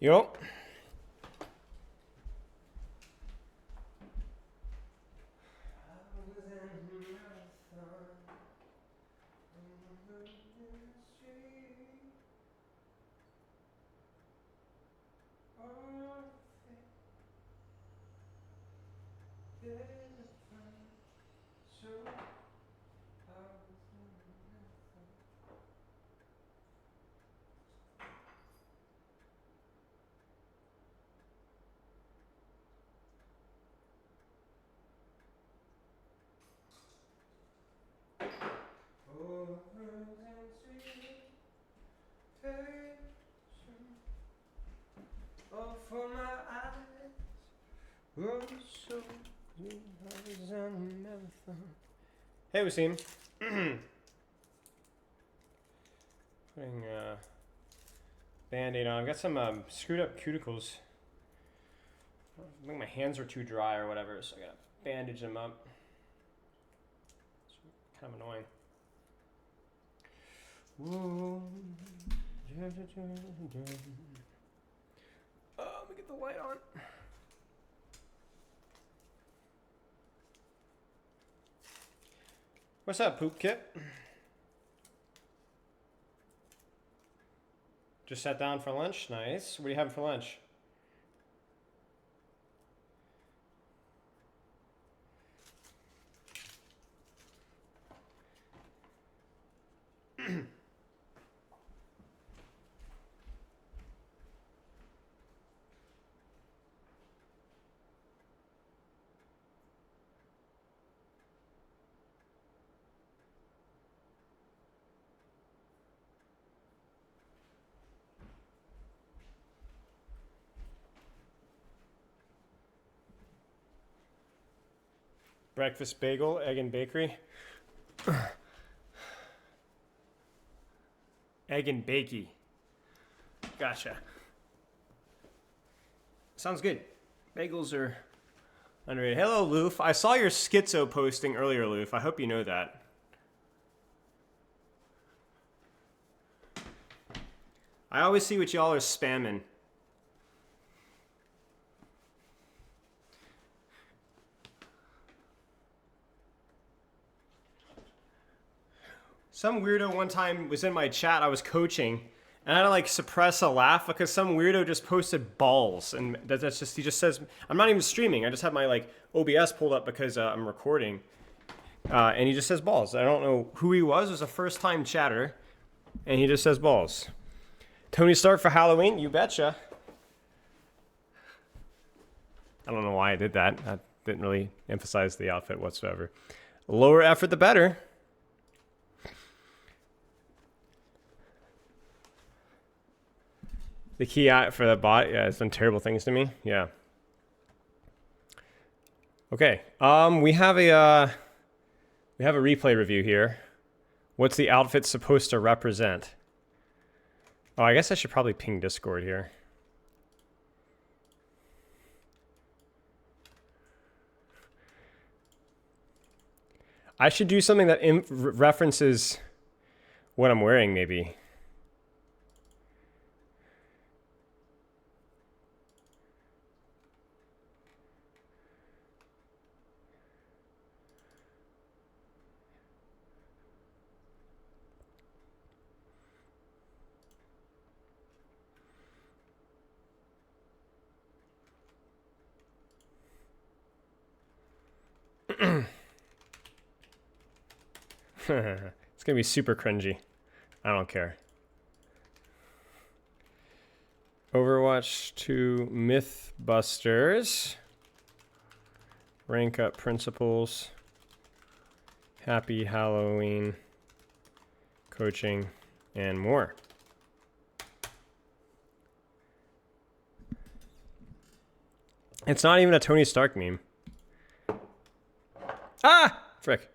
Yo. Hey, Wasim. Putting Band-Aid on. I've got some screwed up cuticles. I think my hands are too dry or whatever, so I gotta bandage them up. It's kind of annoying. Let me get the light on. What's up, Poop Kit? Just sat down for lunch. Nice. What are you having for lunch? Breakfast bagel, egg and bakery. Egg and bakey. Gotcha. Sounds good. Bagels are underrated. Hello, Loof. I saw your schizo posting earlier, Loof. I hope you know that. I always see what y'all are spamming. Some weirdo one time was in my chat. I was coaching, and I had to like suppress a laugh because some weirdo just posted balls, and that's just he just says I'm not even streaming. I just have my like OBS pulled up because I'm recording, and he just says balls. I don't know who he was. It was a first time chatter, and he just says balls. Tony Stark for Halloween, you betcha. I don't know why I did that. I didn't really emphasize the outfit whatsoever. Lower effort, the better. The key for that bot, yeah, it's done terrible things to me. Yeah. Okay. We have a replay review here. What's the outfit supposed to represent? Oh, I guess I should probably ping Discord here. I should do something that references what I'm wearing, maybe. It's gonna be super cringy. I don't care. Overwatch 2 Mythbusters. Rank up principles. Happy Halloween. Coaching and more. It's not even a Tony Stark meme. Ah! Frick.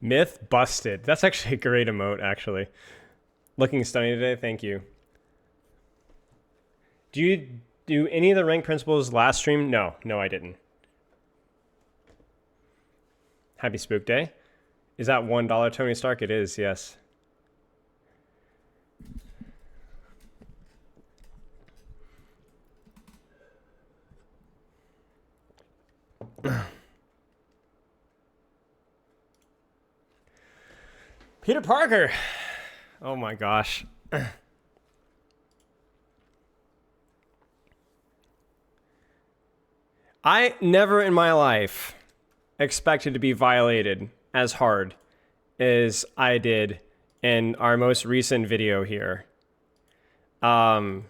Myth busted. That's actually a great emote, actually. Looking stunning today. Thank you. Do you do any of the rank principles last stream? No, I didn't. Happy Spook Day. Is that $1 Tony Stark? It is, yes. Peter Parker. Oh my gosh. I never in my life expected to be violated as hard as I did in our most recent video here. I'll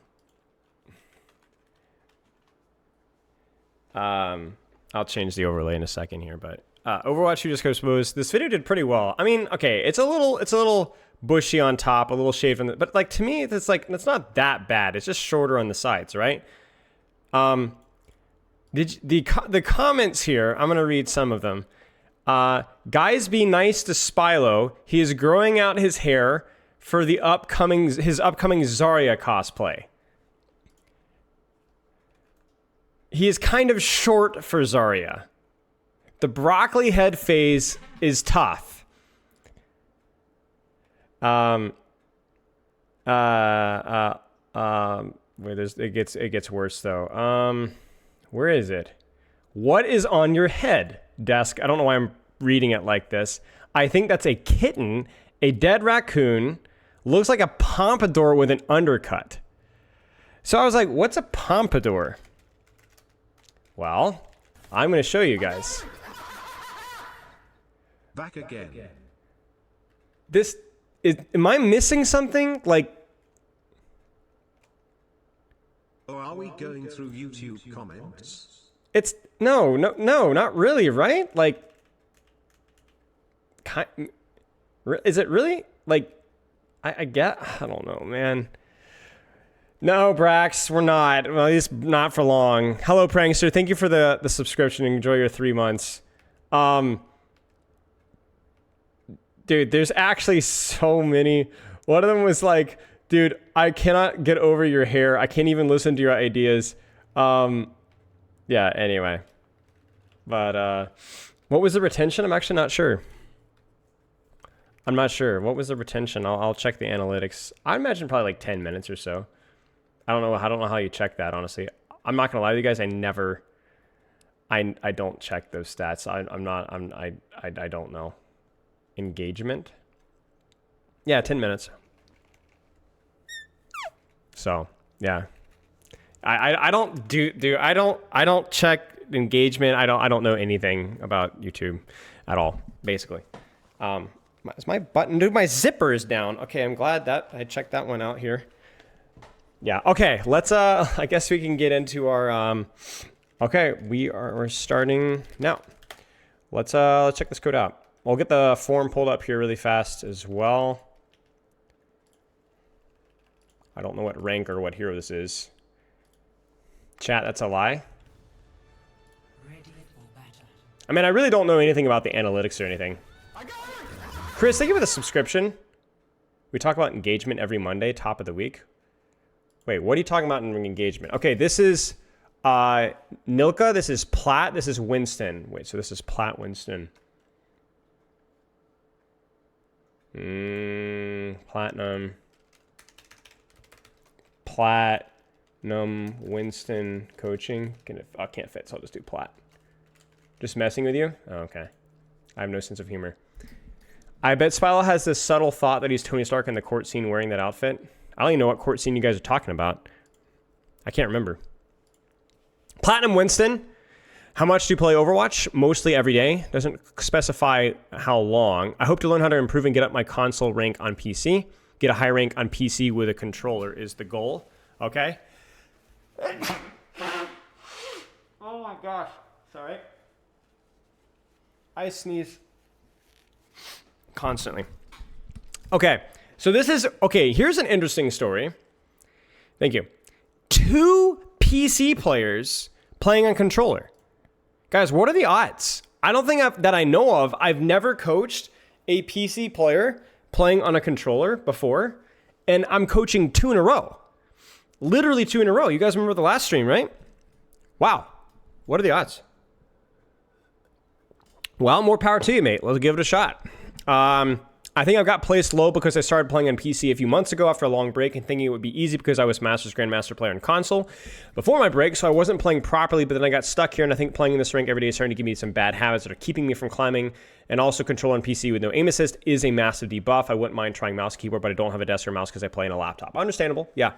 change the overlay in a second here, but Overwatch 2 just goes exposed. This video did pretty well. I mean, okay, it's a little bushy on top, a little shaved on the, but like to me, it's like it's not that bad. It's just shorter on the sides, right? The comments here, I'm gonna read some of them. Guys, be nice to Spilo. He is growing out his hair for his upcoming Zarya cosplay. He is kind of short for Zarya. The broccoli head phase is tough. Wait, it gets worse though. Where is it? What is on your head, desk? I don't know why I'm reading it like this. I think that's a kitten, a dead raccoon, looks like a pompadour with an undercut. So I was like, what's a pompadour? Well, I'm going to show you guys. Back again. This is, am I missing something? Like, or are we going through YouTube comments? it's, no, not really, right? Like, is it really? Like, I don't know, man. No, Brax, we're not. Well, at least not for long. Hello, Prankster. Thank you for the subscription. Enjoy your 3 months. Dude, there's actually so many. One of them was like, dude, I cannot get over your hair. I can't even listen to your ideas. Yeah, anyway. But, what was the retention? I'm actually not sure. I'm not sure. What was the retention? I'll check the analytics. I imagine probably like 10 minutes or so. I don't know how you check that, honestly. I'm not gonna lie to you guys. I don't check those stats. I don't know. Engagement. Yeah, 10 minutes. So yeah, I don't check engagement. I don't know anything about YouTube at all, basically. Is my button? Dude, my zipper is down. Okay, I'm glad that I checked that one out here. Yeah. Okay. Let's. I guess we can get into our. Okay, we're starting now. Let's check this code out. We'll get the form pulled up here really fast as well. I don't know what rank or what hero this is. Chat, that's a lie. I mean, I really don't know anything about the analytics or anything. Chris, thank you for the subscription. We talk about engagement every Monday, top of the week. Wait, what are you talking about in engagement? Okay, this is Nilka, this is Plat, this is Winston. Wait, so this is Plat Winston. Platinum Winston coaching. I can't fit, so I'll just do Plat. Just messing with you? Oh, okay. I have no sense of humor. I bet Spilo has this subtle thought that he's Tony Stark in the court scene wearing that outfit. I don't even know what court scene you guys are talking about. I can't remember. Platinum Winston. How much do you play Overwatch? Mostly every day. Doesn't specify how long. I hope to learn how to improve and get up my console rank on PC. Get a high rank on PC with a controller is the goal. Okay? Oh my gosh. Sorry. I sneeze constantly. Okay. So this is... Okay, here's an interesting story. Thank you. 2 PC players playing on controller. Guys, what are the odds? I don't think that I know of. I've never coached a PC player playing on a controller before, and I'm coaching 2 in a row. Literally 2 in a row. You guys remember the last stream, right? Wow. What are the odds? Well, more power to you, mate. Let's give it a shot. I think I've got placed low because I started playing on PC a few months ago after a long break and thinking it would be easy because I was Masters Grandmaster player on console before my break, so I wasn't playing properly, but then I got stuck here, and I think playing in this rank every day is starting to give me some bad habits that are keeping me from climbing, and also control on PC with no aim assist is a massive debuff. I wouldn't mind trying mouse keyboard, but I don't have a desk or mouse because I play on a laptop. Understandable, yeah.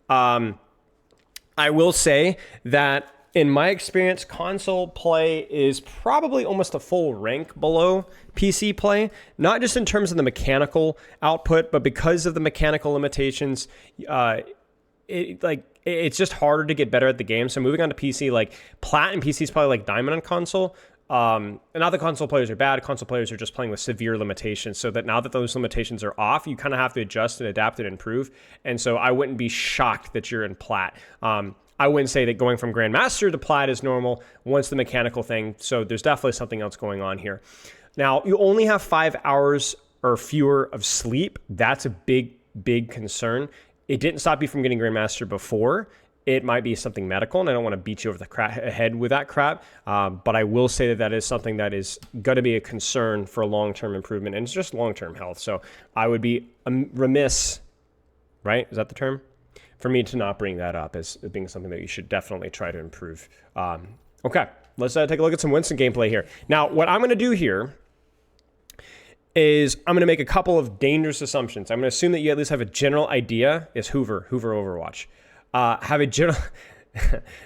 I will say that in my experience, console play is probably almost a full rank below PC play, not just in terms of the mechanical output, but because of the mechanical limitations, it's just harder to get better at the game. So moving on to PC, like plat and PC is probably like diamond on console. And not that console players are bad, console players are just playing with severe limitations, so that now that those limitations are off, you kind of have to adjust and adapt and improve. And so I wouldn't be shocked that you're in plat. I wouldn't say that going from Grandmaster to plat is normal once the mechanical thing, so there's definitely something else going on here. Now, you only have 5 hours or fewer of sleep. That's a big concern. It didn't stop you from getting Grandmaster before. It might be something medical, and I don't want to beat you over the head with that crap, but I will say that that is something that is going to be a concern for long-term improvement, and it's just long-term health. So I would be remiss, right? Is that the term? For me to not bring that up as being something that you should definitely try to improve. Okay, let's take a look at some Winston gameplay here. Now, what I'm going to do here is I'm going to make a couple of dangerous assumptions. I'm going to assume that you at least have a general idea. Is Hoover Overwatch. Have a general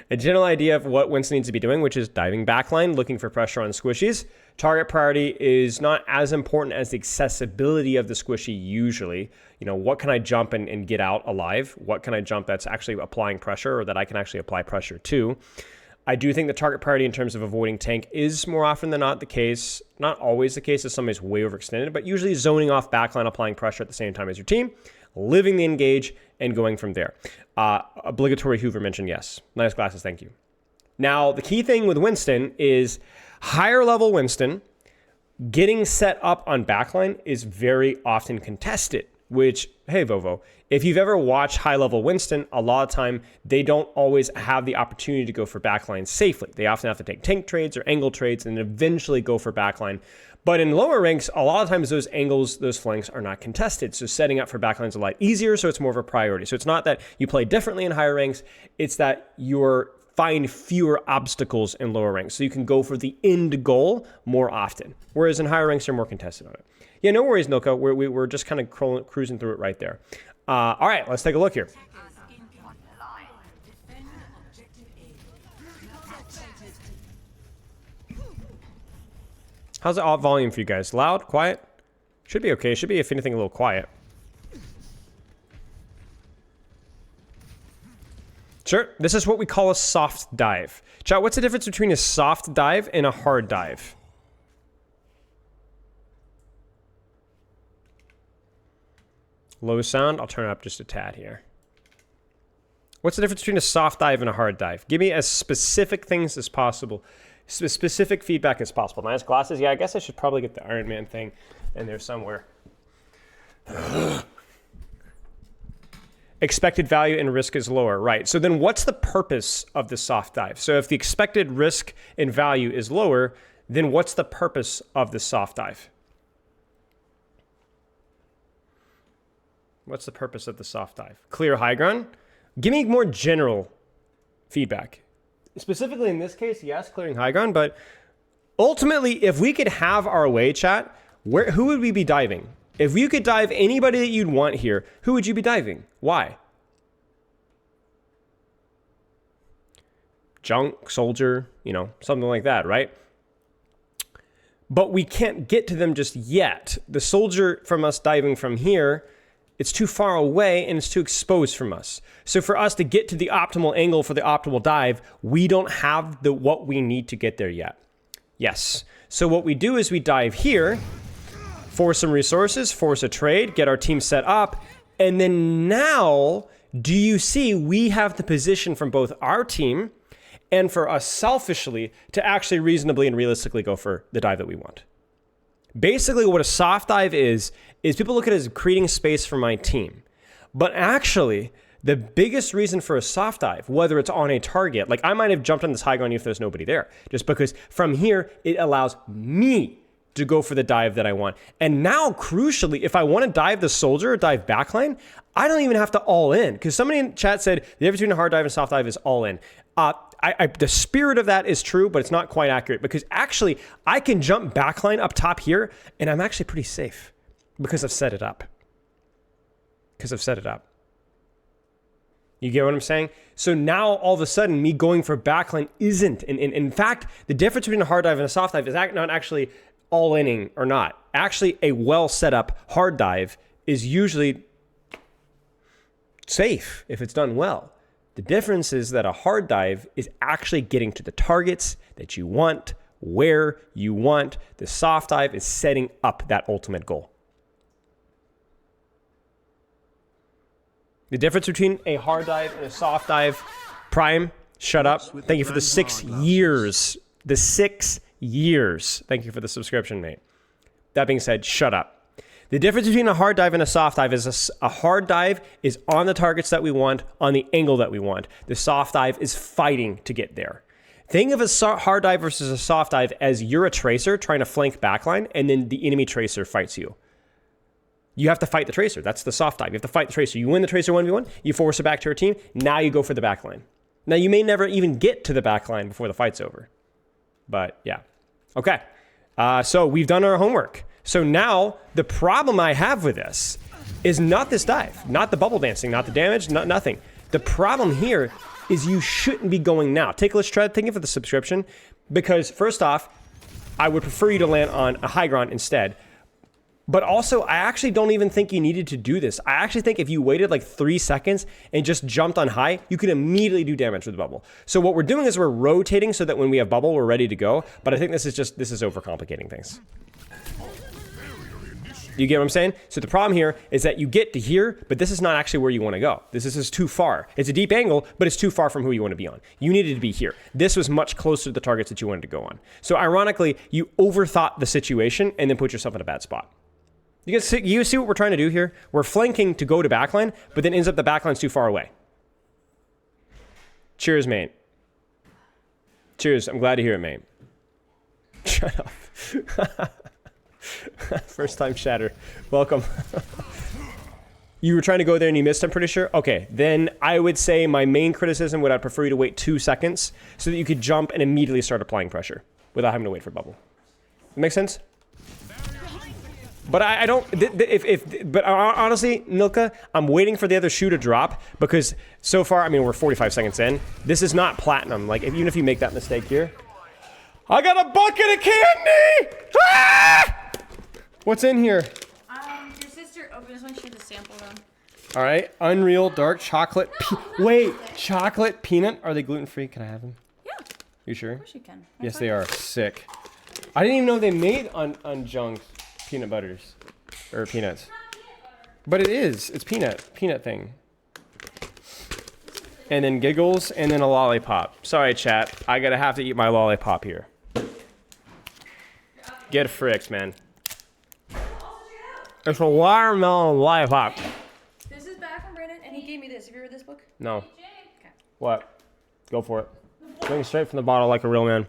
a general idea of what Winston needs to be doing, which is diving backline, looking for pressure on squishies. Target priority is not as important as the accessibility of the squishy usually. You know, what can I jump and get out alive? What can I jump that's actually applying pressure or that I can actually apply pressure to? I do think the target priority in terms of avoiding tank is more often than not the case. Not always the case, as some is way overextended, but usually zoning off backline, applying pressure at the same time as your team, living the engage, and going from there. Obligatory Hoover mentioned yes. Nice glasses, thank you. Now, the key thing with Winston is higher level Winston getting set up on backline is very often contested, which, hey, Vovo, if you've ever watched high level Winston, a lot of time they don't always have the opportunity to go for backline safely. They often have to take tank trades or angle trades and eventually go for backline. But in lower ranks, a lot of times those angles, those flanks are not contested. So setting up for backline is a lot easier, so it's more of a priority. So it's not that you play differently in higher ranks, it's that you're find fewer obstacles in lower ranks. So you can go for the end goal more often. Whereas in higher ranks, you're more contested on it. Yeah, no worries, Nilka. We're just kind of cruising through it right there. All right, let's take a look here. How's the volume for you guys? Loud? Quiet? Should be okay. Should be, if anything, a little quiet. Sure. This is what we call a soft dive. Chat, what's the difference between a soft dive and a hard dive? Low sound. I'll turn it up just a tad here. What's the difference between a soft dive and a hard dive? Give me as specific things as possible. Specific feedback as possible. Nice glasses. Yeah, I guess I should probably get the Iron Man thing in there somewhere. Expected value and risk is lower, right? So then what's the purpose of the soft dive? So if the expected risk and value is lower, then what's the purpose of the soft dive? What's the purpose of the soft dive? Clear high ground? Give me more general feedback. Specifically in this case, yes, clearing high ground, but ultimately, if we could have our way, chat, who would we be diving? If you could dive anybody that you'd want here, who would you be diving? Why? Junk, soldier, something like that, right? But we can't get to them just yet. The soldier from us diving from here, it's too far away and it's too exposed from us. So for us to get to the optimal angle for the optimal dive, we don't have what we need to get there yet. Yes. So what we do is we dive here, force some resources, force a trade, get our team set up, and then now, do you see we have the position from both our team and for us selfishly to actually reasonably and realistically go for the dive that we want. Basically, what a soft dive is people look at it as creating space for my team. But actually, the biggest reason for a soft dive, whether it's on a target, like I might have jumped on this high ground if there's nobody there, just because from here, it allows me to go for the dive that I want. And now, crucially, if I want to dive the soldier or dive backline, I don't even have to all in. Because somebody in chat said the difference between a hard dive and soft dive is all in. The spirit of that is true, but it's not quite accurate. Because actually, I can jump backline up top here, and I'm actually pretty safe. Because I've set it up. You get what I'm saying? So now, all of a sudden, me going for backline isn't. In fact, the difference between a hard dive and a soft dive is not actually all-inning or not. Actually, a well set up hard dive is usually safe if it's done well. The difference is that a hard dive is actually getting to the targets that you want, where you want. The soft dive is setting up that ultimate goal. The difference between a hard dive and a soft dive, Prime, shut up. Thank you for the 6 years. The 6 years. Thank you for the subscription, mate. That being said, shut up. The difference between a hard dive and a soft dive is a hard dive is on the targets that we want, on the angle that we want. The soft dive is fighting to get there. Think of a hard dive versus a soft dive as you're a tracer trying to flank backline, and then the enemy tracer fights you. You have to fight the tracer. That's the soft dive. You have to fight the tracer. You win the tracer 1v1, you force it back to your team, now you go for the backline. Now, you may never even get to the backline before the fight's over. But, yeah. Okay. So, we've done our homework. So, now, the problem I have with this is not this dive, not the bubble dancing, not the damage, nothing. The problem here is you shouldn't be going now. Ticklish Tread, thank you for the subscription. Because, first off, I would prefer you to land on a high ground instead. But also, I actually don't even think you needed to do this. I actually think if you waited like 3 seconds and just jumped on high, you could immediately do damage with the bubble. So what we're doing is we're rotating so that when we have bubble, we're ready to go. But I think this is overcomplicating things. You get what I'm saying? So the problem here is that you get to here, but this is not actually where you want to go. This is too far. It's a deep angle, but it's too far from who you want to be on. You needed to be here. This was much closer to the targets that you wanted to go on. So ironically, you overthought the situation and then put yourself in a bad spot. You see what we're trying to do here? We're flanking to go to backline, but then ends up the backline's too far away. Cheers, mate. Cheers. I'm glad to hear it, mate. Shut up. First time shatter. Welcome. You were trying to go there and you missed, I'm pretty sure? Okay, then I would say my main criticism would I'd prefer you to wait 2 seconds so that you could jump and immediately start applying pressure without having to wait for bubble. Make sense? But I don't, but honestly, Milka, I'm waiting for the other shoe to drop because so far, I mean, we're 45 seconds in. This is not platinum. Like, even if you make that mistake here. I got a bucket of candy! Ah! What's in here? Your sister opened this one. She had to sample them. All right, Unreal Dark Chocolate. Wait, chocolate peanut. Are they gluten-free? Can I have them? Yeah. You sure? Of course you can. Yes, they are. Sick. I didn't even know they made unjunked peanut butters or peanuts, but it is. It's peanut thing. And then giggles, and then a lollipop. Sorry, chat. I gotta have to eat my lollipop here. Get fricks, man. It's a watermelon lollipop. This is back from Brandon, and he gave me this. Have you read this book? No. Okay. What? Go for it. Drink straight from the bottle like a real man.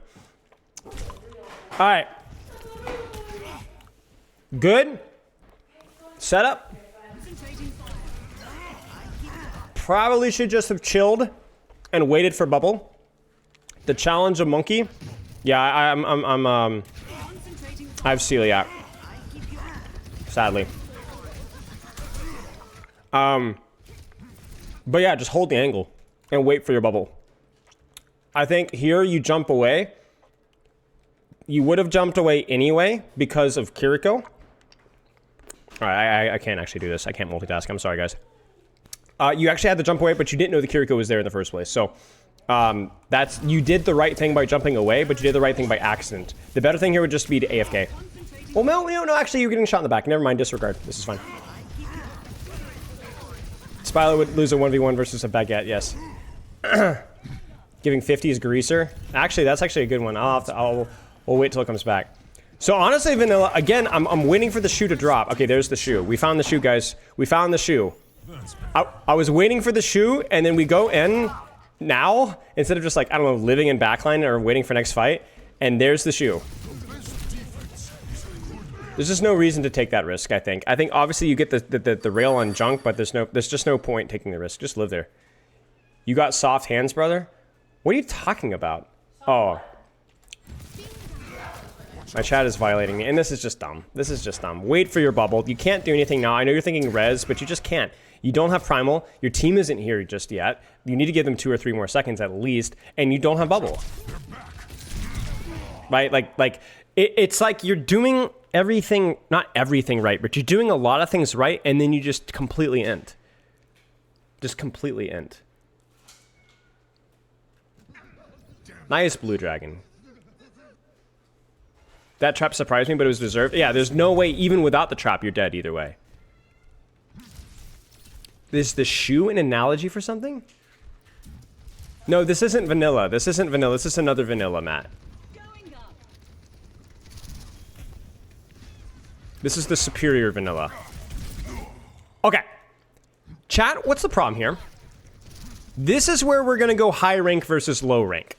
All right. Good. Setup. Probably should just have chilled and waited for bubble. The challenge of monkey. Yeah, I have celiac. Sadly. But yeah, just hold the angle and wait for your bubble. I think here you jump away. You would have jumped away anyway because of Kiriko. All right, I can't actually do this. I can't multitask. I'm sorry, guys. You actually had to jump away, but you didn't know the Kiriko was there in the first place. So you did the right thing by jumping away, but you did the right thing by accident. The better thing here would just be to AFK. Well, no, actually, you're getting shot in the back. Never mind, disregard. This is fine. Spilo would lose a 1v1 versus a baguette, yes. Giving 50 is greaser. Actually, that's actually a good one. We'll wait till it comes back. So honestly, Vanilla, again, I'm waiting for the shoe to drop. Okay, there's the shoe. We found the shoe, guys. We found the shoe. I was waiting for the shoe, and then we go in now, instead of just like, I don't know, living in backline or waiting for next fight, and there's the shoe. There's just no reason to take that risk, I think. I think obviously you get the rail on junk, but there's just no point taking the risk. Just live there. You got soft hands, brother? What are you talking about? Oh. My chat is violating me, and this is just dumb. This is just dumb. Wait for your bubble. You can't do anything now. I know you're thinking res, but you just can't. You don't have primal. Your team isn't here just yet. You need to give them 2 or 3 more seconds at least, and you don't have bubble. Right? It's like you're doing everything, not everything right, but you're doing a lot of things right, and then you just completely end. Just completely end. Nice blue dragon. That trap surprised me, but it was deserved. Yeah, there's no way, even without the trap, you're dead either way. Is the shoe an analogy for something? No, this isn't vanilla. This isn't vanilla. This is another vanilla, Matt. This is the superior vanilla. Okay. Chat, what's the problem here? This is where we're going to go high rank versus low rank.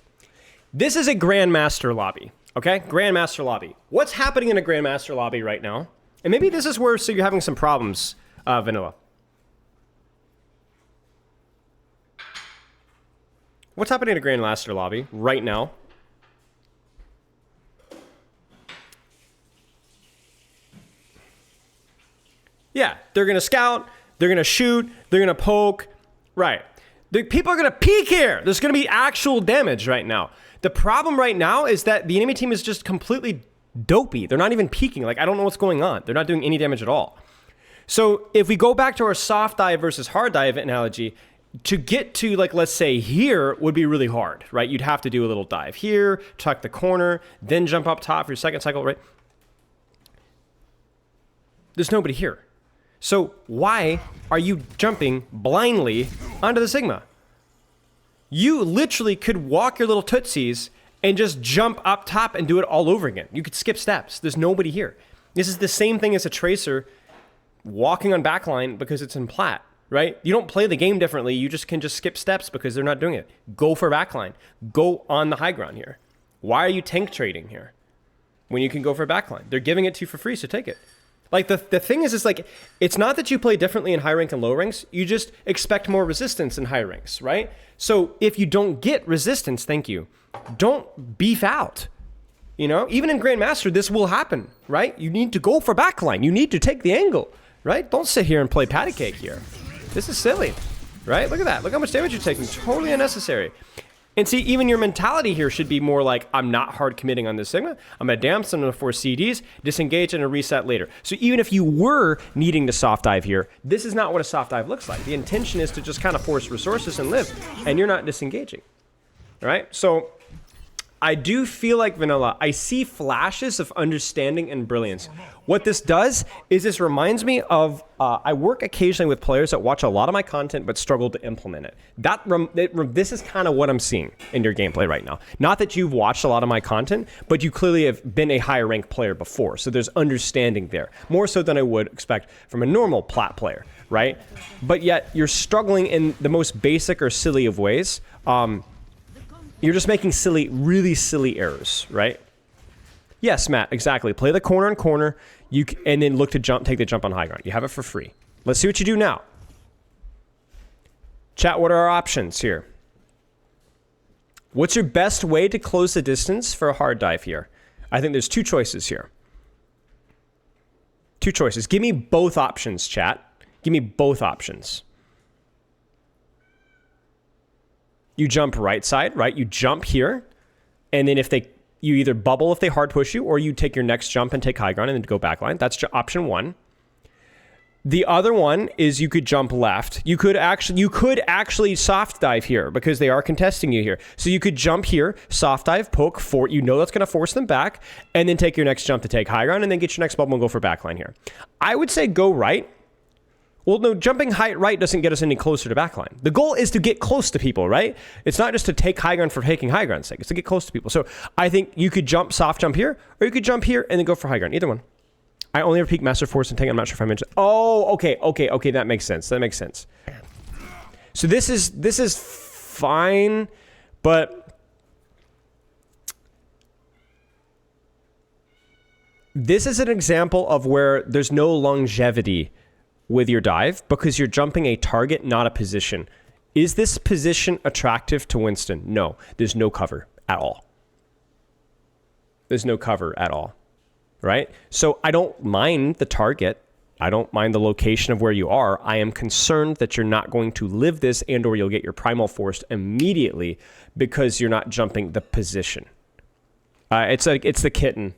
This is a Grandmaster lobby. Okay, Grandmaster lobby. What's happening in a Grandmaster lobby right now? And maybe this is where, so you're having some problems, Vanilla. What's happening in a Grandmaster lobby right now? Yeah, they're gonna scout, they're gonna shoot, they're gonna poke. Right. The people are gonna peek here. There's gonna be actual damage right now. The problem right now is that the enemy team is just completely dopey. They're not even peeking. Like, I don't know what's going on. They're not doing any damage at all. So if we go back to our soft dive versus hard dive analogy, to get to, like, let's say here would be really hard, right? You'd have to do a little dive here, tuck the corner, then jump up top for your second cycle, right? There's nobody here. So why are you jumping blindly onto the Sigma? You literally could walk your little tootsies and just jump up top and do it all over again. You could skip steps. There's nobody here. This is the same thing as a tracer walking on backline because it's in plat, right? You don't play the game differently. You just can just skip steps because they're not doing it. Go for backline. Go on the high ground here. Why are you tank trading here when you can go for backline? They're giving it to you for free, so take it. Like, the thing is like, it's not that you play differently in high rank and low ranks. You just expect more resistance in high ranks, right? So if you don't get resistance, thank you, don't beef out. You know, even in Grandmaster, this will happen, right? You need to go for backline. You need to take the angle, right? Don't sit here and play patty cake here. This is silly, right? Look at that. Look how much damage you're taking. Totally unnecessary. And see, even your mentality here should be more like, I'm not hard committing on this Sigma. I'm going to dance, I'm going to force CDs, disengage, and a reset later. So even if you were needing to soft dive here, this is not what a soft dive looks like. The intention is to just kind of force resources and live, and you're not disengaging. All right? So I do feel like vanilla. I see flashes of understanding and brilliance. What this does is this reminds me of, I work occasionally with players that watch a lot of my content but struggle to implement it. This is kind of what I'm seeing in your gameplay right now. Not that you've watched a lot of my content, but you clearly have been a higher ranked player before. So there's understanding there. More so than I would expect from a normal plat player, right? But yet you're struggling in the most basic or silly of ways. You're just making silly, really silly errors, right? Yes, Matt, exactly. Play the corner and corner, and then look to take the jump on high ground. You have it for free. Let's see what you do now. Chat, what are our options here? What's your best way to close the distance for a hard dive here? I think there's 2 choices here. 2 choices. Give me both options, chat. Give me both options. You jump right side, right? You jump here, and then you either bubble if they hard push you, or you take your next jump and take high ground and then go backline. That's option 1. The other one is you could jump left. You could actually soft dive here because they are contesting you here. So you could jump here, soft dive, poke, you know that's going to force them back, and then take your next jump to take high ground, and then get your next bubble and go for backline here. I would say go right, Well, no, jumping height right doesn't get us any closer to backline. The goal is to get close to people, right? It's not just to take high ground for taking high ground's sake. It's to get close to people. So I think you could jump, soft jump here, or you could jump here and then go for high ground. Either one. I only ever peek Master Force and tank. I'm not sure if I mentioned. Oh, okay. That makes sense. So this is fine, but this is an example of where there's no longevity with your dive because you're jumping a target, not a position. Is this position attractive to Winston? No, there's no cover at all. There's no cover at all, right? So I don't mind the target. I don't mind the location of where you are. I am concerned that you're not going to live this and or you'll get your primal forced immediately because you're not jumping the position. It's the kitten.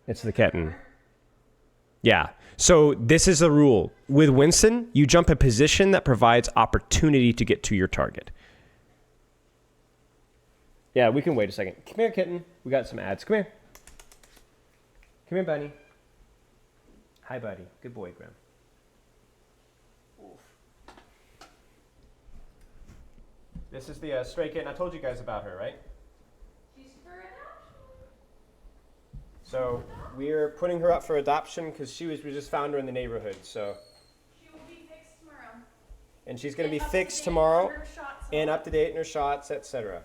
It's the kitten. Yeah. So this is the rule. With Winston, you jump a position that provides opportunity to get to your target. Yeah, we can wait a second. Come here, kitten. We got some ads. Come here. Come here, buddy. Hi, buddy. Good boy, Graham. Oof. This is the stray kitten. I told you guys about her, right? She's for adoption. So we're putting her up for adoption because we just found her in the neighborhood. So. She will be fixed tomorrow. And she's going to be fixed tomorrow and up to date in her shots, etc.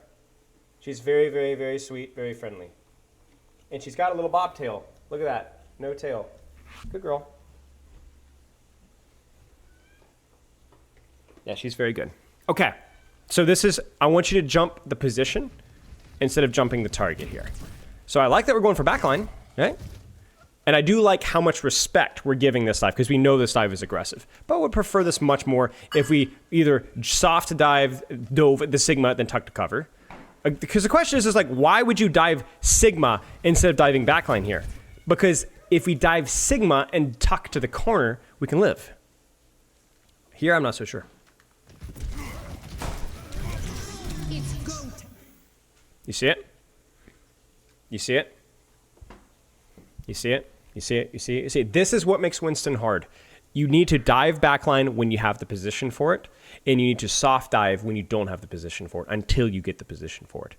She's very, very, very sweet, very friendly. And she's got a little bobtail. Look at that. No tail. Good girl. Yeah, she's very good. Okay. So this is, I want you to jump the position instead of jumping the target here. So I like that we're going for backline, right? And I do like how much respect we're giving this dive because we know this dive is aggressive. But I would prefer this much more if we either soft dive, dove at the Sigma, then tuck to cover. Because the question is like, why would you dive Sigma instead of diving backline here? Because if we dive Sigma and tuck to the corner, we can live. Here, I'm not so sure. You see it? You see it? You see it? You see it? You see it? You see it? This is what makes Winston hard. You need to dive backline when you have the position for it, and you need to soft dive when you don't have the position for it until you get the position for it.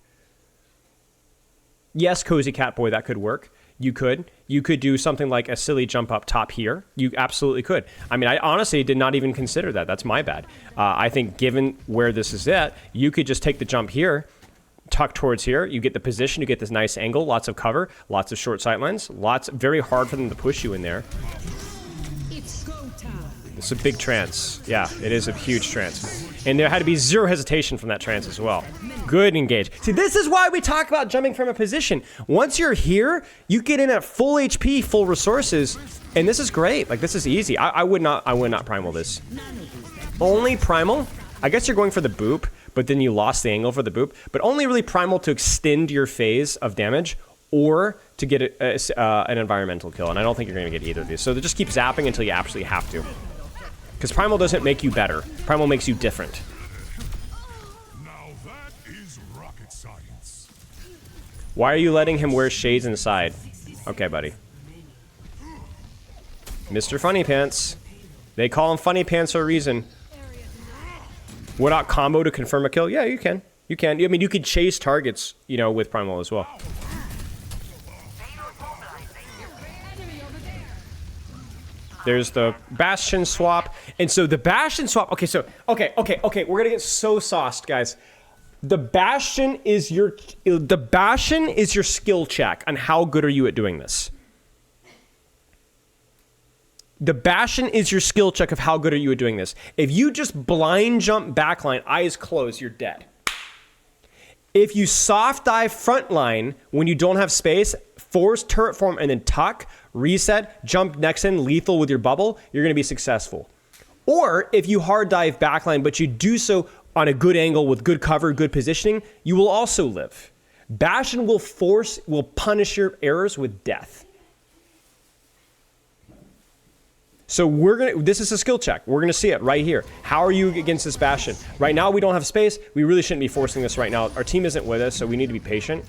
Yes, Cozy Cat Boy, that could work. You could do something like a silly jump up top here. You absolutely could. I mean, I honestly did not even consider that. That's my bad. I think given where this is at, you could just take the jump here, tuck towards here. You get the position, you get this nice angle, lots of cover, lots of short sight lines, very hard for them to push you in there. It's a big trance. Yeah, it is a huge trance. And there had to be zero hesitation from that trance as well. Good engage. See, this is why we talk about jumping from a position. Once you're here, you get in at full HP, full resources, and this is great. Like, this is easy. I would not primal this. Only primal, I guess you're going for the boop, but then you lost the angle for the boop, but only really primal to extend your phase of damage or to get an environmental kill, and I don't think you're going to get either of these. So just keep zapping until you absolutely have to. Because primal doesn't make you better. Primal makes you different. Now that is rocket science. Why are you letting him wear shades inside? Okay, buddy. Mr. Funny Pants. They call him Funny Pants for a reason. What out combo to confirm a kill? Yeah, you can. You can. I mean, you could chase targets, you know, with primal as well. There's the Bastion swap. And so the Bastion swap, okay, we're gonna get so sauced, guys. The Bastion is your skill check on how good are you at doing this. The Bastion is your skill check of how good are you at doing this. If you just blind jump backline, eyes closed, you're dead. If you soft dive frontline when you don't have space, force turret form and then tuck, reset, jump next in, lethal with your bubble, you're going to be successful. Or if you hard dive backline, but you do so on a good angle with good cover, good positioning, you will also live. Bastion will punish your errors with death. So this is a skill check. We're gonna see it right here. How are you against this Bastion? Right now we don't have space. We really shouldn't be forcing this right now. Our team isn't with us, so we need to be patient.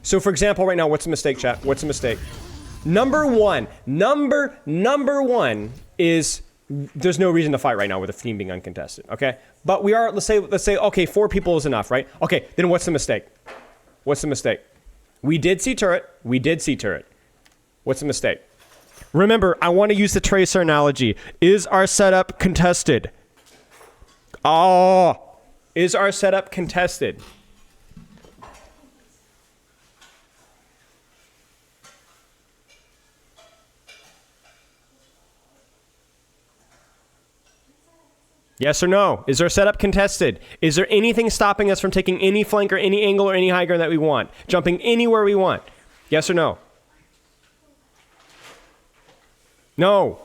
So for example, right now, what's the mistake, chat? What's the mistake? Number one is there's no reason to fight right now with a team being uncontested, okay? But we are, let's say, okay, 4 people is enough, right? Okay, then what's the mistake? What's the mistake? We did see turret. What's the mistake? Remember, I want to use the tracer analogy. Is our setup contested? Oh, is our setup contested? Yes or no? Is our setup contested? Is there anything stopping us from taking any flank or any angle or any high ground that we want? Jumping anywhere we want? Yes or no? No.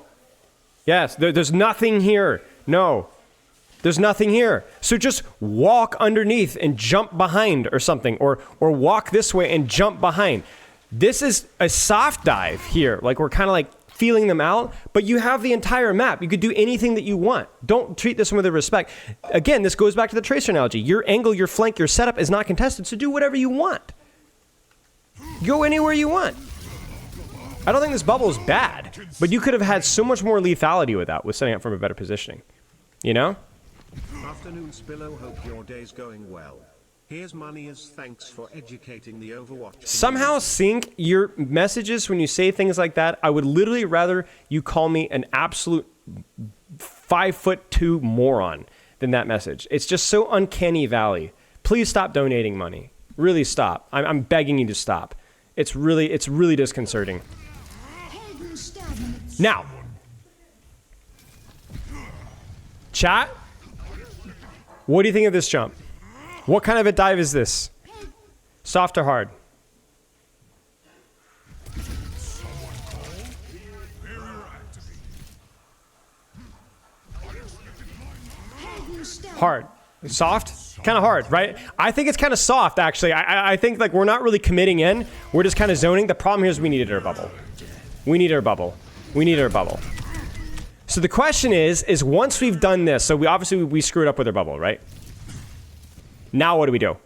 Yes, there's nothing here. No. There's nothing here. So just walk underneath and jump behind or something. Or walk this way and jump behind. This is a soft dive here. Like we're kind of like feeling them out, but you have the entire map. You could do anything that you want. Don't treat this with respect. Again, this goes back to the tracer analogy. Your angle, your flank, your setup is not contested, so do whatever you want. Go anywhere you want. I don't think this bubble is bad, but you could have had so much more lethality with that, with setting up from a better positioning. You know? Afternoon, Spilo. Hope your day's going well. Here's money as thanks for educating the Overwatch. Somehow sync your messages when you say things like that. I would literally rather you call me an absolute 5'2" moron than that message. It's just so uncanny valley. Please stop donating money. Really stop. I'm begging you to stop. It's really disconcerting. Now, chat, what do you think of this jump? What kind of a dive is this? Soft or hard? Hard. Soft? Kind of hard, right? I think it's kind of soft, actually. I think like we're not really committing in. We're just kind of zoning. The problem here is we needed our bubble. We need our bubble. We need our bubble. So the question is once we've done this, so we screwed up with our bubble, right? Now what do we do?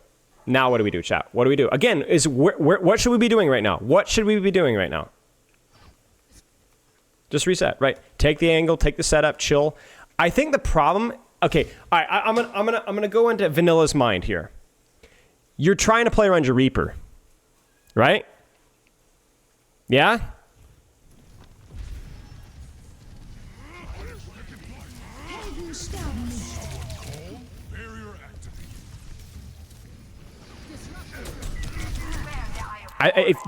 Now what do we do, chat? What do we do? Again, what should we be doing right now? What should we be doing right now? Just reset, right? Take the angle, take the setup, chill. I think the problem. Okay, all right. I'm gonna go into Vanilla's mind here. You're trying to play around your Reaper, right? Yeah.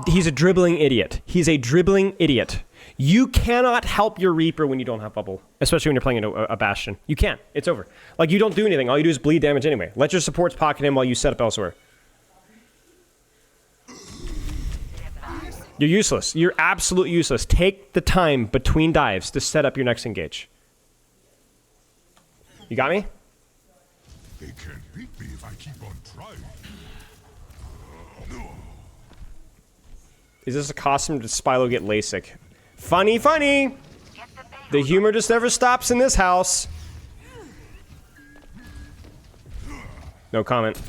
He's a dribbling idiot. He's a dribbling idiot. You cannot help your Reaper when you don't have bubble, especially when you're playing a Bastion. You can't. It's over. Like, you don't do anything. All you do is bleed damage anyway. Let your supports pocket him while you set up elsewhere. You're useless. You're absolutely useless. Take the time between dives to set up your next engage. You got me? They can't beat me if I keep on trying. Is this a costume to Spilo get LASIK? Funny, funny! The humor just never stops in this house. No comment.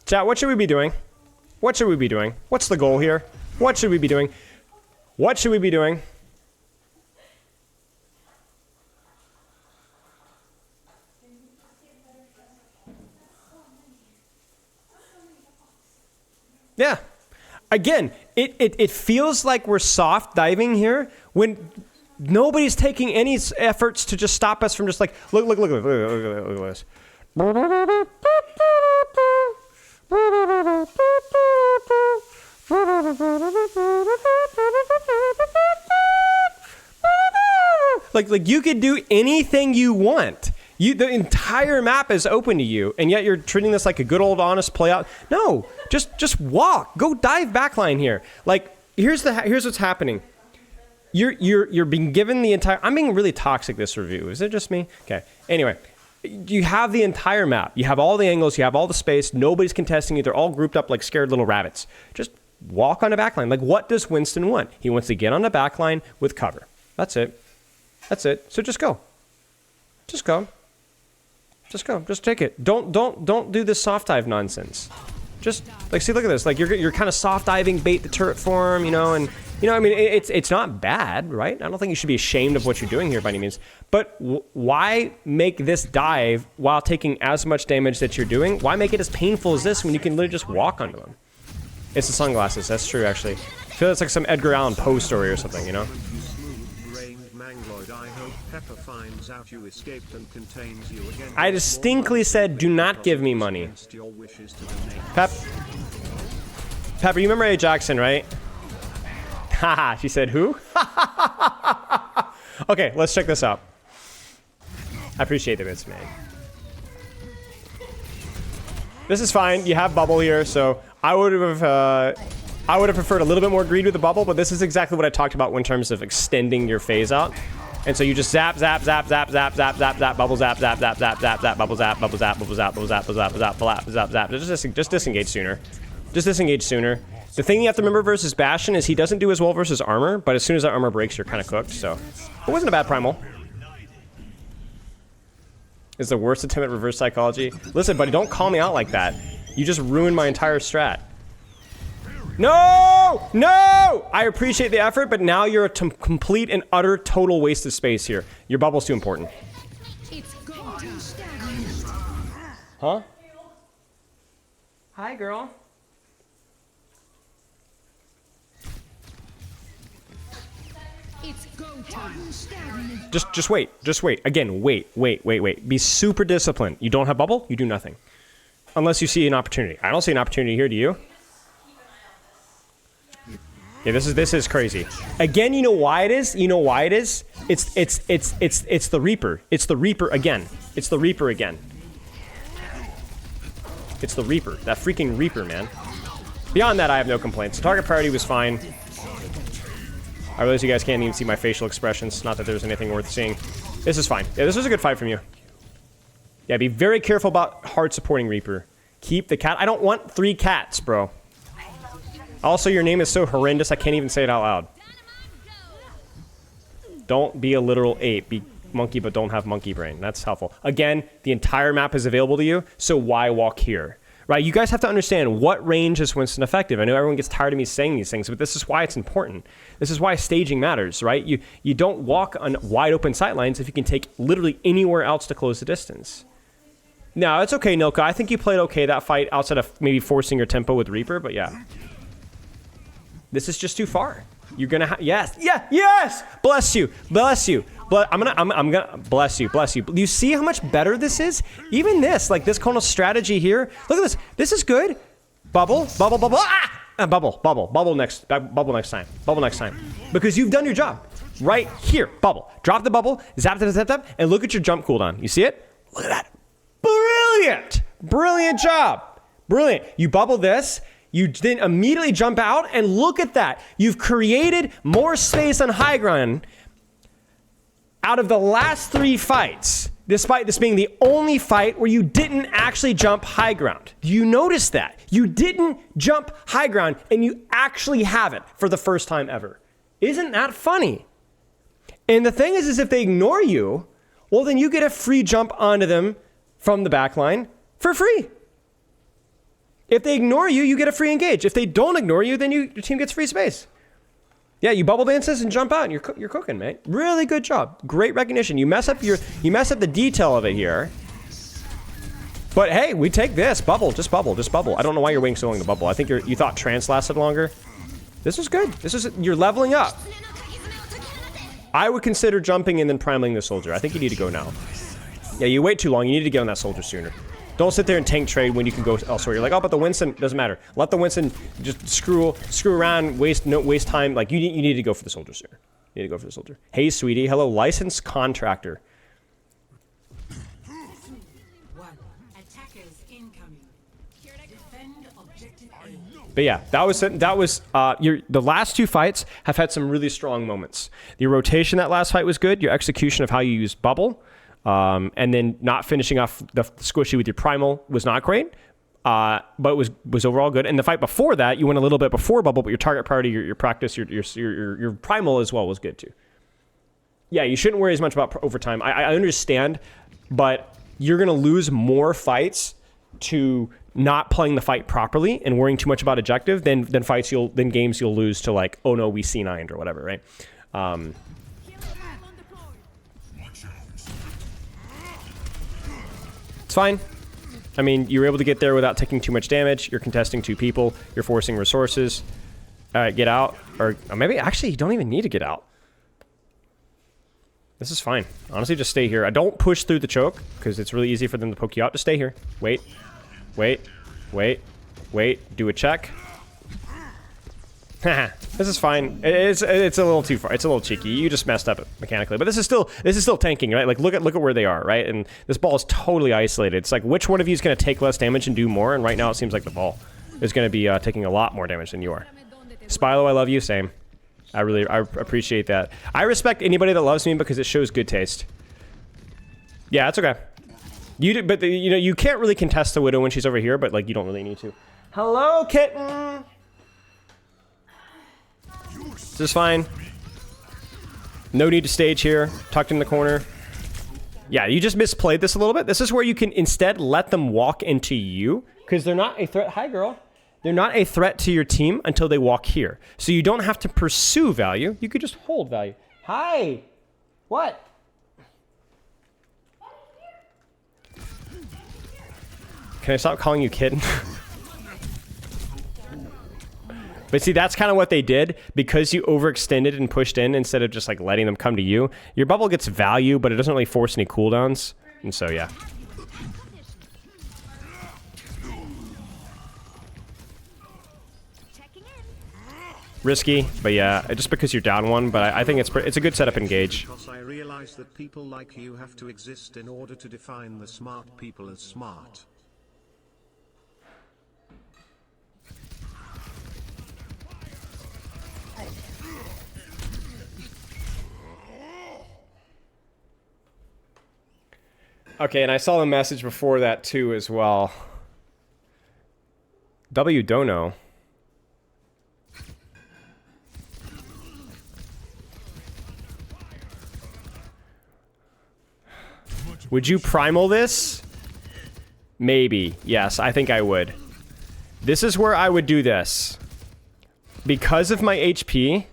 Chat, what should we be doing? What should we be doing? What's the goal here? What should we be doing? What should we be doing? Yeah. Again, it feels like we're soft diving here when nobody's taking any efforts to just stop us from just like, look at this. Like you could do anything you want. The entire map is open to you, and yet you're treating this like a good old honest play out. No, just walk. Go dive backline here. Like here's what's happening. You're being given the entire. I'm being really toxic this review. Is it just me? Okay. Anyway, you have the entire map. You have all the angles. You have all the space. Nobody's contesting you. They're all grouped up like scared little rabbits. Just walk on a backline. Like what does Winston want? He wants to get on a backline with cover. That's it. That's it. So just go. Just go. Just go. Just take it. Don't do this soft dive nonsense. Just like, see, look at this. Like you're kind of soft diving bait the turret form, you know, and you know, I mean, it's not bad, right? I don't think you should be ashamed of what you're doing here by any means. But why make this dive while taking as much damage that you're doing? Why make it as painful as this when you can literally just walk under them? It's the sunglasses. That's true, actually. I feel it's like some Edgar Allan Poe story or something, you know? I distinctly said, do not give me money. Pepper, you remember A. Jackson, right? Haha, she said who? Okay, let's check this out. I appreciate the bits, man. This is fine. You have bubble here, so I would have preferred a little bit more greed with the bubble, but this is exactly what I talked about in terms of extending your phase out. And so you just zap, zap, zap, zap, zap, zap, zap, zap, bubble zap, zap, zap, zap, zap, zap, bubble zap, bubble zap, bubble zap, bubble zap, bubble zap, zap, zap, zap. Just disengage sooner. Just disengage sooner. The thing you have to remember versus Bastion is he doesn't do as well versus armor, but as soon as that armor breaks, you're kind of cooked, so. It wasn't a bad primal. It's the worst attempt at reverse psychology. Listen, buddy, don't call me out like that. You just ruined my entire strat. No! No! I appreciate the effort, but now you're a complete and utter total waste of space here. Your bubble's too important. Huh? Hi, girl. It's go time. Just wait. Just wait. Again, wait. Be super disciplined. You don't have bubble, you do nothing. Unless you see an opportunity. I don't see an opportunity here, do you? Yeah, this is crazy. Again, you know why it is? You know why it is? It's the Reaper. It's the Reaper again. It's the Reaper again. It's the Reaper. That freaking Reaper, man. Beyond that, I have no complaints. The target priority was fine. I realize you guys can't even see my facial expressions. Not that there's anything worth seeing. This is fine. Yeah, this was a good fight from you. Yeah, be very careful about hard supporting Reaper. Keep the cat. I don't want 3 cats, bro. Also, your name is so horrendous, I can't even say it out loud. Don't be a literal ape. Be monkey, but don't have monkey brain. That's helpful. Again, the entire map is available to you, so why walk here? Right? You guys have to understand what range is Winston effective. I know everyone gets tired of me saying these things, but this is why it's important. This is why staging matters, right? You don't walk on wide open sightlines if you can take literally anywhere else to close the distance. No, it's okay, Nilka. I think you played okay that fight outside of maybe forcing your tempo with Reaper, but yeah. This is just too far. You're gonna have, yes, yeah, yes! Bless you, bless you. I'm gonna, bless you, bless you. You see how much better this is? Even this, like this kind of strategy here. Look at this, this is good. Bubble, bubble, bubble, ah! Bubble next time. Because you've done your job. Right here, bubble. Drop the bubble, zap, zap, zap, zap, and look at your jump cooldown. You see it? Look at that. Brilliant! Brilliant job. Brilliant. You bubble this, you then immediately jump out, and look at that. You've created more space on high ground out of the last 3 fights, despite this being the only fight where you didn't actually jump high ground. Do you notice that? You didn't jump high ground, and you actually have it for the first time ever. Isn't that funny? And the thing is if they ignore you, well, then you get a free jump onto them from the back line for free. If they ignore you, you get a free engage. If they don't ignore you, then your team gets free space. Yeah, you bubble dances and jump out, and you're cooking, man. Really good job. Great recognition. You mess up the detail of it here. But hey, we take this. Bubble, just bubble, just bubble. I don't know why you're waiting so long to bubble. I think you thought trance lasted longer. This is good. You're leveling up. I would consider jumping and then primaling the soldier. I think you need to go now. Yeah, you wait too long. You need to get on that soldier sooner. Don't sit there and tank trade when you can go elsewhere. You're like, oh, but the Winston doesn't matter. Let the Winston just screw around, waste time. Like you need to go for the soldier, sir. You need to go for the soldier. Hey, sweetie. Hello, licensed contractor. But yeah, the last 2 fights have had some really strong moments. The rotation that last fight was good. Your execution of how you use bubble. And then not finishing off the squishy with your primal was not great, but it was overall good. And the fight before that, you went a little bit before bubble, but your target priority, your practice, your primal as well was good too. Yeah, you shouldn't worry as much about overtime. I understand, but you're gonna lose more fights to not playing the fight properly and worrying too much about objective, then games you'll lose to like, oh no, we C9'd or whatever, right? It's fine. I mean, you were able to get there without taking too much damage. You're contesting 2 people. You're forcing resources. All right, get out. Or maybe, actually, you don't even need to get out. This is fine. Honestly, just stay here. I don't push through the choke, because it's really easy for them to poke you out. Just stay here. Wait. Wait. Wait. Wait. Do a check. This is fine. It's a little too far. It's a little cheeky. You just messed up mechanically, but this is still tanking, right? Like look at where they are, right? And this ball is totally isolated. It's like which one of you is going to take less damage and do more? And right now it seems like the ball is going to be taking a lot more damage than you are. Spilo, I love you. Same. I appreciate that. I respect anybody that loves me because it shows good taste. Yeah, it's okay. You can't really contest the Widow when she's over here, but like you don't really need to. Hello, kitten. This is fine. No need to stage here. Tucked in the corner. Yeah, you just misplayed this a little bit. This is where you can instead let them walk into you because they're not a threat. Hi, girl. They're not a threat to your team until they walk here. So you don't have to pursue value. You could just hold value. Hi. What? Can I stop calling you kitten? But see, that's kind of what they did because you overextended and pushed in instead of just like letting them come to you. Your bubble gets value, but it doesn't really force any cooldowns. And so, yeah. Risky, but yeah, just because you're down 1, but I think it's a good setup engage. Because I realize that people like you have to exist in order to define the smart people as smart. Okay, and I saw the message before that too as well. W Dono. Would you primal this? Maybe. Yes, I think I would. This is where I would do this. Because of my HP,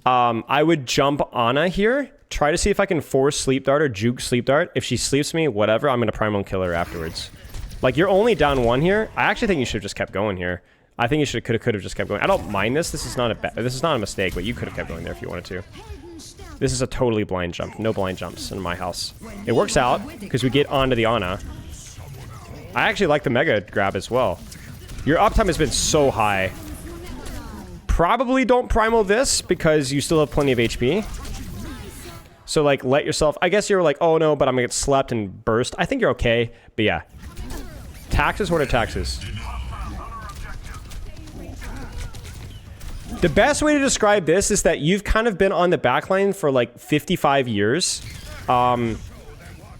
I would jump Ana here. Try to see if I can force Sleep Dart or juke Sleep Dart. If she sleeps me, whatever, I'm going to primal kill her afterwards. Like, you're only down 1 here. I actually think you should have just kept going here. I think you could have just kept going. I don't mind this. This is not a mistake, but you could have kept going there if you wanted to. This is a totally blind jump. No blind jumps in my house. It works out because we get onto the Ana. I actually like the Mega grab as well. Your uptime has been so high. Probably don't primal this because you still have plenty of HP. So, like, let yourself... I guess you're like, oh, no, but I'm going to get slept and burst. I think you're okay. But, yeah. Taxes? What are taxes? The best way to describe this is that you've kind of been on the backline for, like, 55 years. And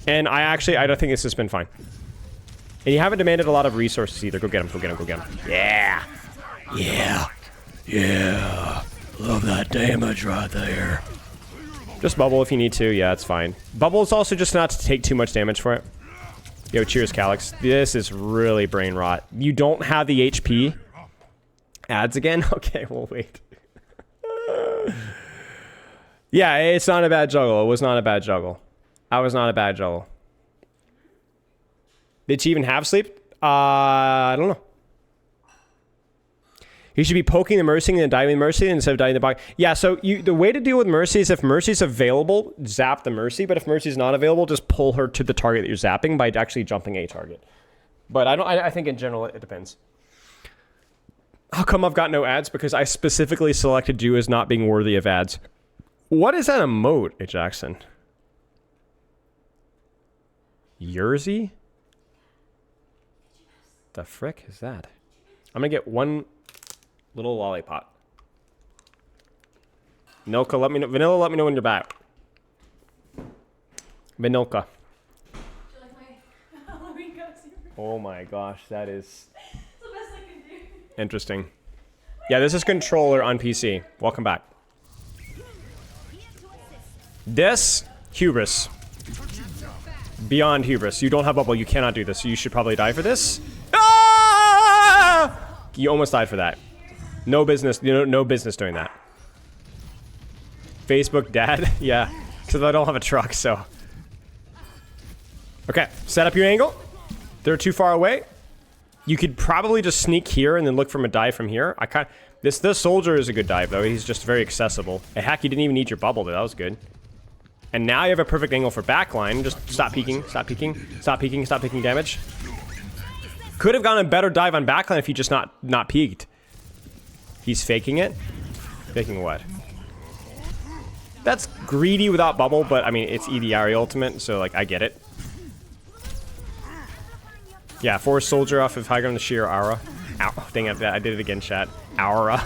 I don't think this has been fine. And you haven't demanded a lot of resources either. Go get him, go get him, go get him. Yeah. Yeah. Yeah. Love that damage right there. Just bubble if you need to. Yeah, it's fine. Bubble is also just not to take too much damage for it. Yo, cheers, Calyx. This is really brain rot. You don't have the HP. Ads again? Okay, we'll wait. Yeah, it's not a bad juggle. It was not a bad juggle. I was not a bad juggle. Did she even have sleep? I don't know. You should be poking the Mercy and then diving the Mercy instead of diving the box. Yeah, so the way to deal with Mercy is if Mercy's available, zap the Mercy. But if Mercy's not available, just pull her to the target that you're zapping by actually jumping a target. But I think in general it depends. How come I've got no ads? Because I specifically selected you as not being worthy of ads. What is that emote, Jackson? Yerzy? The frick is that? I'm gonna get one little lollipop. Vanilla, let me know when you're back. Vanilka. Oh my gosh, that is interesting. Yeah, this is controller on PC. Welcome back. This, hubris. Beyond hubris. You don't have bubble, you cannot do this. So you should probably die for this. You almost died for that. No business, no business doing that. Facebook dad? Yeah, because I don't have a truck, so. Okay, set up your angle. They're too far away. You could probably just sneak here and then look for a dive from here. This soldier is a good dive, though. He's just very accessible. And heck, you didn't even need your bubble, though. That was good. And now you have a perfect angle for backline. Just stop peeking, stop peeking, stop peeking, stop peeking damage. Could have gotten a better dive on backline if he just not peeked. He's faking it. Faking what? That's greedy without bubble, but I mean, it's EDRE ultimate, so like, I get it. Yeah, force soldier off of high ground to sheer aura. Ow, dang it, I did it again, chat. Aura.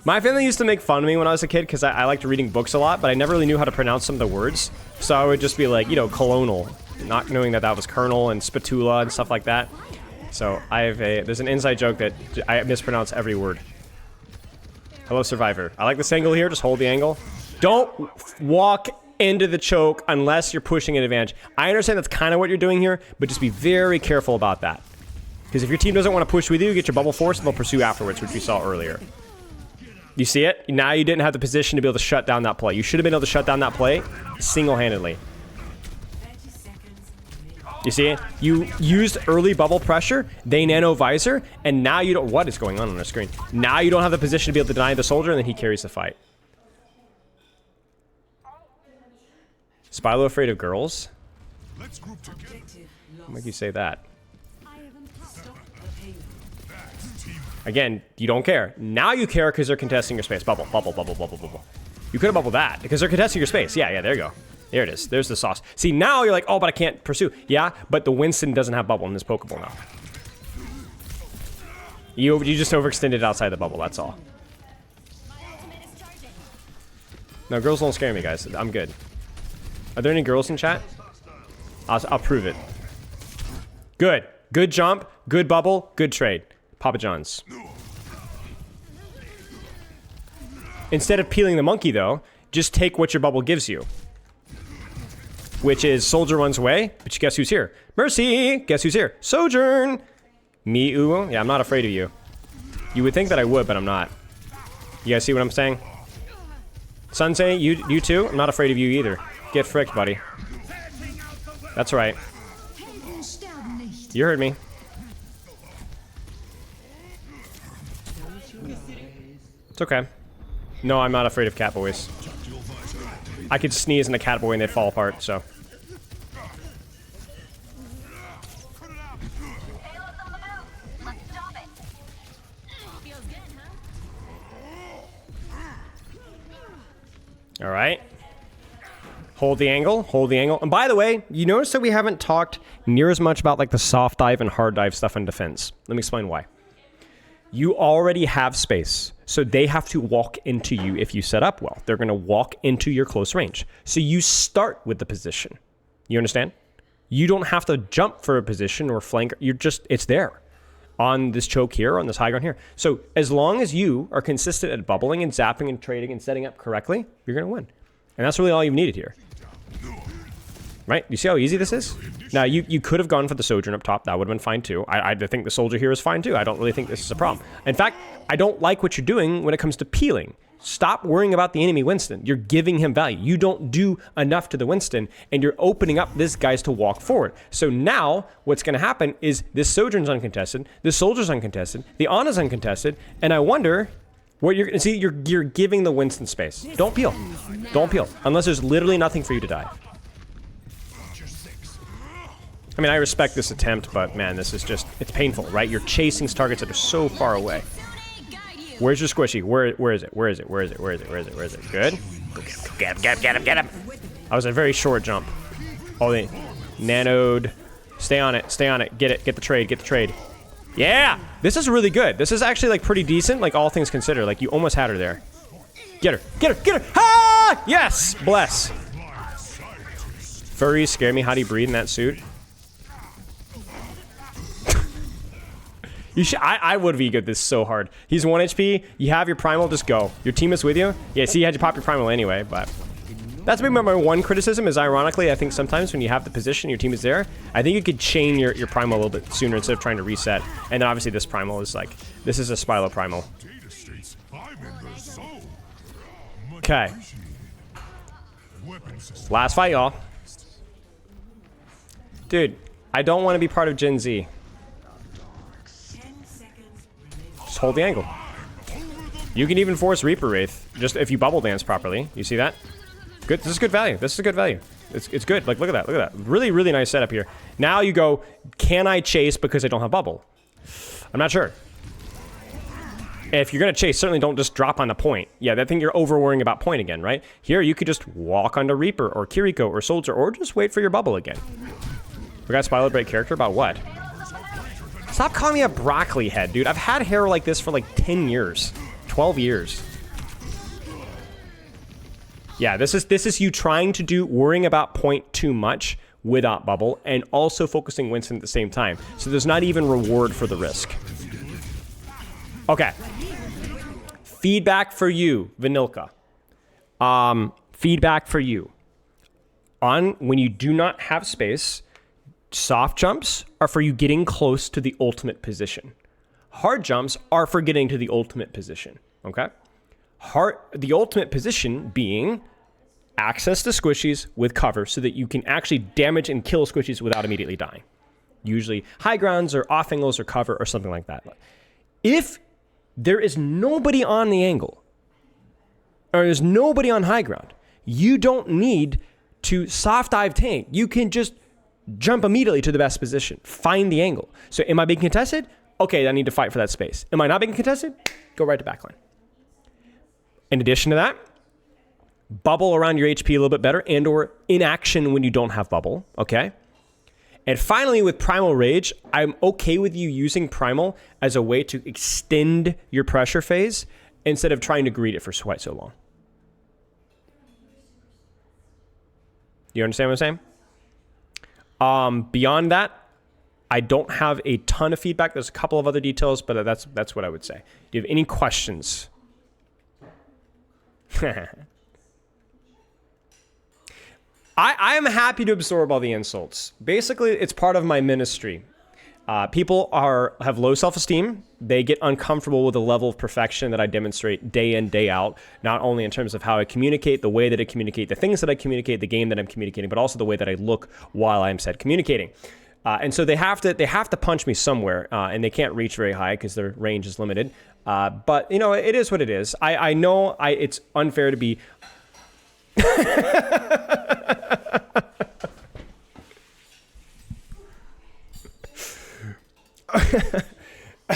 My family used to make fun of me when I was a kid because I liked reading books a lot, but I never really knew how to pronounce some of the words. So I would just be like, you know, colonel, not knowing that that was colonel and spatula and stuff like that. So there's an inside joke that I mispronounce every word. Hello, survivor. I like this angle here. Just hold the angle. Don't walk into the choke unless you're pushing an advantage. I understand that's kind of what you're doing here, but just be very careful about that. Because if your team doesn't want to push with you, get your bubble force and they'll pursue afterwards, which we saw earlier. You see it? Now you didn't have the position to be able to shut down that play. You should have been able to shut down that play single-handedly. You see it? You used early bubble pressure, they nano visor, and now you don't... What is going on the screen? Now you don't have the position to be able to deny the soldier, and then he carries the fight. Spilo afraid of girls? Let's group together. What make you say that? Again, you don't care. Now you care because they're contesting your space. Bubble, bubble, bubble, bubble, bubble. You could have bubbled that because they're contesting your space. Yeah, there you go. There it is. There's the sauce. See, now you're like, oh, but I can't pursue. Yeah, but the Winston doesn't have bubble in this Pokeball now. You just overextended outside the bubble, that's all. No, girls don't scare me, guys. I'm good. Are there any girls in chat? I'll prove it. Good. Good jump, good bubble, good trade. Papa John's. Instead of peeling the monkey, though, just take what your bubble gives you. Which is Soldier runs away, but guess who's here? Mercy! Guess who's here? Sojourn! Me, ooh. Yeah, I'm not afraid of you. You would think that I would, but I'm not. You guys see what I'm saying? Sunsei, you too? I'm not afraid of you either. Get fricked, buddy. That's right. You heard me. It's okay. No, I'm not afraid of cat boys. I could sneeze in a cat boy and they'd fall apart, so. Alright. Hold the angle, hold the angle. And by the way, you notice that we haven't talked near as much about like the soft dive and hard dive stuff in defense. Let me explain why. You already have space, so they have to walk into you if you set up well. They're going to walk into your close range. So you start with the position. You understand? You don't have to jump for a position or flank. You're just, it's there. On this choke here, on this high ground here. So as long as you are consistent at bubbling and zapping and trading and setting up correctly, you're going to win. And that's really all you've needed here. Right? You see how easy this is? Now, you could have gone for the Sojourn up top. That would have been fine, too. I think the Soldier here is fine, too. I don't really think this is a problem. In fact, I don't like what you're doing when it comes to peeling. Stop worrying about the enemy Winston. You're giving him value. You don't do enough to the Winston, and you're opening up this guys to walk forward. So now, what's going to happen is this Sojourn's uncontested, this Soldier's uncontested, the Ana's uncontested, and I wonder... What you're see, you're giving the Winston space. Don't peel. Don't peel. Unless there's literally nothing for you to dive. I mean, I respect this attempt, but man, this is just, it's painful, right? You're chasing targets that are so far away. Where's your squishy? Where is it? Where is it? Where is it? Where is it? Where is it? Where is it? Good? Get him, get him. I was a very short jump. Oh, they nanoed. Stay on it, get it, get the trade. Yeah! This is really good. This is actually like pretty decent, like all things considered. Like you almost had her there. Get her! Ah! Yes! Bless. Furries scare me. How do you breathe in that suit? You should. I would be good this so hard. He's 1 HP. You have your primal. Just go. Your team is with you. Yeah. See, you had to pop your primal anyway, but That's maybe my one criticism is, ironically, I think sometimes when you have the position, your team is there, I think you could chain your primal a little bit sooner instead of trying to reset. And then obviously this primal is like, this is a Spilo primal. Data states I'm in the zone. Okay. Weapon system. Last fight, y'all. Dude, I don't want to be part of Gen Z. Just hold the angle. You can even force Reaper Wraith, just if you bubble dance properly. You see that? Good. This is good value. This is good value. It's good. Like, look at that. Look at that. Really, really nice setup here. Now you go, can I chase because I don't have bubble? I'm not sure. If you're going to chase, certainly don't just drop on the point. Yeah, I think you're over-worrying about point again, right? Here, you could just walk onto Reaper or Kiriko or Soldier or just wait for your bubble again. We got Spilo break character about what? Stop calling me a broccoli head, dude. I've had hair like this for like 10 years. 12 years. Yeah, this is you trying to do, worrying about point too much without bubble and also focusing Winston at the same time. So there's not even reward for the risk. Okay. Feedback for you, Vanilka. Feedback for you. On when you do not have space, soft jumps are for you getting close to the ultimate position. Hard jumps are for getting to the ultimate position, okay? The ultimate position being access to squishies with cover so that you can actually damage and kill squishies without immediately dying. Usually high grounds or off angles or cover or something like that. If there is nobody on the angle or there's nobody on high ground, you don't need to soft dive tank. You can just jump immediately to the best position. Find the angle. So am I being contested? Okay, I need to fight for that space. Am I not being contested? Go right to backline. In addition to that, bubble around your HP a little bit better and or inaction when you don't have bubble, okay? And finally, with Primal Rage, I'm okay with you using Primal as a way to extend your pressure phase instead of trying to greed it for quite so long. You understand what I'm saying? Beyond that, I don't have a ton of feedback. There's a couple of other details, but that's what I would say. Do you have any questions? I am happy to absorb all the insults. Basically, it's part of my ministry. People have low self-esteem. They get uncomfortable with the level of perfection that I demonstrate day in, day out, not only in terms of how I communicate, the way that I communicate, the things that I communicate, the game that I'm communicating, but also the way that I look while I'm said communicating. And so they have to punch me somewhere, and they can't reach very high because their range is limited. But you know, it is what it is. I know it's unfair to be.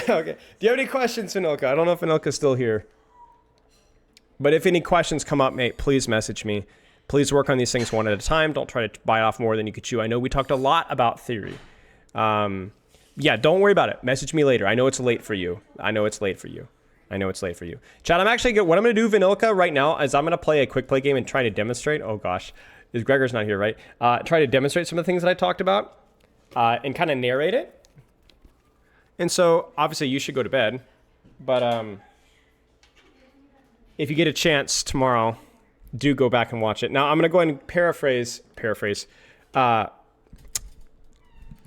Okay. Do you have any questions, Vanilka? I don't know if Vanilka's still here. But if any questions come up, mate, please message me. Please work on these things one at a time. Don't try to bite off more than you could chew. I know we talked a lot about theory. Yeah, don't worry about it. Message me later. I know it's late for you. I know it's late for you. Chad, I'm actually what I'm going to do, Vanilka, right now is I'm going to play a quick play game and try to demonstrate. Oh, gosh. Gregor's not here, right? Try to demonstrate some of the things that I talked about and kind of narrate it. And so, obviously, you should go to bed. But if you get a chance tomorrow, do go back and watch it. Now, I'm going to go ahead and paraphrase.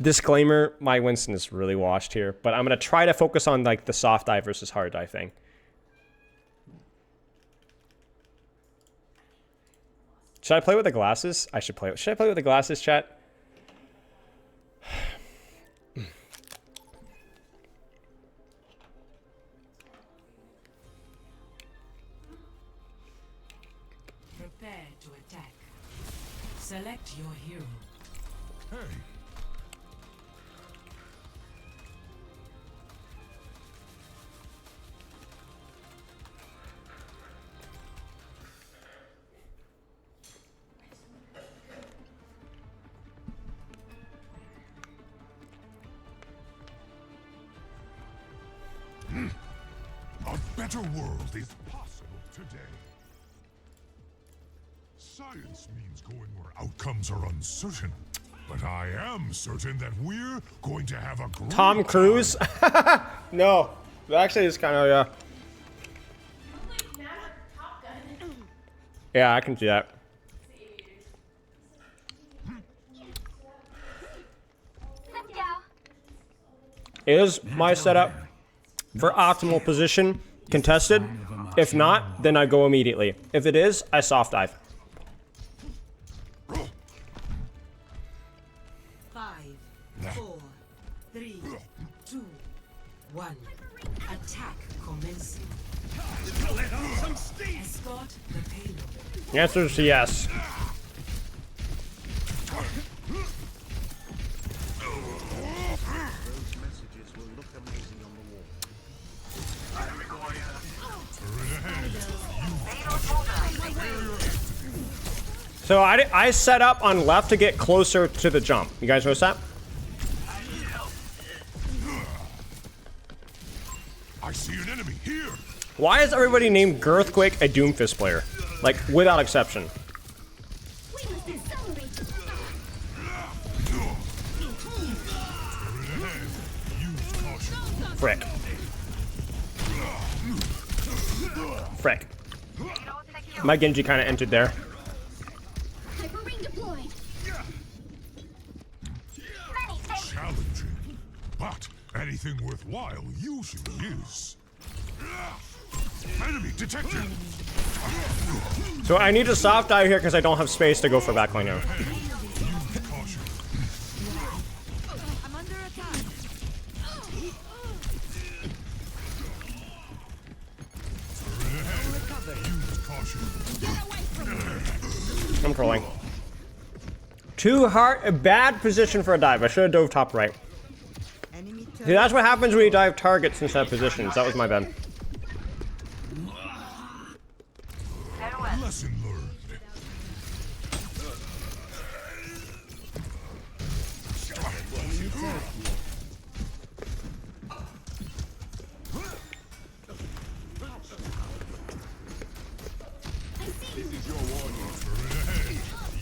Disclaimer, my Winston is really washed here. But I'm going to try to focus on like the soft dive versus hard dive thing. Should I play with the glasses? Should I play with the glasses, chat? Prepare to attack. Select your hero. Hey, a better world is possible today. Science means going where outcomes are uncertain. But I am certain that we're going to have a great Tom Cruise? No. Actually, it's kind of, yeah. Like Maverick Top Gun. Yeah, I can do that. Is my setup for optimal position contested? If not, then I go immediately. If it is, I soft dive. 5, 4, 3, 2, 1. Attack commencing. Escort the payload. The answer is yes. Those messages will look amazing on the wall. So I set up on left to get closer to the jump. You guys notice that? I see an enemy here. Why is everybody named Girthquake a Doomfist player? Like, without exception. We must accelerate. Use caution. Frick. Frick. My Genji kind of entered there. Hyper ring deployed. Challenging, but anything worthwhile usually is. Enemy detected. So I need to soft dive here because I don't have space to go for backline now. Use caution. I'm under attack. Use caution. I'm trolling. Too hard, a bad position for a dive. I should have dove top right. See, that's what happens when you dive targets instead of positions. That was my bad. Lesson learned.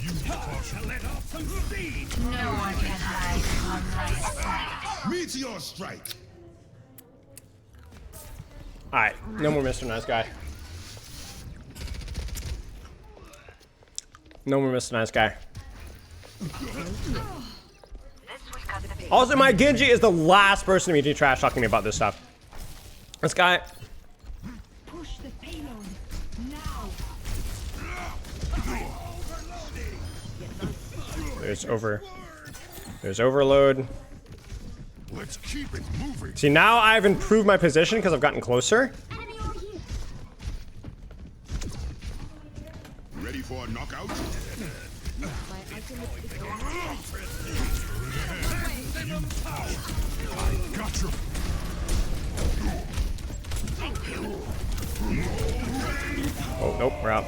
Use caution. No one can hide from my sight. Meteor strike. Alright, no more Mr. Nice Guy. No more Mr. Nice Guy. Also, my Genji is the last person to be trash talking me about this stuff. This guy. Push the payload now. There's overload. Let's keep it moving. See, now I've improved my position because I've gotten closer. Enemy over here. Ready for a knockout? I got you. Oh, nope, we're out.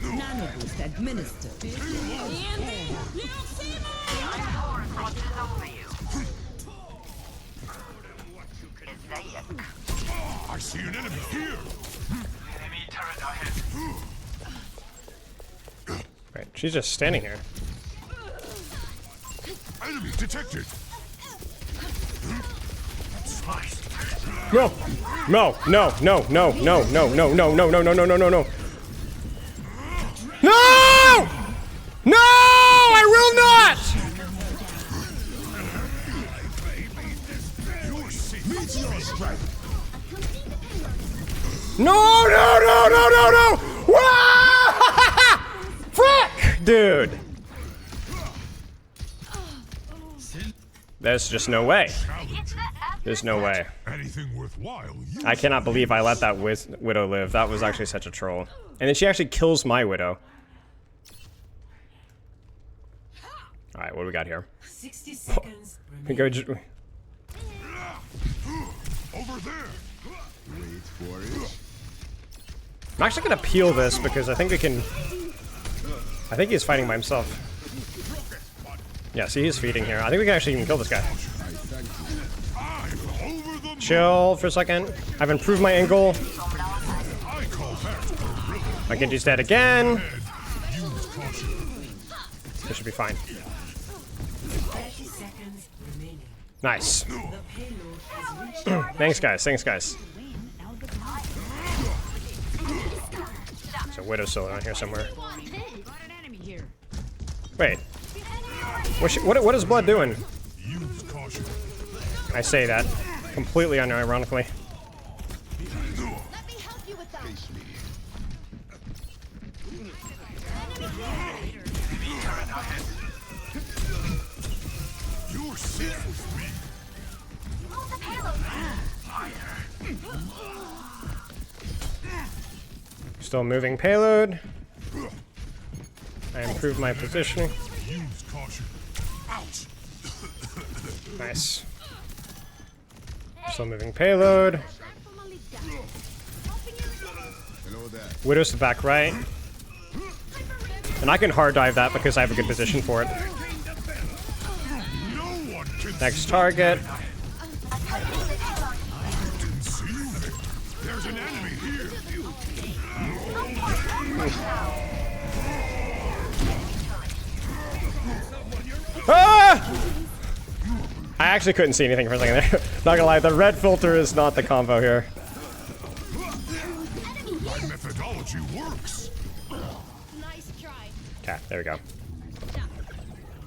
Nano boost administered. I see an enemy here. Right, she's just standing here. Enemy detected. No! No, no, no, no, no, no, no, no, no, no, no, no, no, no, no. No! No! I will not! Meteor strike. No, no, no, no, no, no! Wah! Frick! Dude. There's just no way. There's no way. Anything worthwhile. I cannot believe I let that Widow live. That was actually such a troll. And then she actually kills my Widow. Alright, what do we got here? 60 seconds We go remaining. Over there. Wait for it. I'm actually gonna peel this because I think we can... I think he's fighting by himself. Yeah, see, he's feeding here. I think we can actually even kill this guy. Chill for a second. I've improved my angle. My Genji's dead again. This should be fine. 30 seconds remaining. Nice. The payload has reached Thanks, guys. Thanks, guys. So Widow's still around here somewhere. Got an enemy here. Wait. What is blood doing? Use caution. I say that completely unironically. Let me help you with that. You're safe with me. Hold the payload. Still moving payload. I improved my positioning. Use caution. Ouch. Nice. Still moving payload. Widow's to back right. And I can hard dive that because I have a good position for it. No one can Next target. see you. There's an enemy here. Ah! I actually couldn't see anything for a second there. Not gonna lie, the red filter is not the combo here. My methodology works. Nice try. Okay, there we go.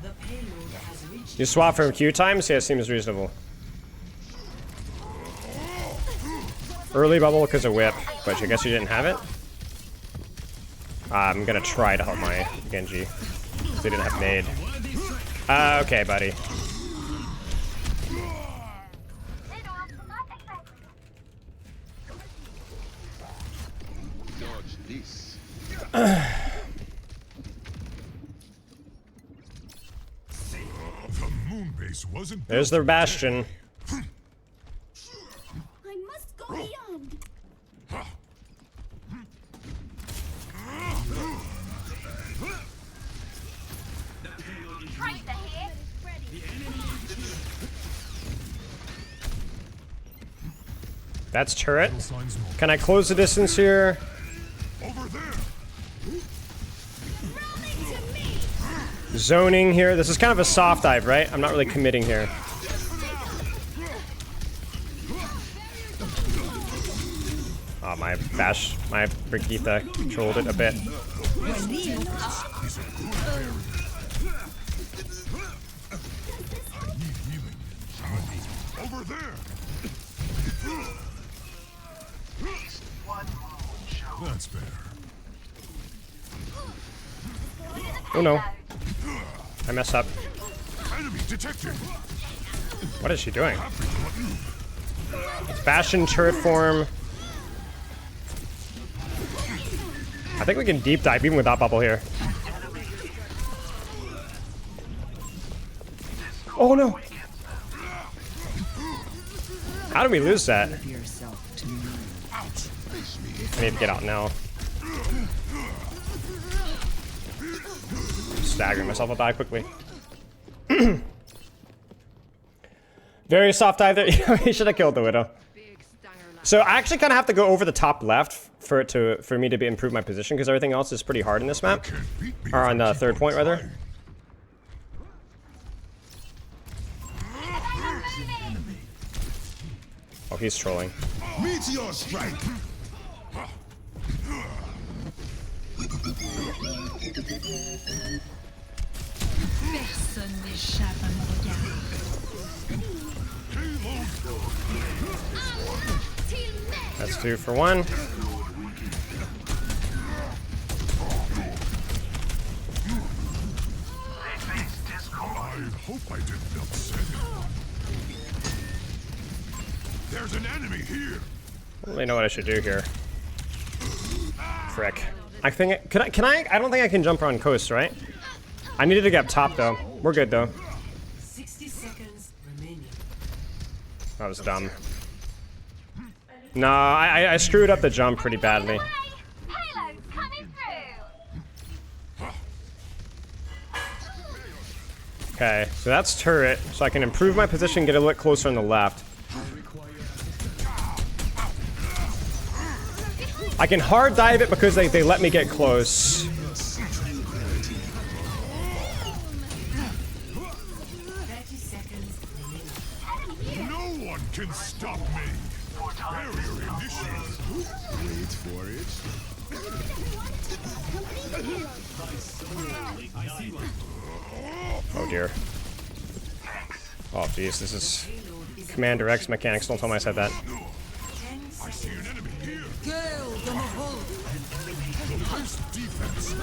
The payload has reached You swap from Q times? Yeah, seems reasonable. Early bubble because of whip, but I guess you didn't have it? I'm gonna try to help my Genji. They didn't have nade. Okay, buddy. The moon base wasn't There's the Bastion. I must go beyond. Tracer here. That's turret. signs more. Can I close the distance here? Over there. Zoning here. This is kind of a soft dive, right? I'm not really committing here. Oh, my Brigitte controlled it a bit. Over there. That's better. Oh no. I messed up. Enemy detected. What is she doing? It's Bastion turret form. I think we can deep dive even without bubble here. Oh no! How did we lose that? yourself to me. I need to get out now. Staggering myself up quickly. Very soft dive there. He should have killed the Widow. So I actually kind of have to go over the top left for me to improve my position because everything else is pretty hard in this map, Can't beat me or if on I the keep third on point rather. trying. Oh, he's trolling. Meteor strike. Personne n'échappe à mon regard. That's 2 for 1. I hope I didn't upset him. There's an enemy here. I don't really know what I should do here. Frick. I think can I? I don't think I can jump around coast, right? I needed to get up top though. We're good though. 60 seconds remaining. That was dumb. No, I screwed up the jump pretty badly. Payload's coming through. Okay, so that's turret, so I can improve my position, get a little bit closer on the left. I can hard dive it because they let me get close. 30 seconds remaining. No one can stop me. Barrier initiated. Wait for it. Oh dear. Oh jeez, this is Commander X mechanics. Don't tell me I said that. I see an enemy here. Nice defense.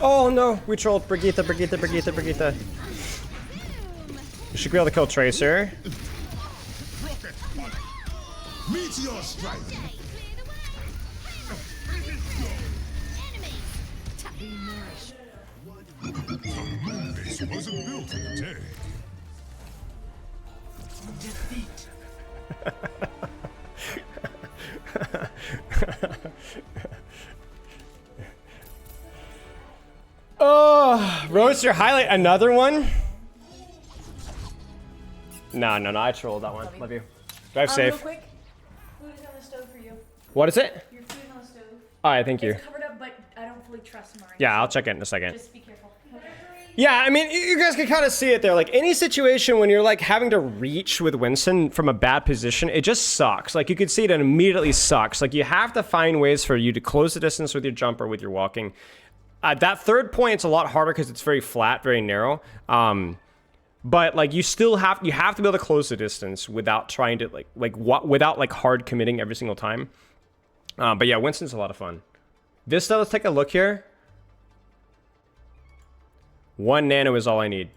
Oh no, we trolled Brigitte. We should be able to kill Tracer. Meteor strike. The moon base wasn't built in a day. Defeat. Oh, roast your highlight. Another one? No, I trolled that one. Love you. Drive safe. Real quick, food is on the stove for you. What is it? Your food is on the stove. All right, thank you. It's covered up, but I don't fully trust mine. Yeah, I'll check it in a second. Just be careful. Yeah, I mean, you guys can kind of see it there. Like, any situation when you're, like, having to reach with Winston from a bad position, it just sucks. Like, you could see it immediately sucks. Like, you have to find ways for you to close the distance with your jump or with your walking. That third point, it's a lot harder because it's very flat, very narrow. But, like, you have to be able to close the distance without trying to, without hard committing every single time. But, yeah, Winston's a lot of fun. Vista, let's take a look here. 1 nano is all I need.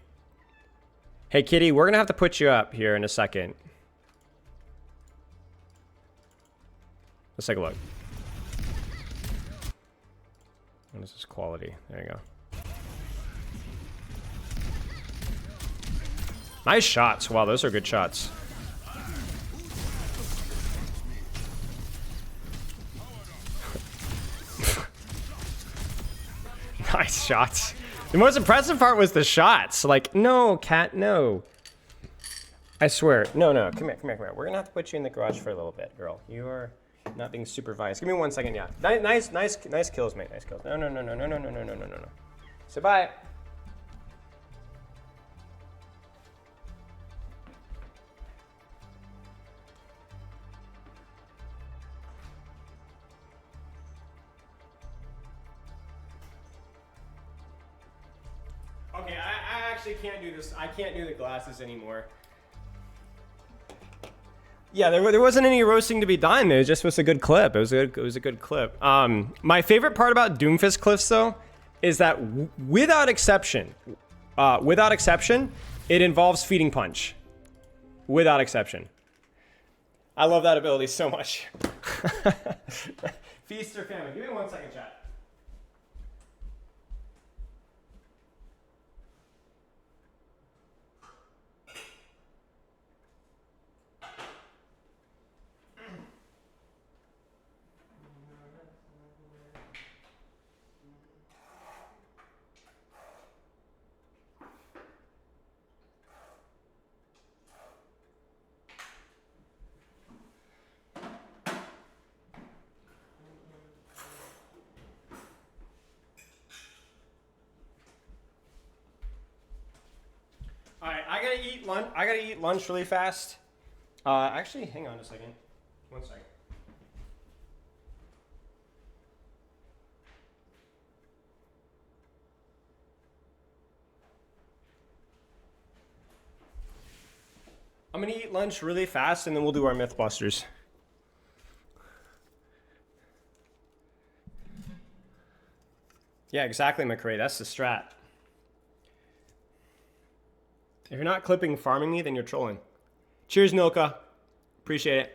Hey, Kitty, we're going to have to put you up here in a second. Let's take a look. What is this quality? There you go. Nice shots. Wow, those are good shots. Nice shots. The most impressive part was the shots. Like, no, cat, no. I swear. No. Come here. We're going to have to put you in the garage for a little bit, girl. You are not being supervised. Give me 1 second, yeah. Nice kills, mate. Nice kills. No. Say bye. Okay, I actually can't do this. I can't do the glasses anymore. Yeah, there wasn't any roasting to be done. It just was a good clip. It was a good clip. My favorite part about Doomfist clips, though, is that without exception, it involves feeding punch. Without exception. I love that ability so much. Feast or famine. Give me 1 second, chat. Alright, I gotta eat lunch really fast. Actually, hang on a second. 1 second. I'm gonna eat lunch really fast and then we'll do our Mythbusters. Yeah, exactly, McCray. That's the strat. If you're not clipping farming me, then you're trolling. Cheers, Nilka. Appreciate it.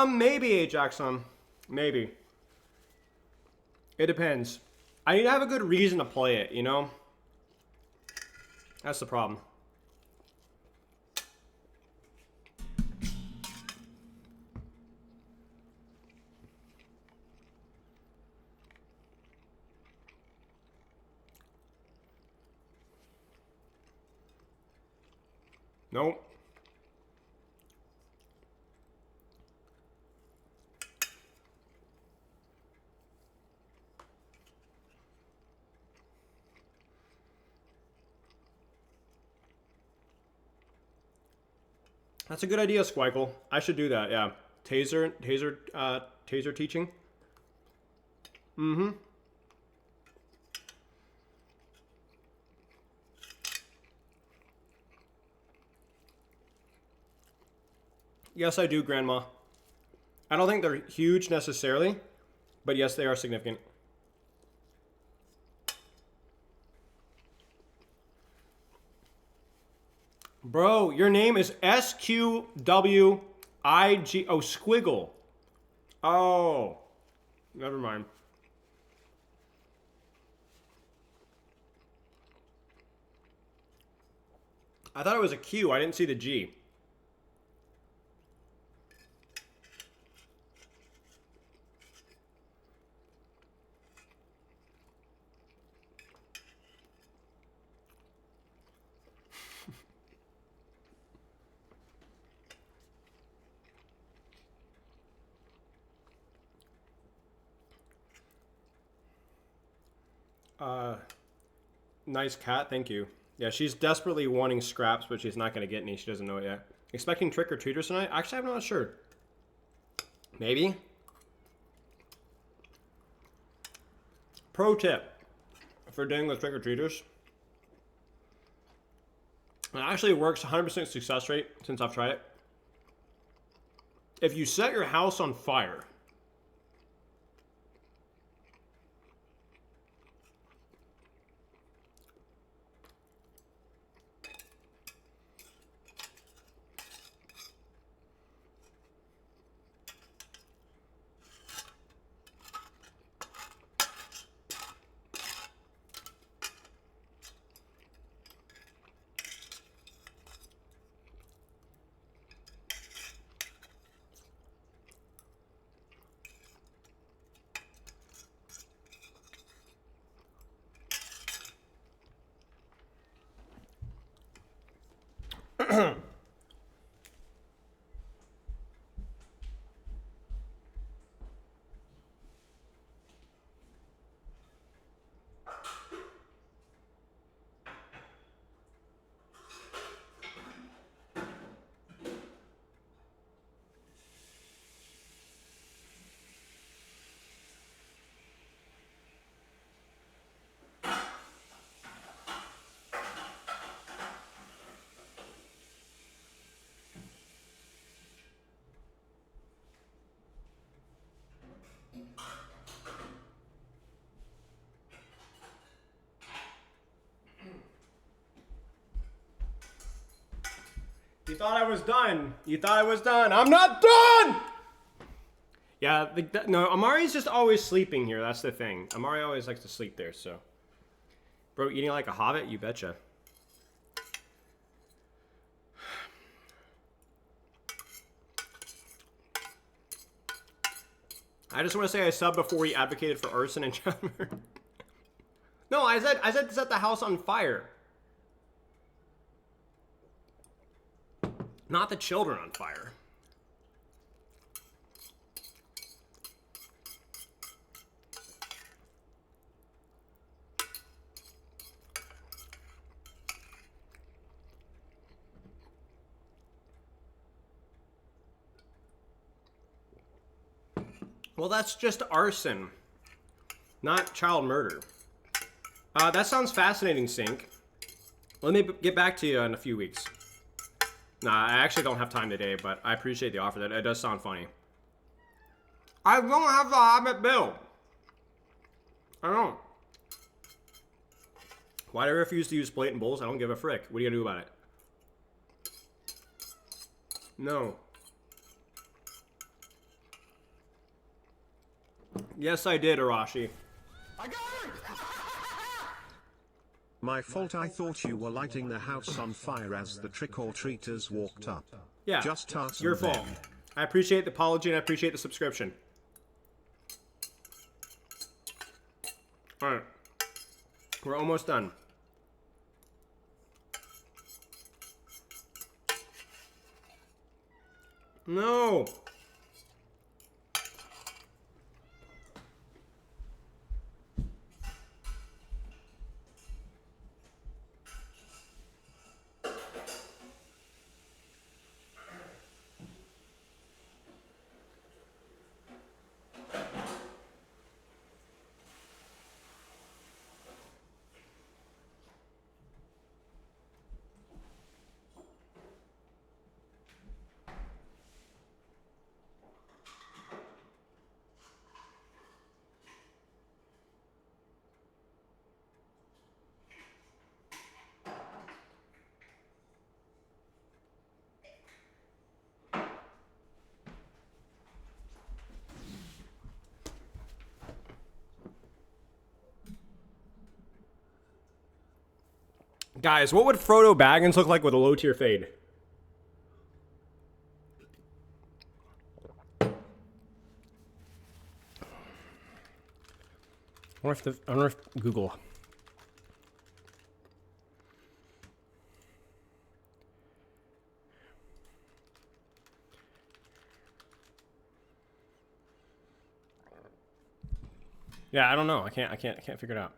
Maybe, Ajax, maybe. It depends. I need to have a good reason to play it, you know? That's the problem. Nope. That's a good idea, Squinkle. I should do that, yeah. Taser teaching. Mm-hmm. Yes, I do, Grandma. I don't think they're huge necessarily, but yes, they are significant. Bro, your name is SQWIG. Oh, Squiggle. Oh, never mind. I thought it was a Q. I didn't see the G. Nice cat, thank you. Yeah, she's desperately wanting scraps, but she's not going to get any. She doesn't know it yet. Expecting trick-or-treaters tonight? Actually, I'm not sure. Maybe. Pro tip for dealing with trick-or-treaters. It actually works 100% success rate since I've tried it. If you set your house on fire, you thought I was done. You thought I was done. I'm not done! Yeah, no, Amari's just always sleeping here. That's the thing. Amari always likes to sleep there, so. Bro, eating like a hobbit? You betcha. I just want to say I subbed before he advocated for arson and child murder. No, I said set the house on fire. Not the children on fire. Well, that's just arson, not child murder. That sounds fascinating, Sync. Let me get back to you in a few weeks. Nah, I actually don't have time today, but I appreciate the offer. That it does sound funny. I don't have the Hobbit bill. I don't. Why do I refuse to use blatant bulls? I don't give a frick. What are you gonna do about it? No. Yes, I did, Arashi. I got it! My fault, I thought you were lighting the house on fire as the trick-or-treaters walked up. Yeah, just arson your fault. them. I appreciate the apology and I appreciate the subscription. Alright. We're almost done. No. Guys, what would Frodo Baggins look like with a low tier fade? I wonder if Google. Yeah, I don't know. I can't figure it out.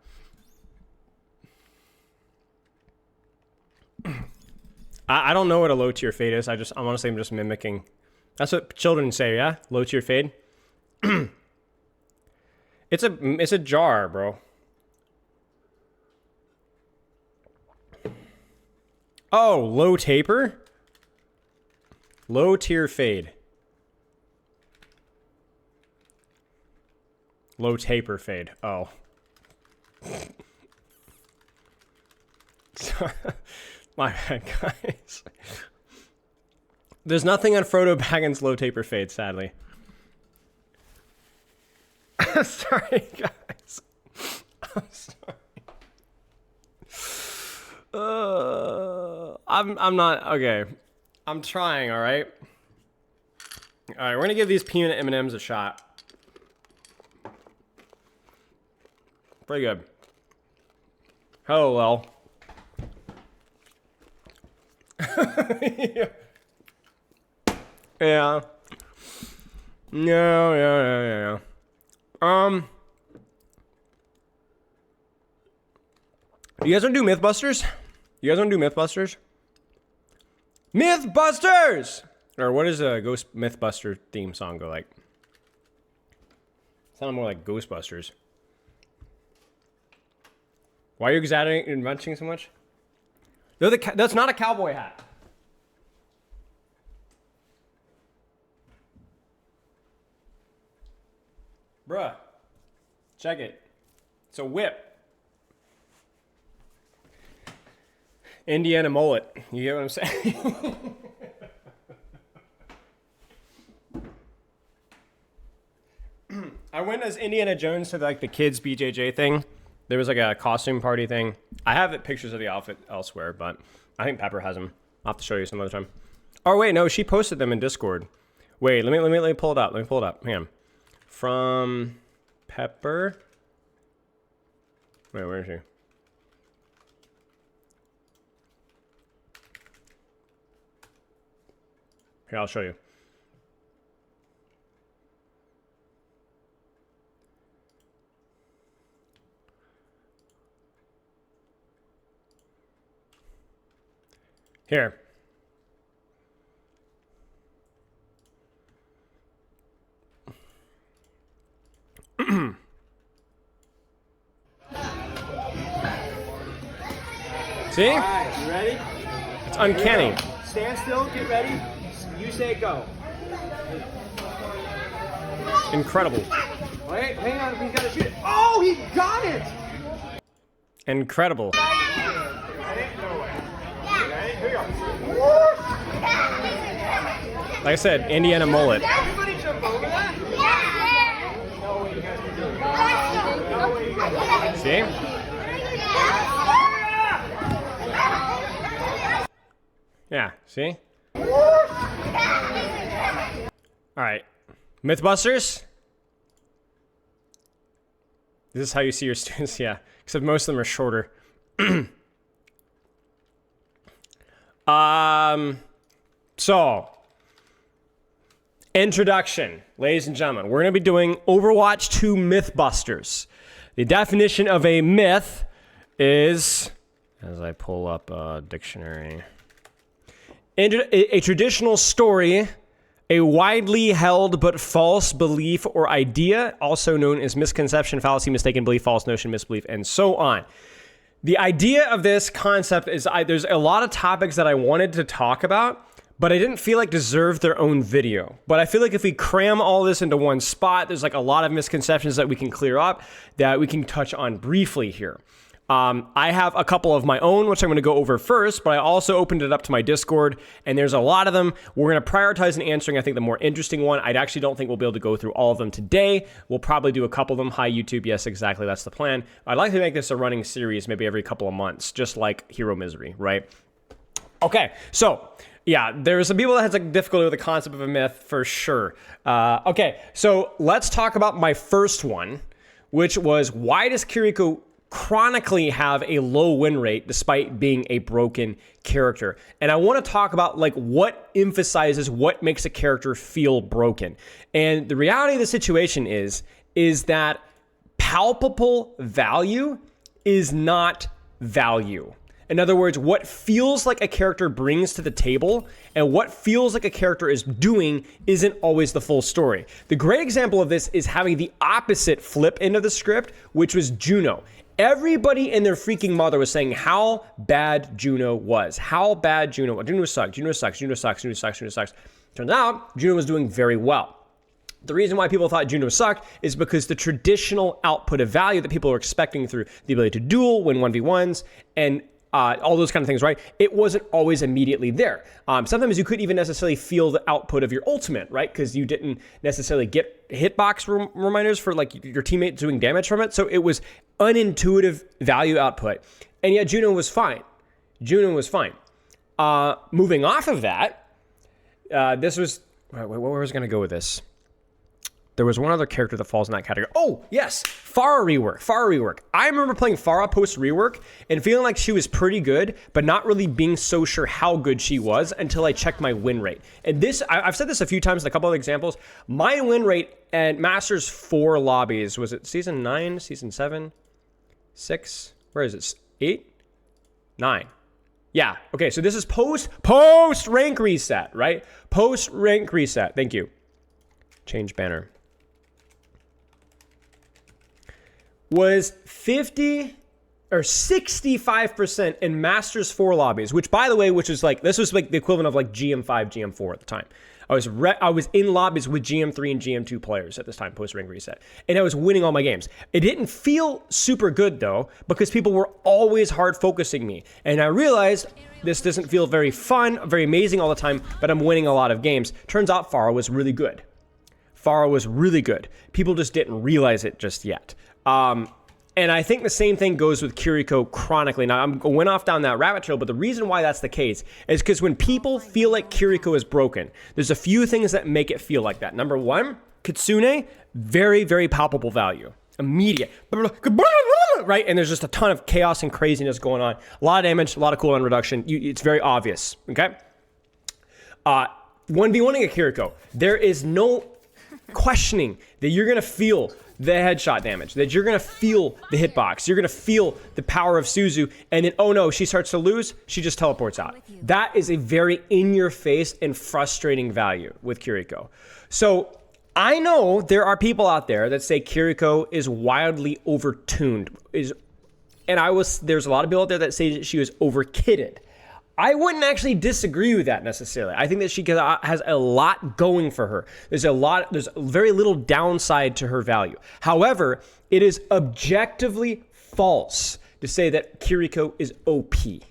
I don't know what a low tier fade is. I want to say I'm just mimicking. That's what children say, yeah? Low tier fade. It's a jar, bro. Oh, low taper? Low tier fade. Low taper fade. Oh. Sorry. My bad, guys. There's nothing on Frodo Baggins' low taper fade, sadly. Sorry, guys. I'm sorry. I'm not okay. I'm trying. All right. All right. We're gonna give these peanut M&Ms a shot. Pretty good. Hello, Lel. Yeah. Yeah. You guys want to do Mythbusters? You guys want to do Mythbusters? Mythbusters! Or what does a Ghost Mythbuster theme song go like? Sound more like Ghostbusters. Why are you exaggerating and munching so much? That's not a cowboy hat. Bruh. Check it. It's a whip. Indiana mullet. You get what I'm saying? I went as Indiana Jones to like the kids BJJ thing. There was like a costume party thing. I have pictures of the outfit elsewhere, but I think Pepper has them. I'll have to show you some other time. Oh wait, no, she posted them in Discord. Wait, let me pull it up. Let me pull it up. Hang on. From Pepper. Wait, where is she? Here, I'll show you. Here. See? All right, you ready? It's uncanny. Stand still, get ready. You say go. Incredible. Wait, hang on, he's got to shoot it. Oh, he got it! Incredible. Like I said, Indiana mullet. Everybody jump over that? See? Yeah, see? Alright. Mythbusters? This is how you see your students, yeah. Except most of them are shorter. So Introduction, ladies and gentlemen. We're going to be doing Overwatch 2 Mythbusters. The definition of a myth is, as I pull up a dictionary, a traditional story, a widely held but false belief or idea, also known as misconception, fallacy, mistaken belief, false notion, misbelief, and so on. The idea of this concept is there's a lot of topics that I wanted to talk about, but I didn't feel like deserved their own video. But I feel like if we cram all this into one spot, there's like a lot of misconceptions that we can clear up that we can touch on briefly here. I have a couple of my own, which I'm going to go over first, but I also opened it up to my Discord, and there's a lot of them. We're going to prioritize in answering, I think, the more interesting one. I actually don't think we'll be able to go through all of them today. We'll probably do a couple of them. Hi, YouTube. Yes, exactly. That's the plan. I'd like to make this a running series, maybe every couple of months, just like Hero Misery, right? Okay, so yeah, there's some people that has like difficulty with the concept of a myth for sure. Okay, so let's talk about my first one, which was, why does Kiriko chronically have a low win rate despite being a broken character? And I want to talk about like what emphasizes what makes a character feel broken. And the reality of the situation is that palpable value is not value. In other words, what feels like a character brings to the table and what feels like a character is doing isn't always the full story. The great example of this is having the opposite flip into the script, which was Juno. Everybody and their freaking mother was saying how bad Juno was. How bad Juno was. Juno sucks, Juno sucks, Juno sucks, Juno sucks, Juno sucks. Turns out, Juno was doing very well. The reason why people thought Juno sucked is because the traditional output of value that people were expecting through the ability to duel, win 1v1s, and all those kind of things, right? It wasn't always immediately there. Sometimes you couldn't even necessarily feel the output of your ultimate, right? Because you didn't necessarily get hitbox reminders for like your teammate doing damage from it. So it was unintuitive value output. And yet Juno was fine. Juno was fine. Moving off of that, this was, where was I going to go with this? There was one other character that falls in that category. Oh, yes, Pharah rework. I remember playing Pharah post rework and feeling like she was pretty good, but not really being so sure how good she was until I checked my win rate. And this, I've said this a few times in a couple of examples. My win rate at Masters 4 lobbies, was it season 9, season 7, 6? Where is it? 8? 9. Yeah, okay, so this is post rank reset, right? Post rank reset. Thank you. Change banner. Was 50 or 65% in Masters 4 lobbies, which by the way, this was like the equivalent of like GM5, GM4 at the time. I was in lobbies with GM3 and GM2 players at this time, post ring reset, and I was winning all my games. It didn't feel super good though, because people were always hard focusing me. And I realized this doesn't feel very fun, very amazing all the time, but I'm winning a lot of games. Turns out Pharah was really good. Pharah was really good. People just didn't realize it just yet. And I think the same thing goes with Kiriko chronically. Now, I went off down that rabbit trail, but the reason why that's the case is because when people feel like Kiriko is broken, there's a few things that make it feel like that. Number one, Kitsune, very, very palpable value. Immediate. Right? And there's just a ton of chaos and craziness going on. A lot of damage, a lot of cooldown reduction. It's very obvious. Okay? 1v1ing a Kiriko, there is no questioning that you're going to feel the headshot damage, that you're going to feel the hitbox, you're going to feel the power of Suzu, and then, oh no, she starts to lose, she just teleports out. That is a very in-your-face and frustrating value with Kiriko. So I know there are people out there that say Kiriko is wildly overtuned, there's a lot of people out there that say that she was overkitted. I wouldn't actually disagree with that necessarily. I think that she has a lot going for her. There's very little downside to her value. However, it is objectively false to say that Kiriko is OP. You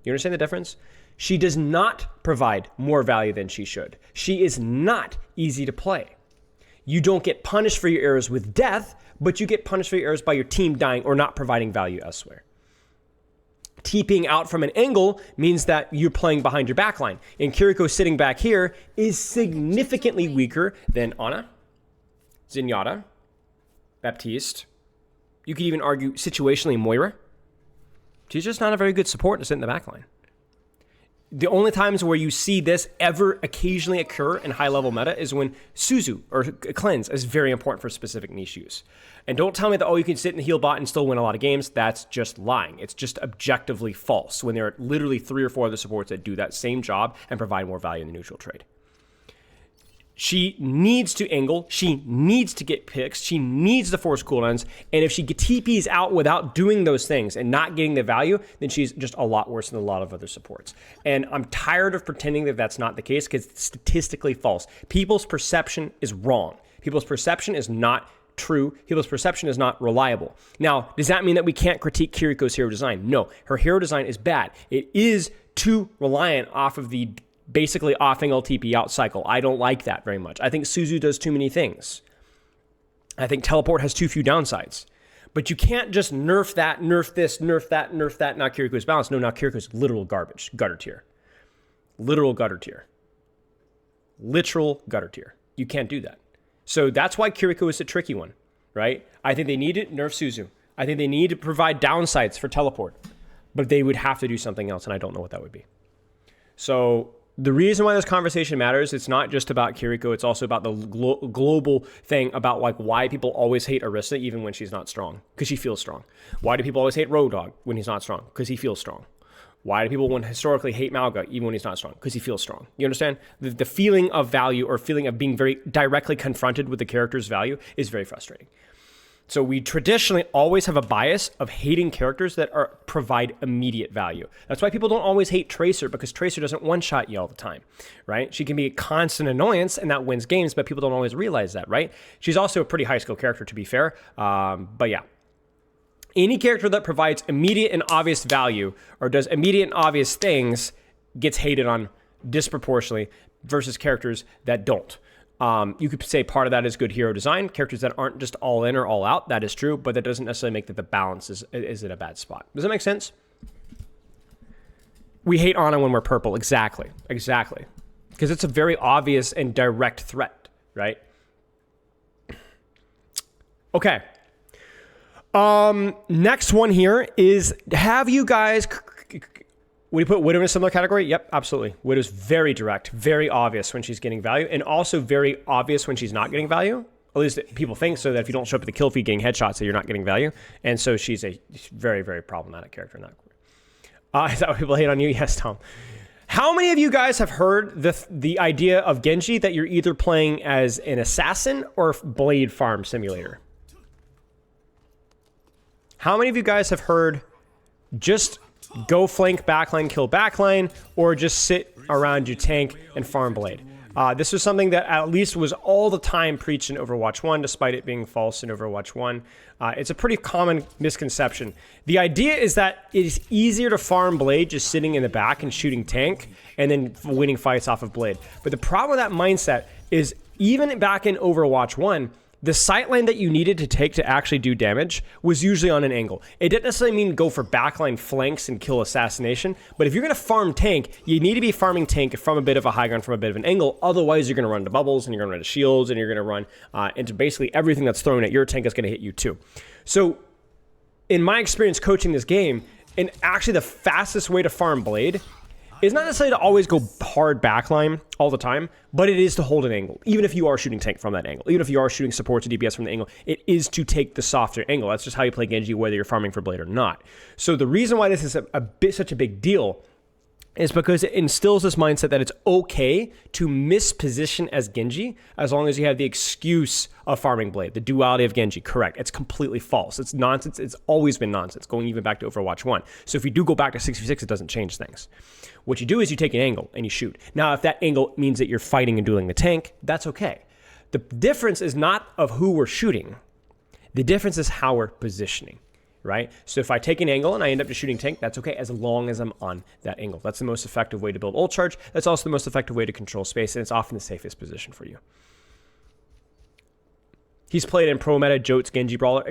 understand the difference? She does not provide more value than she should. She is not easy to play. You don't get punished for your errors with death, but you get punished for your errors by your team dying or not providing value elsewhere. TPing out from an angle means that you're playing behind your backline. And Kiriko sitting back here is significantly weaker than Ana, Zenyatta, Baptiste. You could even argue situationally Moira. She's just not a very good support to sit in the backline. The only times where you see this ever occasionally occur in high-level meta is when Suzu or Cleanse is very important for specific niche use. And don't tell me that, oh, you can sit in the heal bot and still win a lot of games. That's just lying. It's just objectively false when there are literally 3 or 4 other supports that do that same job and provide more value in the neutral trade. She needs to angle. She needs to get picks. She needs to force cooldowns. And if she TPs out without doing those things and not getting the value, then she's just a lot worse than a lot of other supports. And I'm tired of pretending that that's not the case because it's statistically false. People's perception is wrong. People's perception is not true. People's perception is not reliable. Now, does that mean that we can't critique Kiriko's hero design? No, her hero design is bad. It is too reliant off of the basically off-angle TP out cycle. I don't like that very much. I think Suzu does too many things. I think teleport has too few downsides. But you can't just nerf that, nerf this, nerf that, nerf that. Now Kiriko's balanced. No, now Kiriko's literal garbage. Gutter tier. Literal gutter tier. Literal gutter tier. You can't do that. So that's why Kiriko is a tricky one, right? I think they need to nerf Suzu. I think they need to provide downsides for teleport. But they would have to do something else, and I don't know what that would be. So the reason why this conversation matters, it's not just about Kiriko, it's also about the global thing about like why people always hate Orisa even when she's not strong, because she feels strong. Why do people always hate Road Dogg when he's not strong? Because he feels strong. Why do people historically hate Malga even when he's not strong? Because he feels strong. You understand? The feeling of value or feeling of being very directly confronted with the character's value is very frustrating. So we traditionally always have a bias of hating characters that provide immediate value. That's why people don't always hate Tracer, because Tracer doesn't one-shot you all the time, right? She can be a constant annoyance, and that wins games, but people don't always realize that, right? She's also a pretty high-skill character, to be fair. But yeah. Any character that provides immediate and obvious value or does immediate and obvious things gets hated on disproportionately versus characters that don't. You could say part of that is good hero design. Characters that aren't just all in or all out, that is true, but that doesn't necessarily make that the balance is in a bad spot. Does that make sense? We hate Ana when we're purple. Exactly. Because it's a very obvious and direct threat, right? Okay. Next one here is, have you guys... Would you put Widow in a similar category? Yep, absolutely. Widow's very direct, very obvious when she's getting value, and also very obvious when she's not getting value. At least people think so, that if you don't show up at the kill feed getting headshots, that you're not getting value. And so she's a very, very problematic character in that. Is that what people hate on you? Yes, Tom. How many of you guys have heard the idea of Genji that you're either playing as an assassin or blade farm simulator? How many of you guys have heard just go flank backline, kill backline, or just sit around your tank and farm blade? This was something that at least was all the time preached in Overwatch 1, despite it being false in Overwatch 1. It's a pretty common misconception. The idea is that it is easier to farm blade just sitting in the back and shooting tank and then winning fights off of blade. But the problem with that mindset is even back in Overwatch 1, the sight line that you needed to take to actually do damage was usually on an angle. It didn't necessarily mean go for backline flanks and kill assassination, but if you're going to farm tank, you need to be farming tank from a bit of a high ground, from a bit of an angle. Otherwise, you're going to run into bubbles, and you're going to run into shields, and you're going to run into basically everything that's thrown at your tank is going to hit you too. So, in my experience coaching this game, and actually the fastest way to farm blade is not necessarily to always go hard backline all the time, but it is to hold an angle. Even if you are shooting tank from that angle, even if you are shooting support to DPS from the angle, it is to take the softer angle. That's just how you play Genji, whether you're farming for blade or not. So the reason why this is such a big deal is because it instills this mindset that it's okay to misposition as Genji as long as you have the excuse of farming blade, the duality of Genji. Correct. It's completely false. It's nonsense. It's always been nonsense, going even back to Overwatch 1. So if you do go back to 6v6, it doesn't change things. What you do is you take an angle and you shoot. Now, if that angle means that you're fighting and dueling the tank, that's okay. The difference is not of who we're shooting. The difference is how we're positioning, right? So if I take an angle and I end up just shooting tank, that's okay as long as I'm on that angle. That's the most effective way to build ult charge. That's also the most effective way to control space, and it's often the safest position for you. He's played in pro meta, Jotes, Genji Brawler.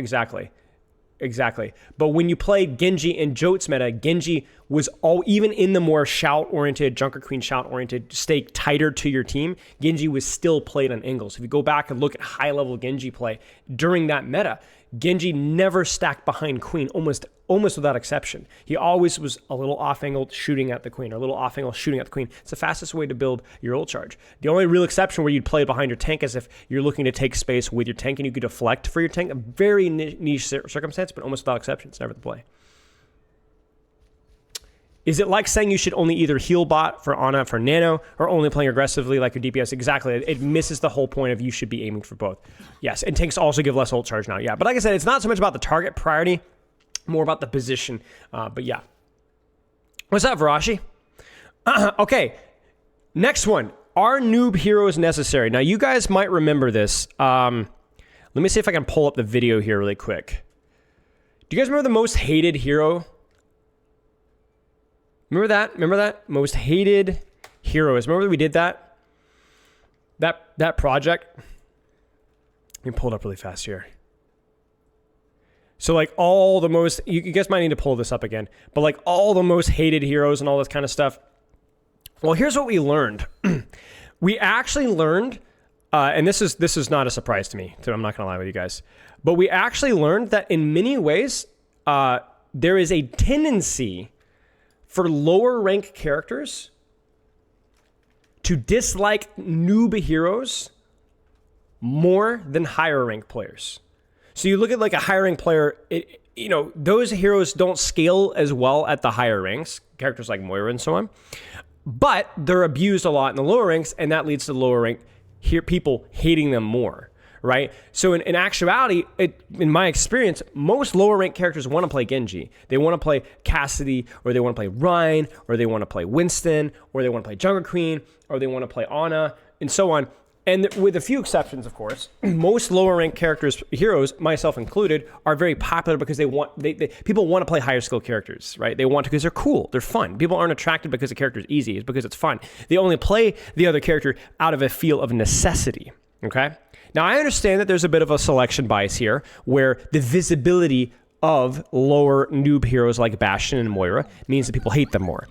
Exactly. But when you played Genji in Jotes meta, Genji was even in the more shout-oriented, Junker Queen shout-oriented, stay tighter to your team, Genji was still played on angles. If you go back and look at high-level Genji play during that meta, Genji never stacked behind Queen, almost without exception. He always was a little off-angled shooting at the Queen, or a little off-angled shooting at the Queen. It's the fastest way to build your ult charge. The only real exception where you'd play behind your tank is if you're looking to take space with your tank and you could deflect for your tank. A very niche circumstance, but almost without exception. It's never the play. Is it like saying you should only either heal bot for Ana for Nano or only playing aggressively like your DPS? Exactly. It misses the whole point of you should be aiming for both. Yes, and tanks also give less ult charge now. Yeah, but like I said, it's not so much about the target priority, more about the position. But yeah. What's up, Varashi? Okay, next one. Are noob heroes necessary? Now, you guys might remember this. Let me see if I can pull up the video here really quick. Do you guys remember the most hated hero? Remember that? Remember that? Most hated heroes. Remember we did that? That project? Let me pull it up really fast here. So like all the most, you guys might need to pull this up again, but like all the most hated heroes and all this kind of stuff. Well, here's what we learned. We actually learned, and this is not a surprise to me, so I'm not gonna lie with you guys, but we actually learned that in many ways, there is a tendency for lower rank characters to dislike noob heroes more than higher rank players. So you look at like a higher rank player, those heroes don't scale as well at the higher ranks, characters like Moira and so on, but they're abused a lot in the lower ranks, and that leads to lower rank people hating them more. Right? So in actuality, in my experience, most lower ranked characters want to play Genji. They want to play Cassidy, or they want to play Ryan, or they want to play Winston, or they want to play Jungle Queen, or they want to play Ana, and so on. And with a few exceptions, of course, most lower ranked characters, heroes, myself included, are very popular because people want to play higher skill characters, right? They want to because they're cool, they're fun. People aren't attracted because the character is easy, it's because it's fun. They only play the other character out of a feel of necessity, okay? Now, I understand that there's a bit of a selection bias here where the visibility of lower noob heroes like Bastion and Moira means that people hate them more.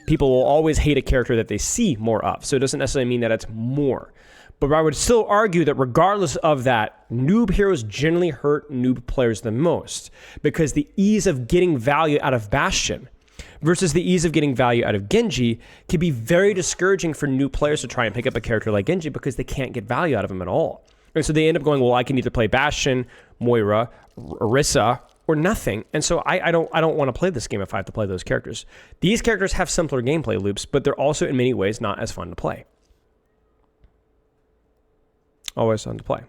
People will always hate a character that they see more of, so it doesn't necessarily mean that it's more. But I would still argue that regardless of that, noob heroes generally hurt noob players the most because the ease of getting value out of Bastion versus the ease of getting value out of Genji can be very discouraging for new players to try and pick up a character like Genji because they can't get value out of him at all. And so they end up going, well, I can either play Bastion, Moira, Orisa, or nothing. And so I don't want to play this game if I have to play those characters. These characters have simpler gameplay loops, but they're also in many ways not as fun to play. Always fun to play.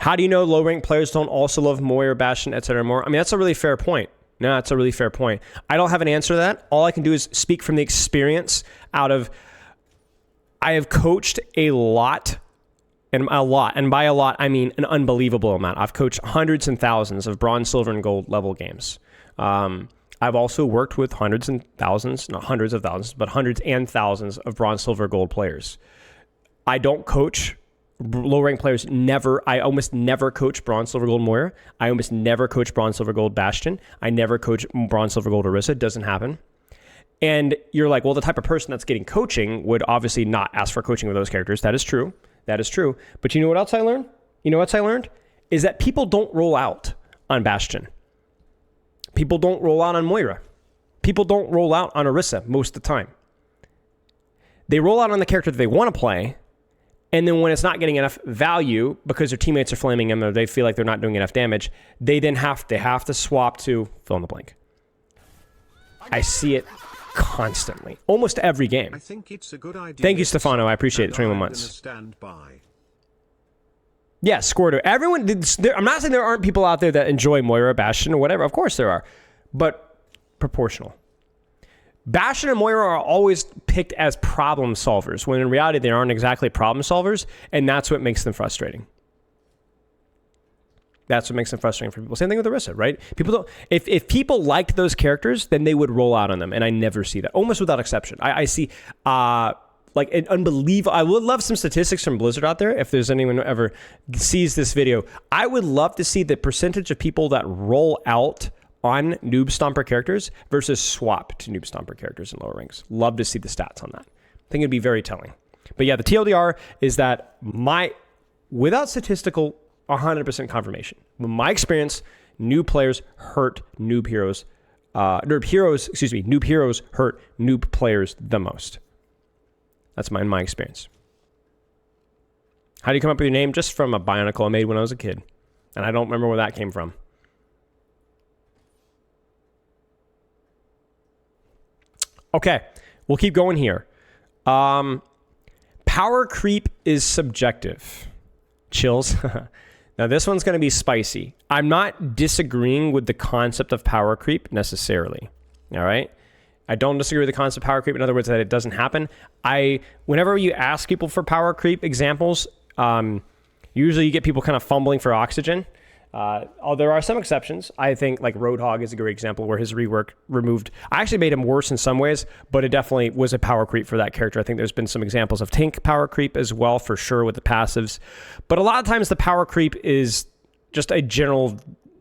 How do you know low-ranked players don't also love Moira, Bastion, etc. more? I mean, that's a really fair point. No, that's a really fair point. I don't have an answer to that. All I can do is speak from the experience I have coached a lot, and by a lot, I mean an unbelievable amount. I've coached hundreds and thousands of bronze, silver, and gold level games. I've also worked with hundreds and thousands, not hundreds of thousands, but hundreds and thousands of bronze, silver, gold players. I don't coach low-ranked players. I almost never coach bronze, silver, gold Moira. I almost never coach bronze, silver, gold Bastion. I never coach bronze, silver, gold Orisa. It doesn't happen. And you're like, well, the type of person that's getting coaching would obviously not ask for coaching with those characters. That is true. That is true. But you know what else I learned? Is that people don't roll out on Bastion. People don't roll out on Moira. People don't roll out on Orisa most of the time. They roll out on the character that they want to play, and then when it's not getting enough value because their teammates are flaming them or they feel like they're not doing enough damage, they then have to swap to fill in the blank. I see it constantly, almost every game. I think it's a good idea. Thank you, Stefano. I appreciate it. 21 months. Stand by. Yeah, Squirtle. Everyone, I'm not saying there aren't people out there that enjoy Moira, Bastion, or whatever. Of course there are, but proportional. Bastion and Moira are always picked as problem solvers, when in reality they aren't exactly problem solvers, and that's what makes them frustrating. That's what makes them frustrating for people. Same thing with Orisa, right? People don't. If people liked those characters, then they would roll out on them, and I never see that, almost without exception. I see like an unbelievable. I would love some statistics from Blizzard out there. If there's anyone who ever sees this video, I would love to see the percentage of people that roll out on noob stomper characters versus swap to noob stomper characters in lower ranks. Love to see the stats on that. I think it'd be very telling. But yeah, the TLDR is that without statistical 100% confirmation, in my experience, new players hurt noob heroes. Noob heroes hurt noob players the most. That's in my experience. How do you come up with your name? Just from a Bionicle I made when I was a kid. And I don't remember where that came from. Okay, we'll keep going here. Power creep is subjective. Chills. Now this one's going to be spicy. I'm not disagreeing with the concept of power creep necessarily. All right? I don't disagree with the concept of power creep. In other words, that it doesn't happen. Whenever you ask people for power creep examples, usually you get people kind of fumbling for oxygen. There are some exceptions. I think like Roadhog is a great example where his rework removed. I actually made him worse in some ways, but it definitely was a power creep for that character. I think there's been some examples of tank power creep as well, for sure, with the passives. But a lot of times the power creep is just a general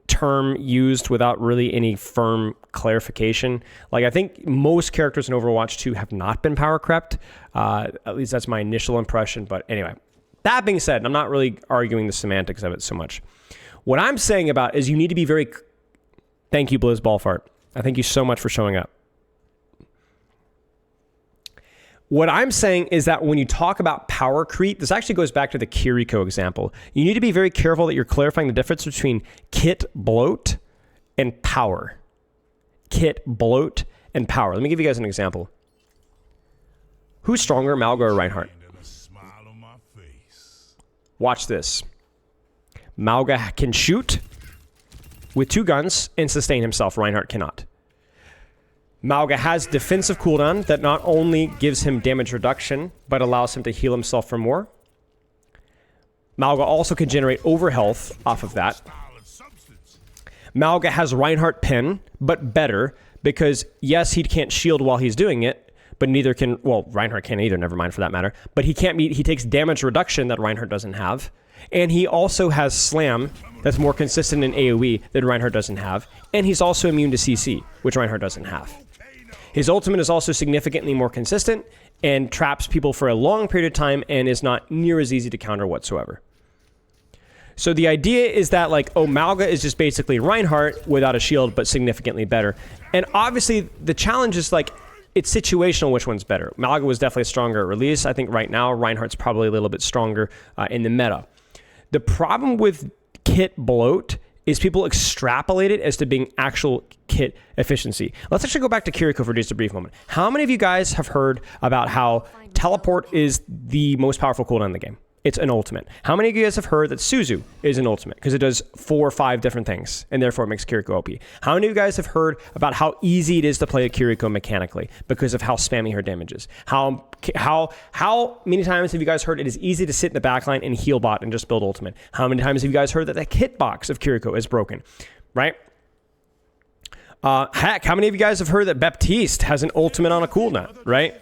term used without really any firm clarification. Like I think most characters in Overwatch 2 have not been power crept. At least that's my initial impression. But anyway, that being said, I'm not really arguing the semantics of it so much. What I'm saying about is you need to be very... Thank you, Blizz Ballfart. I thank you so much for showing up. What I'm saying is that when you talk about power creep, this actually goes back to the Kiriko example. You need to be very careful that you're clarifying the difference between kit bloat and power. Kit bloat and power. Let me give you guys an example. Who's stronger, Malga or Reinhardt? Watch this. Malga can shoot with 2 guns and sustain himself. Reinhardt cannot. Malga has defensive cooldown that not only gives him damage reduction, but allows him to heal himself for more. Malga also can generate overhealth off of that. Malga has Reinhardt pin, but better, because yes, he can't shield while he's doing it, but neither can, well, Reinhardt can't either, never mind for that matter, but he takes damage reduction that Reinhardt doesn't have. And he also has Slam that's more consistent in AoE that Reinhardt doesn't have. And he's also immune to CC, which Reinhardt doesn't have. His ultimate is also significantly more consistent and traps people for a long period of time and is not near as easy to counter whatsoever. So the idea is that, like, oh, Malga is just basically Reinhardt without a shield, but significantly better. And obviously, the challenge is, like, it's situational which one's better. Malga was definitely stronger at release. I think right now, Reinhardt's probably a little bit stronger in the meta. The problem with kit bloat is people extrapolate it as to being actual kit efficiency. Let's actually go back to Kiriko for just a brief moment. How many of you guys have heard about how teleport is the most powerful cooldown in the game? It's an ultimate. How many of you guys have heard that Suzu is an ultimate? Because it does 4 or 5 different things, and therefore it makes Kiriko OP. How many of you guys have heard about how easy it is to play a Kiriko mechanically because of how spammy her damage is? How many times have you guys heard it is easy to sit in the backline and heal bot and just build ultimate? How many times have you guys heard that the hitbox of Kiriko is broken, right? Heck, how many of you guys have heard that Baptiste has an ultimate on a cooldown, right?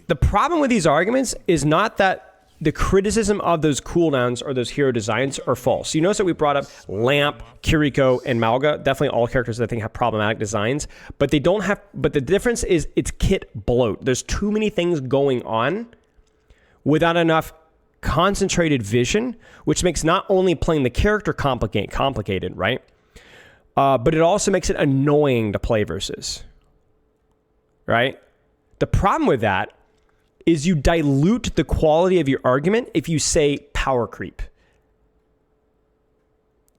The problem with these arguments is not that the criticism of those cooldowns or those hero designs are false. You notice that we brought up Lamp, Kiriko, and Malga. Definitely all characters that I think have problematic designs, but they don't have. But the difference is it's kit bloat. There's too many things going on without enough concentrated vision, which makes not only playing the character complicated, right? But it also makes it annoying to play versus, right? The problem with that is you dilute the quality of your argument if you say power creep.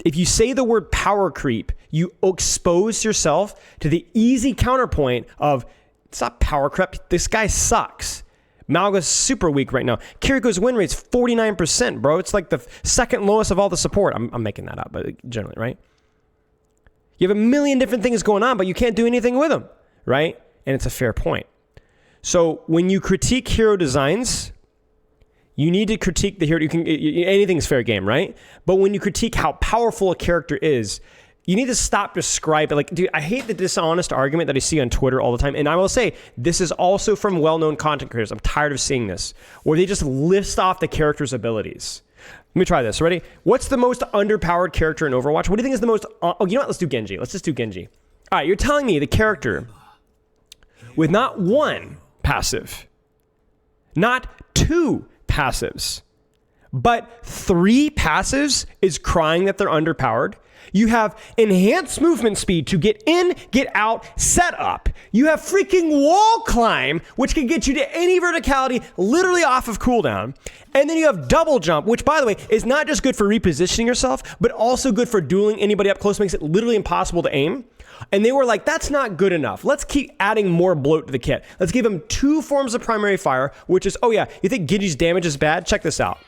If you say the word power creep, you expose yourself to the easy counterpoint of, it's not power creep, this guy sucks. Malga's super weak right now. Kiriko's win rate's 49%, bro. It's like the second lowest of all the support. I'm making that up, but generally, right? You have a million different things going on, but you can't do anything with them, right? And it's a fair point. So when you critique hero designs, you need to critique the hero. Anything's fair game, right? But when you critique how powerful a character is, you need to stop describing. Like, dude, I hate the dishonest argument that I see on Twitter all the time. And I will say, this is also from well-known content creators. I'm tired of seeing this, where they just list off the character's abilities. Let me try this. Ready? What's the most underpowered character in Overwatch? What do you think is the most... oh, you know what? Let's do Genji. Let's just do Genji. All right, you're telling me the character with not one passive, not 2 passives. But 3 passives is crying that they're underpowered. You have enhanced movement speed to get in, get out, set up. You have freaking wall climb, which can get you to any verticality literally off of cooldown. And then you have double jump, which, by the way, is not just good for repositioning yourself, but also good for dueling anybody up close, makes it literally impossible to aim. And they were like, that's not good enough. Let's keep adding more bloat to the kit. Let's give him 2 forms of primary fire, which is, oh yeah, you think Genji's damage is bad? Check this out.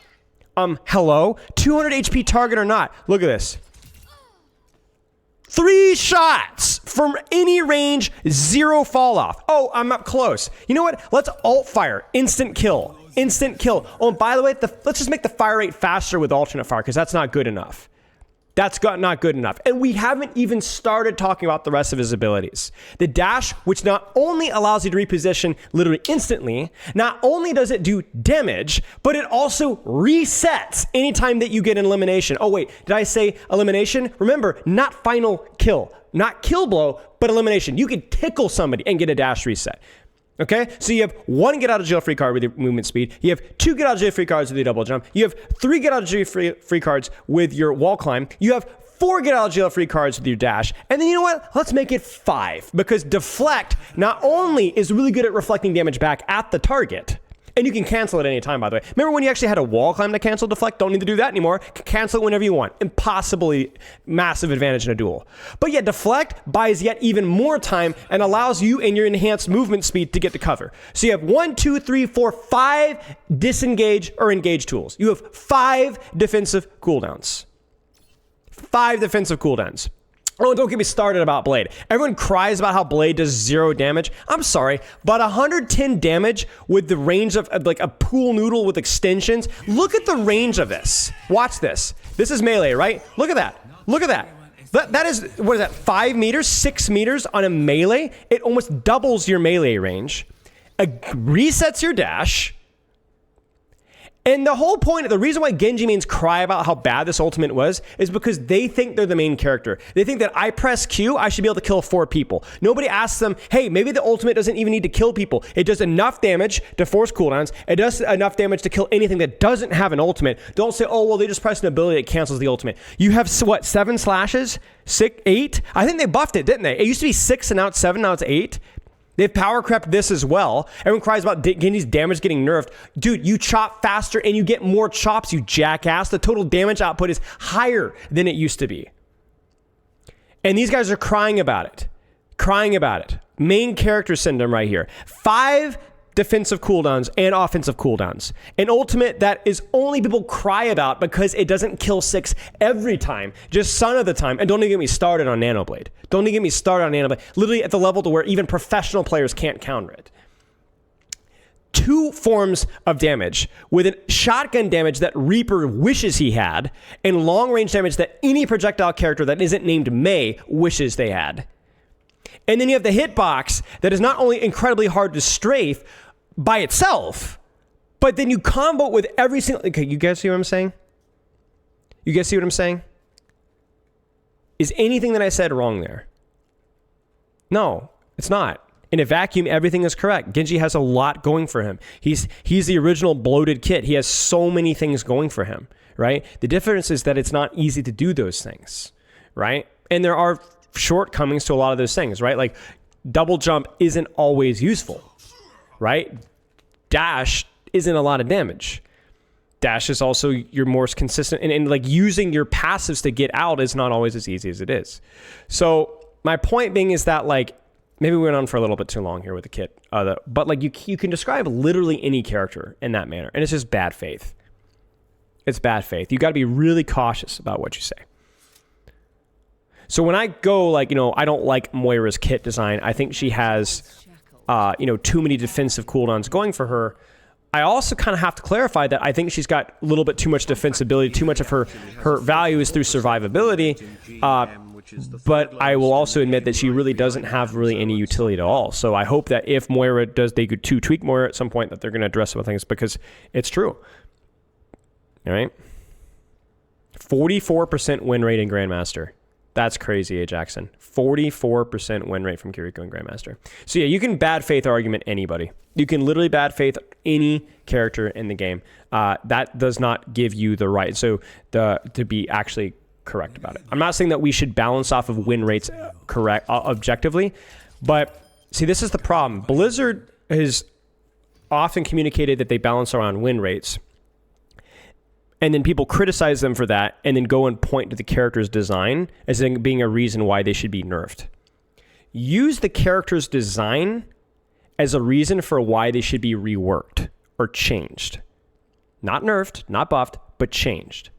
Hello? 200 HP target or not? Look at this. 3 shots from any range, 0 fall off. Oh, I'm up close. You know what? Let's alt fire. Instant kill. Instant kill. Oh, and by the way, let's just make the fire rate faster with alternate fire, because that's not good enough. That's not good enough. And we haven't even started talking about the rest of his abilities. The dash, which not only allows you to reposition literally instantly, not only does it do damage, but it also resets anytime that you get an elimination. Oh wait, did I say elimination? Remember, not final kill, not kill blow, but elimination. You can tickle somebody and get a dash reset. Okay, so you have 1 get out of jail free card with your movement speed. You have 2 get out of jail free cards with your double jump. You have 3 get out of jail free cards with your wall climb. You have 4 get out of jail free cards with your dash. And then you know what? Let's make it 5, because deflect not only is really good at reflecting damage back at the target, and you can cancel it any time, by the way. Remember when you actually had a wall climb to cancel deflect? Don't need to do that anymore. Cancel it whenever you want. Impossibly massive advantage in a duel. But yeah, deflect buys yet even more time and allows you and your enhanced movement speed to get to cover. So you have 1, 2, 3, 4, 5 disengage or engage tools. You have 5 defensive cooldowns. 5 defensive cooldowns. Oh, don't get me started about Blade. Everyone cries about how Blade does 0 damage. I'm sorry, but 110 damage with the range of like a pool noodle with extensions. Look at the range of this. Watch this. This is melee, right? Look at that. Look at that. That is, what is that, 5 meters, 6 meters on a melee? It almost doubles your melee range. Resets your dash. And the whole point, the reason why Genji mains cry about how bad this ultimate was is because they think they're the main character. They think that I press Q, I should be able to kill 4 people. Nobody asks them, hey, maybe the ultimate doesn't even need to kill people. It does enough damage to force cooldowns. It does enough damage to kill anything that doesn't have an ultimate. Don't say, oh, well, they just press an ability that cancels the ultimate. You have, what, 7 slashes? 6, 8? I think they buffed it, didn't they? It used to be 6 and now it's 7, now it's 8. They've power crept this as well. Everyone cries about Genji's damage getting nerfed. Dude, you chop faster and you get more chops, you jackass. The total damage output is higher than it used to be. And these guys are crying about it. Crying about it. Main character syndrome right here. 5 defensive cooldowns and offensive cooldowns. An ultimate that is only people cry about because it doesn't kill 6 every time, just some of the time. And don't even get me started on Nanoblade. Don't even get me started on Nanoblade. Literally at the level to where even professional players can't counter it. 2 forms of damage with a shotgun damage that Reaper wishes he had, and long range damage that any projectile character that isn't named Mei wishes they had. And then you have the hitbox that is not only incredibly hard to strafe by itself, but then you combo it with every single... Okay, you guys see what I'm saying? You guys see what I'm saying? Is anything that I said wrong there? No, it's not. In a vacuum, everything is correct. Genji has a lot going for him. He's the original bloated kid. He has so many things going for him, right? The difference is that it's not easy to do those things, right? And there are shortcomings to a lot of those things, right? Like double jump isn't always useful, right? Dash isn't a lot of damage. Dash is also your most consistent, and like using your passives to get out is not always as easy as it is. So my point being is that like, maybe we went on for a little bit too long here with the kit, but like you can describe literally any character in that manner, and it's just bad faith. It's bad faith. You got to be really cautious about what you say. So when I go like, I don't like Moira's kit design. I think she has, too many defensive cooldowns going for her. I also kind of have to clarify that I think she's got a little bit too much defensibility. Too much of her value is through survivability. But I will also admit that she really doesn't have really any utility at all. So I hope that if Moira does, they could tweak Moira at some point, that they're going to address some things, because it's true. All right. 44% win rate in Grandmaster. That's crazy, A. Jackson. 44% win rate from Kiriko and Grandmaster. So yeah, you can bad faith argument anybody. You can literally bad faith any character in the game. That does not give you the right to be actually correct about it. I'm not saying that we should balance off of win rates correct objectively, but see, this is the problem. Blizzard has often communicated that they balance around win rates, and then people criticize them for that, and then go and point to the character's design as being a reason why they should be nerfed. Use the character's design as a reason for why they should be reworked or changed. Not nerfed, not buffed, but changed.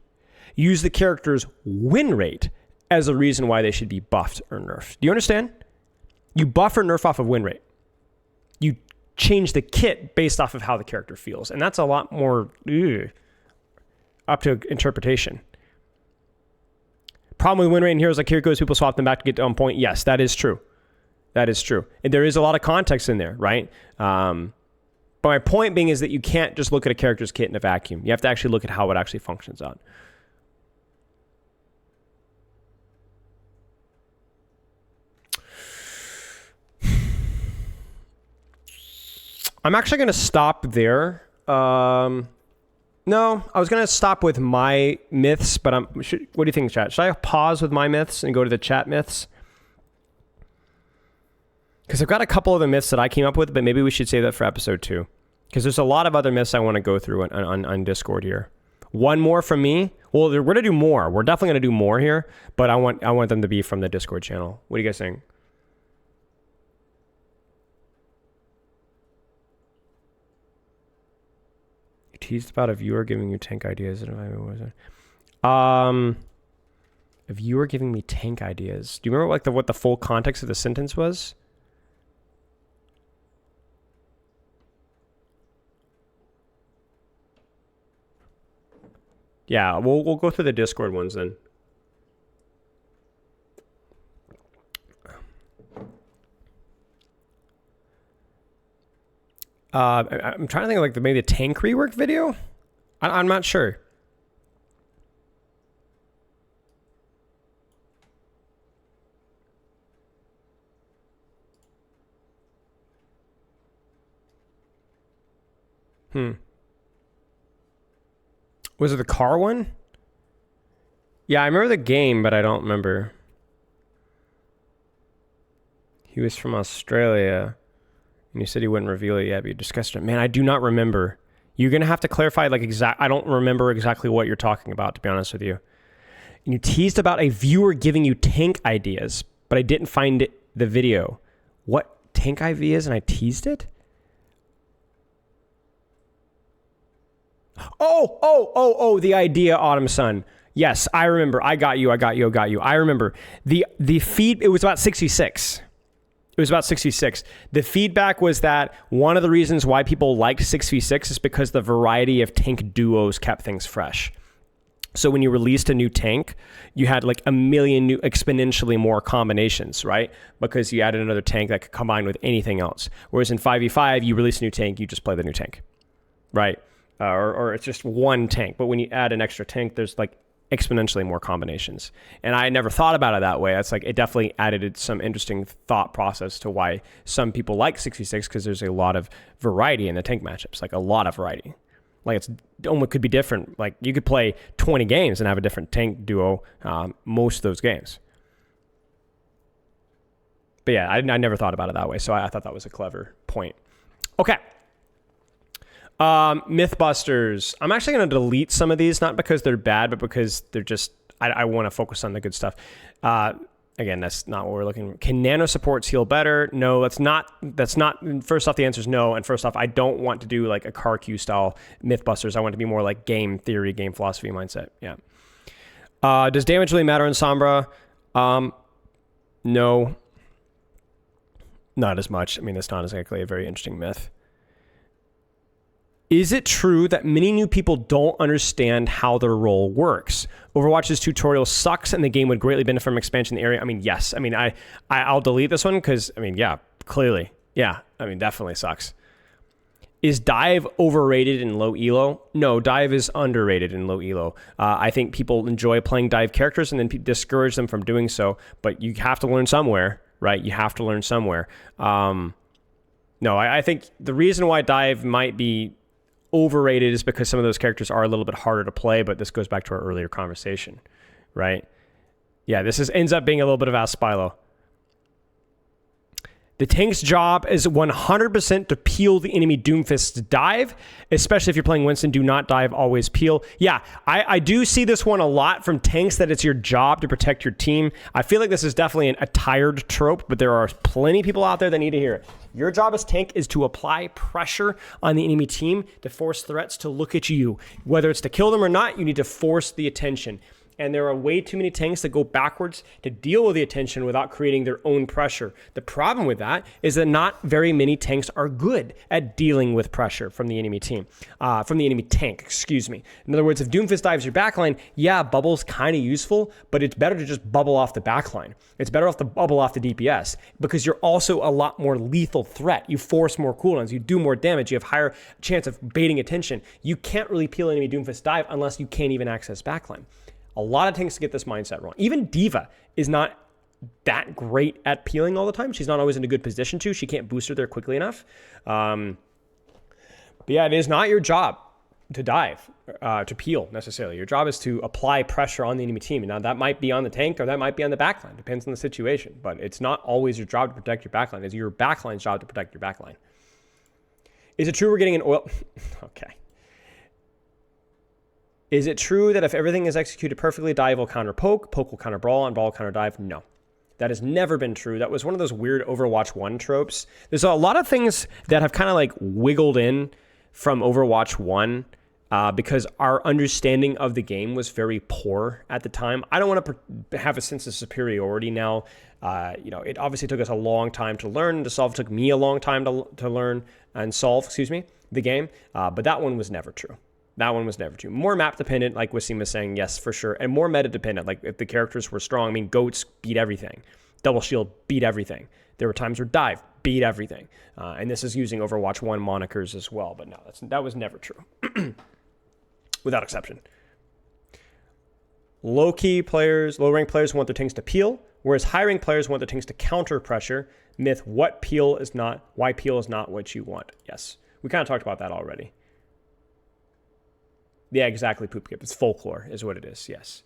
Use the character's win rate as a reason why they should be buffed or nerfed. Do you understand? You buff or nerf off of win rate. You change the kit based off of how the character feels. And that's a lot more up to interpretation. Problem with win rate in heroes like Kiriko is people swap them back to get on point. Yes, that is true. That is true. And there is a lot of context in there, right? But my point being is that you can't just look at a character's kit in a vacuum. You have to actually look at how it actually functions out. I'm actually going to stop there. No, I was going to stop with my myths, but what do you think, chat? Should I pause with my myths and go to the chat myths? Because I've got a couple of the myths that I came up with, but maybe we should save that for episode 2. Because there's a lot of other myths I want to go through on Discord here. One more from me. Well, we're going to do more. We're definitely going to do more here, but I want them to be from the Discord channel. What do you guys think? Teased about a viewer giving you tank ideas. A viewer giving me tank ideas. Do you remember like what the full context of the sentence was? Yeah, we'll go through the Discord ones then. I'm trying to think of like maybe the tank rework video. I'm not sure. Was it the car one? Yeah, I remember the game, but I don't remember. He was from Australia. And you said he wouldn't reveal it yet, but you discussed it. Man, I do not remember. You're going to have to clarify, like, I don't remember exactly what you're talking about, to be honest with you. And you teased about a viewer giving you tank ideas, but I didn't find the video. What tank ideas? And I teased it? Oh, the idea, Autumn Sun. Yes, I remember. I got you. I remember. The feed, it was about 66. It was about 66. The feedback was that one of the reasons why people liked 6v6 is because the variety of tank duos kept things fresh. So when you released a new tank, you had like a million new, exponentially more combinations, right? Because you added another tank that could combine with anything else. Whereas in 5v5, you release a new tank, you just play the new tank, right? Or it's just one tank. But when you add an extra tank, there's like exponentially more combinations. And I never thought about it that way. It's like it definitely added some interesting thought process to why some people like 66, because there's a lot of variety in the tank matchups, like a lot of variety. Like it's almost could be different. Like you could play 20 games and have a different tank duo most of those games. But yeah, I never thought about it that way. So I thought that was a clever point. Okay. Mythbusters. I'm actually going to delete some of these, not because they're bad, but because they're just, I want to focus on the good stuff. Again, that's not what we're looking for. Can nano supports heal better? No, that's not, first off, the answer is no. And first off, I don't want to do like a car queue style Mythbusters. I want it to be more like game theory, game philosophy mindset. Yeah. Does damage really matter in Sombra? No, not as much. I mean, that's not exactly a very interesting myth. Is it true that many new people don't understand how their role works? Overwatch's tutorial sucks and the game would greatly benefit from expansion in the area. I mean, yes. I mean, I'll delete this one because, I mean, yeah, clearly. Yeah, I mean, definitely sucks. Is dive overrated in low elo? No, dive is underrated in low elo. I think people enjoy playing dive characters and then discourage them from doing so, but you have to learn somewhere, right? You have to learn somewhere. No, I think the reason why dive might be overrated is because some of those characters are a little bit harder to play, but this goes back to our earlier conversation, right? Yeah, ends up being a little bit of Ask Spilo. The tank's job is 100% to peel the enemy Doomfist's dive, especially if you're playing Winston. Do not dive, always peel. Yeah, I do see this one a lot from tanks, that it's your job to protect your team. I feel like this is definitely a tired trope, but there are plenty of people out there that need to hear it. Your job as tank is to apply pressure on the enemy team to force threats to look at you. Whether it's to kill them or not, you need to force the attention. And there are way too many tanks that go backwards to deal with the attention without creating their own pressure. The problem with that is that not very many tanks are good at dealing with pressure from the enemy team, from the enemy tank, excuse me. In other words, if Doomfist dives your backline, yeah, bubble's kind of useful, but it's better to just bubble off the backline. It's better off to bubble off the DPS because you're also a lot more lethal threat. You force more cooldowns, you do more damage, you have higher chance of baiting attention. You can't really peel enemy Doomfist dive unless you can't even access backline. A lot of tanks get this mindset wrong. Even D.Va is not that great at peeling all the time. She's not always in a good position to. She can't boost her there quickly enough. But yeah, it is not your job to dive, to peel necessarily. Your job is to apply pressure on the enemy team. Now, that might be on the tank or that might be on the backline. Depends on the situation. But it's not always your job to protect your backline. It's your backline's job to protect your backline. Is it true we're getting an oil... Okay. Is it true that if everything is executed perfectly, dive will counter poke, poke will counter brawl, and brawl will counter dive? No. That has never been true. That was one of those weird Overwatch 1 tropes. There's a lot of things that have kind of like wiggled in from Overwatch 1 because our understanding of the game was very poor at the time. I don't want to have a sense of superiority now. It obviously took us a long time to learn and to solve. It took me a long time to learn and solve, the game. But that one was never true. That one was never true. More map dependent, like Winston was saying, yes, for sure. And more meta dependent, like if the characters were strong. I mean, goats beat everything. Double shield beat everything. There were times where dive beat everything. And this is using Overwatch 1 monikers as well. But no, that was never true. Without exception. Low-ranked players want their tanks to peel, whereas high-ranked players want their tanks to counter pressure. Myth, why peel is not what you want. Yes, we kind of talked about that already. Yeah, exactly, Poopkip. It's folklore is what it is, yes.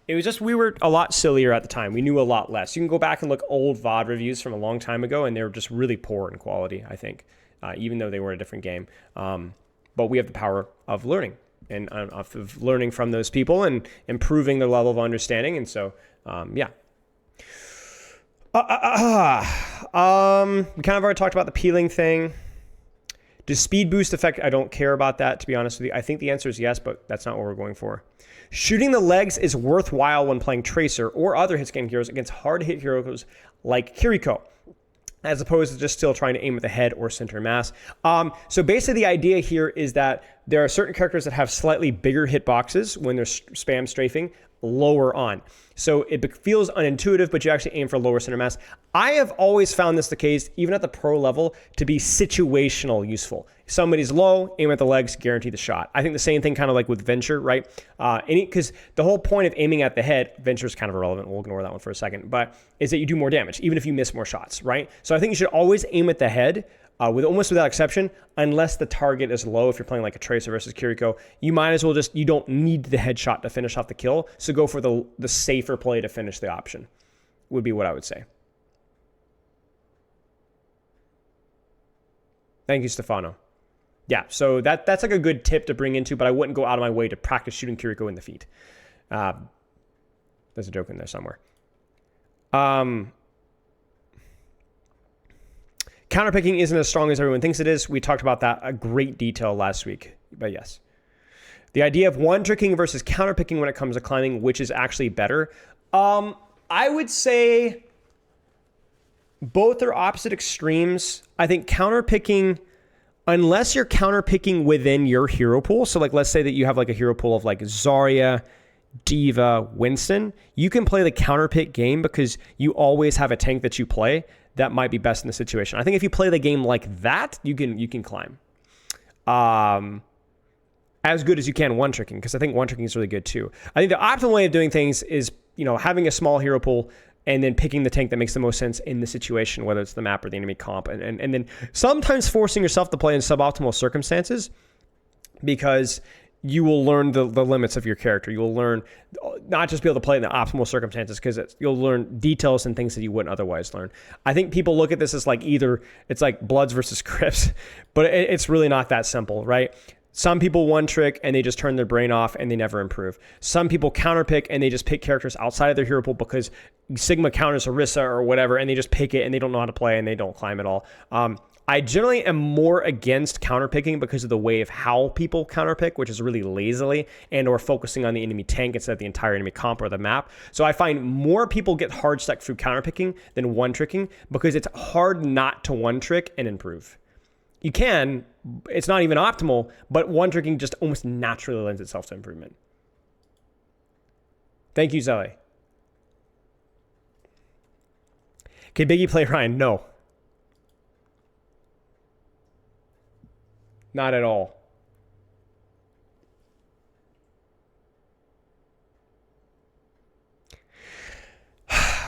It was just we were a lot sillier at the time. We knew a lot less. You can go back and look old VOD reviews from a long time ago, and they were just really poor in quality, I think, even though they were a different game. But we have the power of learning and of learning from those people and improving their level of understanding. And so, yeah. We kind of already talked about the peeling thing. Does speed boost affect? I don't care about that, to be honest with you. I think the answer is yes, but that's not what we're going for. Shooting the legs is worthwhile when playing Tracer or other hit-scan heroes against hard-to-hit heroes like Kiriko, as opposed to just still trying to aim at the head or center mass. So basically the idea here is that there are certain characters that have slightly bigger hitboxes when they're spam strafing, lower on. So it feels unintuitive, but you actually aim for lower center mass. I have always found this the case, even at the pro level, to be situational useful. Somebody's low, aim at the legs, guarantee the shot. I think the same thing kind of like with Venture, right? Because the whole point of aiming at the head, Venture is kind of irrelevant, we'll ignore that one for a second, but is that you do more damage, even if you miss more shots, right? So I think you should always aim at the head, almost without exception, unless the target is low. If you're playing like a Tracer versus Kiriko, you might as well you don't need the headshot to finish off the kill, so go for the safer play to finish the option, would be what I would say. Thank you, Stefano. Yeah, so that's like a good tip to bring into, but I wouldn't go out of my way to practice shooting Kiriko in the feet. There's a joke in there somewhere. Counterpicking isn't as strong as everyone thinks it is. We talked about that a great detail last week, but yes. The idea of one-tricking versus counterpicking when it comes to climbing, which is actually better. I would say both are opposite extremes. I think counterpicking, unless you're counterpicking within your hero pool, so like let's say that you have like a hero pool of like Zarya, D.Va, Winston, you can play the counterpick game because you always have a tank that you play that might be best in the situation. I think if you play the game like that, you can climb. as good as you can one-tricking, because I think one-tricking is really good too. I think the optimal way of doing things is, having a small hero pool and then picking the tank that makes the most sense in the situation, whether it's the map or the enemy comp, and then sometimes forcing yourself to play in suboptimal circumstances, because you will learn the limits of your character. You will learn not just be able to play in the optimal circumstances, because you'll learn details and things that you wouldn't otherwise learn. I think people look at this as like it's like Bloods versus Crips, but it's really not that simple, right? Some people one trick and they just turn their brain off and they never improve. Some people counter pick and they just pick characters outside of their hero pool because Sigma counters Orisa or whatever, and they just pick it and they don't know how to play and they don't climb at all. I generally am more against counterpicking because of the way of how people counterpick, which is really lazily and or focusing on the enemy tank instead of the entire enemy comp or the map. So I find more people get hard stuck through counterpicking than one tricking, because it's hard not to one trick and improve. You can, it's not even optimal, but one tricking just almost naturally lends itself to improvement. Thank you, Zelly. Can Biggie play Ryan? No. Not at all.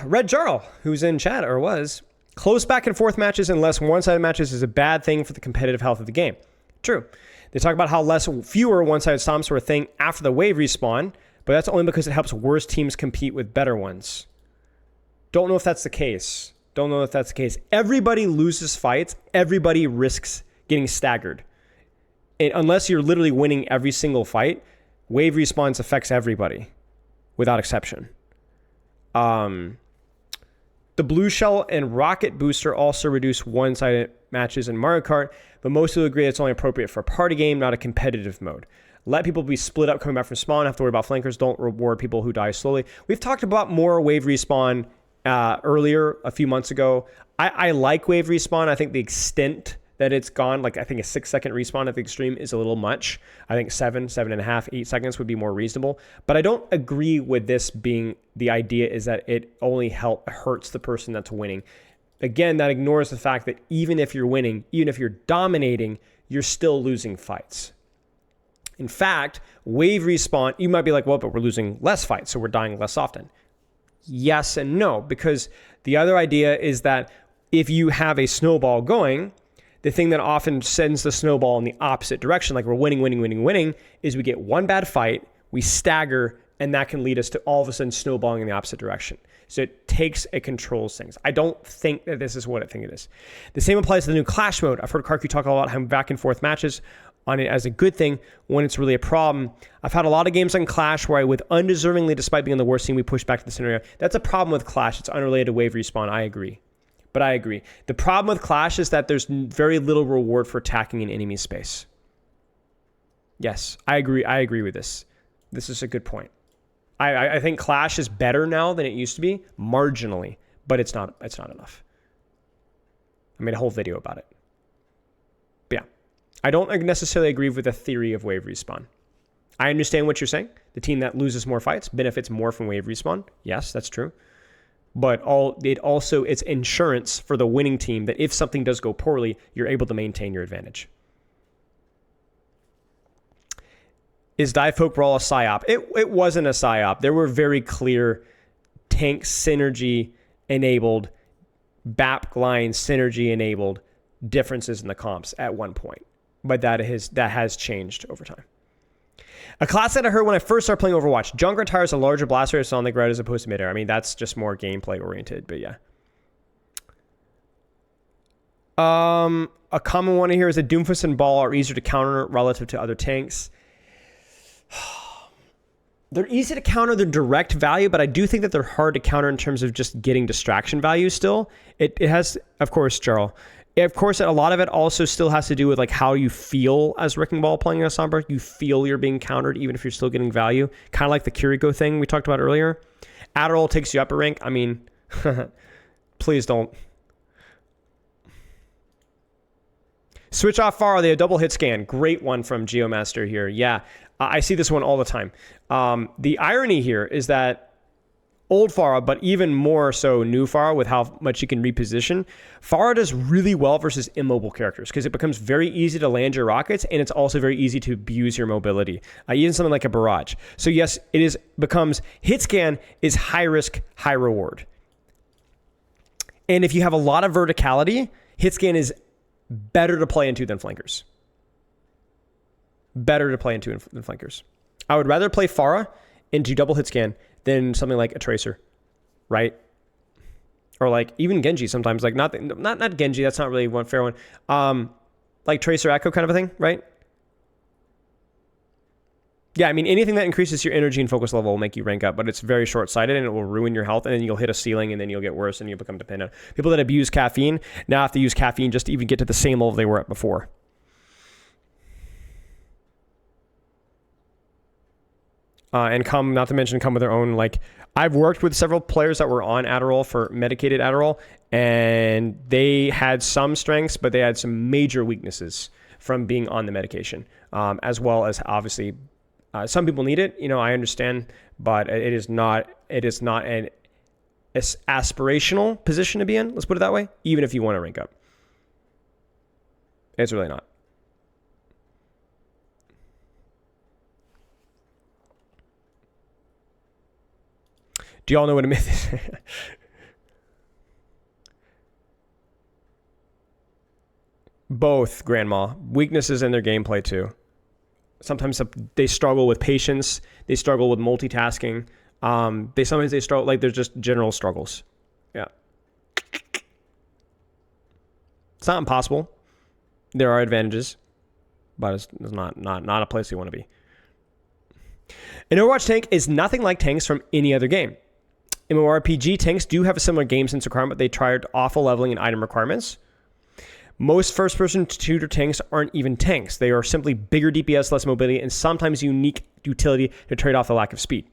Red Jarl, who's in chat or was, close back and forth matches and less one-sided matches is a bad thing for the competitive health of the game. True. They talk about how fewer one-sided stomps were a thing after the wave respawn, but that's only because it helps worse teams compete with better ones. Don't know if that's the case. Everybody loses fights. Everybody risks getting staggered. Unless you're literally winning every single fight, wave respawns affects everybody, without exception. The blue shell and rocket booster also reduce one-sided matches in Mario Kart, but most will agree it's only appropriate for a party game, not a competitive mode. Let people be split up coming back from spawn, have to worry about flankers, don't reward people who die slowly. We've talked about more wave respawn earlier, a few months ago. I like wave respawn. I think the extent that it's gone, like I think a 6-second respawn at the extreme is a little much. I think 7.5, 8 seconds would be more reasonable. But I don't agree with this being the idea is that it only hurts the person that's winning. Again, that ignores the fact that even if you're winning, even if you're dominating, you're still losing fights. In fact, wave respawn, you might be like, well, but we're losing less fights, so we're dying less often. Yes and no, because the other idea is that if you have a snowball going, the thing that often sends the snowball in the opposite direction, like we're winning, is we get one bad fight, we stagger, and that can lead us to all of a sudden snowballing in the opposite direction. So it controls things. I don't think that this is what I think it is. The same applies to the new Clash mode. I've heard Karku talk a lot about how back and forth matches on it as a good thing when it's really a problem. I've had a lot of games on Clash where I, with undeservingly, despite being the worst team, we push back to the scenario. That's a problem with Clash. It's unrelated to wave respawn. I agree. But I agree. The problem with Clash is that there's very little reward for attacking an enemy space. Yes, I agree. I agree with this. This is a good point. I think Clash is better now than it used to be, marginally, but it's not enough. I made a whole video about it. But yeah, I don't necessarily agree with the theory of wave respawn. I understand what you're saying. The team that loses more fights benefits more from wave respawn. Yes, that's true. But it's insurance for the winning team that if something does go poorly, you're able to maintain your advantage. Is Dive Folk Brawl a PSYOP? It wasn't a PSYOP. There were very clear tank synergy enabled, BAP line synergy enabled differences in the comps at one point. But that has changed over time. A class that I heard when I first started playing Overwatch. Junkrat tires a larger blaster on the ground as opposed to midair. I mean, that's just more gameplay oriented, but yeah. A common one here is that Doomfist and Ball are easier to counter relative to other tanks. They're easy to counter their direct value, but I do think that they're hard to counter in terms of just getting distraction value still. It has, of course, Jarl. Of course, a lot of it also still has to do with like how you feel as Wrecking Ball playing a Sombra. You feel you're being countered even if you're still getting value. Kind of like the Kiriko thing we talked about earlier. Adderall takes you up a rank. I mean, please don't. Switch off Far, the double hit scan. Great one from Geomaster here. Yeah, I see this one all the time. The irony here is that old Pharah, but even more so new Pharah with how much you can reposition. Pharah does really well versus immobile characters because it becomes very easy to land your rockets, and it's also very easy to abuse your mobility. Even something like a barrage. So yes, becomes hit scan is high risk, high reward. And if you have a lot of verticality, hit scan is better to play into than flankers. Better to play into than flankers. I would rather play Pharah into double hit scan than something like a Tracer, right? Or like even Genji sometimes, like not Genji, that's not really one fair one. Like Tracer Echo kind of a thing, right? Yeah, I mean, anything that increases your energy and focus level will make you rank up, but it's very short-sighted and it will ruin your health, and then you'll hit a ceiling and then you'll get worse and you'll become dependent. People that abuse caffeine now have to use caffeine just to even get to the same level they were at before. And not to mention come with their own, like, I've worked with several players that were on Adderall for medicated Adderall, and they had some strengths, but they had some major weaknesses from being on the medication, as well as obviously some people need it, I understand, but it is not an aspirational position to be in, let's put it that way, even if you want to rank up. It's really not. Do y'all know what a myth is? Both, Grandma. Weaknesses in their gameplay too. Sometimes they struggle with patience. They struggle with multitasking. Sometimes they struggle, like there's just general struggles. Yeah. It's not impossible. There are advantages, but it's not a place you want to be. An Overwatch tank is nothing like tanks from any other game. MMORPG tanks do have a similar game sense requirement, but they tried awful leveling and item requirements. Most first-person shooter tanks aren't even tanks. They are simply bigger DPS, less mobility, and sometimes unique utility to trade off the lack of speed.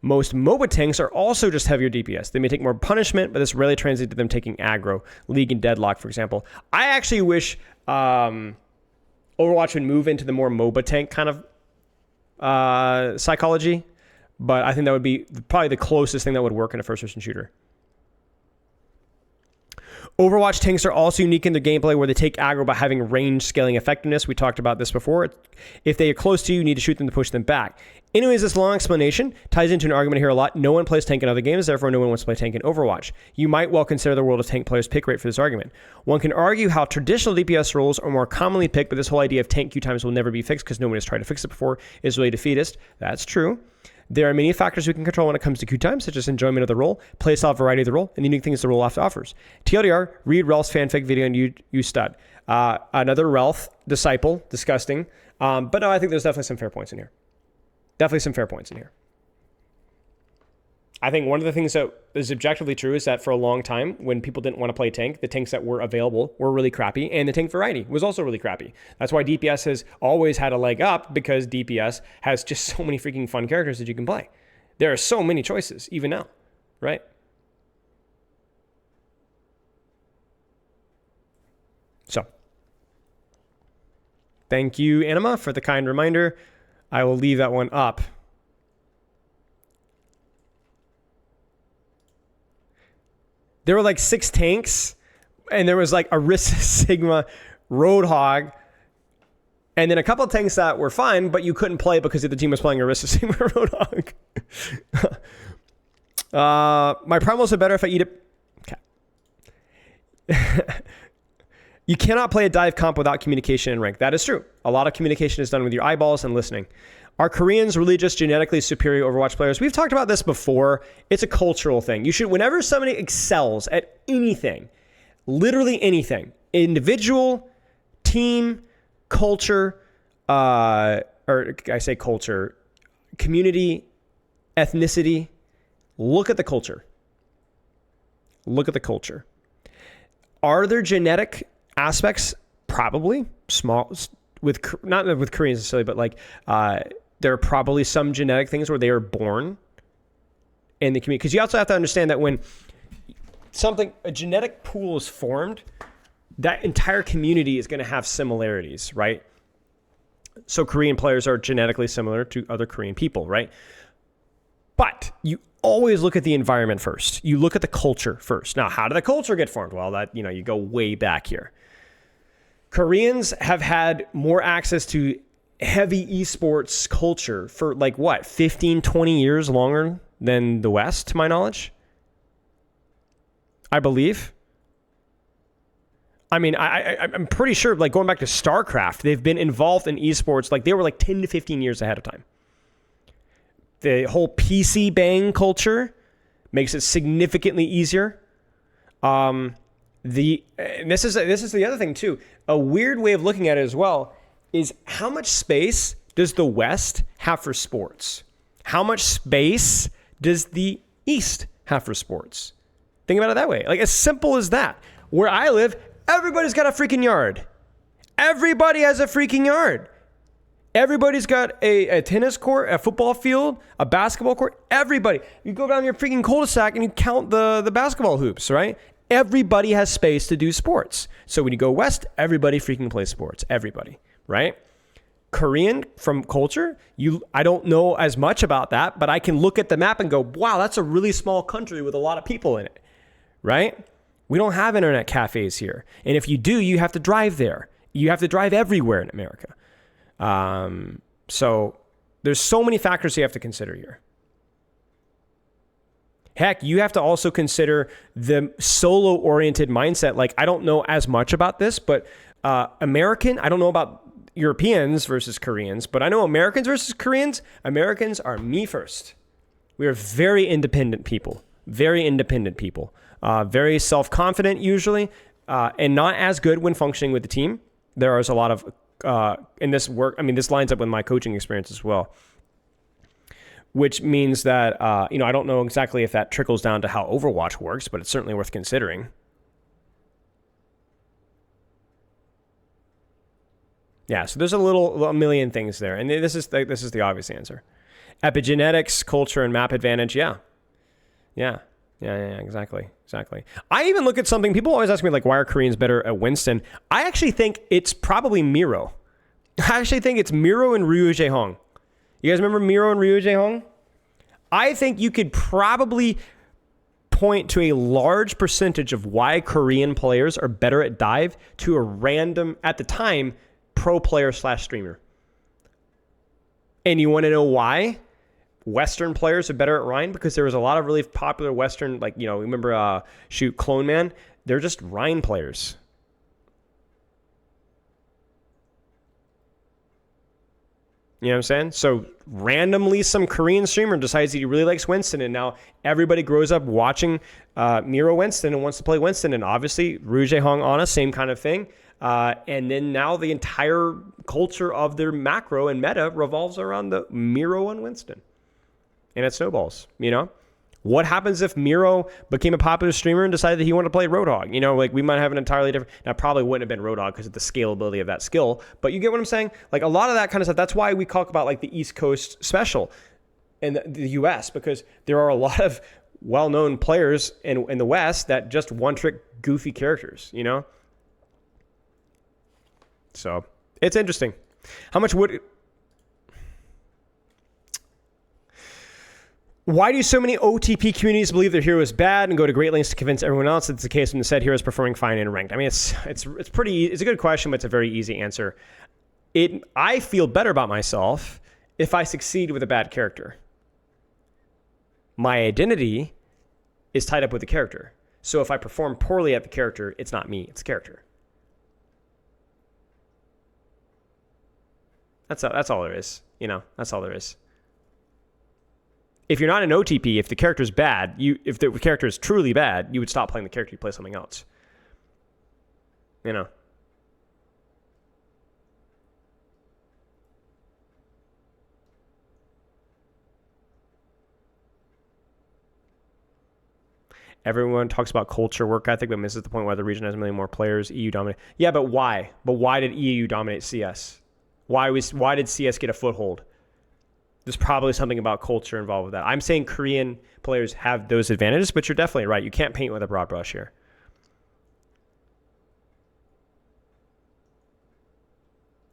Most MOBA tanks are also just heavier DPS. They may take more punishment, but this rarely translates to them taking aggro. League and Deadlock, for example. I actually wish Overwatch would move into the more MOBA tank kind of psychology. But I think that would be probably the closest thing that would work in a first-person shooter. Overwatch tanks are also unique in their gameplay where they take aggro by having range scaling effectiveness. We talked about this before. If they are close to you, you need to shoot them to push them back. Anyways, this long explanation ties into an argument here a lot. No one plays tank in other games, therefore no one wants to play tank in Overwatch. You might well consider the World of Tank players' pick rate for this argument. One can argue how traditional DPS roles are more commonly picked, but this whole idea of tank queue times will never be fixed because no one has tried to fix it before is really defeatist. That's true. There are many factors we can control when it comes to queue time, such as enjoyment of the role, playstyle variety of the role, and the unique things the role offers. TLDR, read Relf's fanfic video and you stud. Another Relf disciple, disgusting. But no, I think there's definitely some fair points in here. I think one of the things that is objectively true is that for a long time, when people didn't want to play tank, the tanks that were available were really crappy, and the tank variety was also really crappy. That's why DPS has always had a leg up, because DPS has just so many freaking fun characters that you can play. There are so many choices, even now, right? So, thank you, Anima, for the kind reminder. I will leave that one up. There were like 6 tanks, and there was like Orisa, Sigma, Roadhog, and then a couple of tanks that were fine, but you couldn't play because the other team was playing Orisa, Sigma, Roadhog. My primals are better if I eat it. Okay. You cannot play a dive comp without communication and rank. That is true. A lot of communication is done with your eyeballs and listening. Are Koreans really just genetically superior Overwatch players? We've talked about this before. It's a cultural thing. You should, whenever somebody excels at anything, literally anything, individual, team, culture, or I say culture, community, ethnicity, look at the culture. Look at the culture. Are there genetic aspects? Probably. Small, not with Koreans necessarily, but like there are probably some genetic things where they are born in the community. Because you also have to understand that when a genetic pool is formed, that entire community is going to have similarities, right? So Korean players are genetically similar to other Korean people, right? But you always look at the environment first. You look at the culture first. Now, how did the culture get formed? Well, that, you go way back here. Koreans have had more access to heavy esports culture for 15, 20 years longer than the West, to my knowledge. I believe. I mean, I'm pretty sure, going back to StarCraft, they've been involved in esports, they were 10 to 15 years ahead of time. The whole PC bang culture makes it significantly easier. And this is the other thing too. A weird way of looking at it as well is how much space does the West have for sports? How much space does the East have for sports? Think about it that way. As simple as that. Where I live, everybody's got a freaking yard. Everybody has a freaking yard. Everybody's got a tennis court, a football field, a basketball court. Everybody. You go down your freaking cul-de-sac and you count the basketball hoops, right? Everybody has space to do sports. So when you go west, everybody freaking plays sports. Everybody, right? Korean from culture, I don't know as much about that, but I can look at the map and go, wow, that's a really small country with a lot of people in it, right? We don't have internet cafes here. And if you do, you have to drive there. You have to drive everywhere in America. So there's so many factors you have to consider here. Heck, you have to also consider the solo-oriented mindset. I don't know as much about this, but American, I don't know about Europeans versus Koreans, but I know Americans versus Koreans. Americans are me first. We are very independent people. Very independent people. Very self-confident usually, and not as good when functioning with the team. There is a lot of, in this work, this lines up with my coaching experience as well. Which means that, I don't know exactly if that trickles down to how Overwatch works, but it's certainly worth considering. Yeah, so there's a million things there. And this is the obvious answer. Epigenetics, culture, and map advantage, yeah. Yeah, exactly. I even look at something, people always ask me, why are Koreans better at Winston? I actually think it's probably Miro. I actually think it's Miro and Ryu Jae-hong. You guys remember Miro and Ryu Jae-hong? I think you could probably point to a large percentage of why Korean players are better at dive to a random, at the time, pro player / streamer. And you want to know why Western players are better at Rhine? Because there was a lot of really popular Western, remember Clone Man? They're just Rhine players. You know what I'm saying? So randomly some Korean streamer decides that he really likes Winston, and now everybody grows up watching Miro Winston and wants to play Winston, and obviously Ryu Jae-hong Ana, same kind of thing. And then now the entire culture of their macro and meta revolves around the Miro and Winston. And it snowballs, What happens if Miro became a popular streamer and decided that he wanted to play Roadhog? We might have an entirely different... Now, probably wouldn't have been Roadhog because of the scalability of that skill. But you get what I'm saying? A lot of that kind of stuff. That's why we talk about, the East Coast special in the U.S. Because there are a lot of well-known players in the West that just one-trick goofy characters, So, it's interesting. How much would... Why do so many OTP communities believe their hero is bad and go to great lengths to convince everyone else that it's the case when the said hero is performing fine in ranked? It's a good question, but it's a very easy answer. I feel better about myself if I succeed with a bad character. My identity is tied up with the character. So if I perform poorly at the character, it's not me, it's the character. That's all there is. That's all there is. If you're not an OTP, if the character's bad, if the character is truly bad, you would stop playing the character, you play something else. Everyone talks about culture, work ethic, but misses the point why the region has a million more players. EU dominate. Yeah, but why? But why did EU dominate CS? Why did CS get a foothold? There's probably something about culture involved with that. I'm saying Korean players have those advantages, but you're definitely right. You can't paint with a broad brush here.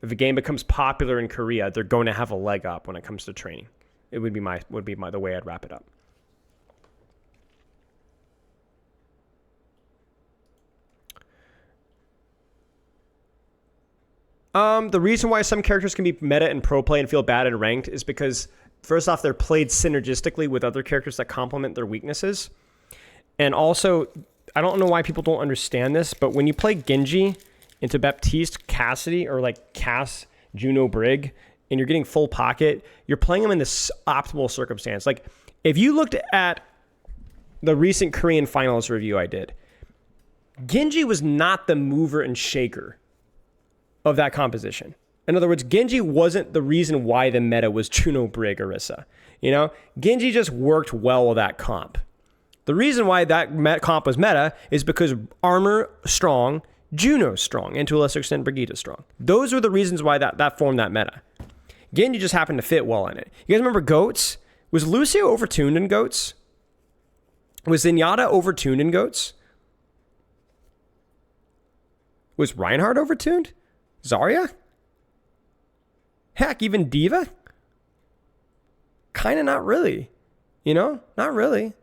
If a game becomes popular in Korea, they're going to have a leg up when it comes to training. It would be the way I'd wrap it up. The reason why some characters can be meta in pro play and feel bad in ranked is because, first off, they're played synergistically with other characters that complement their weaknesses. And also, I don't know why people don't understand this, but when you play Genji into Baptiste, Cassidy, or like Cass, Juno, Brig, and you're getting full pocket, you're playing them in this optimal circumstance. Like, if you looked at the recent Korean finals review I did, Genji was not the mover and shaker of that composition. In other words, Genji wasn't the reason why the meta was Juno, Brig, Orisa. You know, Genji just worked well with that comp. The reason why that comp was meta is because Armor strong, Juno strong, and to a lesser extent Brigitte strong. Those were the reasons why that formed that meta. Genji just happened to fit well in it. You guys remember Goats? Was Lucio overtuned in Goats? Was Zenyatta overtuned in Goats? Was Reinhardt overtuned? Zarya? Heck, even Diva? Kind of not really. You know? Not really.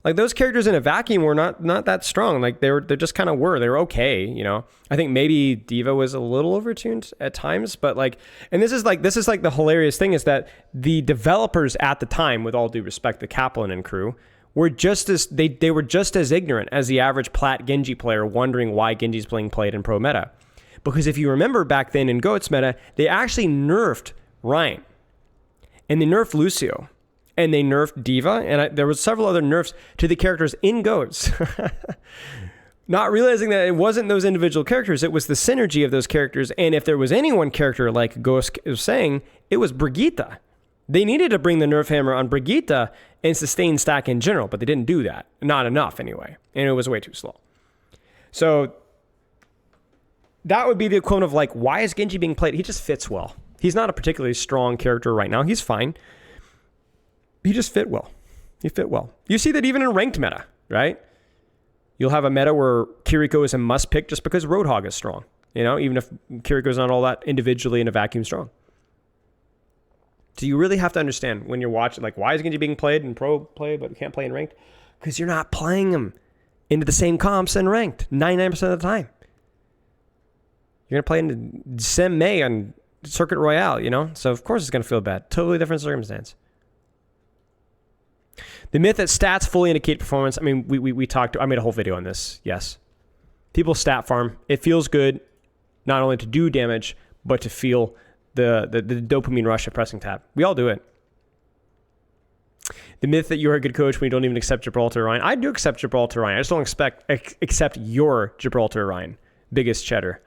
Like, those characters in a vacuum were not that strong. Like, they just kind of were. They were okay, you know? I think maybe Diva was a little overtuned at times, but like, and this is like the hilarious thing is that the developers at the time, with all due respect, the Kaplan and crew, were just as, they were just as ignorant as the average Plat Genji player wondering why Genji's being played in pro meta. Because if you remember back then in Goats meta, they actually nerfed Ryan. And they nerfed Lucio. And they nerfed Diva. And there was several other nerfs to the characters in Goats. Not realizing that it wasn't those individual characters. It was the synergy of those characters. And if there was any one character, like Ghost was saying, it was Brigitte. They needed to bring the nerf hammer on Brigitte and sustain stack in general. But they didn't do that. Not enough anyway. And it was way too slow. So that would be the equivalent of like, why is Genji being played? He just fits well. He's not a particularly strong character right now. He's fine. He just fit well. He fit well. You see that even in ranked meta, right? You'll have a meta where Kiriko is a must pick just because Roadhog is strong. You know, even if Kiriko's not all that individually in a vacuum strong. So you really have to understand when you're watching, like, why is Genji being played in pro play but can't play in ranked? Because you're not playing him into the same comps in ranked 99% of the time. You're going to play into Sim May on Circuit Royale, you know? So, of course, it's going to feel bad. Totally different circumstance. The myth that stats fully indicate performance. I mean, we talked, I made a whole video on this. Yes. People stat farm. It feels good not only to do damage, but to feel the dopamine rush of pressing tab. We all do it. The myth that you're a good coach when you don't even accept Gibraltar Orion. I do accept Gibraltar Orion. I just don't accept your Gibraltar Orion. Biggest cheddar.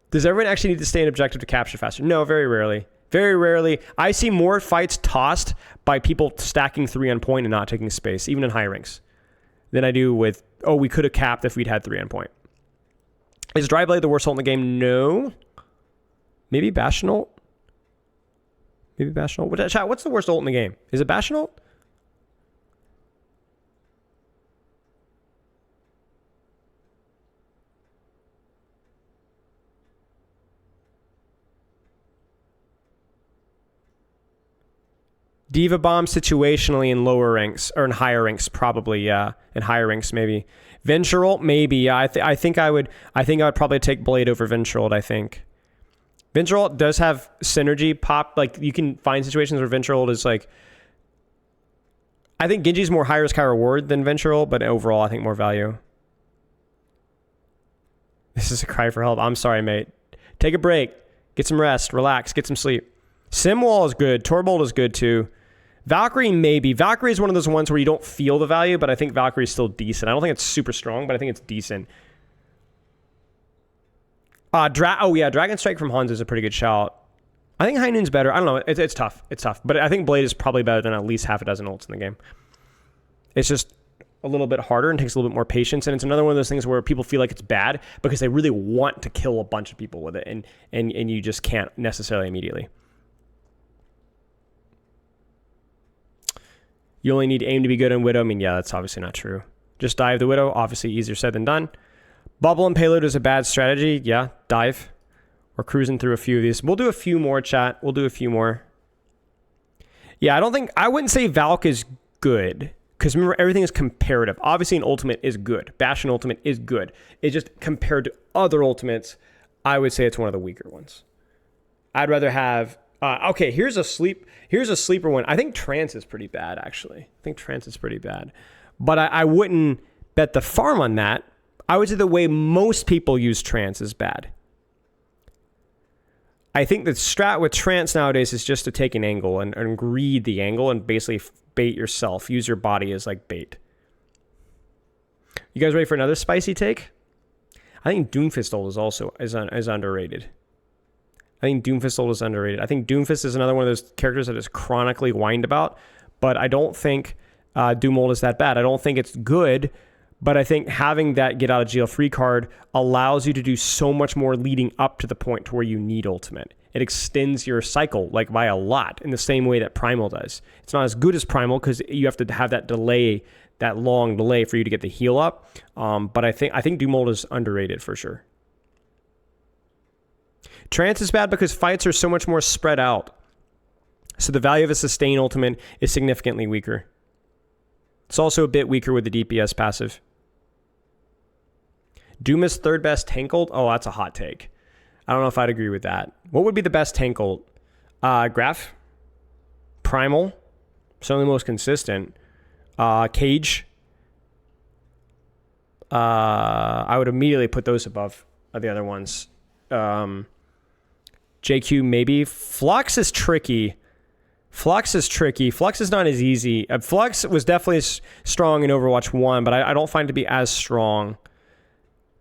Does everyone actually need to stay in objective to capture faster? No, very rarely. Very rarely. I see more fights tossed by people stacking 3 on point and not taking space, even in high ranks, than I do with, oh, we could have capped if we'd had 3 on point. Is Dry Blade the worst ult in the game? No. Maybe Bastion ult? Maybe Bastion ult? Chat, what's the worst ult in the game? Is it Bastion ult? Diva bomb situationally in lower ranks, or in higher ranks, probably, yeah. In higher ranks, maybe. Venture ult, maybe, yeah. I think I would probably take Blade over Venture ult, I think. Venture ult does have synergy pop. Like, you can find situations where Venture ult is like, I think Genji's more high risk, high reward than Venture ult, but overall, I think more value. This is a cry for help. I'm sorry, mate. Take a break. Get some rest. Relax. Get some sleep. Simwall is good. Torbolt is good, too. Valkyrie, maybe. Valkyrie is one of those ones where you don't feel the value, but I think Valkyrie is still decent. I don't think it's super strong, but I think it's decent. Dragon Strike from Hans is a pretty good shout. I think High Noon's better. I don't know. It's tough. It's tough. But I think Blade is probably better than at least half a dozen ults in the game. It's just a little bit harder and takes a little bit more patience. And it's another one of those things where people feel like it's bad because they really want to kill a bunch of people with it. And you just can't necessarily immediately. You only need aim to be good on Widow. I mean, yeah, that's obviously not true. Just dive the Widow. Obviously easier said than done. Bubble and payload is a bad strategy. Yeah, dive. We're cruising through a few of these. We'll do a few more, chat. We'll do a few more. Yeah, I wouldn't say Valk is good. Because remember, everything is comparative. Obviously, an ultimate is good. Bastion ultimate is good. It's just compared to other ultimates, I would say it's one of the weaker ones. I'd rather have... okay, here's a sleeper one. I think Trance is pretty bad, actually. I think Trance is pretty bad. But I wouldn't bet the farm on that. I would say the way most people use Trance is bad. I think the strat with Trance nowadays is just to take an angle and read the angle and basically bait yourself. Use your body as like bait. You guys ready for another spicy take? I think Doomfist ult is also is underrated. I think Doomfist ult is underrated. I think Doomfist is another one of those characters that is chronically whined about, but I don't think Doom ult is that bad. I don't think it's good, but I think having that get out of jail free card allows you to do so much more leading up to the point to where you need ultimate. It extends your cycle like by a lot in the same way that Primal does. It's not as good as Primal because you have to have that delay, that long delay for you to get the heal up. But I think Doom ult is underrated for sure. Trance is bad because fights are so much more spread out. So the value of a sustain ultimate is significantly weaker. It's also a bit weaker with the DPS passive. Doom is third best tank ult? Oh, that's a hot take. I don't know if I'd agree with that. What would be the best tank ult? Graph? Primal? Certainly most consistent. Cage? I would immediately put those above the other ones. JQ maybe. Flux is tricky. Flux is not as easy. Flux was definitely strong in Overwatch 1, but I don't find it to be as strong.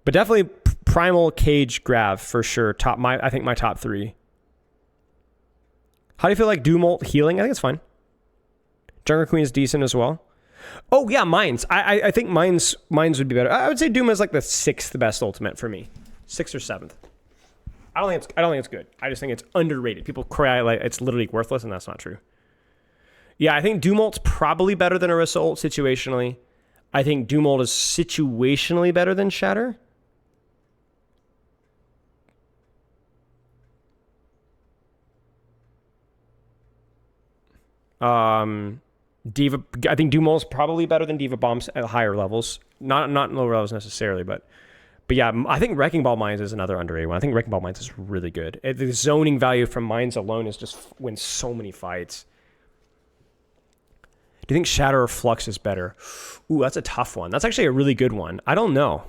But definitely Primal, Cage, Grav for sure. I think my top 3. How do you feel like Doom ult healing? I think it's fine. Jungle Queen is decent as well. Oh yeah, Mines. I think Mines would be better. I would say Doom is like the 6th best ultimate for me. 6th or 7th. I don't think it's good. I just think it's underrated. People cry like it's literally worthless, and that's not true. Yeah, I think Doom ult's probably better than Orisa ult situationally. I think Doom ult is situationally better than Shatter. Diva, I think Doom ult is probably better than Diva Bombs at higher levels. Not in lower levels necessarily, but yeah, I think Wrecking Ball Mines is another underrated one. I think Wrecking Ball Mines is really good. The zoning value from Mines alone is just wins so many fights. Do you think Shatter or Flux is better? Ooh, that's a tough one. That's actually a really good one. I don't know.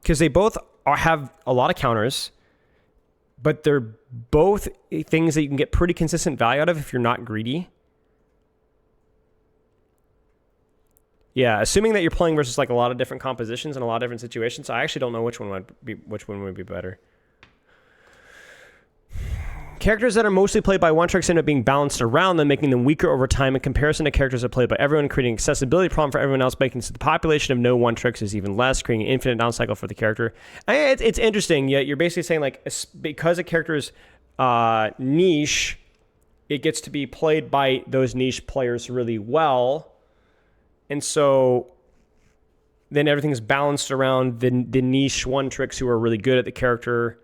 Because they both have a lot of counters, but they're both things that you can get pretty consistent value out of if you're not greedy. Yeah, assuming that you're playing versus like a lot of different compositions and a lot of different situations, I actually don't know which one would be better. Characters that are mostly played by one-tricks end up being balanced around them, making them weaker over time in comparison to characters that are played by everyone, creating an accessibility problem for everyone else, making so the population of no one-tricks is even less, creating an infinite down cycle for the character. It's interesting. Yeah, you're basically saying like because a character is niche, it gets to be played by those niche players really well. And so then everything's balanced around the niche one-tricks who are really good at the character.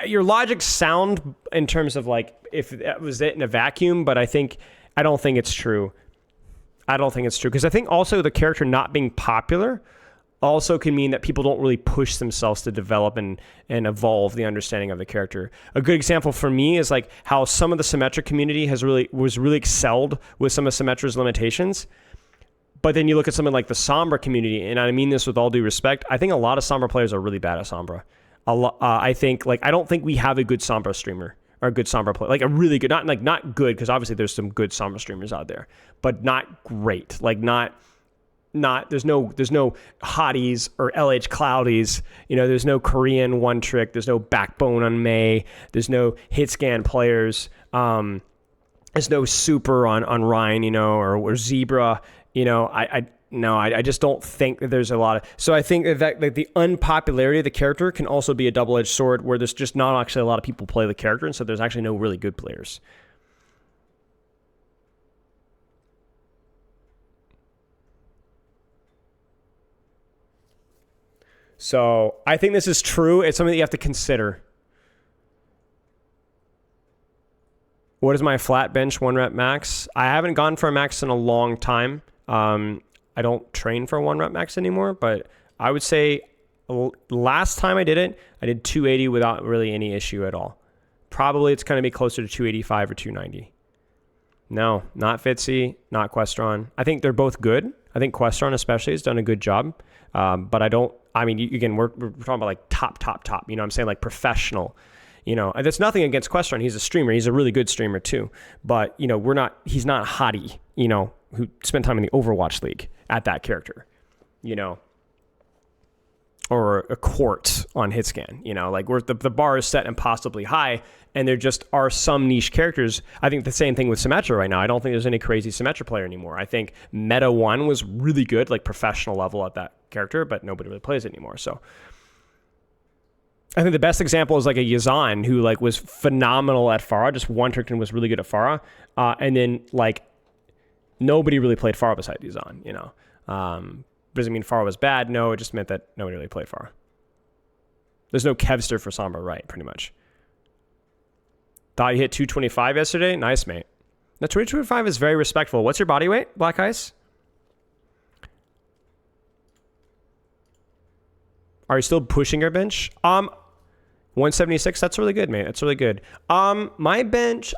Your logic's sound in terms of like if that was it in a vacuum, but I don't think it's true. Because I think also the character not being popular also can mean that people don't really push themselves to develop and evolve the understanding of the character. A good example for me is like how some of the Symmetra community was really excelled with some of Symmetra's limitations. But then you look at something like the Sombra community, and I mean this with all due respect, I think a lot of Sombra players are really bad at Sombra. I don't think we have a good Sombra streamer or a good Sombra player, like a really good, not good, because obviously there's some good Sombra streamers out there, but not great. Like not there's no hotties or LH Cloudies, there's no Korean one trick, there's no Backbone on May, there's no hit scan players, there's no super on Ryan, or Zebra, I just don't think that there's a lot of... So I think that the unpopularity of the character can also be a double-edged sword where there's just not actually a lot of people play the character, and so there's actually no really good players. So I think this is true. It's something that you have to consider. What is my flat bench 1 rep max? I haven't gone for a max in a long time. I don't train for a 1 rep max anymore, but I would say last time I did it, I did 280 without really any issue at all. Probably it's going to be closer to 285 or 290. No, not Fitzy, not Questron. I think they're both good. I think Questron especially has done a good job. But again, we're talking about like top, you know what I'm saying? Like professional, you know, that's nothing against Questron. He's a streamer. He's a really good streamer too. But, you know, he's not Hottie, you know, who spent time in the Overwatch League at that character, you know, or a Court on Hitscan, you know, like the bar is set impossibly high, and there just are some niche characters. I think the same thing with Symmetra right now. I don't think there's any crazy Symmetra player anymore. I think Meta 1 was really good, like professional level at that character, but nobody really plays it anymore. So I think the best example is like a Yazan, who like was phenomenal at Pharah, just one trick and was really good at Pharah. And then like nobody really played Pharah besides Yazan, you know. Doesn't mean Pharah was bad. No, it just meant that nobody really played Pharah. There's no Kevster for Sombra, right, pretty much. Thought you hit 225 yesterday? Nice, mate. The 225 is very respectful. What's your body weight, Black Ice? Are you still pushing your bench? 176, that's really good, mate. That's really good. My bench,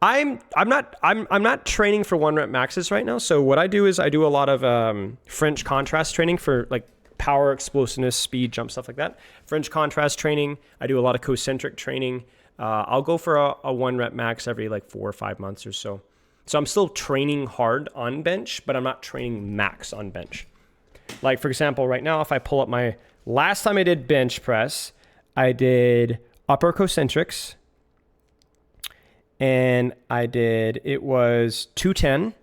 I'm not training for 1 rep maxes right now. So what I do is I do a lot of French contrast training for like power, explosiveness, speed, jump, stuff like that. French contrast training. I do a lot of concentric training. I'll go for a 1 rep max every like 4 or 5 months or so. So I'm still training hard on bench, but I'm not training max on bench. Like for example, right now, if I pull up my last time I did bench press, I did upper concentrics. And it was 210,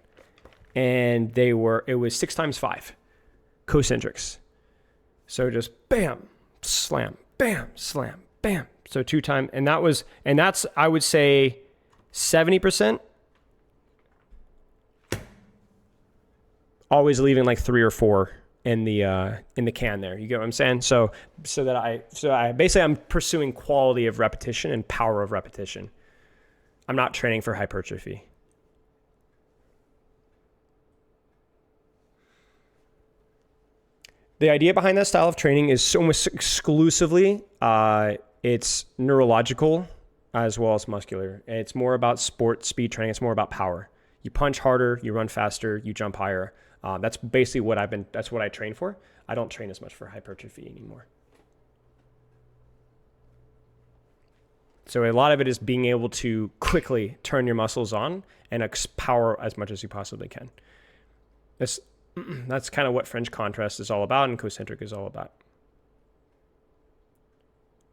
and it was 6 times 5 concentrics. So just bam, slam, bam, slam, bam. So 2 times, and that's, I would say 70%. Always leaving like 3 or 4 in the can there. You get what I'm saying? So basically I'm pursuing quality of repetition and power of repetition. I'm not training for hypertrophy. The idea behind that style of training is almost exclusively it's neurological as well as muscular. It's more about sport speed training. It's more about power. You punch harder, you run faster, you jump higher. That's basically that's what I train for. I don't train as much for hypertrophy anymore. So a lot of it is being able to quickly turn your muscles on and power as much as you possibly can. That's kind of what French contrast is all about and concentric is all about.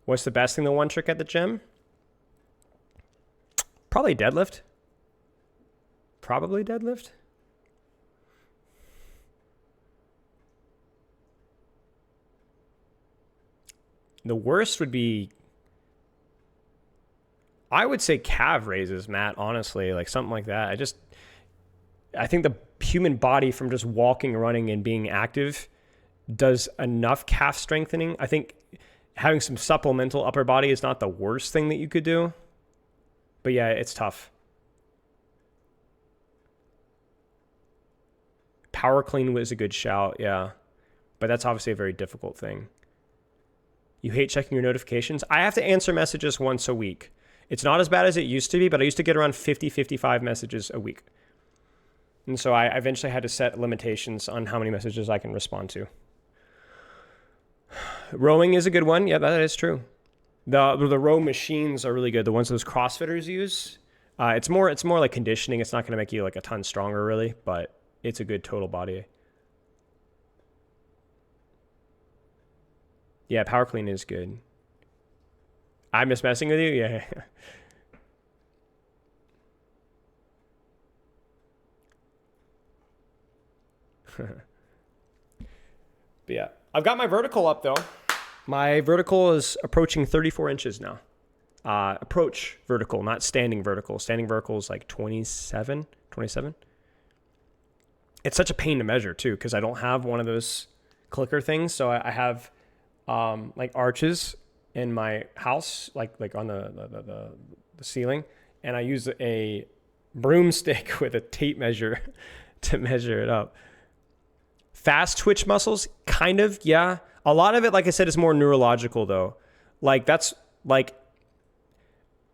What's the best thing to one trick at the gym? Probably deadlift. The worst would be, I would say calf raises, Matt, honestly, like something like that. I think the human body from just walking, running, and being active does enough calf strengthening. I think having some supplemental upper body is not the worst thing that you could do. But yeah, it's tough. Power clean was a good shout, yeah. But that's obviously a very difficult thing. You hate checking your notifications? I have to answer messages once a week. It's not as bad as it used to be, but I used to get around 50, 55 messages a week. And so I eventually had to set limitations on how many messages I can respond to. Rowing is a good one. Yeah, that is true. The row machines are really good. The ones those CrossFitters use. It's more like conditioning. It's not going to make you like a ton stronger really, but it's a good total body. Yeah, power clean is good. I'm just messing with you? Yeah. But yeah, I've got my vertical up though. My vertical is approaching 34 inches now. Approach vertical, not standing vertical. Standing vertical is like 27. It's such a pain to measure too, because I don't have one of those clicker things. So I have like arches in my house, like on the ceiling, and I use a broomstick with a tape measure to measure it up. Fast twitch muscles, kind of, yeah. A lot of it, like I said, is more neurological though. Like that's like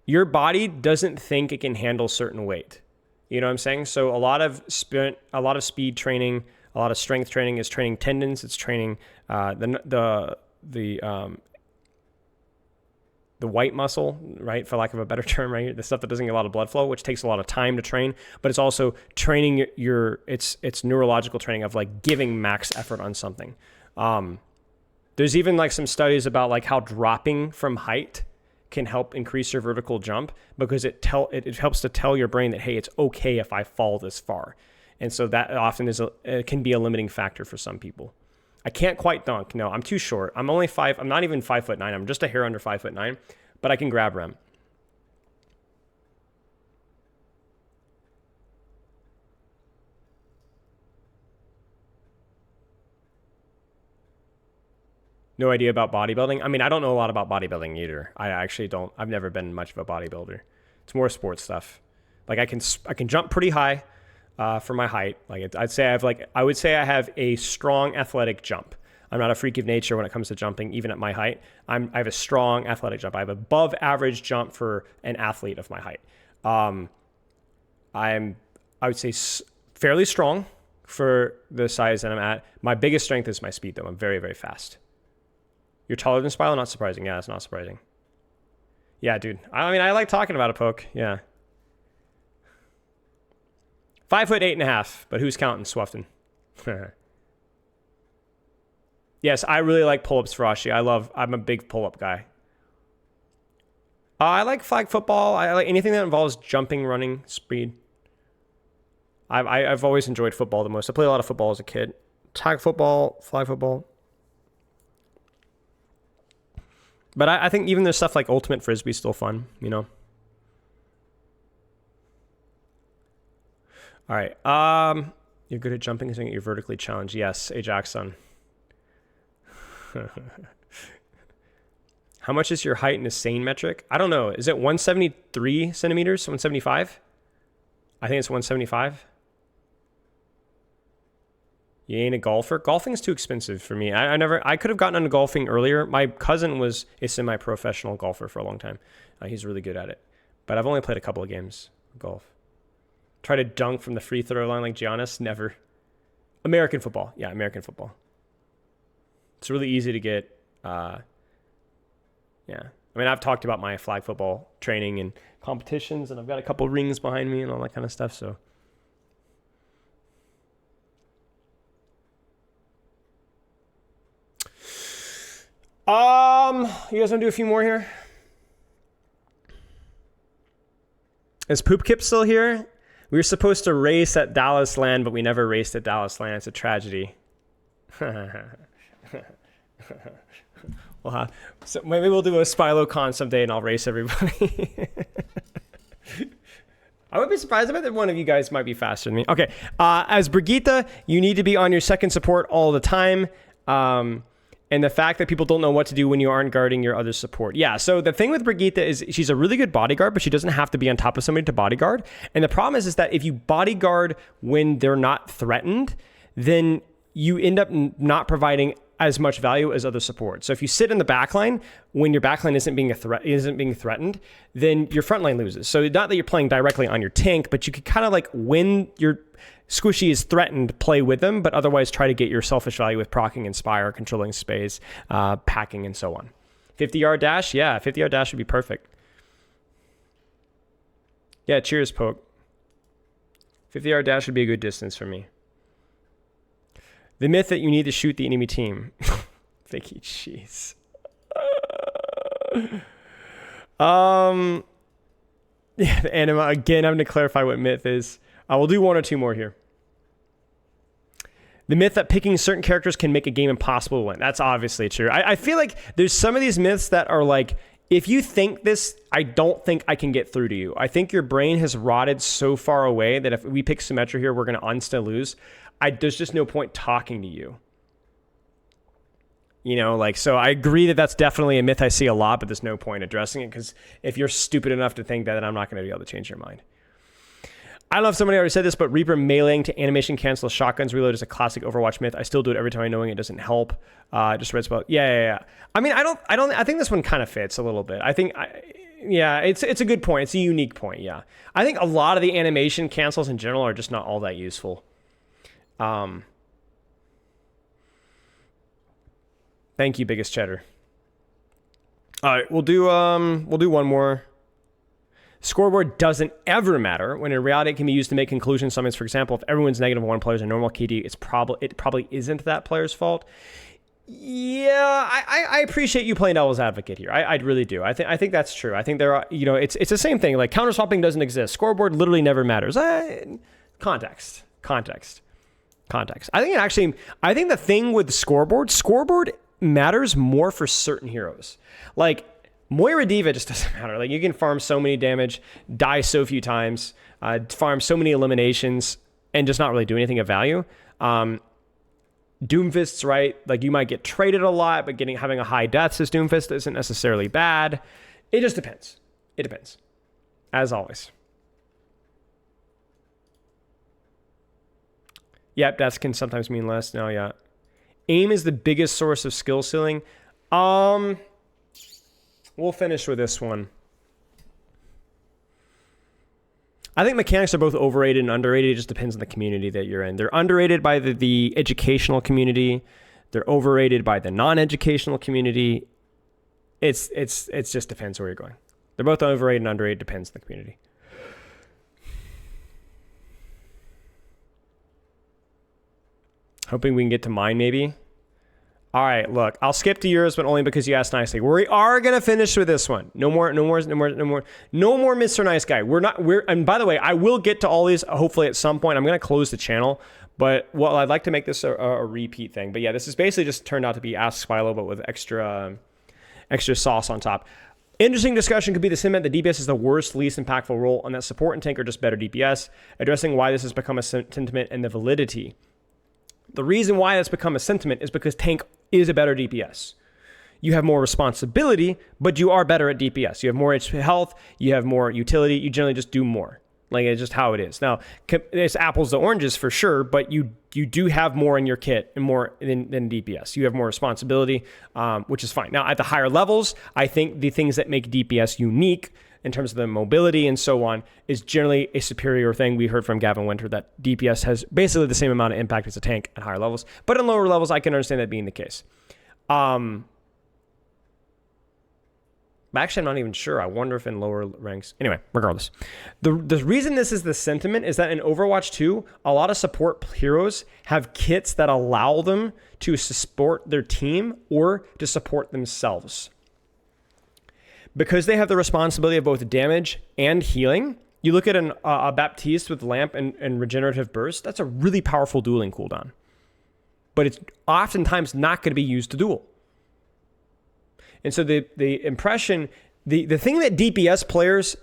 your body doesn't think it can handle certain weight. You know what I'm saying? So a lot of speed training, a lot of strength training is training tendons. It's training the white muscle, right? For lack of a better term, right? The stuff that doesn't get a lot of blood flow, which takes a lot of time to train, but it's also training it's neurological training of like giving max effort on something. There's even like some studies about like how dropping from height can help increase your vertical jump because it helps to tell your brain that, hey, it's okay if I fall this far. And so that often it can be a limiting factor for some people. I can't quite dunk. No, I'm too short. I'm not even 5'9". I'm just a hair under 5'9", but I can grab rim. No idea about bodybuilding. I mean, I don't know a lot about bodybuilding either. I actually don't. I've never been much of a bodybuilder. It's more sports stuff. Like I can jump pretty high for my height. Like I would say I have a strong athletic jump. I'm not a freak of nature when it comes to jumping, even at my height. I have a strong athletic jump. I have above average jump for an athlete of my height. I would say fairly strong for the size that I'm at. My biggest strength is my speed, though. I'm very, very fast. You're taller than Spilo? Not surprising. Yeah, it's not surprising. Yeah, dude. I mean, I like talking about it, Poke. Yeah. 5'8.5", but who's counting, Swufton? Yes, I really like pull-ups, Farashi. I'm a big pull-up guy. I like flag football. I like anything that involves jumping, running, speed. I've always enjoyed football the most. I played a lot of football as a kid. Tag football, flag football. But I think even there's stuff like Ultimate Frisbee is still fun, you know? All right. You're good at jumping and you're vertically challenged. Yes, Ajaxon. How much is your height in a sane metric? I don't know. Is it 173 centimeters? 175? I think it's 175. You ain't a golfer? Golfing's too expensive for me. I could have gotten into golfing earlier. My cousin was a semi-professional golfer for a long time. He's really good at it. But I've only played a couple of games of golf. Try to dunk from the free throw line like Giannis? Never. American football. Yeah, American football. It's really easy to get. Yeah. I mean, I've talked about my flag football training and competitions, and I've got a couple rings behind me and all that kind of stuff, so. You guys want to do a few more here? Is Poop Kip still here? We were supposed to race at Dallas Land, but we never raced at Dallas Land. It's a tragedy. Well, so maybe we'll do a SpiloCon someday and I'll race everybody. I would be surprised. I bet that one of you guys might be faster than me. Okay. As Brigitte, you need to be on your second support all the time. And the fact that people don't know what to do when you aren't guarding your other support. Yeah, so the thing with Brigitte is she's a really good bodyguard, but she doesn't have to be on top of somebody to bodyguard. And the problem is that if you bodyguard when they're not threatened, then you end up not providing as much value as other support. So if you sit in the backline when your backline isn't being threatened, then your front line loses. So not that you're playing directly on your tank, but you could kind of like when your squishy is threatened, play with them, but otherwise try to get your selfish value with proccing, inspire, controlling space, packing, and so on. 50-yard dash? Yeah, 50-yard dash would be perfect. Yeah, cheers, Poke. 50-yard dash would be a good distance for me. The myth that you need to shoot the enemy team. Vicky, jeez. Yeah, the anima. Again, I'm going to clarify what myth is. I will do one or two more here. The myth that picking certain characters can make a game impossible to win. That's obviously true. I feel like there's some of these myths that are like, if you think this, I don't think I can get through to you. I think your brain has rotted so far away that if we pick Symmetra here, we're going to insta lose. There's just no point talking to you. You know, like, so I agree that that's definitely a myth I see a lot, but there's no point addressing it because if you're stupid enough to think that, then I'm not going to be able to change your mind. I don't know if somebody already said this, but Reaper meleeing to animation cancel shotguns reload is a classic Overwatch myth. I still do it every time I knowing it doesn't help. Just read about. Yeah. I mean, I think this one kind of fits a little bit. It's a good point. It's a unique point. Yeah. I think a lot of the animation cancels in general are just not all that useful. Thank you, Biggest Cheddar. All right, we'll do one more. Scoreboard doesn't ever matter when in reality it can be used to make conclusion summaries. For example, if everyone's -1 players a normal KD, it probably isn't that player's fault. Yeah, I appreciate you playing devil's advocate here. I really do. I think that's true. I think there are, you know, it's the same thing. Like counter swapping doesn't exist. Scoreboard literally never matters. Context. I think the thing with scoreboard matters more for certain heroes. Like Moira Diva just doesn't matter. Like you can farm so many damage, die so few times, farm so many eliminations, and just not really do anything of value. Doomfists, right? Like you might get traded a lot, but having a high deaths as Doomfist isn't necessarily bad. It just depends. It depends. As always. Yep, deaths can sometimes mean less. No, yeah. Aim is the biggest source of skill ceiling. We'll finish with this one. I think mechanics are both overrated and underrated. It just depends on the community that you're in. They're underrated by the educational community. They're overrated by the non-educational community. It's just depends where you're going. They're both overrated and underrated. Depends on the community. Hoping we can get to mine, maybe. All right, look, I'll skip to yours, but only because you asked nicely. We are gonna finish with this one. No more, Mr. Nice Guy. And by the way, I will get to all these hopefully at some point. I'm gonna close the channel, but I'd like to make this a repeat thing. But yeah, this is basically just turned out to be Ask Spilo, but with extra sauce on top. Interesting discussion could be the sentiment that DPS is the worst, least impactful role, and that support and tank are just better DPS. Addressing why this has become a sentiment and the validity. The reason why that's become a sentiment is because tank is a better DPS. You have more responsibility, but you are better at DPS. You have more HP health, you have more utility, you generally just do more. Like, it's just how it is. Now, it's apples to oranges for sure, but you do have more in your kit and more than DPS. You have more responsibility, which is fine. Now, at the higher levels, I think the things that make DPS unique in terms of the mobility and so on, is generally a superior thing. We heard from Gavin Winter that DPS has basically the same amount of impact as a tank at higher levels. But in lower levels, I can understand that being the case. Actually, I'm not even sure. I wonder if in lower ranks... Anyway, regardless. The reason this is the sentiment is that in Overwatch 2, a lot of support heroes have kits that allow them to support their team or to support themselves. Because they have the responsibility of both damage and healing, you look at a Baptiste with Lamp and Regenerative Burst, that's a really powerful dueling cooldown. But it's oftentimes not going to be used to duel. And so the impression, the thing that DPS players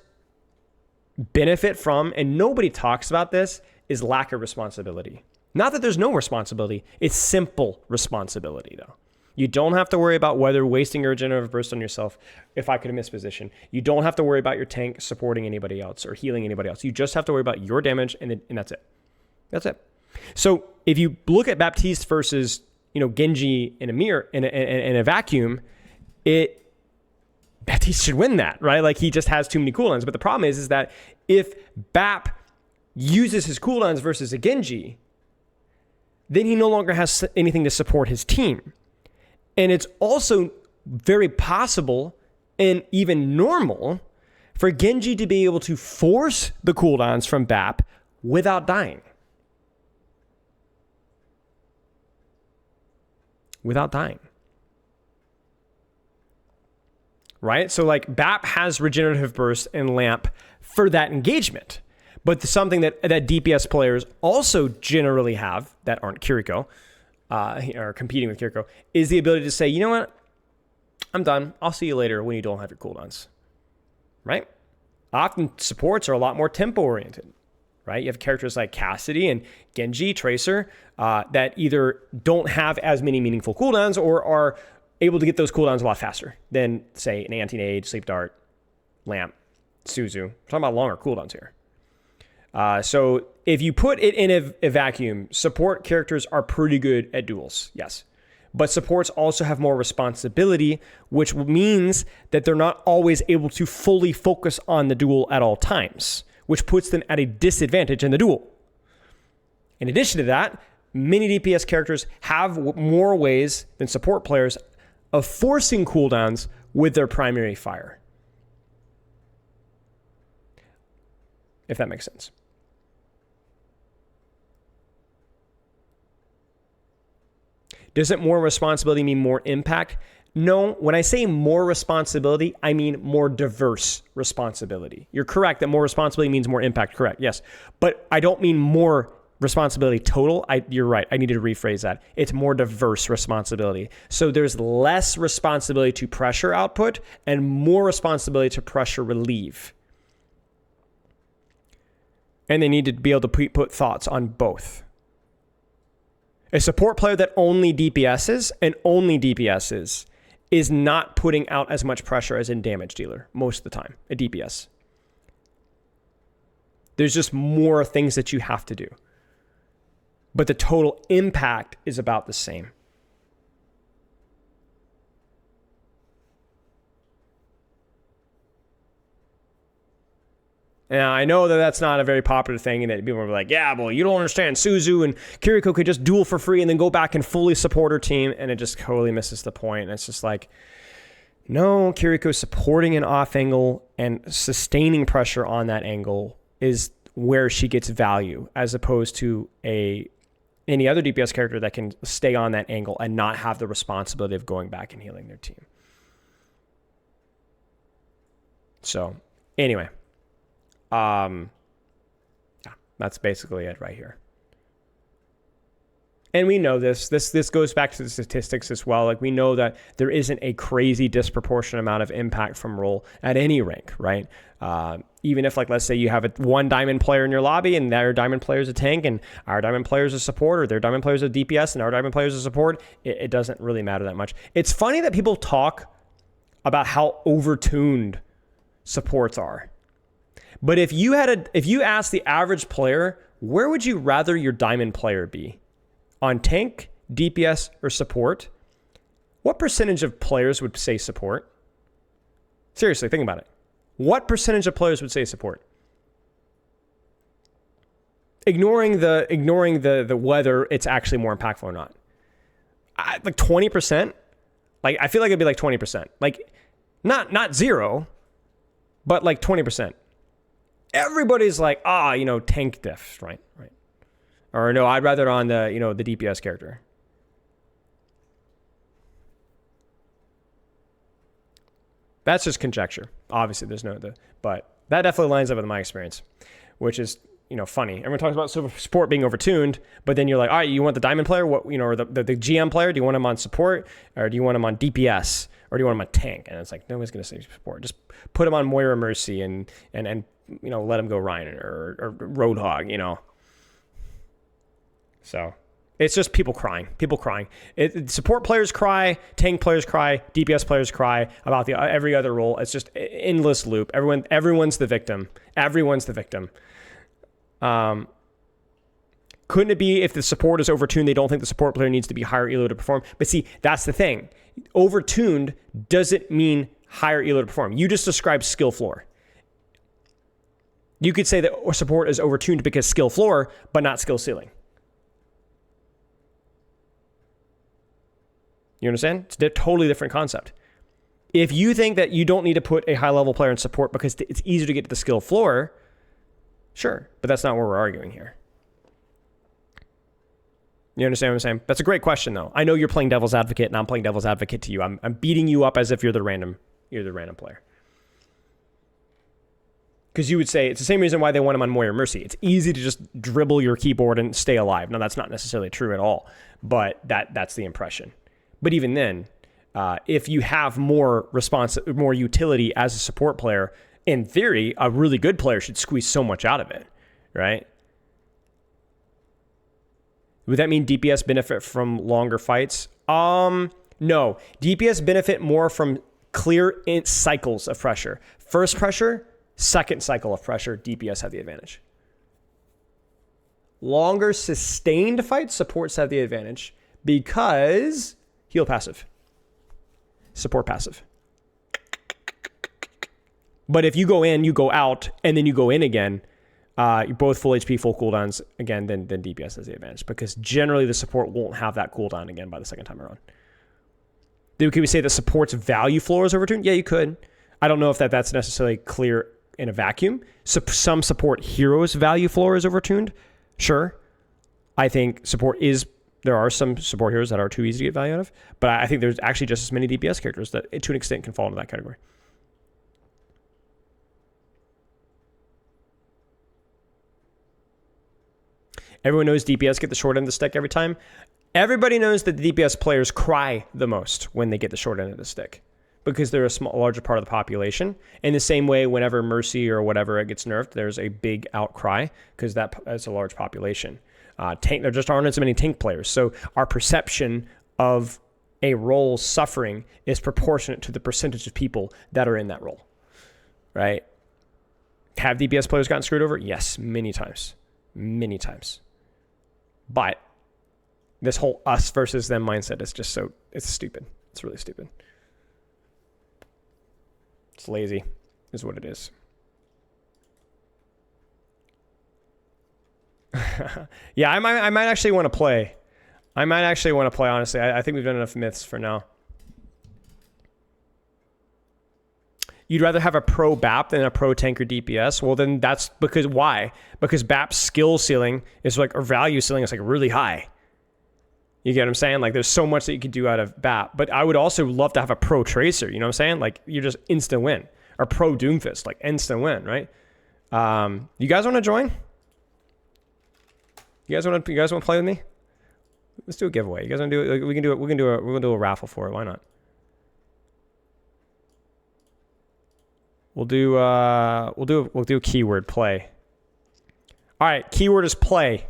benefit from, and nobody talks about this, is lack of responsibility. Not that there's no responsibility, it's simple responsibility though. You don't have to worry about whether wasting your regenerative burst on yourself if I could have missed position. You don't have to worry about your tank supporting anybody else or healing anybody else. You just have to worry about your damage, and that's it. That's it. So if you look at Baptiste versus Genji in a mirror in a vacuum, Baptiste should win that, right? Like he just has too many cooldowns. But the problem is that if Bap uses his cooldowns versus a Genji, then he no longer has anything to support his team. And it's also very possible and even normal for Genji to be able to force the cooldowns from Bap without dying. Without dying. Right? So like Bap has Regenerative Burst and Lamp for that engagement. But something that DPS players also generally have that aren't Kiriko, or competing with Kiriko, is the ability to say, you know what? I'm done. I'll see you later when you don't have your cooldowns. Right? Often supports are a lot more tempo oriented. right? You have characters like Cassidy and Genji, Tracer, that either don't have as many meaningful cooldowns or are able to get those cooldowns a lot faster than, say, an Anti-Nade, Sleep Dart, Lamp, Suzu. We're talking about longer cooldowns here. So if you put it in a vacuum, support characters are pretty good at duels, yes. But supports also have more responsibility, which means that they're not always able to fully focus on the duel at all times, which puts them at a disadvantage in the duel. In addition to that, many DPS characters have more ways than support players of forcing cooldowns with their primary fire. If that makes sense. Doesn't more responsibility mean more impact? No, when I say more responsibility, I mean more diverse responsibility. You're correct that more responsibility means more impact, correct, yes. But I don't mean more responsibility total. You're right, I needed to rephrase that. It's more diverse responsibility. So there's less responsibility to pressure output and more responsibility to pressure relieve. And they need to be able to put thoughts on both. A support player that only DPSs and only DPSs is not putting out as much pressure as a damage dealer most of the time, a DPS. There's just more things that you have to do. But the total impact is about the same. Now, I know that that's not a very popular thing, and that people are like, yeah, well, you don't understand. Suzu and Kiriko could just duel for free and then go back and fully support her team, and it just totally misses the point. And it's just like, no, Kiriko supporting an off angle and sustaining pressure on that angle is where she gets value, as opposed to any other DPS character that can stay on that angle and not have the responsibility of going back and healing their team. So, anyway. Yeah, that's basically it right here. And we know this goes back to the statistics as well. Like, we know that there isn't a crazy disproportionate amount of impact from role at any rank, right? Even if, like, let's say you have one diamond player in your lobby and their diamond player is a tank and our diamond player is a support, or their diamond player is a DPS and our diamond player is a support, it doesn't really matter that much. It's funny that people talk about how overtuned supports are. But if you asked the average player, where would you rather your diamond player be? On tank, DPS, or support? What percentage of players would say support? Seriously, think about it. What percentage of players would say support? Ignoring the whether it's actually more impactful or not. Like 20%? Like, I feel like it'd be like 20%. Like, not zero, but like 20%. Everybody's like, tank diff, right? Or no, I'd rather on the DPS character. That's just conjecture. Obviously, there's but that definitely lines up with my experience, which is, funny. Everyone talks about support being overtuned, but then you're like, all right, you want the diamond player, or the GM player? Do you want him on support, or do you want him on DPS, or do you want him on tank? And it's like, nobody's going to say support. Just put him on Moira Mercy and let him go Ryan or Roadhog, So it's just people crying. Support players cry, tank players cry, DPS players cry about every other role. It's just an endless loop. Everyone's the victim. Couldn't it be if the support is overtuned, they don't think the support player needs to be higher elo to perform? But see, that's the thing. Overtuned doesn't mean higher elo to perform. You just described skill floor. You could say that support is overtuned because skill floor, but not skill ceiling. You understand? It's a totally different concept. If you think that you don't need to put a high-level player in support because it's easier to get to the skill floor, sure, but that's not where we're arguing here. You understand what I'm saying? That's a great question, though. I know you're playing devil's advocate, and I'm playing devil's advocate to you. I'm beating you up as if you're the random player. Because you would say it's the same reason why they want him on Moira Mercy. It's easy to just dribble your keyboard and stay alive. Now, that's not necessarily true at all, but that's the impression. But even then, if you have more utility as a support player, in theory, a really good player should squeeze so much out of it, right? Would that mean DPS benefit from longer fights? No. DPS benefit more from clear cycles of pressure. First pressure, second cycle of pressure, DPS have the advantage. Longer sustained fights, supports have the advantage because heal passive, support passive. But if you go in, you go out, and then you go in again, you're both full HP, full cooldowns again, then DPS has the advantage because generally the support won't have that cooldown again by the second time around. Could we say that support's value floor is overtuned? Yeah, you could. I don't know if that's necessarily clear in a vacuum. Some support heroes' value floor is overtuned. Sure. I think there are some support heroes that are too easy to get value out of, but I think there's actually just as many DPS characters that to an extent can fall into that category. Everyone knows DPS get the short end of the stick every time. Everybody knows that the DPS players cry the most when they get the short end of the stick because they're a larger part of the population. In the same way, whenever Mercy or whatever it gets nerfed, there's a big outcry because that's a large population. There just aren't as many tank players. So our perception of a role suffering is proportionate to the percentage of people that are in that role, right? Have DPS players gotten screwed over? Yes, many times. Many times. But this whole us versus them mindset is just it's stupid. It's really stupid. It's lazy, is what it is. Yeah, I might actually want to play. Honestly. I think we've done enough myths for now. You'd rather have a pro BAP than a pro tanker DPS? Well, then that's because why? Because BAP's skill ceiling is or value ceiling is really high. You get what I'm saying? There's so much that you could do out of BAP. But I would also love to have a pro Tracer. You know what I'm saying? You just instant win. Or pro Doomfist, instant win, right? You guys want to join? You guys want to play with me? Let's do a giveaway. You guys want to do it? We can do it. We're gonna do a raffle for it. Why not? We'll do a keyword play. All right, keyword is play.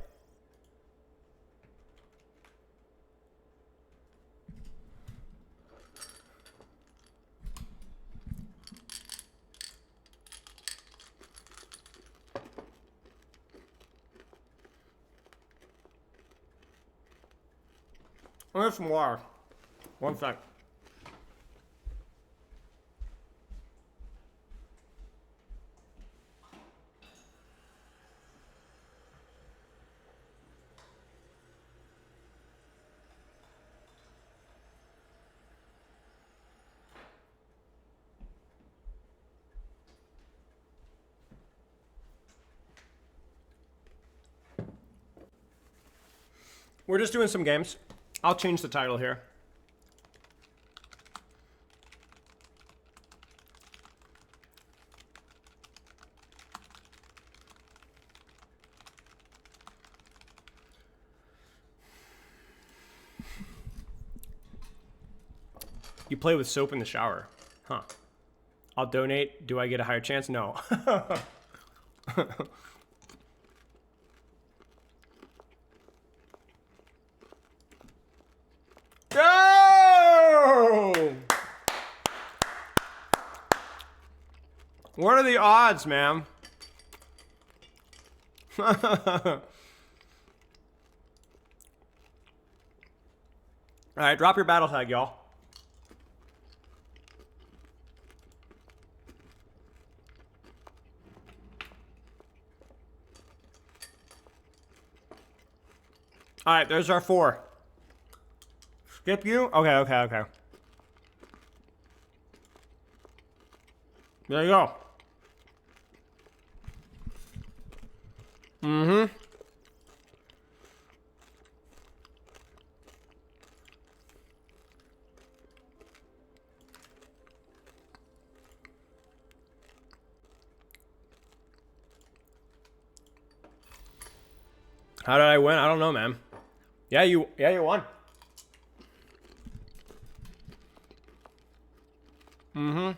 I have some water. One sec. We're just doing some games. I'll change the title here. You play with soap in the shower. Huh. I'll donate. Do I get a higher chance? No. Go! What are the odds, ma'am? All right, drop your battle tag, y'all. All right, there's our 4. Skip you? Okay. There you go. Mm-hmm. How did I win? I don't know, man. Yeah, you won. Mm-hmm.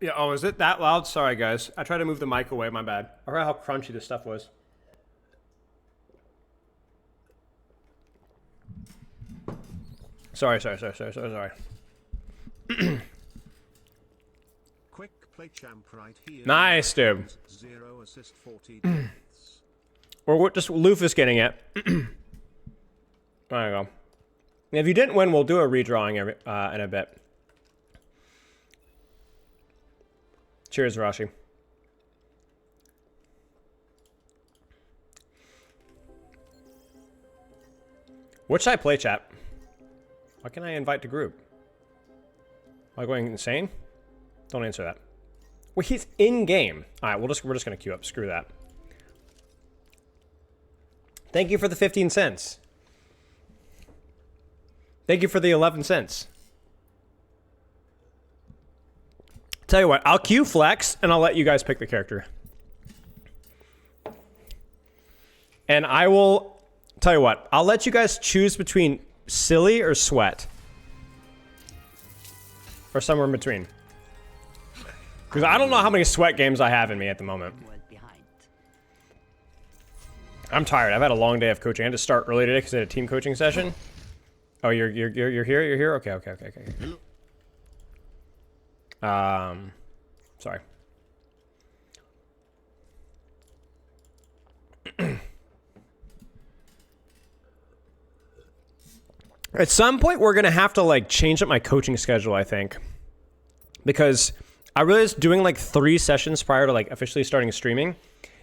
Yeah, oh, is it that loud? Sorry, guys. I tried to move the mic away, my bad. I forgot how crunchy this stuff was. Sorry. Quick play champ right here. Nice, dude. 0 assist 40 deaths. Or we're just Lufus getting it. There you go. If you didn't win, we'll do a redrawing in a bit. Cheers, Rashi. What should I play, chat? Why can't I invite to group? Am I going insane? Don't answer that. Well, he's in game. All right, we're just gonna queue up. Screw that. Thank you for the 15 cents. Thank you for the 11 cents. Tell you what, I'll queue flex and I'll let you guys pick the character. And I will tell you what, I'll let you guys choose between silly or sweat. Or somewhere in between. Because I don't know how many sweat games I have in me at the moment. I'm tired. I've had a long day of coaching. I had to start early today because I had a team coaching session. Oh, you're here? You're here? Okay. Sorry. At some point, we're gonna have to like change up my coaching schedule, I think, because I realized doing like 3 sessions prior to like officially starting streaming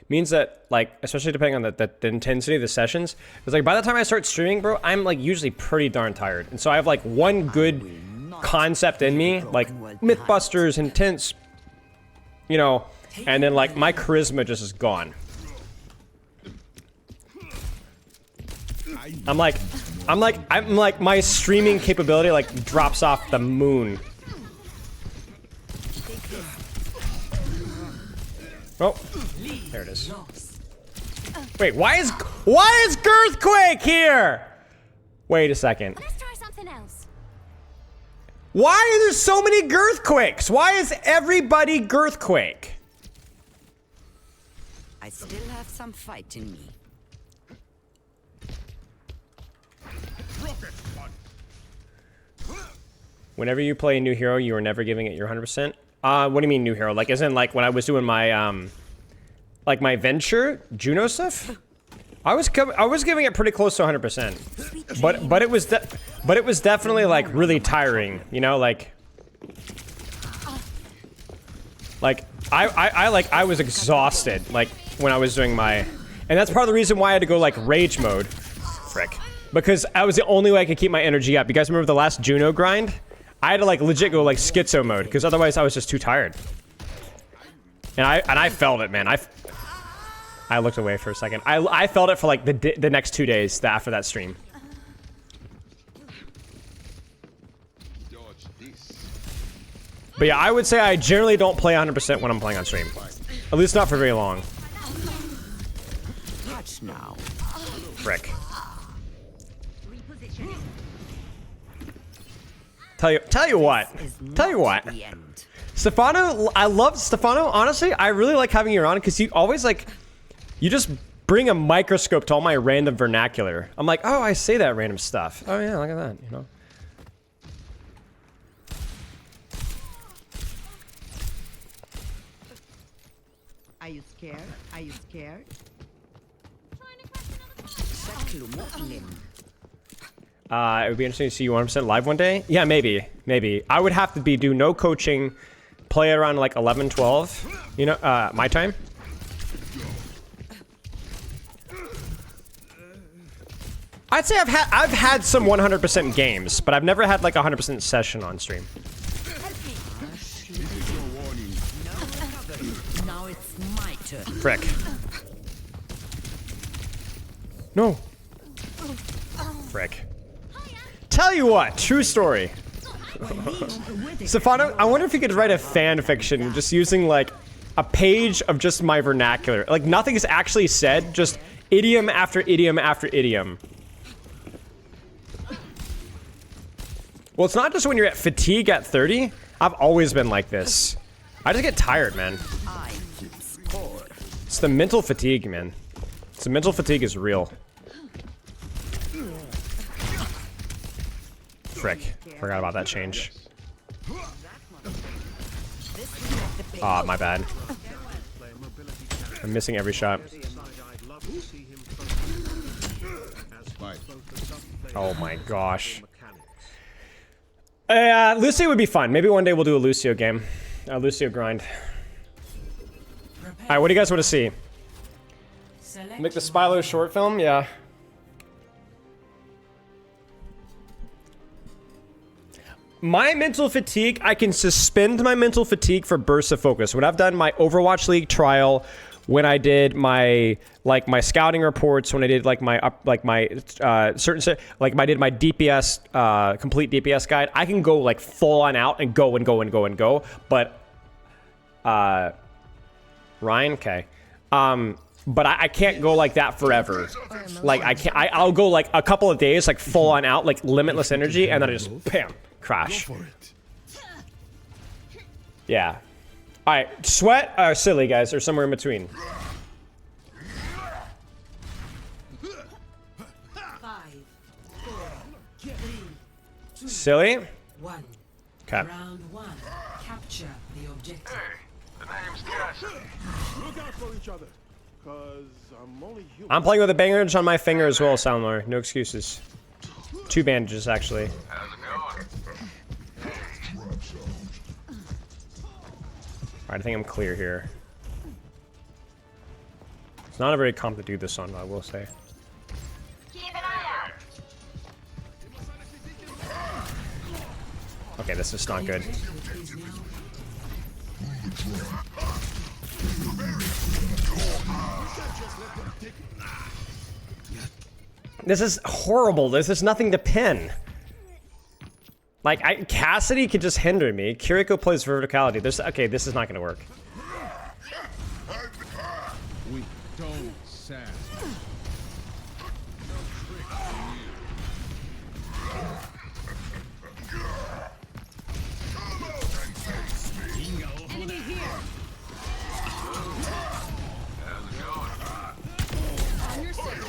means that, like, especially depending on the intensity of the sessions, it's like by the time I start streaming, bro, I'm like usually pretty darn tired, and so I have like one good concept in me, like Mythbusters, intense, you know, and then like my charisma just is gone. I'm like my streaming capability like drops off the moon. Oh, there it is. Wait, why is Girthquake here? Wait a second. Let's try something else. Why are there so many Girthquakes? Why is everybody Girthquake? I still have some fight in me. Whenever you play a new hero, you are never giving it your 100%. What do you mean new hero? Like, as in, like, when I was doing my, like, my venture, Juno stuff? I was giving it pretty close to 100%. But it was definitely, like, really tiring, you know? Like, I was exhausted, like, when I was doing my... And that's part of the reason why I had to go, like, rage mode. Frick. Because I was the only way I could keep my energy up. You guys remember the last Juno grind? I had to like legit go like schizo mode because otherwise I was just too tired. And I felt it, man. I looked away for a second. I felt it for like the next 2 days after that stream. But yeah, I would say I generally don't play 100% when I'm playing on stream. At least not for very long. Watch now. Frick. Tell you what. Stefano, I love Stefano. Honestly, I really like having you on because you always like, you just bring a microscope to all my random vernacular. I'm like, oh, I say that random stuff. Oh yeah, look at that, you know. Are you scared? Are you scared? It would be interesting to see you 100% live one day. Yeah, maybe. I would have to do no coaching, play around like 11, 12, you know, my time. I'd say I've had some 100% games, but I've never had like a 100% session on stream. Now it's my turn. Frick. No. Frick. Tell you what, true story. Stefano, I wonder if you could write a fan fiction just using like a page of just my vernacular. Like nothing is actually said, just idiom after idiom after idiom. Well, it's not just when you're at fatigue at 30. I've always been like this. I just get tired, man. I keep score. It's the mental fatigue, man. It's the mental fatigue is real. Frick. Forgot about that change. Ah, my bad. I'm missing every shot. Oh my gosh. Lucio would be fun. Maybe one day we'll do a Lucio game. A Lucio grind. Alright, what do you guys want to see? Make the Spilo short film? Yeah. My mental fatigue, I can suspend my mental fatigue for bursts of focus. When I've done my Overwatch League trial, when I did my my scouting reports, when I did like my certain like I did my DPS complete DPS guide, I can go like full on out and go and go and go and go. But Ryan, okay. But I can't go like that forever. Like I can't. I'll go like a couple of days, like full on out, like limitless energy, and then I just bam, crash. Yeah. All right, sweat or silly guys, or somewhere in between. 5, 4, 3, 2, Silly. 1. Okay. Round 1. Capture the objective. Look out for each other, cause I'm only human. I'm playing with a bandage on my finger as well, Soundlore. No excuses. 2 bandages actually. Alright, I think I'm clear here. It's not a very comp to do this on, I will say. Keep an eye out. Okay, this is not good. This is horrible. This is nothing to pin. Like, Cassidy could just hinder me. Kiriko plays verticality. Okay, this is not gonna work. We don't sass. Enemy here. On your side.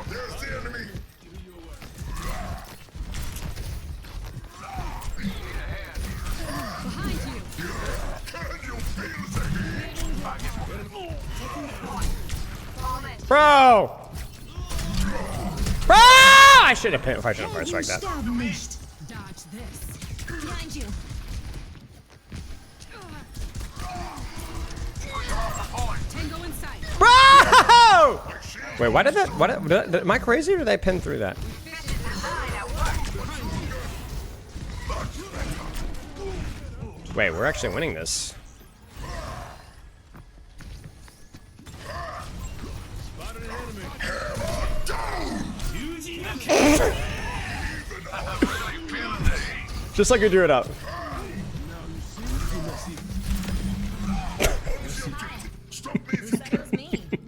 There's the enemy. Behind you. Can you feel the heat? Bro! Bro! I should have pinned if I should have first like that. Dodge this. Behind you. Tango inside. Bro! Wait, why did that? Am I crazy or did I pin through that? Wait, we're actually winning this. Just like you drew it up.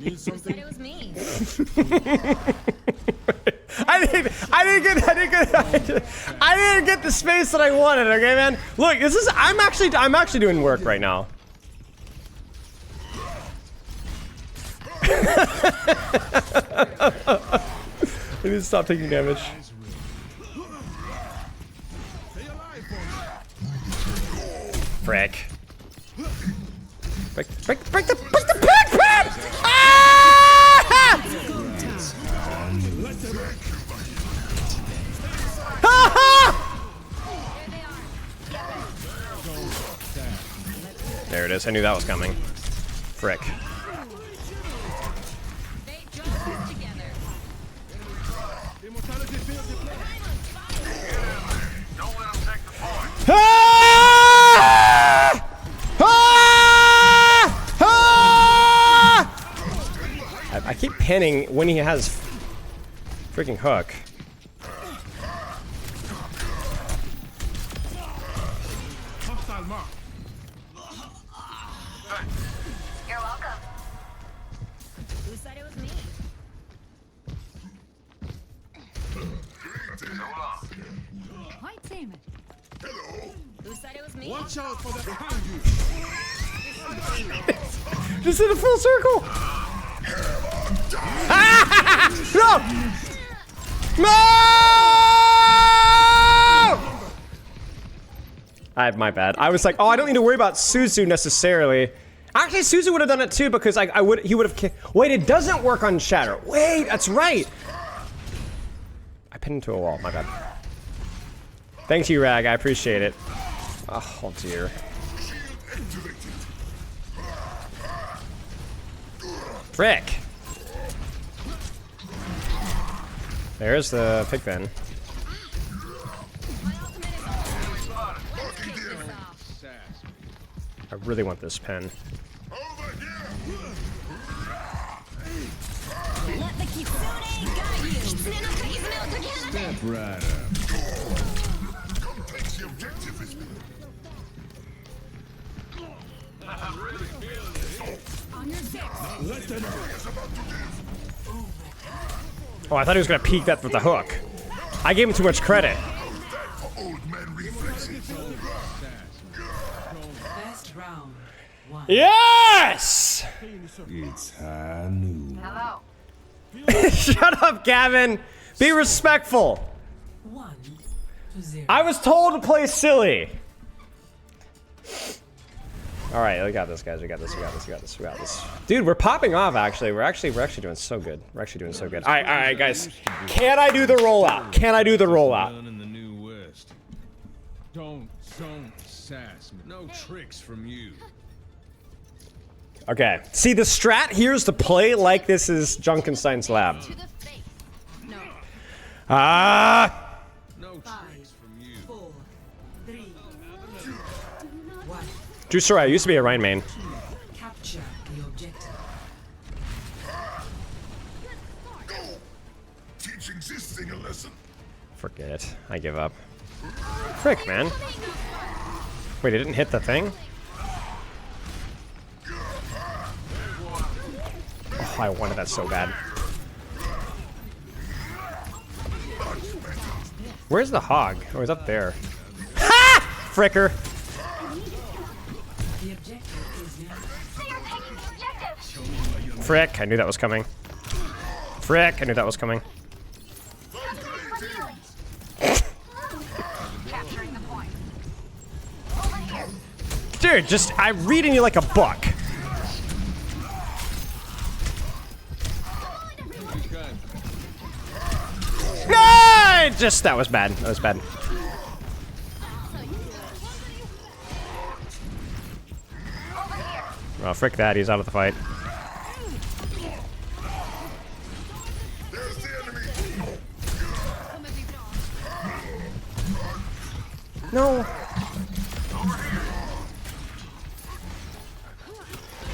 It was me. I didn't get the space that I wanted, okay, man? Look, I'm actually doing work right now. I need to stop taking damage. Frick. Break the pick! Ah! There it is. I knew that was coming. Frick. I keep pinning when he has freaking hook. You're welcome. Who said it was me? White Salmon. Hello. Who said it was Watch out for the behind you. Just in a full circle. Ah! No! No! My bad. I was like, oh, I don't need to worry about Suzu necessarily. Actually, Suzu would have done it too because he would have. Wait, it doesn't work on Shatter. Wait, that's right. I pinned into a wall. My bad. Thanks, you Rag. I appreciate it. Oh dear. Frick. There's the pigpen. I really want this pen. Let the Kitsune guide you. Step right up. Come take the objective with me. On your six. Let them Oh, I thought he was gonna peek that with the hook. I gave him too much credit. Old man reflexes. Best round. One. Yes! It's high noon. Hello. Shut up, Gavin. Be respectful. 1-0. I was told to play silly. All right, we got this, guys. We got this. We got this. We got this. We got this. Dude, we're popping off. Actually, we're actually doing so good. We're actually doing so good. All right, guys. Can I do the rollout? Can I do the rollout? In the New West. Don't sass me. No tricks from you. Okay. See, the strat here is to play like this is Junkenstein's lab. To the face. No. Ah! No tricks from you. 4, 3, 2, 1. True story. I used to be a Rhine main. Capture the objective. Teach existing a lesson. Forget it. I give up. Frick, man. Wait, it didn't hit the thing? Oh, I wanted that so bad. Where's the hog? Oh, he's up there. Ha! Fricker. The objective is now. They are taking the objective. Frick. I knew that was coming. Frick. I knew that was coming. Capturing the point. Over here. Dude, just, I'm reading you like a book. Ah, just, that was bad. That was bad. Oh, frick that. He's out of the fight. There's the enemy. No.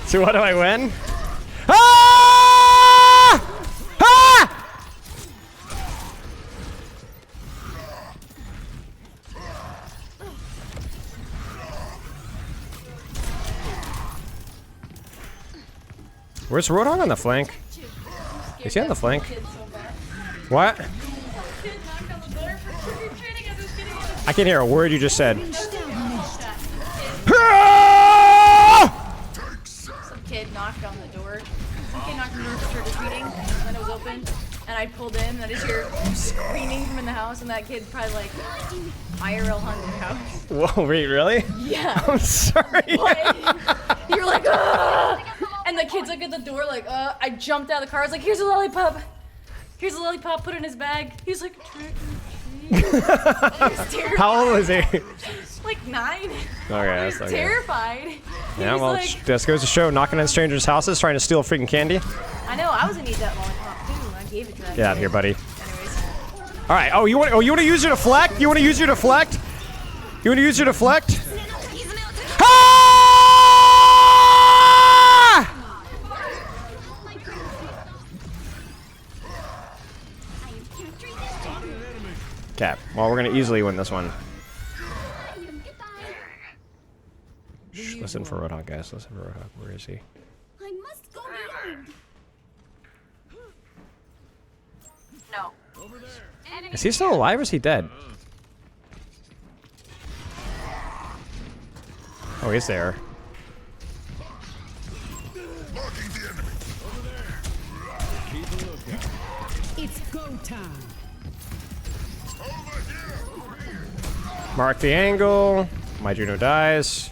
So what do I win? Ah! Ah! Where's Roadhog on the flank? Is he on the flank? What? I can't hear a word you just said. Some kid knocked on the door. Some kid knocked on the door for trick-or-treating, and it was open. And I pulled in, and I just hear screaming from in the house, and that kid probably like IRL hung the house. Whoa, wait, really? Yeah. I'm sorry. You're like, ah! And the kid's like at the door, like, I jumped out of the car. I was like, here's a lollipop. Here's a lollipop, put it in his bag. He's like, trick or treat. He was terrified. How old was he? Like 9. Okay, that's okay. Terrified. Yeah, He's well, like, just goes to show, knocking on strangers' houses, trying to steal freaking candy. I know, I was gonna eat that lollipop too. I gave it to that Get out of kid. here, buddy. Anyways. All right. Oh, you want to use your deflect? You want to use your deflect? You want to use your deflect? Ah! Okay. Well, we're gonna easily win this one. Shh, listen for Roadhog, guys. Listen for Roadhog. Where is he? I must go beyond. No. Is he still alive or is he dead? Oh, he's there. Marking the enemy. It's go time. Over here. Mark the angle. My Juno dies.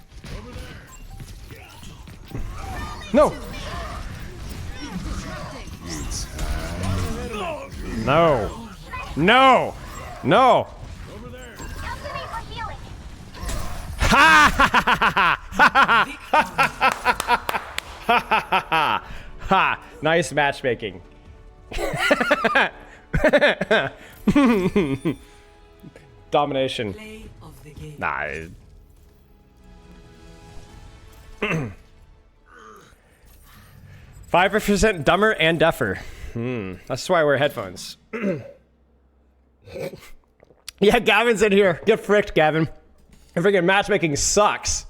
No! No! No! No! Come to me for healing. Ha ha ha ha ha ha! Nice matchmaking. Domination. Play of the game. Nah. 5% dumber and deafer. That's why I wear headphones. Yeah, Gavin's in here. Get fricked, Gavin. Your freaking matchmaking sucks.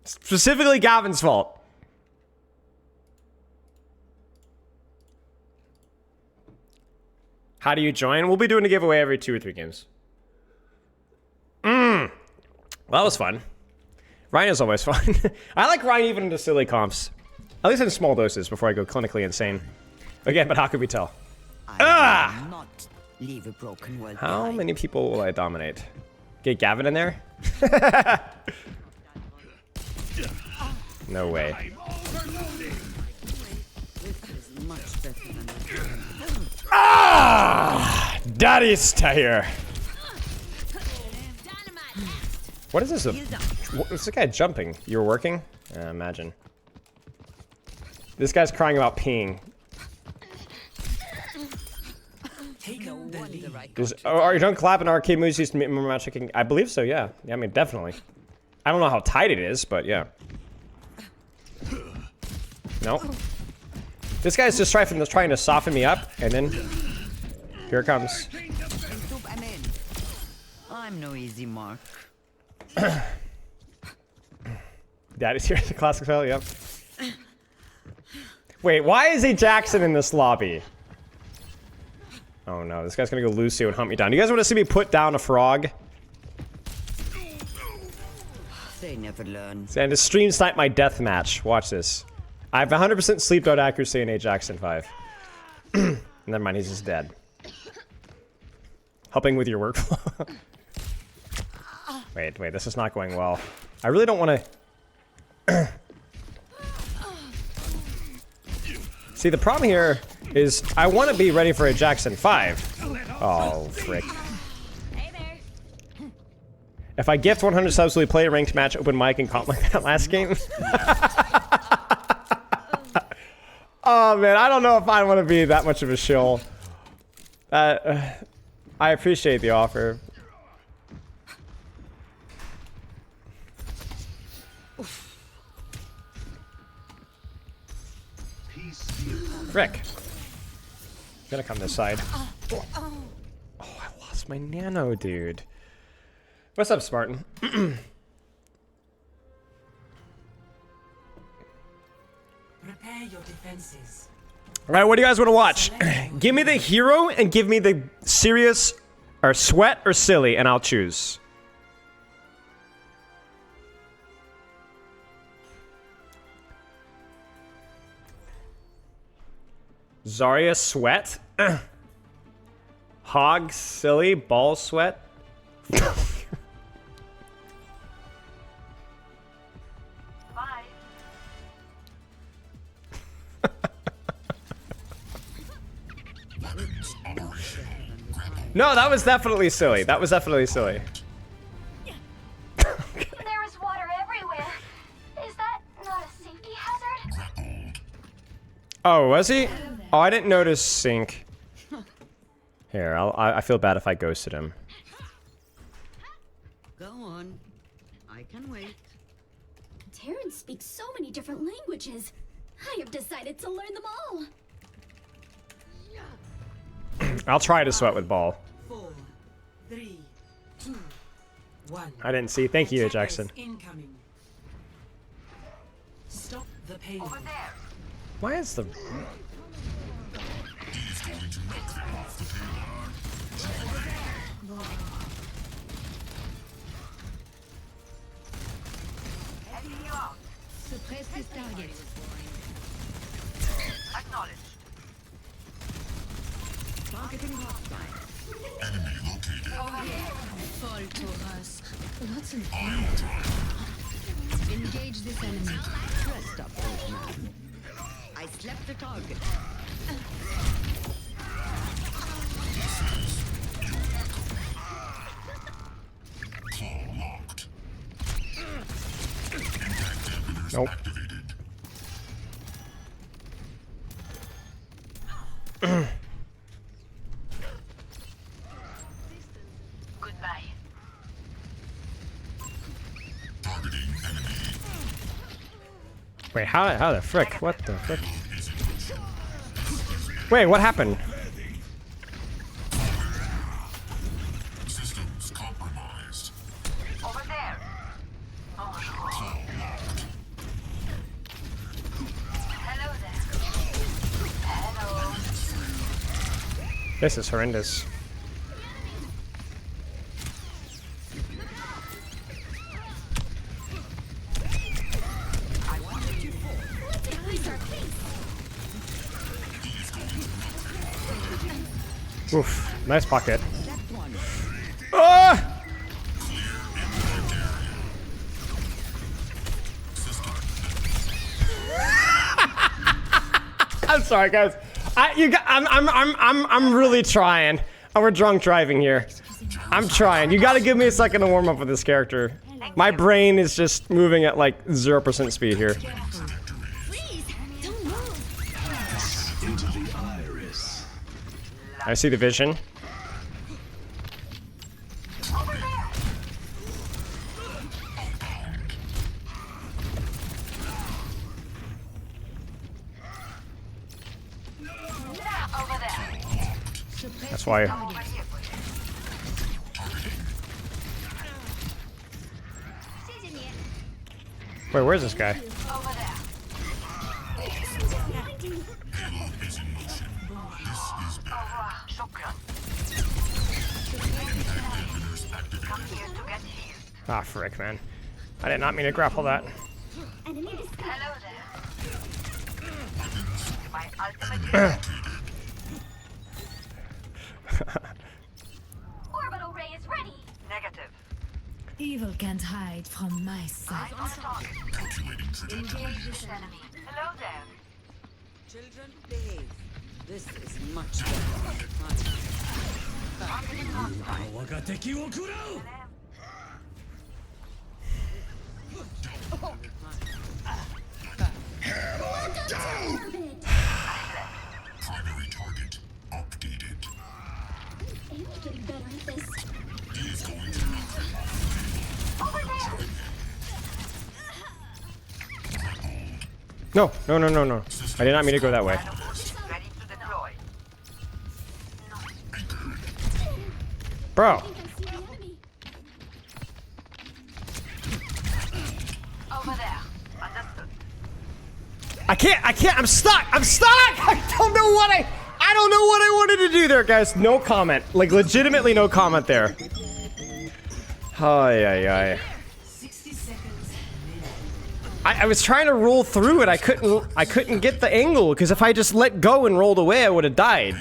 Specifically Gavin's fault. How do you join? We'll be doing a giveaway every 2 or 3 games. Well, that was fun. Ryan is always fun. I like Ryan even into silly comps. At least in small doses before I go clinically insane. Again, but how could we tell? I will not leave a broken world How behind. many people will I dominate? Get Gavin in there? No way. This is much better than Ah! Daddy's tired. What is this? What's this guy jumping? You're working? Imagine. This guy's crying about peeing. Take the lead. Oh, you don't clap in arcade movies used to make more matchmaking? I believe so, yeah. Yeah, I mean, definitely. I don't know how tight it is, but yeah. No. This guy's just trying to soften me up, and then here it comes. I'm no easy mark. Daddy's here, the classic style, yep. Wait, why is he Jackson in this lobby? Oh no, this guy's gonna go Lucio and hunt me down. You guys want to see me put down a frog? They never learn. And to stream snipe my death match. Watch this. I have 100% sleep out accuracy in A Jackson 5. Never mind, he's just dead. Helping with your workflow. Wait, this is not going well. I really don't want to... See, the problem here is I want to be ready for a Jackson 5. Oh, frick. Hey there. If I gift 100 subs, will we play a ranked match, open mic, and comp like that last game? Oh, man, I don't know if I want to be that much of a shill. I appreciate the offer. Frick. I'm gonna come this side. Oh, I lost my nano, dude. What's up, Spartan? Prepare your defenses. Alright, what do you guys want to watch? Give me the hero and give me the serious or sweat or silly, and I'll choose. Zarya sweat? Hog silly? Ball sweat? Bye. No, that was definitely silly. That was definitely silly. There is water everywhere. Is that not a safety hazard? Oh, was he? Oh, I didn't notice Sync. Here, I feel bad if I ghosted him. Go on. I can wait. Terran speaks so many different languages. I have decided to learn them all. I'll try to sweat with ball. 4, 3, 2, 1. I didn't see. Thank you, Jackson. Incoming. Stop the pain. Over there. Why is the... He's going to knock them off the table. Suppress this target. Acknowledged. Targeting hostile. Enemy located. Fall to us. What's in I'll try. Engage this enemy. Rest up, old man. I slept the target. Claw locked. Impact dampeners Nope. activated. Goodbye. Targeting enemy. Wait, how the frick? What the frick? Is in motion. Wait, what happened? Systems compromised. Over there. Claw locked. Hello there. Hello. This is horrendous. Oof, nice pocket. Ah! I'm sorry, guys. I'm really trying. We're drunk driving here. I'm trying. You gotta give me a second to warm up with this character. My brain is just moving at like 0% speed here. Please, don't move. Into the iris. I see the vision. Over there. That's why. Over here. Wait, where's this guy? Over there. Payload is in motion. This is bad. Shukran. Impact dampeners activated. Here to get healed. Ah, frick, man. I did not mean to grapple that. Enemy discovered. Hello there. My ultimate orbital ray is ready. Negative. Evil can't hide from my sight. On target. Calculating trajectory. Engage this enemy. Hello there. Children, behave. This is much better. Primary target updated. I'm getting better at this. He is going to knock them off Over there. No, no, no, no, no. I did not mean to go that way. Ready to deploy. Bro. I think I see the enemy. Over there. Understood. I can't, I'm stuck! I don't know what I wanted to do there, guys. No comment. Like, legitimately no comment there. Ay, ay, ay. 60 seconds. I was trying to roll through it. I couldn't get the angle, because if I just let go and rolled away, I would have died.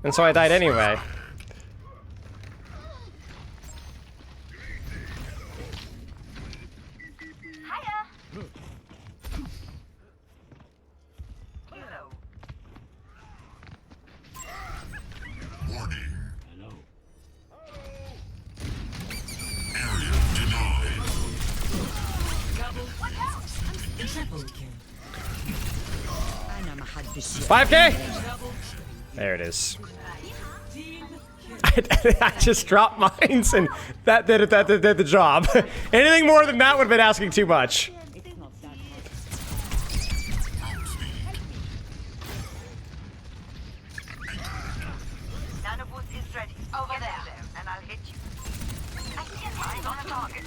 And so I died anyway. Hiya. Hello. Warning. Area denied. Triple kill. 5K? There it is. I just dropped mines and that did the job. Anything more than that would have been asking too much. Nanoboost is ready. Over there. And I'll hit you. I can get eyes on a target.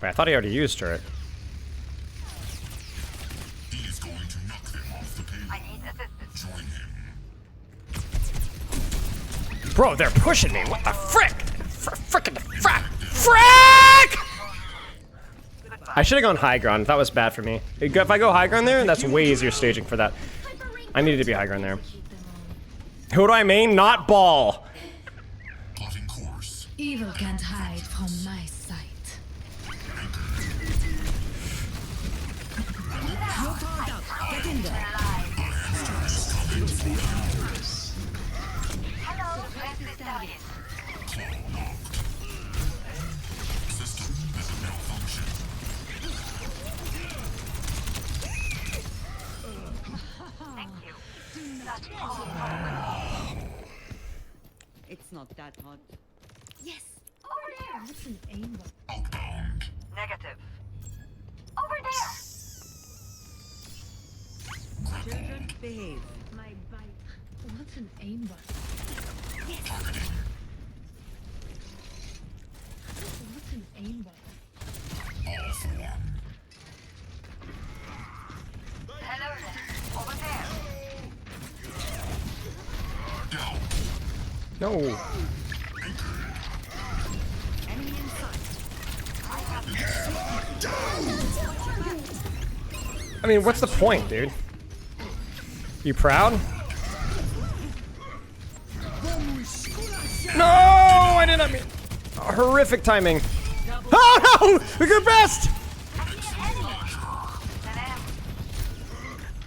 Wait, I thought he already used turret. He is going to knock them off the payload. I need assistance. Join him. Bro, they're pushing me. What the frick? Frickin' frick! Frick! I should have gone high ground. That was bad for me. If I go high ground there, that's way easier staging for that. I needed to be high ground there. Who do I main? Not ball. Plotting course. Evil can't hide from my sight. You're powered up. Get in there. Hello, Wesley Studies. System has a malfunction. Thank you. That's all. It's not that hot. Yes. Over there. What's an aimbot? Outbound. Negative. Over there. Children, behave. My bite. What's an aimbot? Targeting. What's an aimbot? All form. Hello there. Over there. Down. No. Enemy in sight. I mean, what's the point, dude? You proud? No, I did not mean. Horrific timing. Oh no! We got best.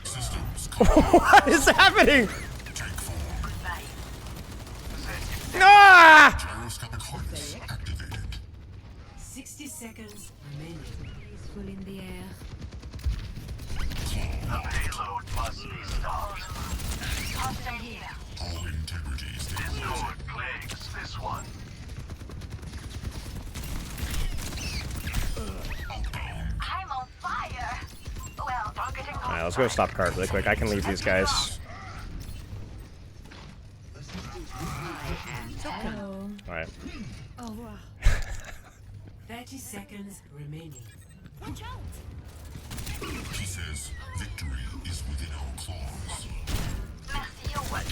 Systems. What is happening? Ah! Gyroscopic harness activated. 60 seconds remaining. Graceful in the air. Payload must be stopped. Hostile here. All integrity This node plagues this one. I'm on fire. Well, targeting. All right, let's go stop card really quick. I can leave these guys. All right. Oh, wow. 30 seconds remaining. Watch out! He says victory is within our claws. Merci, you what?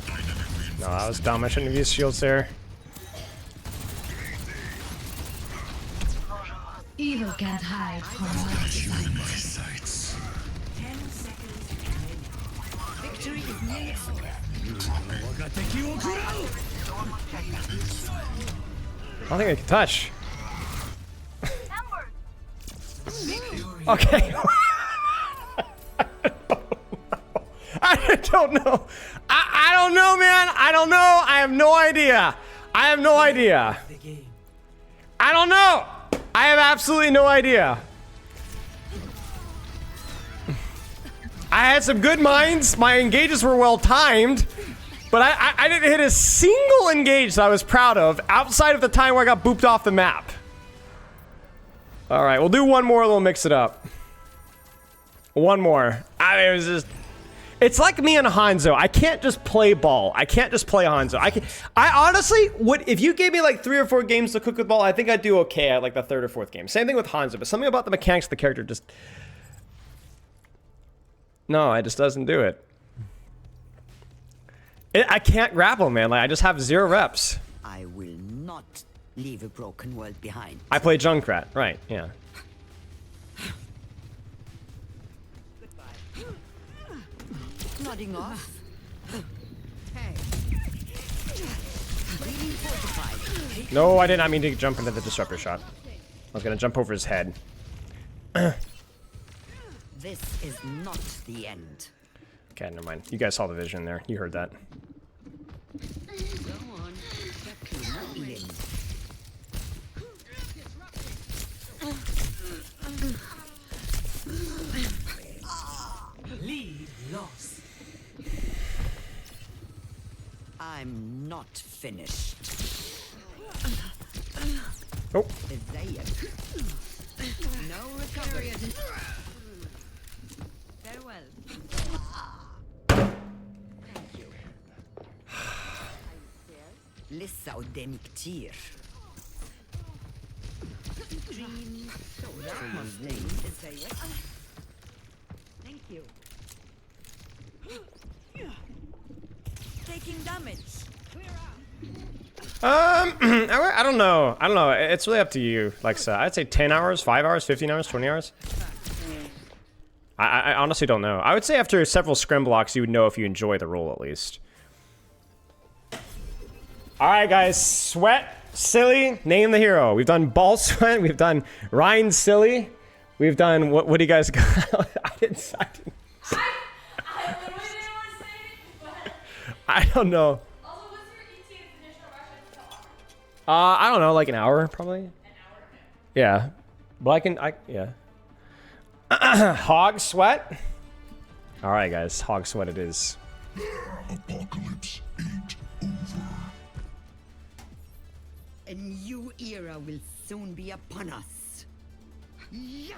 Dynamic No, that was dumb. I shouldn't have used shields there. Evil can't hide from my sights. 10 seconds remaining. Victory is nearly. I don't think I can touch. Number. Okay. I don't know. I don't know, man. I don't know. I have no idea. I have no idea. The game. I don't know. I have absolutely no idea. I had some good minds. My engages were well timed. But I didn't hit a single engage that I was proud of outside of the time where I got booped off the map. All right, we'll do one more. We'll mix it up. One more. I mean, it was just... It's like me and Hanzo. I can't just play ball. I can't just play Hanzo. I honestly would... If you gave me like 3 or 4 games to cook with ball, I think I'd do okay at like the 3rd or 4th game. Same thing with Hanzo. But something about the mechanics of the character just... No, it just doesn't do it. I can't grapple, man. Like, I just have 0 reps. I will not leave a broken world behind. I play Junkrat, right, yeah. Nodding off. Hey. Really fortified. No, I did not mean to jump into the disruptor shot. I was gonna jump over his head. This is not the end. Okay, never mind. You guys saw the vision there. You heard that. Go on. Not the end. Lead lost. I'm not finished. Oh. Isaiah. No recovery. Farewell. Thank you. لسه قدامي كتير. Dream. إزيك؟ Thank you. Taking damage. I don't know. I don't know. It's really up to you, Lexa. I'd say 10 hours, 5 hours, 15 hours, 20 hours. I honestly don't know. I would say after several scrim blocks, you would know if you enjoy the role at least. All right, guys. Sweat, silly, name the hero. We've done ball sweat. We've done Ryan silly. We've done what do you guys got? I don't know. I don't know, like an hour probably. An hour? Yeah. But yeah. Hog sweat. All right, guys. Hog sweat it is. Apocalypse ain't over. A new era will soon be upon us. Yeah.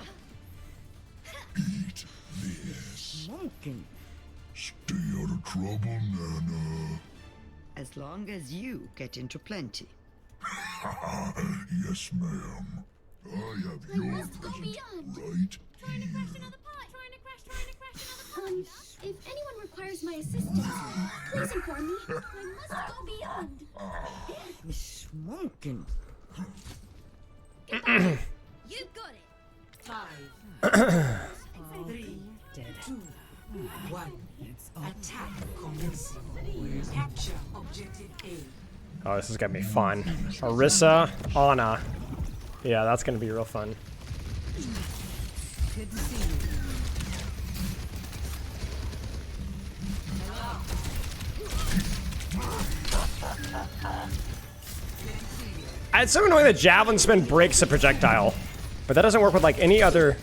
Eat this. Monkey. Stay out of trouble, Nana. As long as you get into plenty. Yes, ma'am. I have your present right here. If anyone requires my assistance, please inform me. I must go beyond. Miss Monken. You got it. 5, 3, 2, 1. Attack commencing. Capture objective A. Oh, this is gonna be fun. Orisa, Ana. Yeah, that's gonna be real fun. Good to see you. It's so annoying that Javelin Spin breaks a projectile. But that doesn't work with like any other...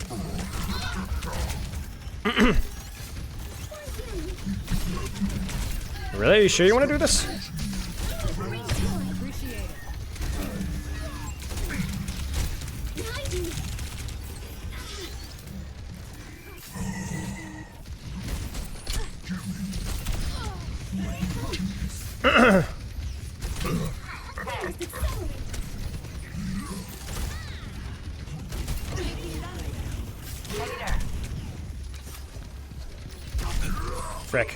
Really? Are you sure you want to do this? Frick.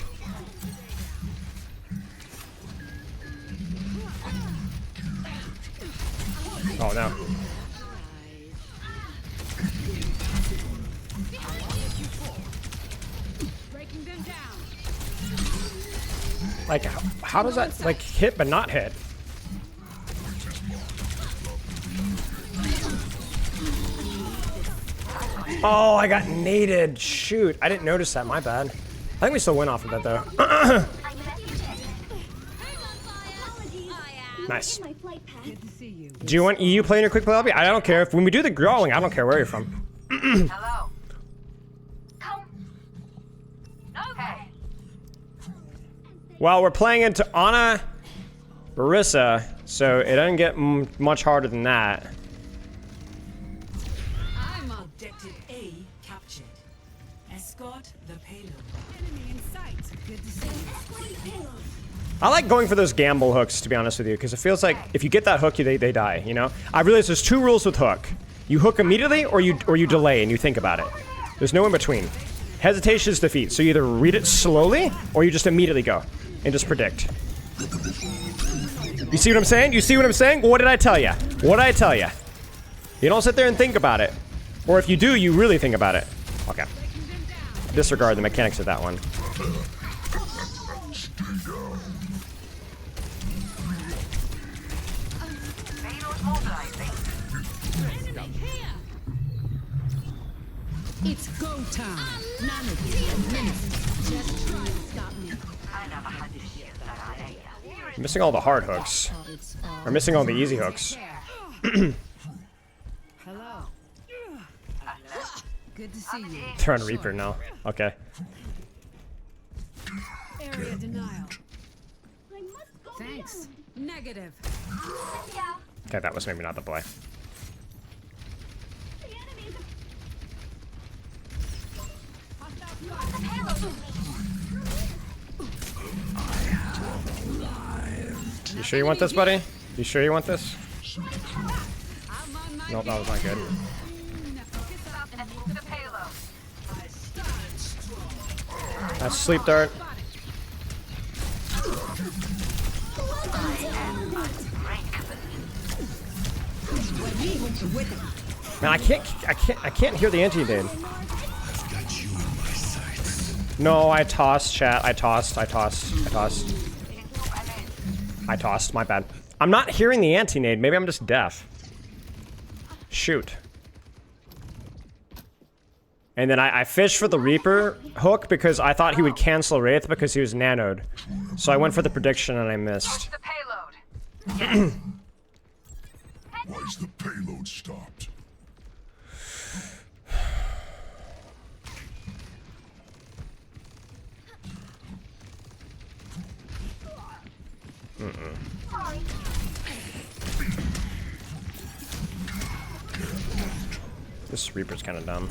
Oh no. Like, how does that, like, hit but not hit? Oh, I got naded. Shoot, I didn't notice that. My bad. I think we still went off of that, though. Nice. Do you want EU playing your quick play lobby? I don't care. When we do the growling, I don't care where you're from. Hello. Come. Okay. Well, we're playing into Ana Orisa, so it doesn't get much harder than that. I'm objective A captured. Escort the payload. Enemy in sight. Good to see you. I like going for those gamble hooks, to be honest with you, because it feels like if you get that hook, they die, you know? I realize there's two rules with hook. You hook immediately, or you delay and you think about it. There's no in between. Hesitation is defeat, so you either read it slowly, or you just immediately go and just predict. You see what I'm saying? You see what I'm saying? What did I tell you? What did I tell you? You don't sit there and think about it. Or if you do, you really think about it. Okay. Disregard the mechanics of that one. It's go time. None of you have minutes. Just try to stop me. I'm missing all the hard hooks. Or missing all the easy hooks. Hello. Good to see you. They're on Reaper now. Okay. Area denial. Thanks. Negative. Okay, that was maybe not the play. You sure you want this, buddy? You sure you want this? Nope, that was not good. That's sleep dart. Man, I can't hear the anti-nade. No, I tossed, chat. I tossed. My bad. I'm not hearing the anti-nade. Maybe I'm just deaf. Shoot. And then I fished for the Reaper hook because I thought he would cancel Wraith because he was nanoed. So I went for the prediction and I missed. Why is the payload stopped? This Reaper's kind of dumb.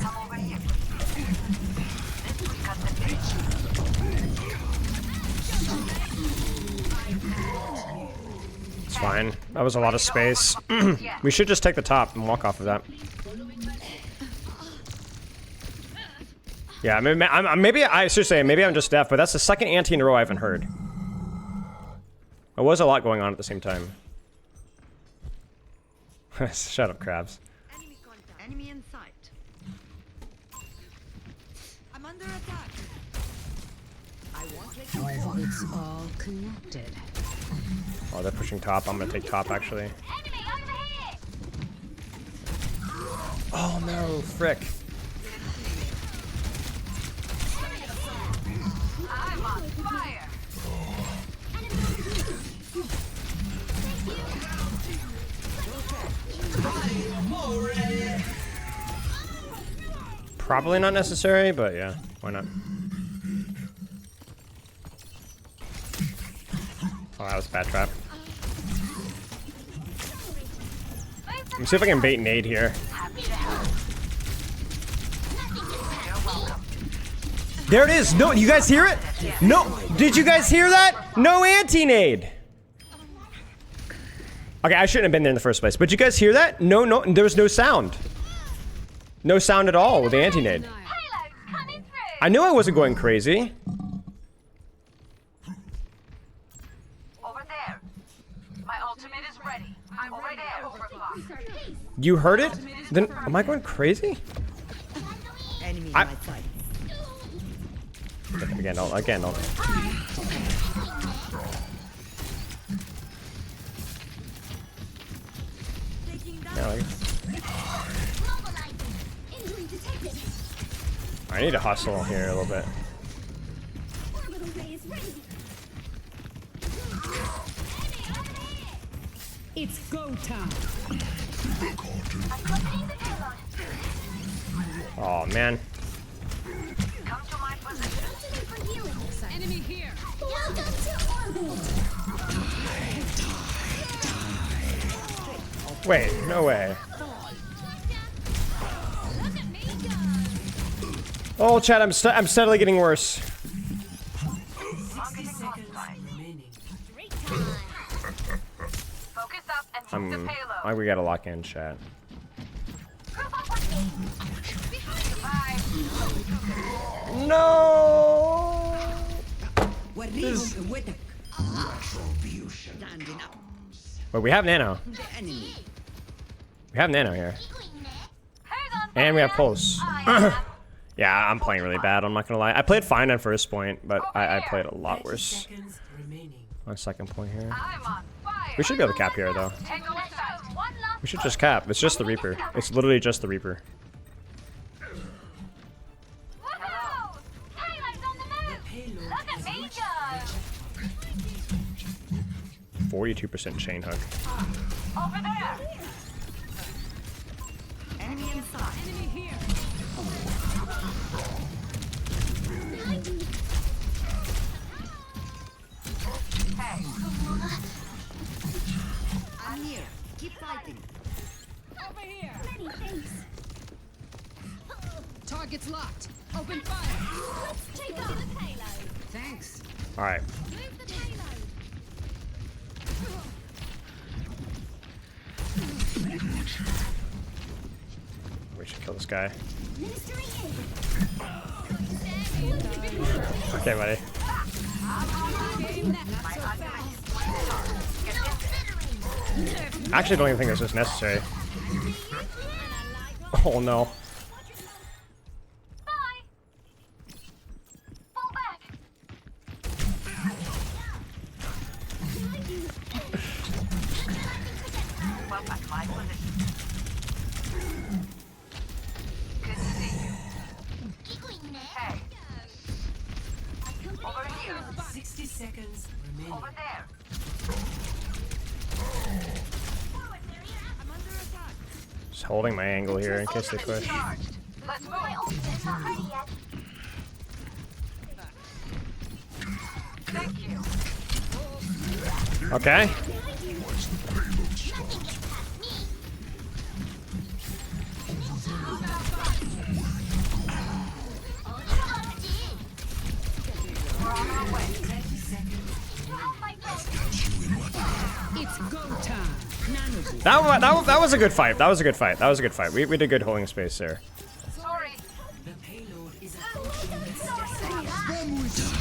It's fine. That was a lot of space. We should just take the top and walk off of that. Yeah, maybe I should say maybe I'm just deaf, but that's the second anti in a row I haven't heard. There was a lot going on at the same time. Shut up, crabs. Enemy in sight. I'm under attack. I won't let you fall. It's all connected. Oh, they're pushing top. I'm gonna take top, actually. Oh no, frick. I'm on fire. Probably not necessary, but yeah, why not? Oh, that was a bad trap. Let me see if I can bait nade here. There it is! No, you guys hear it? No, did you guys hear that? No anti-nade! Okay, I shouldn't have been there in the first place, but you guys hear that? No, there was no sound. No sound at all with the anti-nade. I knew I wasn't going crazy. Over there. My ultimate is ready. I'm right there, overclock. You heard it? Then am I going crazy? Enemy in my sight. Again, don't. No, I need to hustle here a little bit. It's go time. Oh man. Come to my position. Enemy here. Welcome to orbit. Wait, no way. Oh, Chad, I'm steadily getting worse. Focus up and hit the payload. We gotta lock in, chat. No. But we have nano. We have nano here. And we have pulse. Yeah, I'm playing really bad, I'm not gonna lie. I played fine on first point, but I played a lot worse on second point here. We should be able to cap here, though. We should just cap. It's just the Reaper. It's literally just the Reaper. 42% chain hook. Over there. Enemy inside. Enemy here. I'm here. Keep fighting. Over here. Target's locked. Open fire. Let's take on the payload. Thanks. All right. Move the payload. We should kill this guy. Okay, buddy. I actually don't even think this is necessary. Oh no. Bye. Fall back. Well, back to my position. Good to see you. Hey. Over here. 60 seconds remaining. Over there. Just holding my angle here in case they Ultimate push. charged. Let's move. My ultimate's not ready yet. Thank you. Okay. We're on our way. 30 seconds. It's go time. Nano. That was a good fight. That was a good fight. That was a good fight. We did good holding space there. Sorry. The payload is approaching its destination.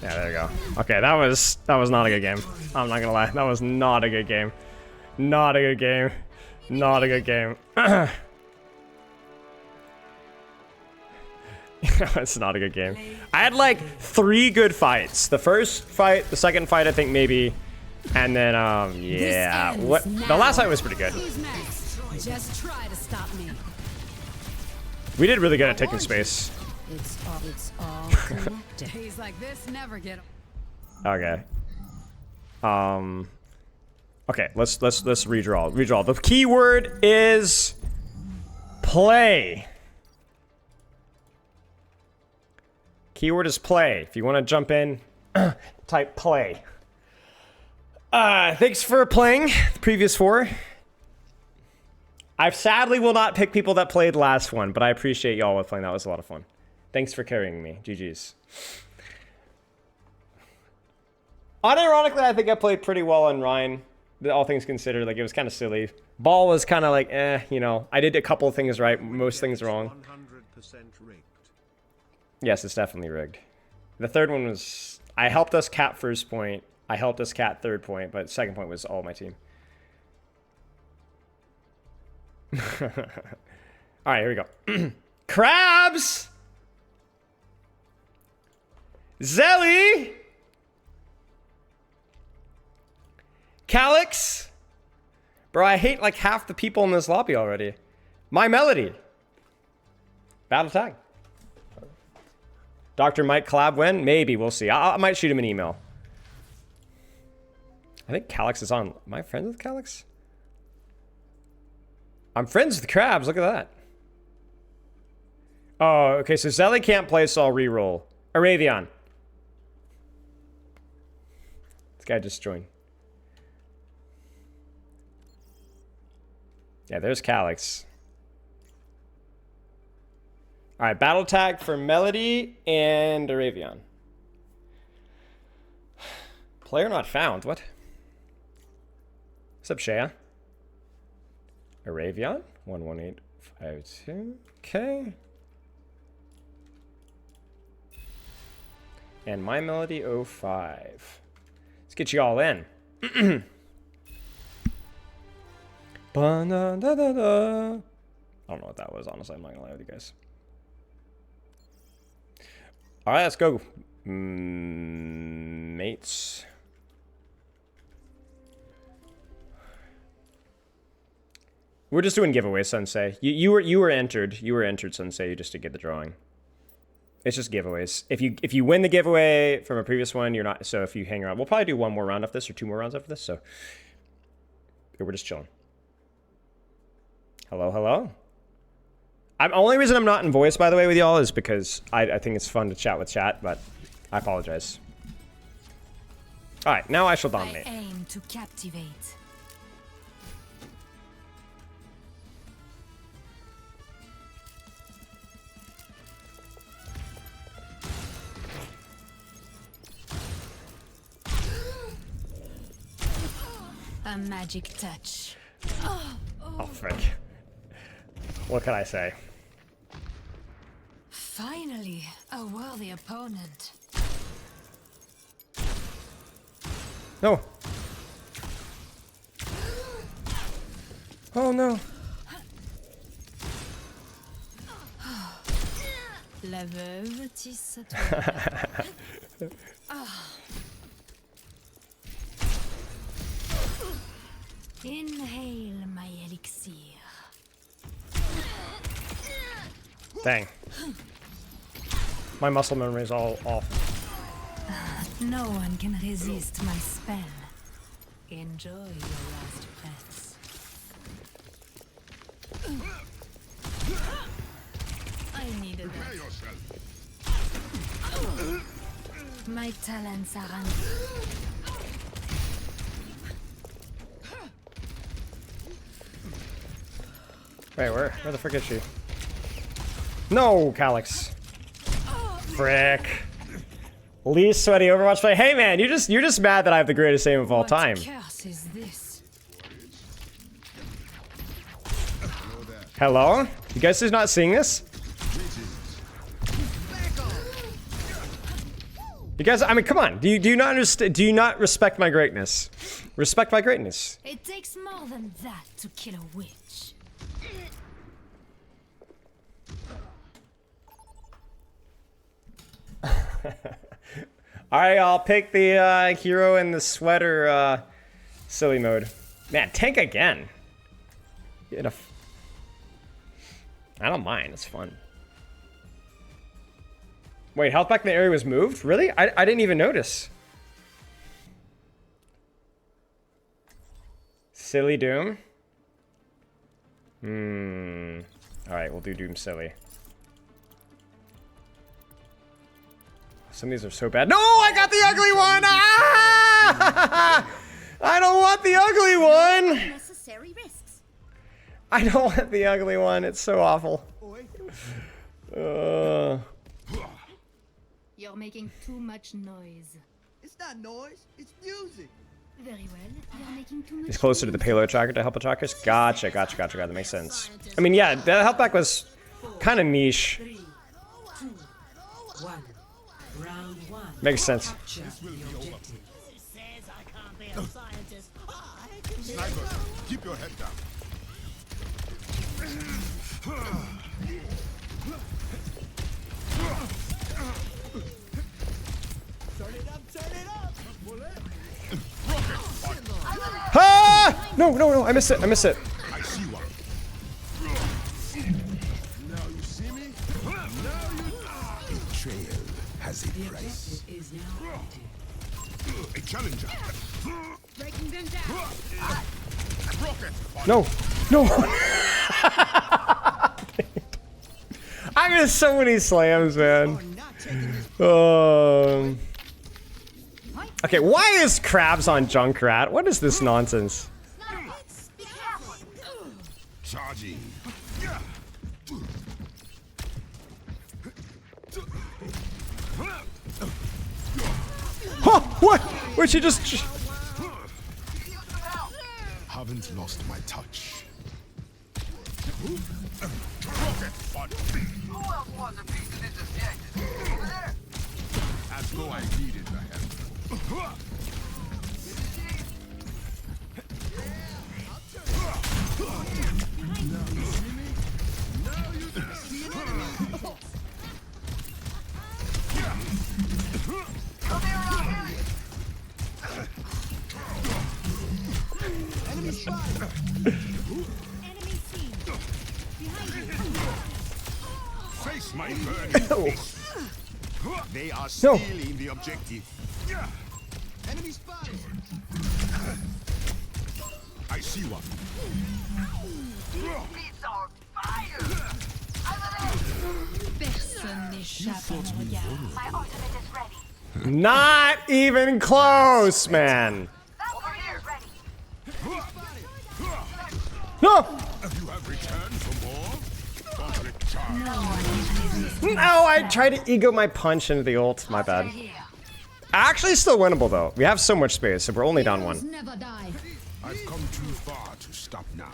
Yeah, there you go. Okay, that was not a good game. I'm not gonna lie. That was not a good game. Not a good game. Not a good game. It's not a good game. I had like 3 good fights. The first fight, the second fight, I think maybe, and then yeah. What the last fight was pretty good. Who's next? Just try to stop me. We did really good at taking space. It's all connected. Days like this never get. Okay. Okay, let's redraw. Redraw. The keyword is play. Keyword is play. If you want to jump in, type play. Thanks for playing the previous 4. I sadly will not pick people that played last one, but I appreciate y'all with playing. That was a lot of fun. Thanks for carrying me. GG's. Unironically, I think I played pretty well on Ryan. All things considered, like it was kind of silly. Ball was kind of like, you know. I did a couple of things right, most things wrong. 100% rigged. Yes, it's definitely rigged. The third one was, I helped us cat first point. I helped us cat third point, but second point was all my team. All right, here we go. Crabs! Zelly! Calyx! Bro, I hate like half the people in this lobby already. My Melody. Battle tag. Dr. Mike collab win? Maybe, we'll see. I might shoot him an email. I think Calyx is on. Am I friends with Calyx? I'm friends with Crabs, look at that. Oh, okay, so Zelly can't play, so I'll reroll. Aravion. This guy just joined. Yeah, there's Calyx. All right, battle tag for Melody and Aravion. Player not found. What? What's up, Shea? Aravion 11852. Okay. And My Melody 05. Let's get you all in. Ba-da-da-da-da. I don't know what that was, honestly. I'm not gonna lie with you guys. All right, let's go, mates. We're just doing giveaways, Sensei. You were entered. You were entered, Sensei. You just to get the drawing. It's just giveaways. If you win the giveaway from a previous one, you're not. So if you hang around, we'll probably do 1 more round of this or 2 more rounds after this. So we're just chilling. Hello, hello. Only reason I'm not in voice, by the way, with y'all is because I think it's fun to chat with chat, but I apologize. All right, now I shall dominate. I aim to captivate. A magic touch. Oh, frick. What can I say? Finally, a worthy opponent. No. Oh no. La veuve tisse sa toile. Inhale my elixir. Dang. My muscle memory is all off. No one can resist my spell. Enjoy your last breaths. I needed that. My talents are Wait, where the frick is she? No, Calyx. Frick. Least sweaty Overwatch play. Hey man, you're just mad that I have the greatest aim of all time. What curse is this? Hello? You guys is not seeing this? You guys, I mean, come on. Do you not understand? Do you not respect my greatness? Respect my greatness. It takes more than that to kill a witch. Alright, I'll pick the hero in the sweater silly mode. Man, tank again. I don't mind, it's fun. Wait, health back in the area was moved? Really? I didn't even notice. Silly Doom? Alright, we'll do Doom Silly. Some of these are so bad. No, I got the ugly one! Ah! I don't want the ugly one! Necessary risks. I don't want the ugly one. It's so awful. You're making too much noise. It's not noise, it's music. Very well. You're making too much He's closer to the payload tracker to help attackers. Gotcha. That makes sense. I mean, yeah, the health back was kind of niche. 3, 2, 1. Round 1. Makes sense. Sniper, keep your head down. Ah! No, I missed it. I see one. Now you see me? Betrayal has a price. Is now A challenger. breaking them down. No. I missed so many slams, man. Okay, why is Krabs on Junkrat? What is this nonsense? Charging. Huh? What? Where'd she just... Haven't lost my touch. Who else wants a piece of this objective? Over there? As though I needed the help. Enemy spotted. Enemy seen. Behind you. Face my burning fist. They are No. stealing the objective. Enemy spotted. I see one. Beats on fire! Personne n'échappe à mon regard. My ultimate is ready. Not even close, man. Over here, ready. No! You have returned for more? Gauntlet charge. No, I tried to ego my punch into the ult. My bad. Actually, still winnable, though. We have so much space, so we're only down one. Never die. I've come too far to stop now.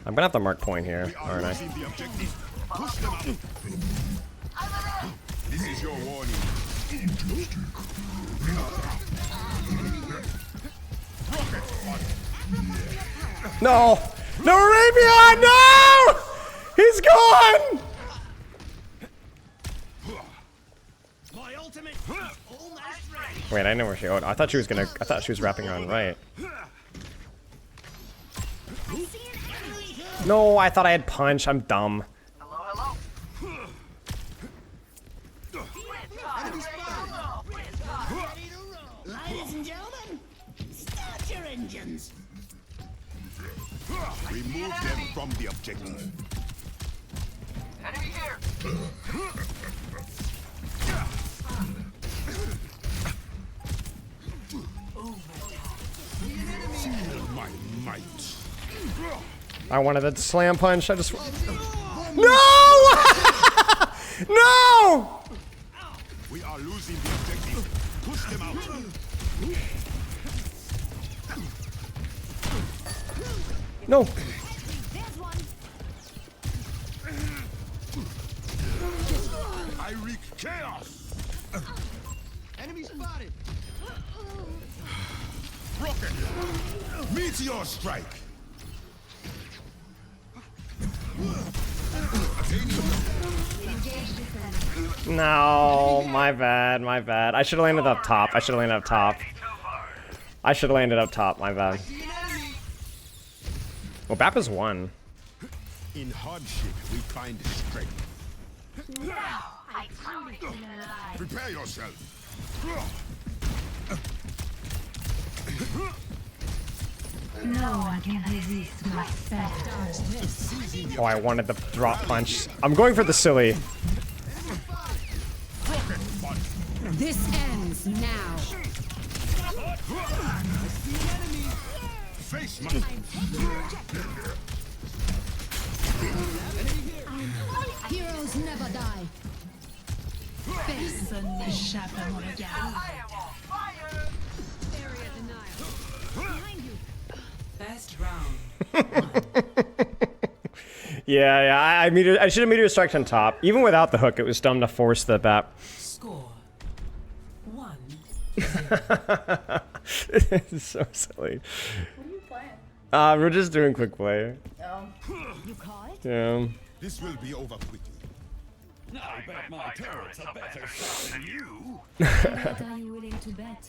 I'm gonna have to mark point here, aren't I? Losing the objective. Push them up. This is your warning. No! No, Arabian! No! He's gone! Wait, I know where she. Oh, I thought she was gonna. I thought she was wrapping around right. No, I thought I had punch. I'm dumb. Ladies and gentlemen, start your engines. Remove them from the objective. Enemy here. Feel my might. I wanted a slam punch. I just. No! No! We are losing the objective. Push them out. No. I wreak chaos. Enemy spotted. Rocket. Meteor strike. No, my bad, my bad. I should have landed up top. I should have landed up top. I should have landed up top, my bad. Well, Bappa's won. In hardship, we find strength. Now I come alive. Prepare yourself. No one can resist my spell. Oh, I wanted the drop punch. I'm going for the silly. This ends now. Face my. Heroes never die. Personne n'échappe à mon regard. Best round. Yeah, I should have meteor striked on top. Even without the hook, it was dumb to force the Bap. Score 1. It's so silly. What are you playing? We're just doing quick play. Oh. You call it? Yeah. This will be over quickly. I bet my turrets are better shot than you. What are you willing to bet?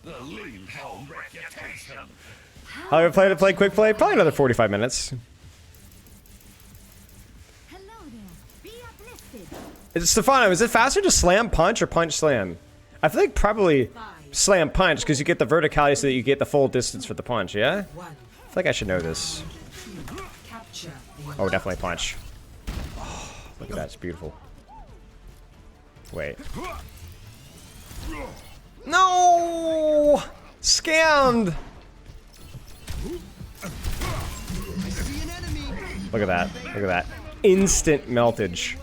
The lean home reputation. How do we play quick play? Probably another 45 minutes. Hello there. Be uplifted. Stefano, is it faster to slam punch or punch slam? I feel like probably slam punch because you get the verticality so that you get the full distance for the punch, yeah? I feel like I should know this. Capture. Oh, definitely punch. Oh, look at that, it's beautiful. Wait. No! Scammed! Look at that. Look at that. Instant meltage.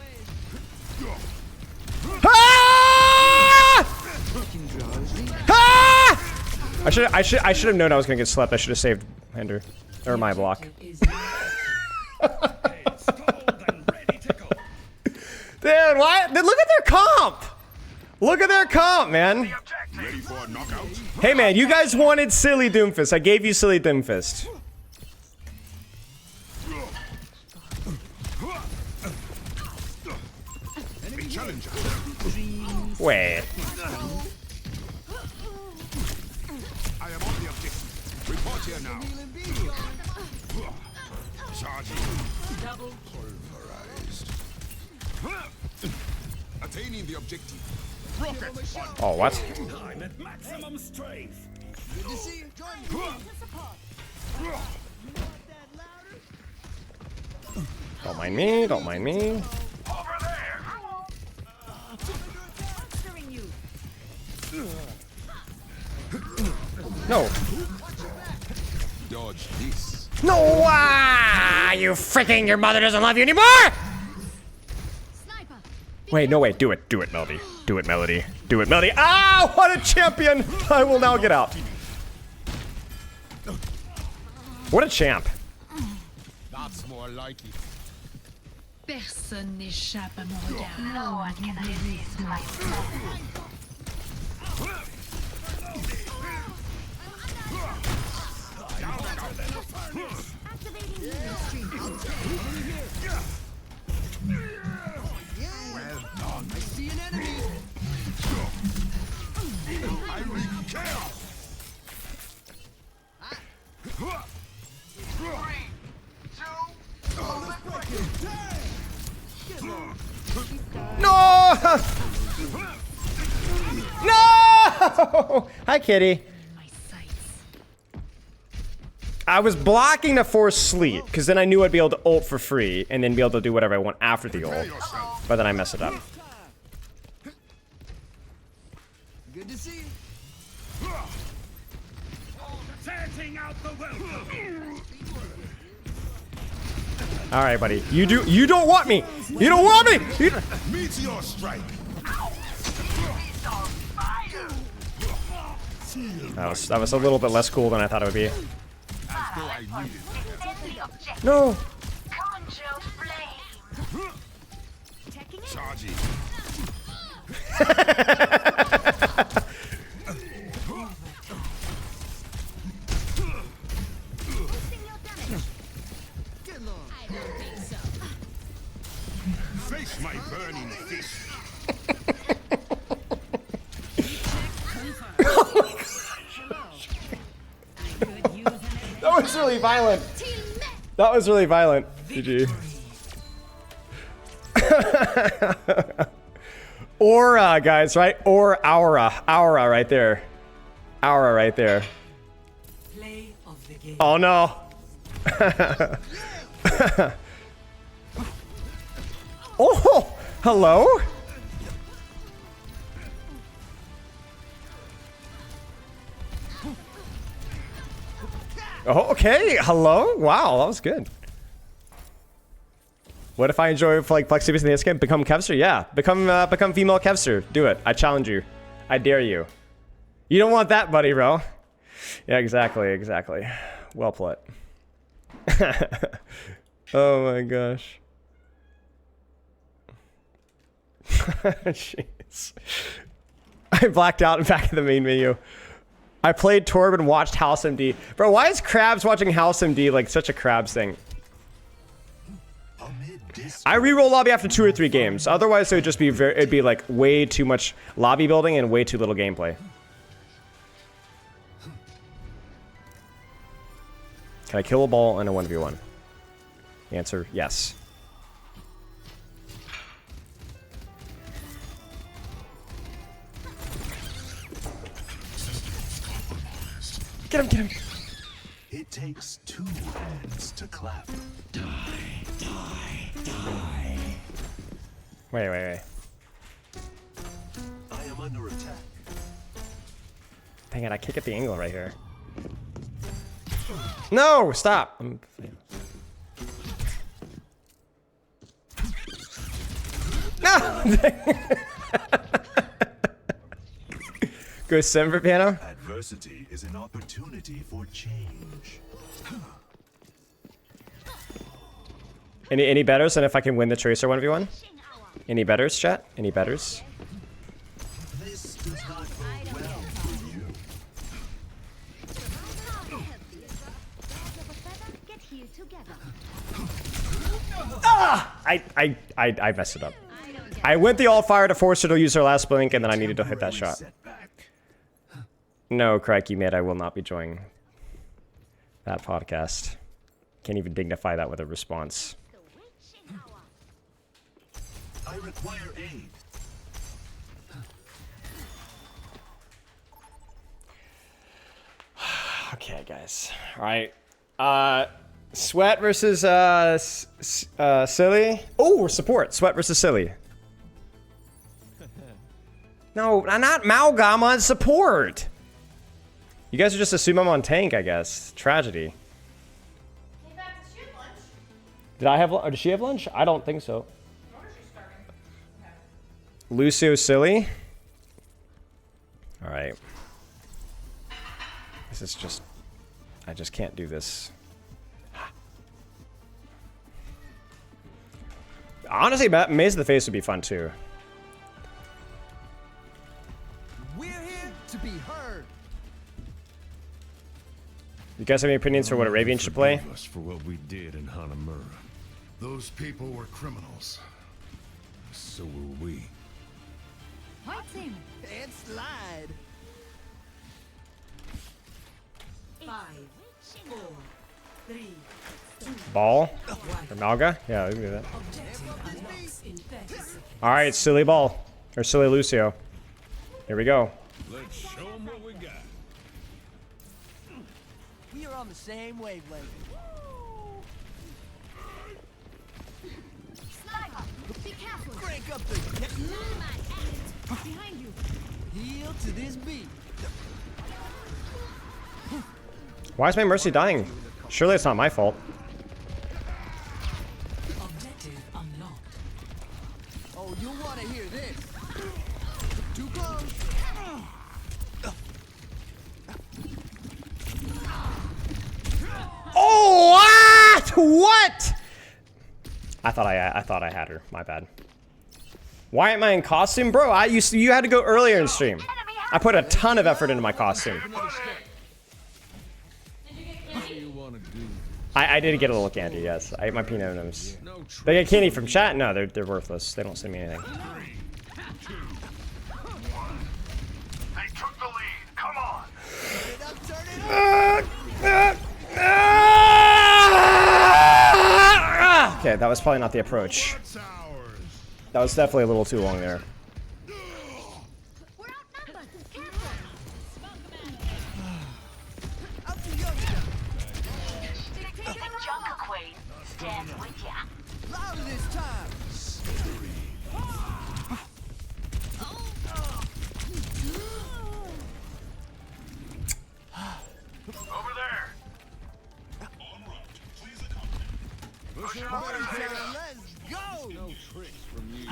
Ah! Ah! I should have known I was gonna get slept. I should have saved Ender. Or my block. Dude, what? Look at their comp! Look at their comp, man! Ready for a knockout? Hey man, you guys wanted Silly Doomfist. I gave you Silly Doomfist. Challenger. Wait. I am on the objective. Report here now. Charging. Double Pulverized. Attaining the objective. Rocket. Oh, what? I'm at maximum strength. Good to see you. Join me. Don't mind me, don't mind me. No. Dodge this. No! You freaking, your mother doesn't love you anymore! Wait, no, wait, do it, Melody. Do it, Melody. Do it, Melody. Ah, what a champion! I will now get out. What a champ. That's more like it. Personne n'échappe à mon regard. No one can resist my spell. No! No! Hi, kitty. I was blocking to force sleep, because then I knew I'd be able to ult for free, and then be able to do whatever I want after the ult. But then I messed it up. Good to see you. Alright, buddy. You don't want me! You don't want me! Meteor strike. That was a little bit less cool than I thought it would be. No! Charging. Face my burning fist. That was really violent. That was really violent. GG. Aura, guys, right? Or aura. Aura right there. Aura right there. Play of the game. Oh no. Oh, hello? Oh, okay. Hello? Wow, that was good. What if I enjoy like Flexibius in this game? Become Kevster? Yeah. Become female Kevster. Do it. I challenge you. I dare you. You don't want that, buddy, bro. Yeah, exactly, exactly. Well put. Oh my gosh. Jeez. I blacked out back in the main menu. I played Torb and watched House MD. Bro, why is Krabs watching House MD like such a Krabs thing? I reroll lobby after 2 or 3 games. Otherwise, it would just be it'd be like way too much lobby building and way too little gameplay. Can I kill a ball in a 1v1? The answer, yes. Get him, get him. It takes 2 hands to clap. Die, die, die. Wait, wait, wait. I am under attack. Dang it, I can't get the angle right here. No, stop. No! Go 7 for piano. Adversity is an opportunity for change. Any betters than if I can win the Tracer 1v1? Any betters, chat? Any betters? This does not go well for you. Ah! I messed it up. I went the all fire to force her to use her last blink, and then I needed to hit that shot. No, crikey, mate, I will not be joining that podcast. Can't even dignify that with a response. I require aid. Okay, guys. All right. Sweat versus Silly. Oh, support. Sweat versus Silly. No, not Malgam on support. You guys are just assume I'm on tank, I guess. Tragedy. Did I have? Or did she have lunch? I don't think so. Lucio Silly. All right. This is just. I just can't do this. Honestly, Maze of the Face would be fun too. We're here to be heard. You guys have any opinions for what Arabian should play? Forgive us for what we did in Hanamura. Those people were criminals. So were we. Fighting And slide. 5, 4, 3, 2, Ball? Or Malga? Yeah, we can do that. Objective unlocks in 30 seconds. Alright, silly ball. Or silly Lucio. Here we go. Let's show them what we got. We are on the same wavelength. Be careful. Crank up the Behind you. heel to this beat. Why is my Mercy dying? Surely it's not my fault. Objective unlocked. Oh, you want to hear this? Too close. Oh, what? What? I thought I had her. My bad. Why am I in costume, bro? You had to go earlier in stream. I put a ton of effort into my costume. I did get a little candy, yes. I ate my peanut M&Ms. They get candy from chat? No, they're worthless. They don't send me anything. They took the lead. Come on. Okay, that was probably not the approach. That was definitely a little too long there. We're outnumbered. Careful. Junker Queen. Stand with ya. Louder this time. Over there. Let's go. No tricks from you.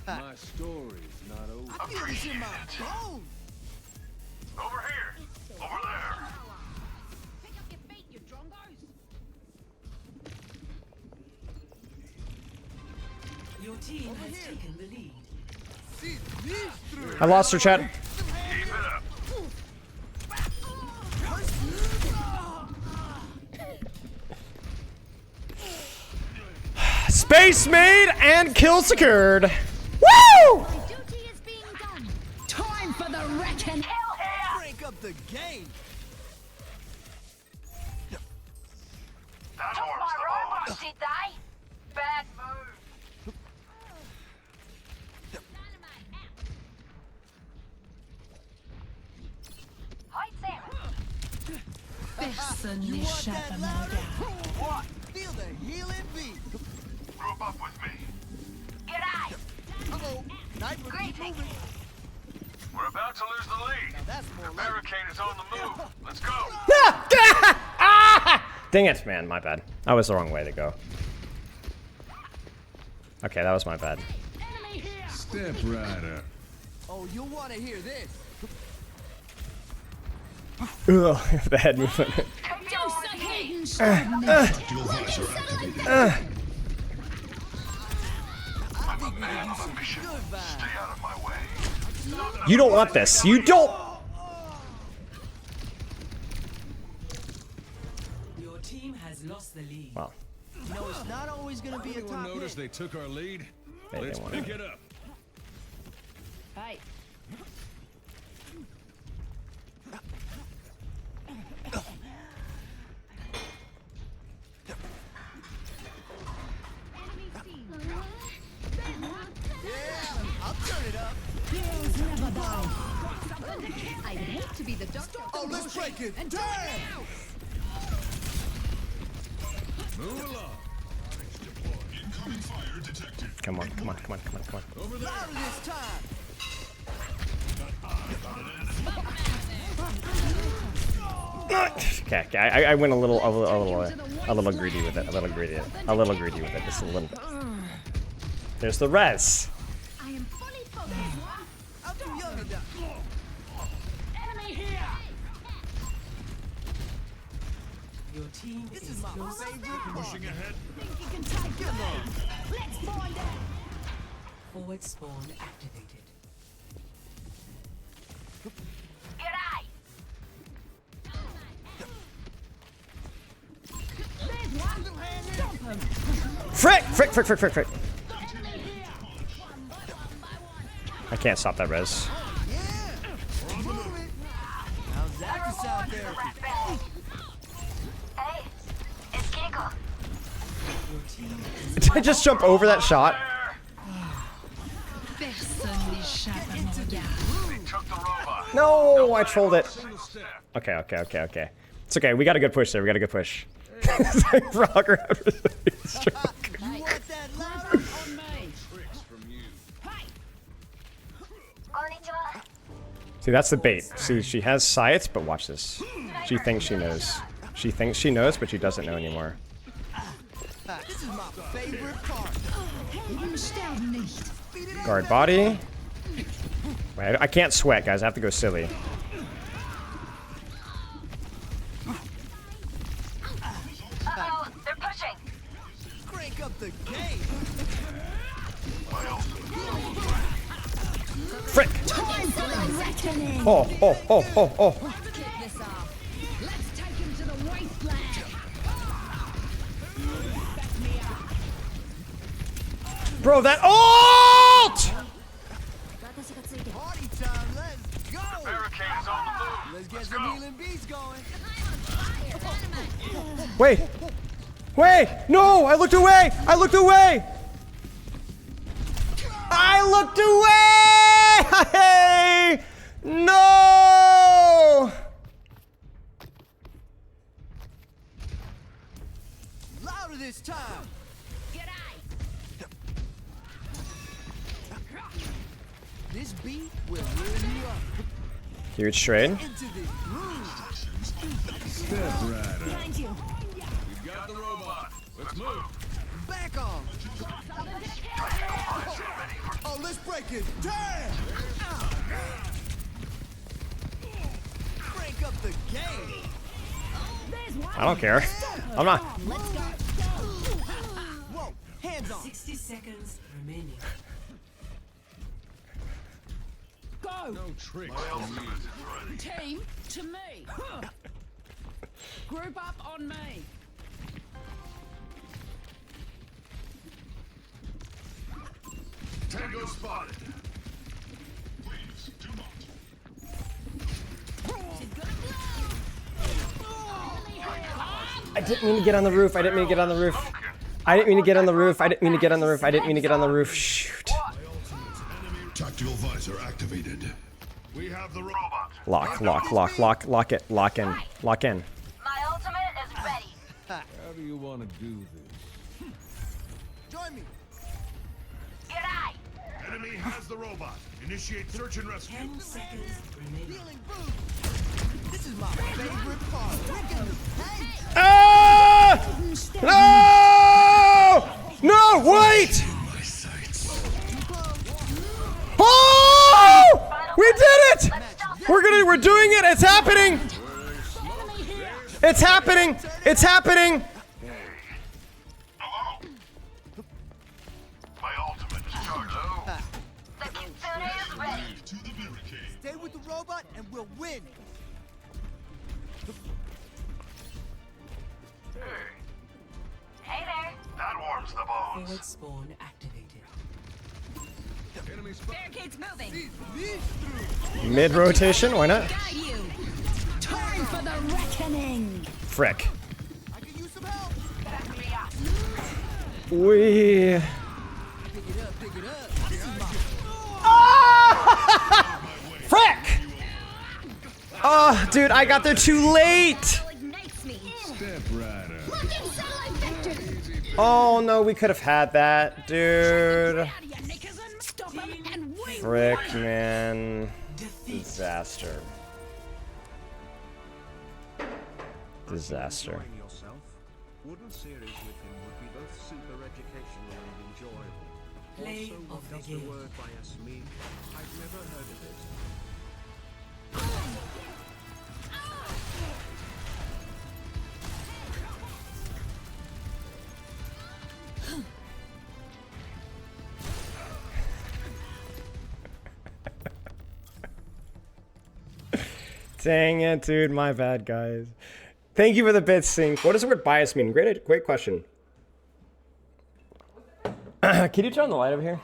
My story's not over. I feel this in my bones. Over here. Over there. Pick up your feet, you drongos. Your team has taken the lead. See these through. I lost her, chat. Keep it up. Space made and kill secured. Woo! My duty is being done. Time for the reckon. Crank up the game. That Took horse my the robots, boss. did they? Bad move. Heights there. Personne You want that n'échappe à mon louder? regard. What? Feel the healing beat. Group up with me. G'day. Uh-oh. Sniper, keep Greetings. moving. We're about to lose the lead. Now that's more The like barricade is on the move. Let's go. Dang it, man, my bad. That was the wrong way to go. Okay, that was my bad. Step right up. Oh, you'll want to hear this. Ugh, the head movement. Stay out of my way. You don't want this. You don't. Your team has lost the lead. Well, You know, it's not always going to be a Anyone top notice hit. they took our lead? They Let's didn't pick wanna- it up. Hi. I'll turn it up. I'd hate to be the doctor. Oh, let's break it. And Damn! Move along. Incoming fire detected. come on, come on, come on, come on, come on. Over there. Louder this time. Okay, I went a little greedy with it. A little greedy with it. Just a little. There's the res. I am fully focused. I'm too young to die. Enemy here. Your team This is is my close. favorite part. Pushing ahead. Think you can take Come on. Let's find out. Forward spawn activated. G'day. There's one. Stomp him. Frick. I can't stop that res. Yeah. Move it. How's that for sound therapy? Hey, it's Giggle. Did I just jump over that shot? No, I trolled it. Okay. It's okay. We got a good push there. We got a good push. Frogger after the stroke. See, that's the bait. See, she has scythes, but watch this. She thinks she knows. She thinks she knows, but she doesn't know anymore. This is my favorite part. Guard body. Wait, I can't sweat, guys. I have to go silly. Uh-oh, they're pushing. Crank up the game. Frick! Oh. Bro, that ult! Party time, let's go. The barricade's on the move. Let's get some healing beats going. Wait! No! I looked away! I looked away! Hey! No! Louder this time. This beat will win you up. Huge trade. Into this groove. Step right up. Behind you. We've got the robot. Let's move. Back on. Oh, let's break it. Damn! Break up the game. I don't care. I'm not. Whoa, hands on. 60 seconds remaining. Go. No tricks from you. Team to me. Group up on me. Tango spotted. Please do not. I didn't mean to get on the roof. I didn't mean to get on the roof. Shoot. Tactical visor activated. We have the robot. Lock it. Lock in. My ultimate is ready. How do you want to do this? Join me. G'day. Enemy has the robot. Initiate search and rescue. 10 seconds remaining. Healing boost. This is my favorite part. Look at the paint. Ah! No, wait! Oh! We did it! We're doing it. It's happening. It's happening. Hello? My ultimate is charged. The Kitsune is ready. To the barricade. Stay with the robot and we'll win. Hey there. That warms the bones. Forward spawn activated. Enemy spot. Barricade's moving. Mid rotation. Why not? Got you. Time for the reckoning. Frick. I can use some help. Back me up. We. Pick it up. This is my Frick! Oh, dude, I got there too late. Ignites me. Step right up. Looking satellite vector. Oh no, we could have had that, dude. Out of your knickers and stop 'em and we Frick, man. Disaster. Enjoying yourself? Wouldn't series with him would be both super educational and enjoyable. Play Also, of the just a game. word by Yasmin. I've never heard of it. Dang it, dude. My bad, guys. Thank you for the bit sync. What does the word bias mean? Great question. Can you turn on the light over here?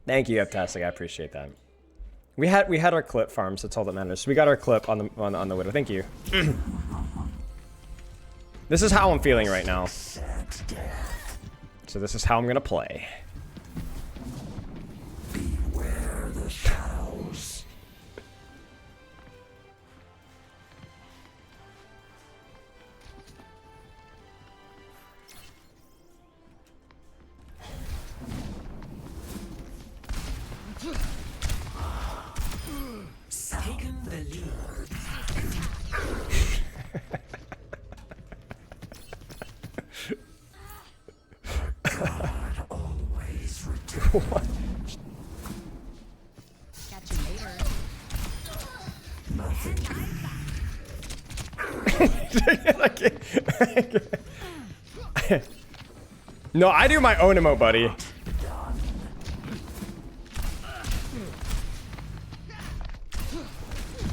Thank you, Fantastic. I appreciate that. We had our clip farms. That's all that matters. So we got our clip on the widow. Thank you. This is how I'm feeling right now. So this is how I'm gonna play. Beware the shadows. Taken the lead. God always returns. What? Catch you later. Nothing. No, I do my own emote, buddy.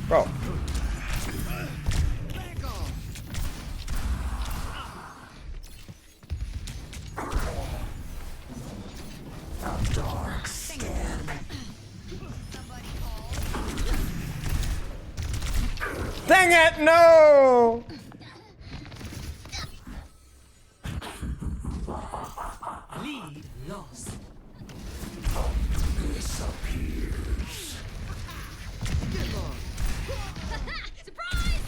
Bro. Dark skin. Dang it, no! Lead lost. Disappears. Surprise!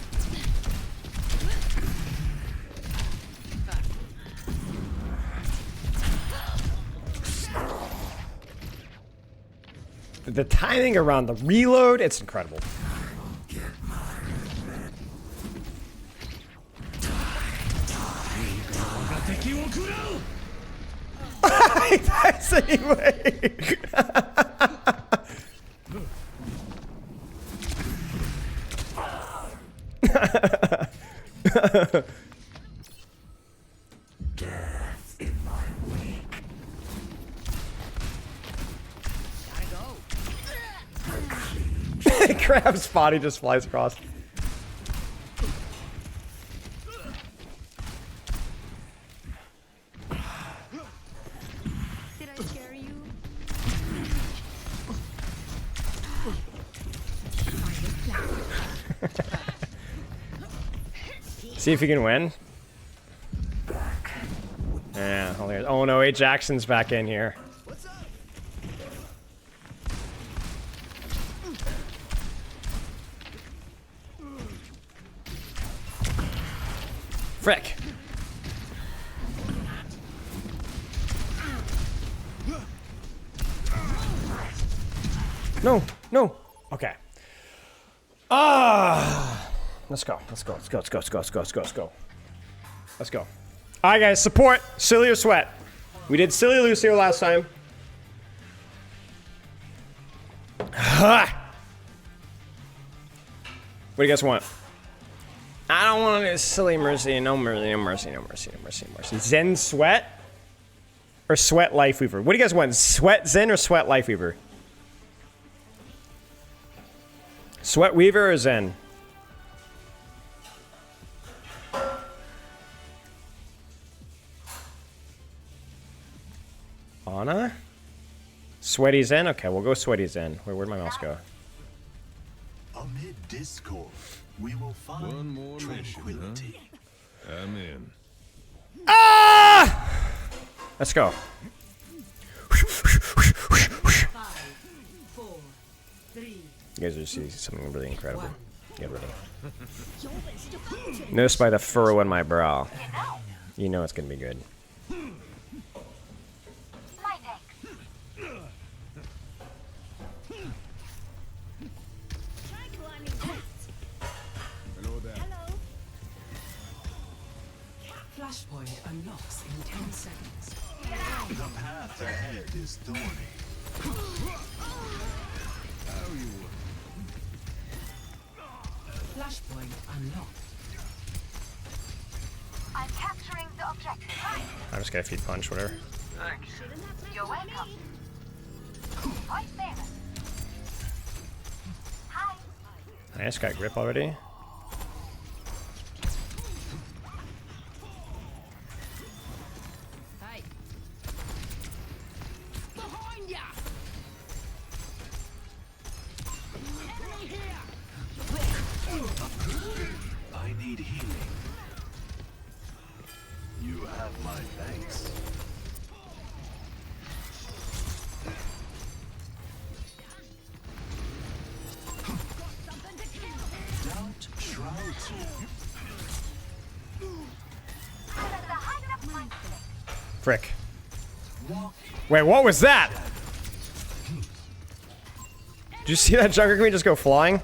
The timing around the reload, it's incredible. He dies anyway. Death in my wake. Gotta go. Crab's body just flies across. Did I scare you? See if you can win. Yeah, oh no, A. Jackson's back in here. Frick. No, no. Okay. Let's go. Let's go. Let's go. Let's go. Let's go. Let's go. Let's go. Let's go. Let's go. All right, guys. Support Silly or Sweat. We did Silly Lucio last time. What do you guys want? I don't want to do Silly Mercy. No mercy. No mercy. No mercy. No mercy. No mercy. Zen Sweat or Sweat Lifeweaver? What do you guys want? Sweat Zen or Sweat Lifeweaver? Sweat Weaver or Zen? Anna? Sweaty Zen? Okay, we'll go Sweaty Zen. Where'd my mouse go? Amid discord, we will find one more tranquility. Mission, huh? I'm in. Ah! Let's go. 5, 4, 3. You guys are seeing something really incredible. Get ready. Notice by the furrow in my brow. You know it's gonna be good. Hello there. Flashpoint unlocks in 10 seconds. The path ahead is thorny. Flashpoint unlocked. I'm capturing the objective. I'm just gonna feed punch, whatever. Thanks. You're welcome. Right there. Hi. I just got grip already. Hi. Behind ya! Enemy here! I need healing. have my thanks. Don't try to. Frick. Wait, what was that? Did you see that Junker Queen just go flying?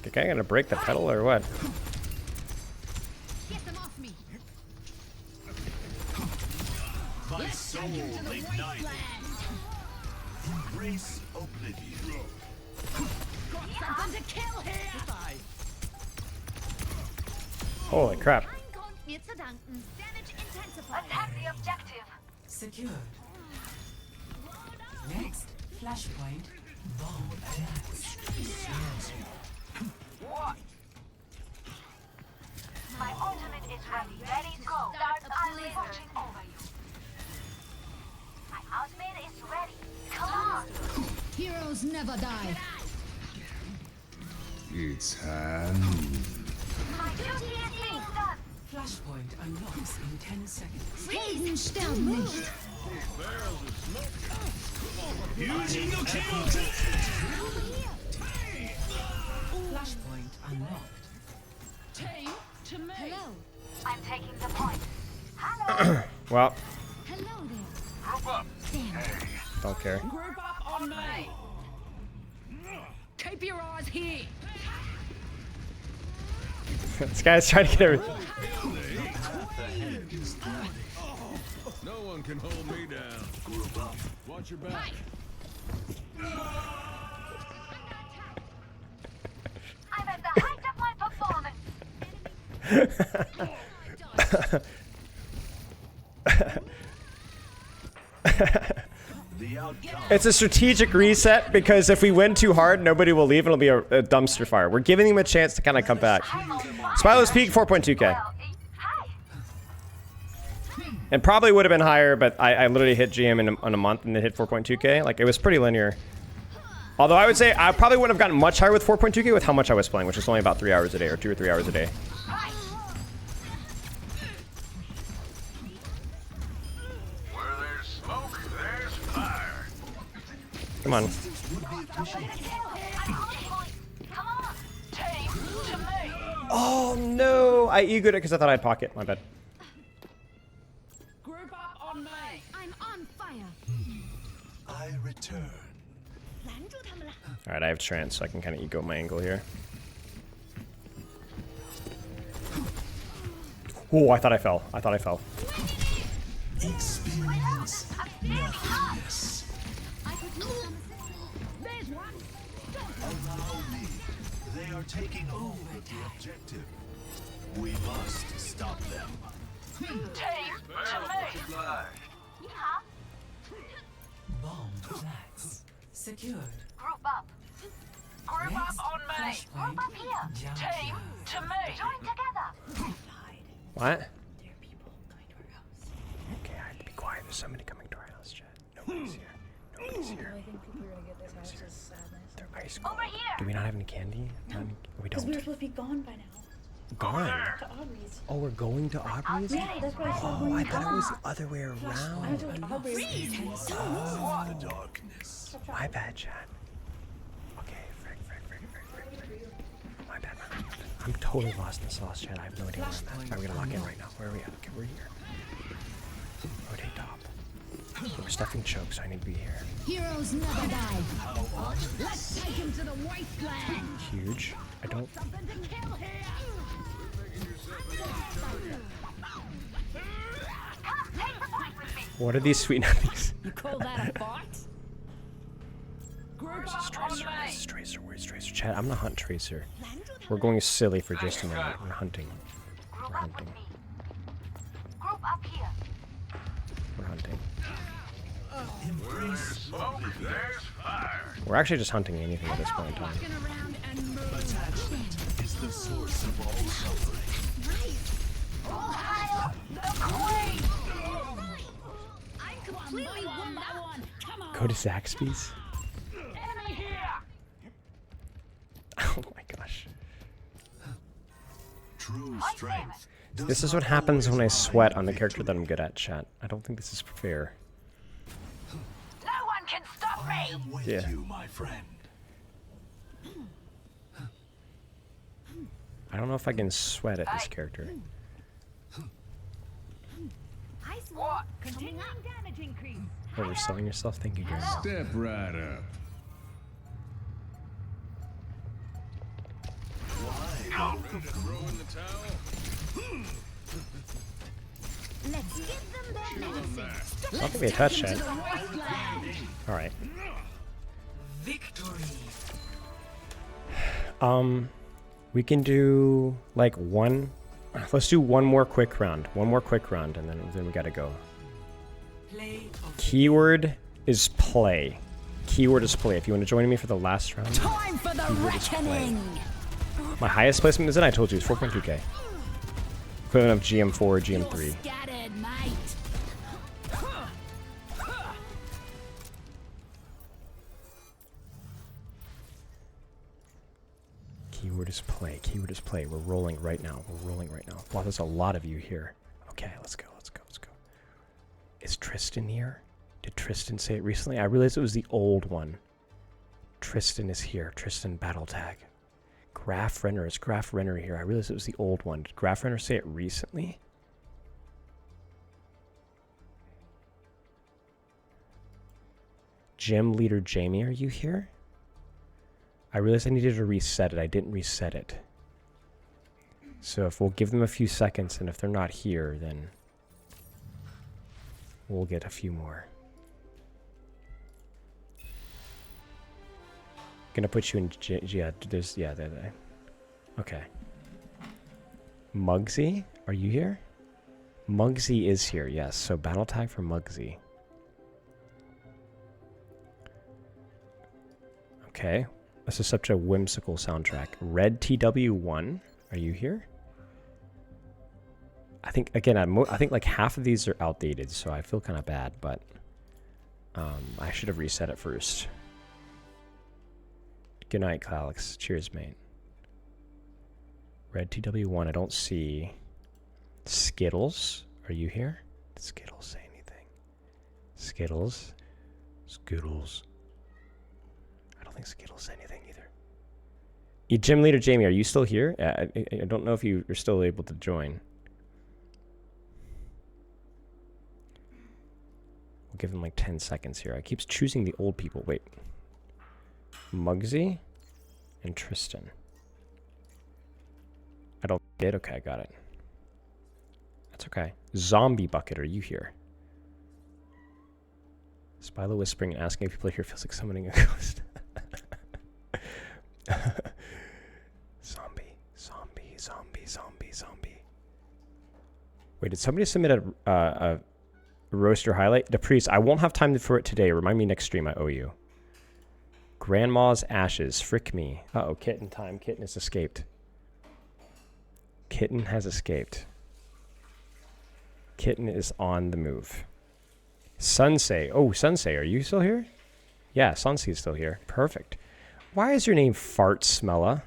Okay, gonna break the pedal or what? Get them off me. My soul ignited. Embrace oblivion. Got something to kill here. Goodbye. Holy crap. Damage intensified. Attack the objective. Secured. Next, flashpoint. Bomb attacks. What? My ultimate is ready. Ready, go. I'll be watching over you. My ultimate is ready. Come on. Heroes never die. It's hand. My duty is being done. Flashpoint unlocks in 10 seconds. Helden sterben nicht. Flashpoint unlocked. Hello. I'm taking the point. Hello. Well, Hello there. Group up. don't care. Group up on me. Keep your eyes here. This guy's trying to get everything. No one can hold me down. Watch your back. I'm at the height of my performance. It's a strategic reset because if we win too hard, nobody will leave and it'll be a dumpster fire. We're giving them a chance to kind of come back. Spilo's peak 4.2k. And probably would have been higher, but I literally hit GM on a month and it hit 4.2k. Like, it was pretty linear. Although I would say I probably wouldn't have gotten much higher with 4.2k with how much I was playing, which was only about 3 hours a day or 2 or 3 hours a day. Where there's smoke, there's fire. Come on. Come on. Team to me. Oh no! I egoed it because I thought I'd pocket. My bad. Group up on me. I'm on fire. I return. Alright, I have trance, so I can kind of ego my angle here. Oh, I thought I fell. I thought I fell. Experience nothingness. There's one. Allow me. They are taking over the objective. We must stop them. Team to me. Bomb flats. Secured. Group up. Group up on me. Group up here. Team to me. Join together. What? Okay, I have to be quiet. There's somebody coming to our house, chat. Nobody's here. Nobody's here. They're ice cold. Over here. Do we not have any candy? We don't. We were supposed to be gone by now. Gone? To Aubrey's. Oh, we're going to Aubrey's? Yeah, that's why I said Oh, I thought it was the other way around. I went to Aubrey's. The darkness. My bad, chat. Okay, frick. My bad. I'm totally lost in the sauce, chat. I have no idea where I'm at. Alright, we're gonna lock in right now. Where are we at? Okay, we're here. Rotate top. We're stuffing choke, so I need to be here. Heroes never die. Let's take him to the wasteland. Huge. I don't. Something to kill here. What are these sweet nutties? You call that a fight? Group Where's up on Tracer? me. Where's Tracer? Where's Tracer? Chat, I'm gonna hunt Tracer. We're going silly for just a moment. We're hunting. We're hunting. Group up here. We're hunting. Embrace oblivion. We're actually just hunting anything at this point in time. Attachment is the source of all suffering. I'm completely one by one. Come on. Go to Zaxby's? Enemy here. Oh my gosh. True strength. This is what happens when I sweat on the character that I'm good at, chat. I don't think this is fair. No one can stop me! With Yeah. you, my friend. I don't know if I can sweat at this character. What? Continuing damage increase. Overselling yourself? Thank you, Grandma. Step right up. Ready to throw in the towel? Let's give them their medicine. Not that we touched it. Alright. Victory. We can do like one. Let's do one more quick round. One more quick round, and then we gotta go. Play of Keyword is play. Keyword is play. If you want to join me for the last round, Time for the keyword is play. reckoning. My highest placement is in, I told you, it's 4.2k. Equivalent of GM4, GM3. Scattered, mate. Keyword is play. Keyword is play. We're rolling right now. We're rolling right now. Wow, there's a lot of you here. Okay, let's go. Let's go. Let's go. Is Tristan here? Did Tristan say it recently? I realized it was the old one. Tristan is here. Tristan battle tag. Graf Renner. Is Graf Renner here? I realized it was the old one. Did Graf Renner say it recently? Gym leader Jamie, are you here? I realized I needed to reset it. I didn't reset it. So if we'll give them a few seconds, and if they're not here, then we'll get a few more. Gonna put you in, there. Okay. Muggsy, are you here? Muggsy is here, yes. So battle tag for Muggsy. Okay. This is such a whimsical soundtrack. Red TW1, are you here? I think, again, I think like half of these are outdated, so I feel kind of bad, but I should have reset it first. Good night, Alex. Cheers, mate. Red TW1, I don't see. Skittles, are you here? Did Skittles say anything? Skittles? Skittles. I don't think Skittles say anything either. Gym leader Jamie, are you still here? I don't know if you are still able to join. We'll give him like 10 seconds here. I keep choosing the old people. Wait. Muggsy and Tristan. I don't get. Okay, I got it. That's okay. Zombie Bucket, are you here? Spilo whispering and asking if people here feels like summoning a ghost. Zombie. Wait, did somebody submit a roaster highlight? The priest, I won't have time for it today. Remind me next stream, I owe you. Grandma's ashes. Frick me. Uh-oh, kitten time. Kitten has escaped. Kitten has escaped. Kitten is on the move. Sunsei. Oh, Sunsei, are you still here? Yeah, Sunsei is still here. Perfect. Why is your name Fart Smella?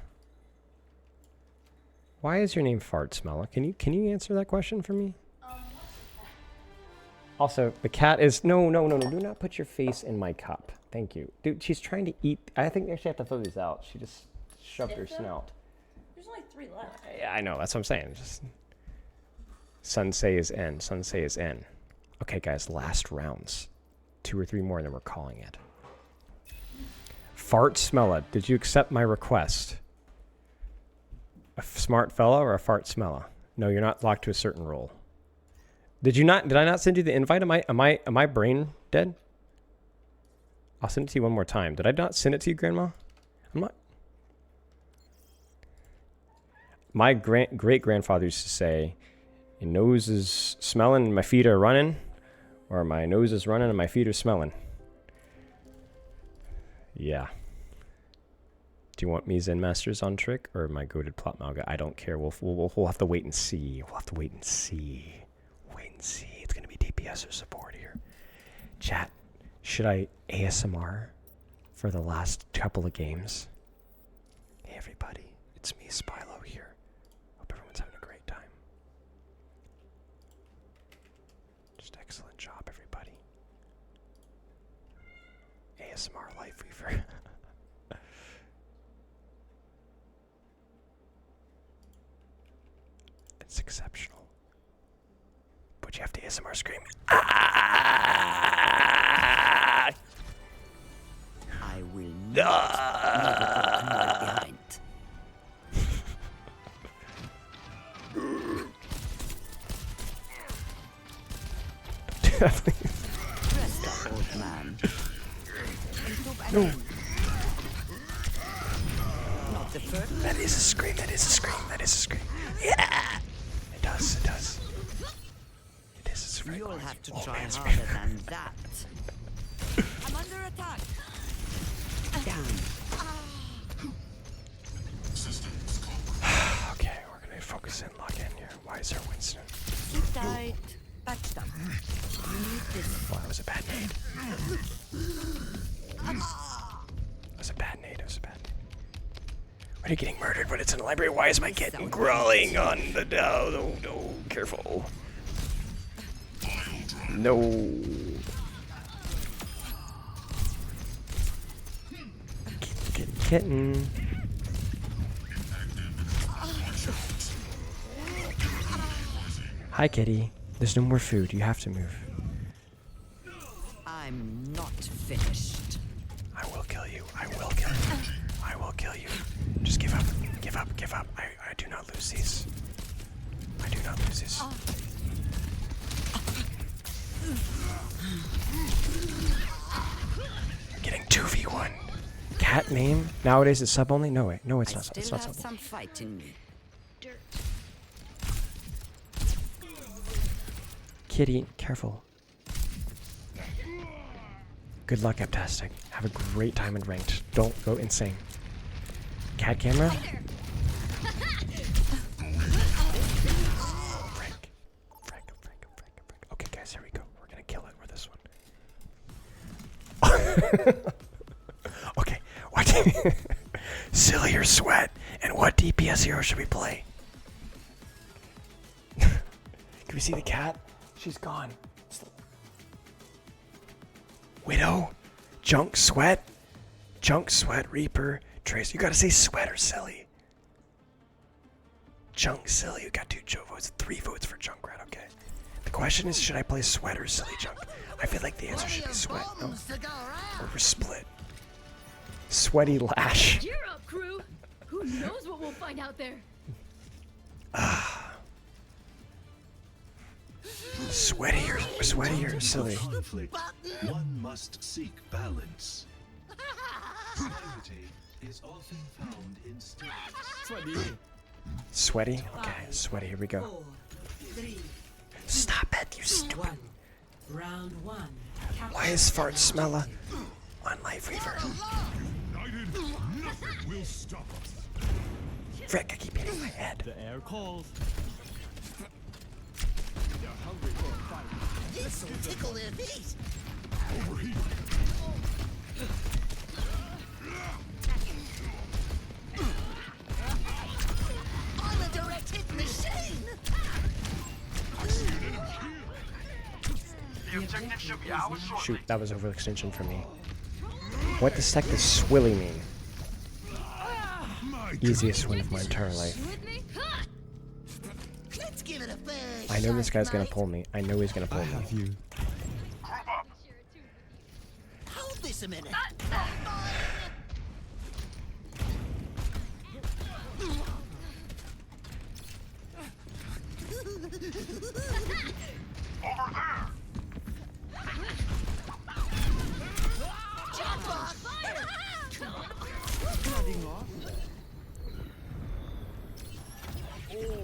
Why is your name Fart Smella? Can you answer that question for me? Also, the cat is... No. Do not put your face in my cup. Thank you. Dude, she's trying to eat... I think we actually have to throw these out. She just shoved her snout. There's only 3 left. Yeah, I know. That's what I'm saying. Just... Sunsei is N. Sunsei is N. Okay, guys. Last rounds. 2 or 3 more, and then we're calling it. Fart Smella. Did you accept my request? A smart fella or a fart smella? No, you're not locked to a certain role. Did I not send you the invite? Am I brain dead? I'll send it to you one more time. Did I not send it to you, Grandma? I'm not. My great-grandfather used to say, your nose is smelling and my feet are running, or my nose is running and my feet are smelling. Yeah. Do you want me Zen Masters on trick or my goated plot malga? I don't care. We'll have to wait and see. We'll have to wait and see. Wait and see. It's gonna be DPS or support here. Chat, should I ASMR for the last couple of games? Hey everybody, it's me, Spilo here. Hope everyone's having a great time. Excellent job, everybody. ASMR Life Weaver. It's exceptional. But you have to ASMR scream. Ah! I will not leave behind. Rest up, old man. No. Not the first. That is a scream. That is a scream. That is a scream. Yeah. It does. It does. It is a scream. You'll have to try harder than that. I'm under attack. Down. Okay, we're gonna focus in, lock in here. Why is there Winston? Keep tight. Backstop. You need this. Oh, that was a bad nade. That was a bad nade. It was a bad nade. Why are you getting murdered when it's in the library? Why is my kid crawling on the no, no, no, careful. No. Kitten. Hi, kitty. There's no more food. You have to move. I'm not finished. I will kill you. I will kill you. I will kill you. Just give up. Give up. Give up. I do not lose these. I do not lose these. I'm getting 2v1. Cat name? Nowadays it's sub only? No way. No, it's not. It's not sub. Some fight in me. Kitty, careful. Good luck, Aptastic. Have a great time in ranked. Don't go insane. Cat camera? Frank. Okay, guys, here we go. We're gonna kill it with this one. Okay, what? Silly or Sweat? And what DPS hero should we play? Can we see the cat? She's gone. Widow, Junk Sweat, Reaper, Trace. You gotta say Sweat or Silly. Junk Silly, you got 2 votes, 3 votes for Junkrat, okay. The question is, should I play Sweat or Silly Junk? I feel like the answer should be Sweat, no? Or we're split. Sweaty Lash. Gear up, crew! Who knows what we'll find out there? Sweaty or Silly? One must seek balance. Clarity is often found in stillness. Sweaty? Okay, Sweaty, here we go. 4, 3, Stop it, you stupid. 1. Round 1. Why is Fart Smella on Life Weaver? United, nothing will stop us. Frick, I keep hitting my head. The air calls. This will tickle their feet. Overheat. I'm a direct hit machine. The objective should be ours shortly. Shoot, that was overextension for me. What the heck does Swilly mean? Easiest win of my entire life. Let's give it a fair I know this shot, guy's gonna mate. pull me. I know he's gonna pull me. Hold this a minute. Over there.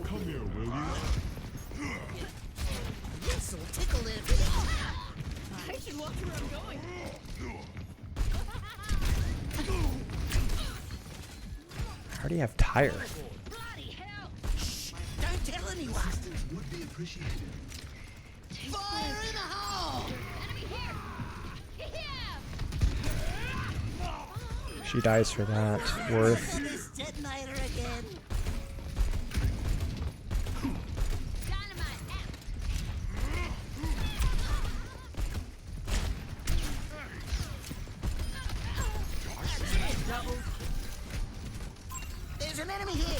Come here, will you? This will tickle their feet. I should walk where I'm going. I already have tire. Shh, don't tell anyone. Would be appreciated. Fire in the hole. She dies for that. Worth. This detonator again. There's an enemy here.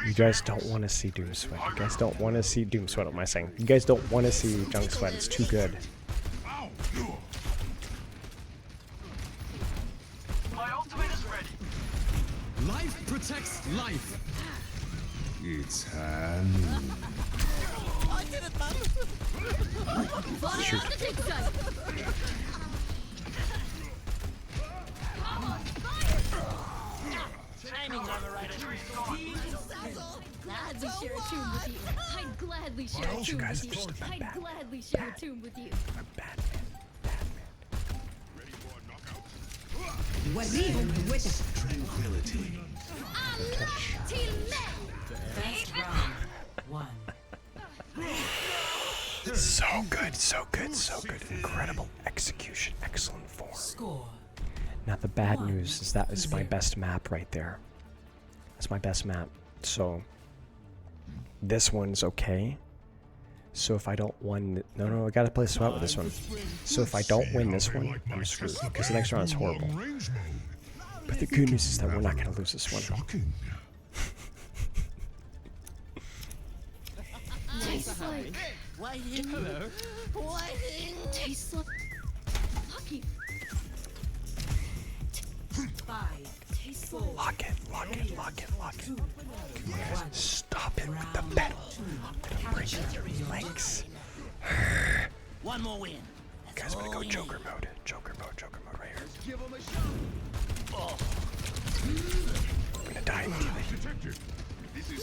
You guys don't want to see Doom Sweat. You guys don't want to see Doom Sweat. What am I saying? You guys don't want to see Junk Sweat. It's too good. My ultimate is ready. Life protects life. It's hand. I did it, man. Shoot. Timing's overrated. Gladly share a tomb with you. I'd gladly share a tomb with you. I'd gladly share a tomb with you. Tranquility. First round. 1. So good, so good, so good. Incredible execution, excellent form. Score. Now the bad news is that is my best map right there. That's my best map. So this one's okay. So if I don't win, no, I gotta play Sweat with this one. So if I don't win this one, I'm screwed because the next round is horrible. But the good news is that we're not gonna lose this one. Tastes like. Waiting. Hello. Waiting. Tastes like. Lucky. 5. Tastes like. Lock it, lock it, lock it, lock it. Stop it with the pedal. I'm gonna break your legs. One more win. Guys, I'm gonna go Joker mode. Joker mode right here. Give him a shot. Oh. I'm gonna die immediately. This is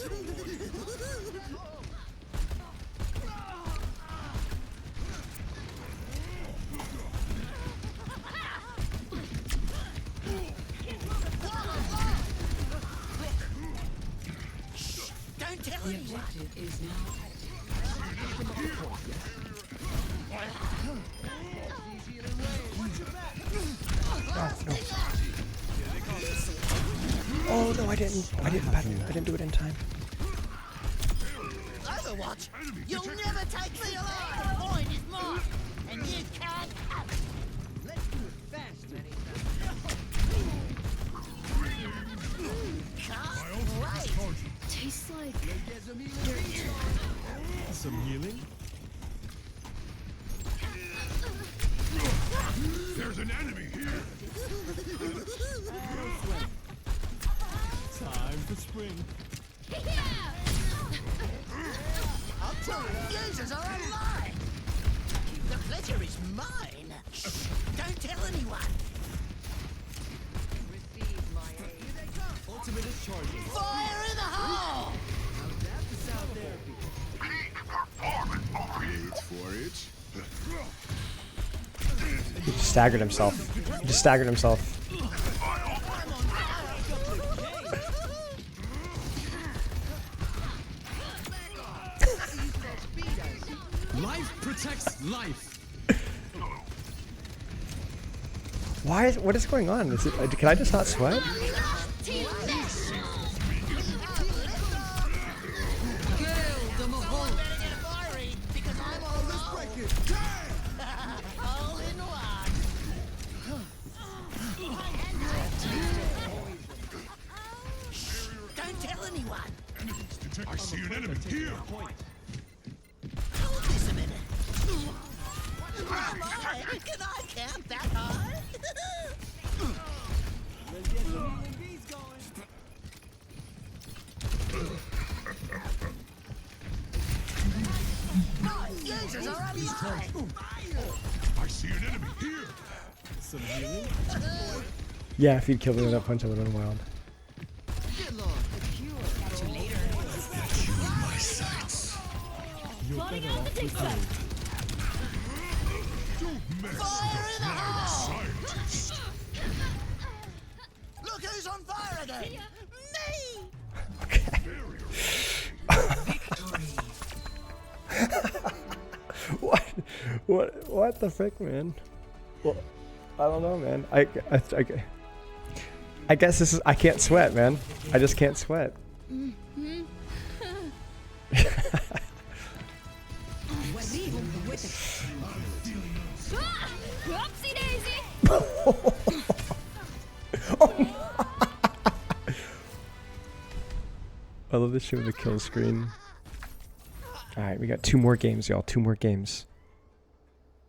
Don't tell The anyone. objective is now active. Oh no, I didn't do it in time. Overwatch, you'll never take me alive. The point is mine, and you can't have it. Let's do it fast, Manny. Tastes like. Some healing? There's an enemy here. Time for spring. I'm telling you, users are online. The pleasure is mine. Don't tell anyone. Receive my aid. Here they come. Ultimate is charging. Fire in the hole! How's that for sound therapy? Wait for it. He just staggered himself. He just staggered himself. Life protects life. Why? What is going on? Is it? Can I just not sweat? Don't tell anyone. I see an enemy here. Hold this a minute. Can I count that high? Let's get some healing bees going. Users are online. I see an enemy here. Some healing? Yeah, if he'd killed me with that punch, I would have been wild. My sights. You're better off with me. Don't mess Fire in the with my hole! scientist. Look who's on fire again! Me! What the frick, man? Well, I don't know, man. I guess this is. I can't sweat, man. I just can't sweat. Whoopsie daisy! Oh I love this shit with the kill screen. Alright, we got 2 more games, y'all. 2 more games.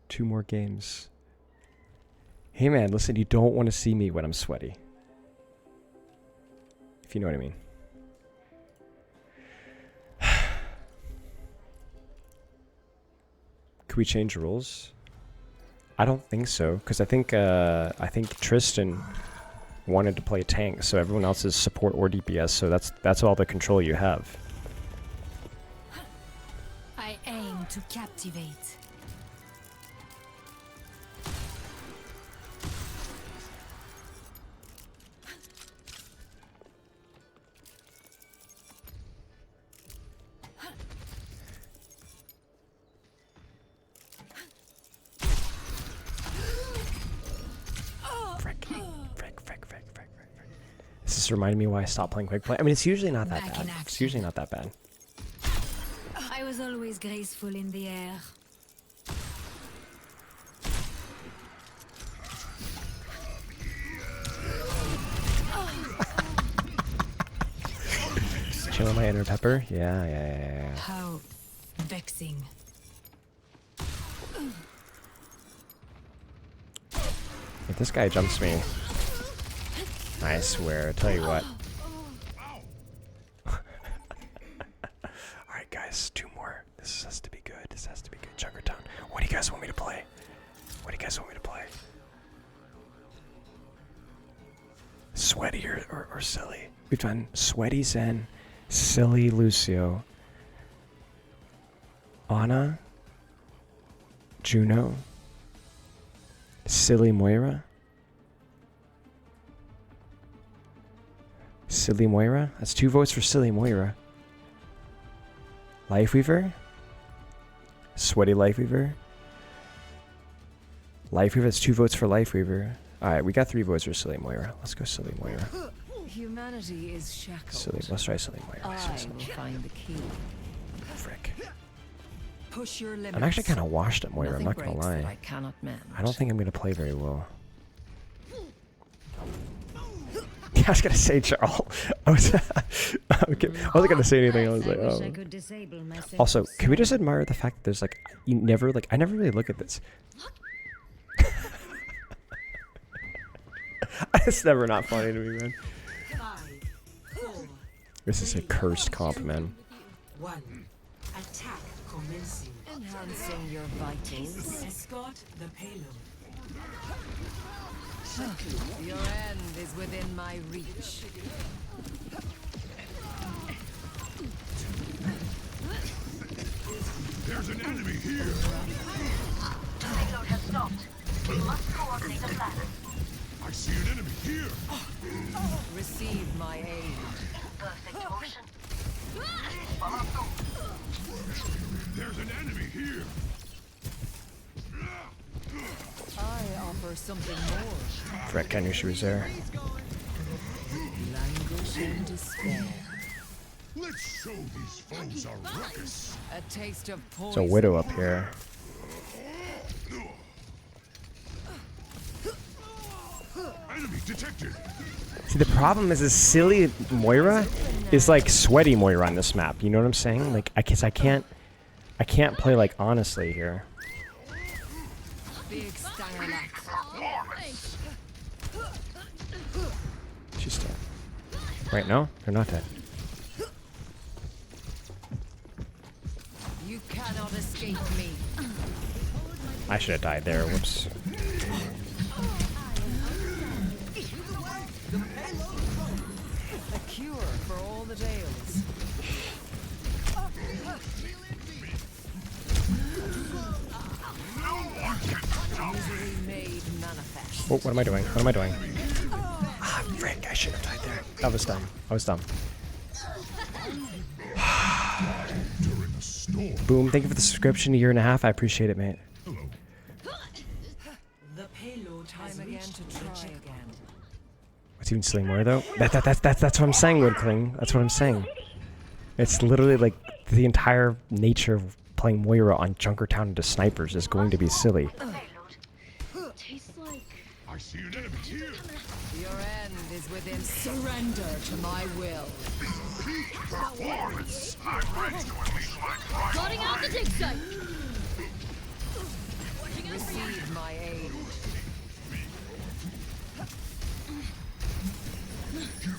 2 more games. Hey man, listen, you don't want to see me when I'm sweaty. If you know what I mean. Could we change rules? I don't think so, because I think Tristan wanted to play tank, so everyone else is support or DPS, so that's all the control you have. I aim to captivate. This is reminding me why I stopped playing quick play. I mean, it's usually not that bad. It's usually not that bad. I was always graceful in the air. Chill on my inner pepper? Yeah. How vexing. If this guy jumps me, I swear, tell you what. Alright guys, 2 more. This has to be good. This has to be good. Junkertown. What do you guys want me to play? What do you guys want me to play? Sweaty or silly? We've done Sweaty Zen, Silly Lucio, Ana, Juno, Silly Moira, Silly Moira? That's 2 votes for Silly Moira. Lifeweaver? Sweaty Lifeweaver? Lifeweaver, that's 2 votes for Lifeweaver. Alright, we got 3 votes for Silly Moira. Let's go Silly Moira. Humanity is shackled. Silly, let's try Silly Moira. I will find the key. Frick. Push your limits. I'm actually kind of washed at Moira, I'm not gonna Nothing breaks lie. that I cannot mend. I don't think I'm gonna play very well. I was gonna say Charles. I wasn't gonna say anything. I was like, oh. Also, can we just admire the fact that there's like, I never really look at this. It's never not funny to me, man. This is a cursed comp, man. 1. Attack commencing. Enhancing your vitals. Escort the payload. Your end is within my reach. There's an enemy here. The payload has stopped. We must coordinate a plan. I see an enemy here. Receive my aid. Perfect motion. There's an enemy here. I offer something more. Frick, I knew she was there. Languish in despair. Let's show these foes a ruckus. A taste of There's poison. a widow up here. Enemy detected. See, the problem is Silly Moira is like Sweaty Moira on this map. You know what I'm saying? Like, I guess I can't play like honestly here. Big She's dead. Wait, no, they're not dead. You cannot escape me. I should have died there. Whoops. A cure for all the tales. Misery made manifest. Oh, what am I doing? What am I doing? Ah, frick, I should have died there. That was dumb. I was dumb. Boom, thank you for the subscription, 1.5 years. I appreciate it, mate. The payload time again to try again. What's even Silly Moira though? That's what I'm saying, Woodkling. That's what I'm saying. It's literally like the entire nature of playing Moira on Junkertown into snipers is going to be silly. Tastes like... I see an enemy here. Your end is within. Surrender to my will. performance. I'm ready to unleash my pride. Plotting out the dig site. Receive my aid.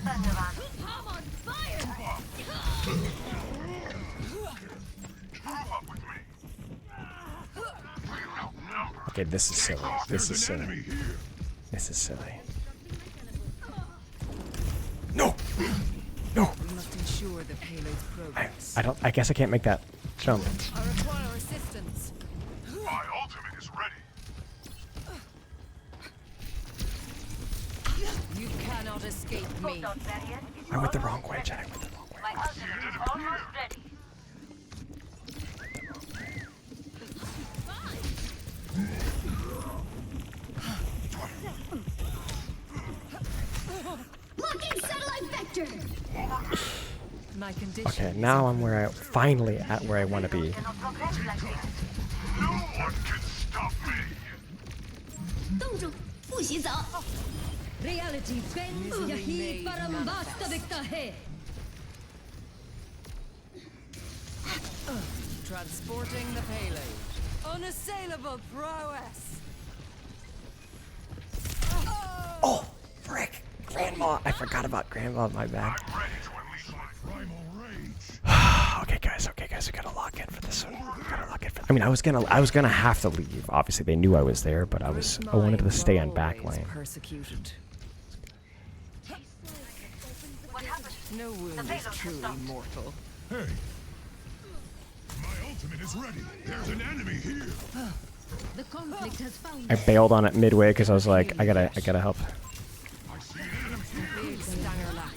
I'm on fire. Okay, this is silly. This is silly. This is silly. No! No! We must ensure the payload's progress. I guess I can't make that jump. I require assistance. My ultimate is ready. You cannot escape me. I went the wrong way, Jack. I went the wrong way. My ultimate is almost ready. Locking satellite vector. My condition. Okay, now I'm where I finally at where I want to be. No one can stop me. 冻住，不洗澡。Reality bends yahi parambasta victahe. Transporting the payload. Unassailable prowess. Oh, frick! Grandma! I forgot about Grandma. My bad. I'm ready to unleash my primal rage. Okay, guys. We gotta lock in for this one. We gotta lock in for. I mean, I was gonna have to leave. Obviously, they knew I was there, but I wanted to stay on back lane. Persecuted. No wound is truly mortal. Hey. My ultimate is ready. There's an enemy here. The conflict has found. I bailed on it midway because I was like, I gotta help. I see an enemy here. Big stanger lap.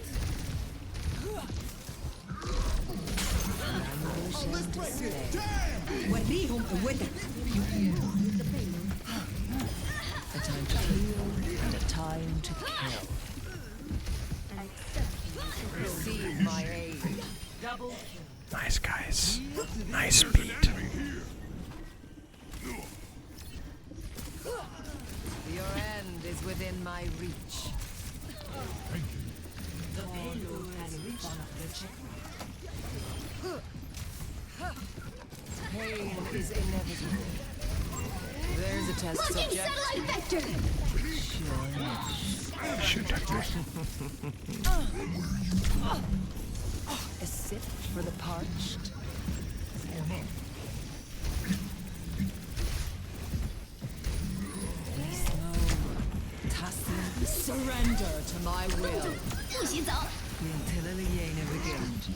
Let's break it. A time to heal and a time to kill. Receive my aid. Double kill. Nice, guys. Nice beat. Your end is within my reach. The payload has reached the checkpoint. Pain is inevitable. There's a test Locking subject. satellite vector. Shoot at me. A sip for the parched. Surrender to my will. 不洗澡。 Until Liliana begins.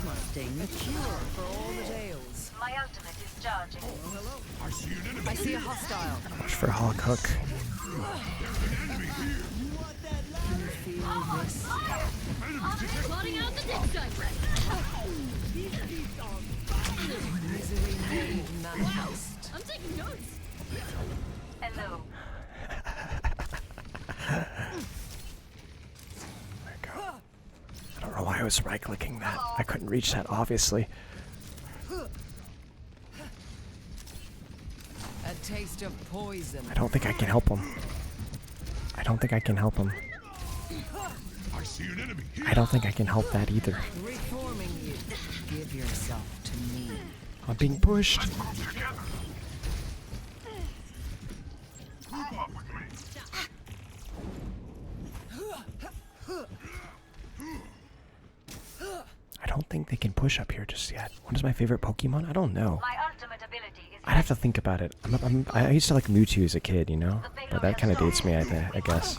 Busting a cure for all the tales. My ultimate is charging. I see a hostile. Watch for Hawk Hook. Feel this. Plotting out the dig site. Misery made manifest. I'm taking notes. Hello. There we go. I don't know why I was right-clicking that. I couldn't reach that, obviously. A taste of poison. I don't think I can help him. I don't think I can help him. I see an enemy here. I don't think I can help that either. Reforming you. Give yourself to me. I'm being pushed. Group up with me. I don't think they can push up here just yet. What is my favorite Pokemon? I don't know. My ultimate ability is I'd have to think about it. I used to like Mewtwo as a kid, you know? But that kind of dates me, I guess.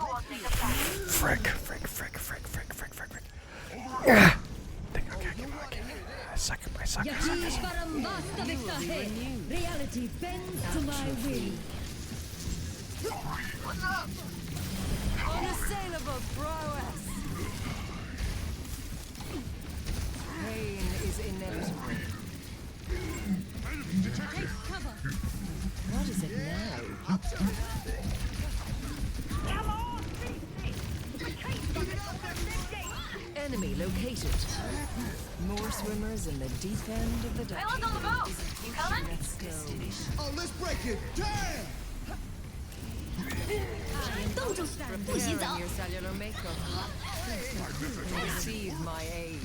Frick. Ah! Okay. I suck. Reality bends to my will. What's up? Unassailable prowess. Pain is inevitable. What is it now? Enemy located. More swimmers in the deep end of the I was dungeon. on the move. You coming? Let's go. Oh, let's break it. Damn! Preparing your cellular makeup. Receive my aid.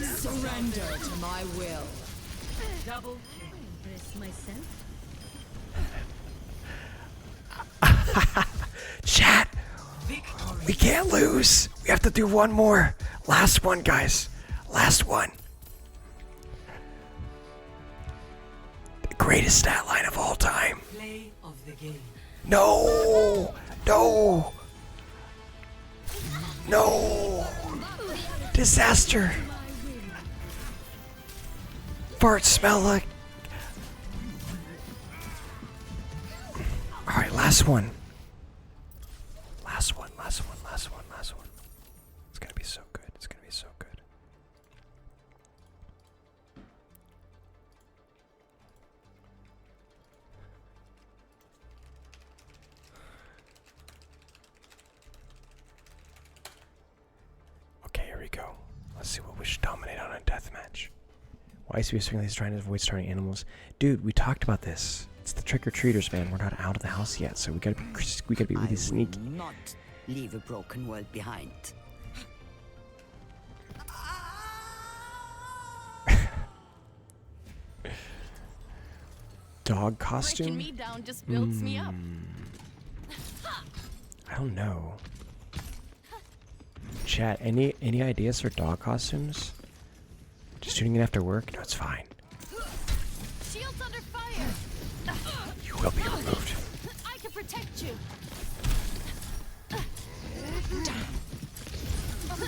Surrender to my will. Double Impress myself. Chat. We can't lose. We have to do one more. Last one, guys. Last one. The greatest stat line of all time. play of the game. No. No. No. Disaster. Fart smell like. Alright, last one. Last one, last one, last one, last one. It's gonna be so good. It's gonna be so good. Okay, here we go. Let's see what we should dominate on a deathmatch. Why is he trying to avoid starting animals? Dude, we talked about this. It's the trick-or-treaters, man. We're not out of the house yet, so we gotta be really sneaky. Not leave a broken world behind. Dog costume? Breaking me down just builds me up. I don't know. Chat, any ideas for dog costumes? Just shooting it after work? No, it's fine. Shields under fire. You will be removed. I can protect you.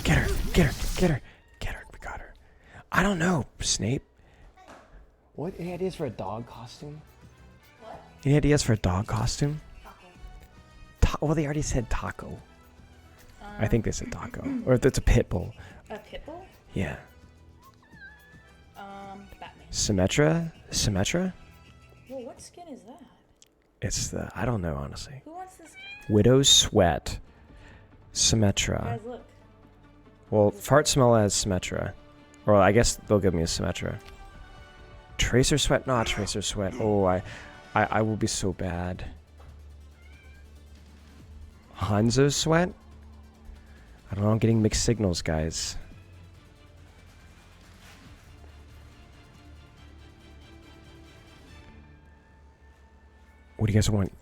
Get her! Get her! Get her! Get her! We got her. I don't know, Snape. What? Any ideas for a dog costume? What? Any ideas for a dog costume? Well, they already said taco. I think they said taco. Or if it's a pit bull. A pit bull? Yeah. Batman. Symmetra? Symmetra? Well, what skin is that? It's the... I don't know, honestly. Who wants this? Widow's Sweat. Symmetra. Guys, look. Well, Fart Smell as Symmetra. Or I guess they'll give me a Symmetra. Tracer Sweat? Not Tracer Sweat. Oh, I will be so bad. Hanzo Sweat? I don't know, I'm getting mixed signals, guys. What do you guys want?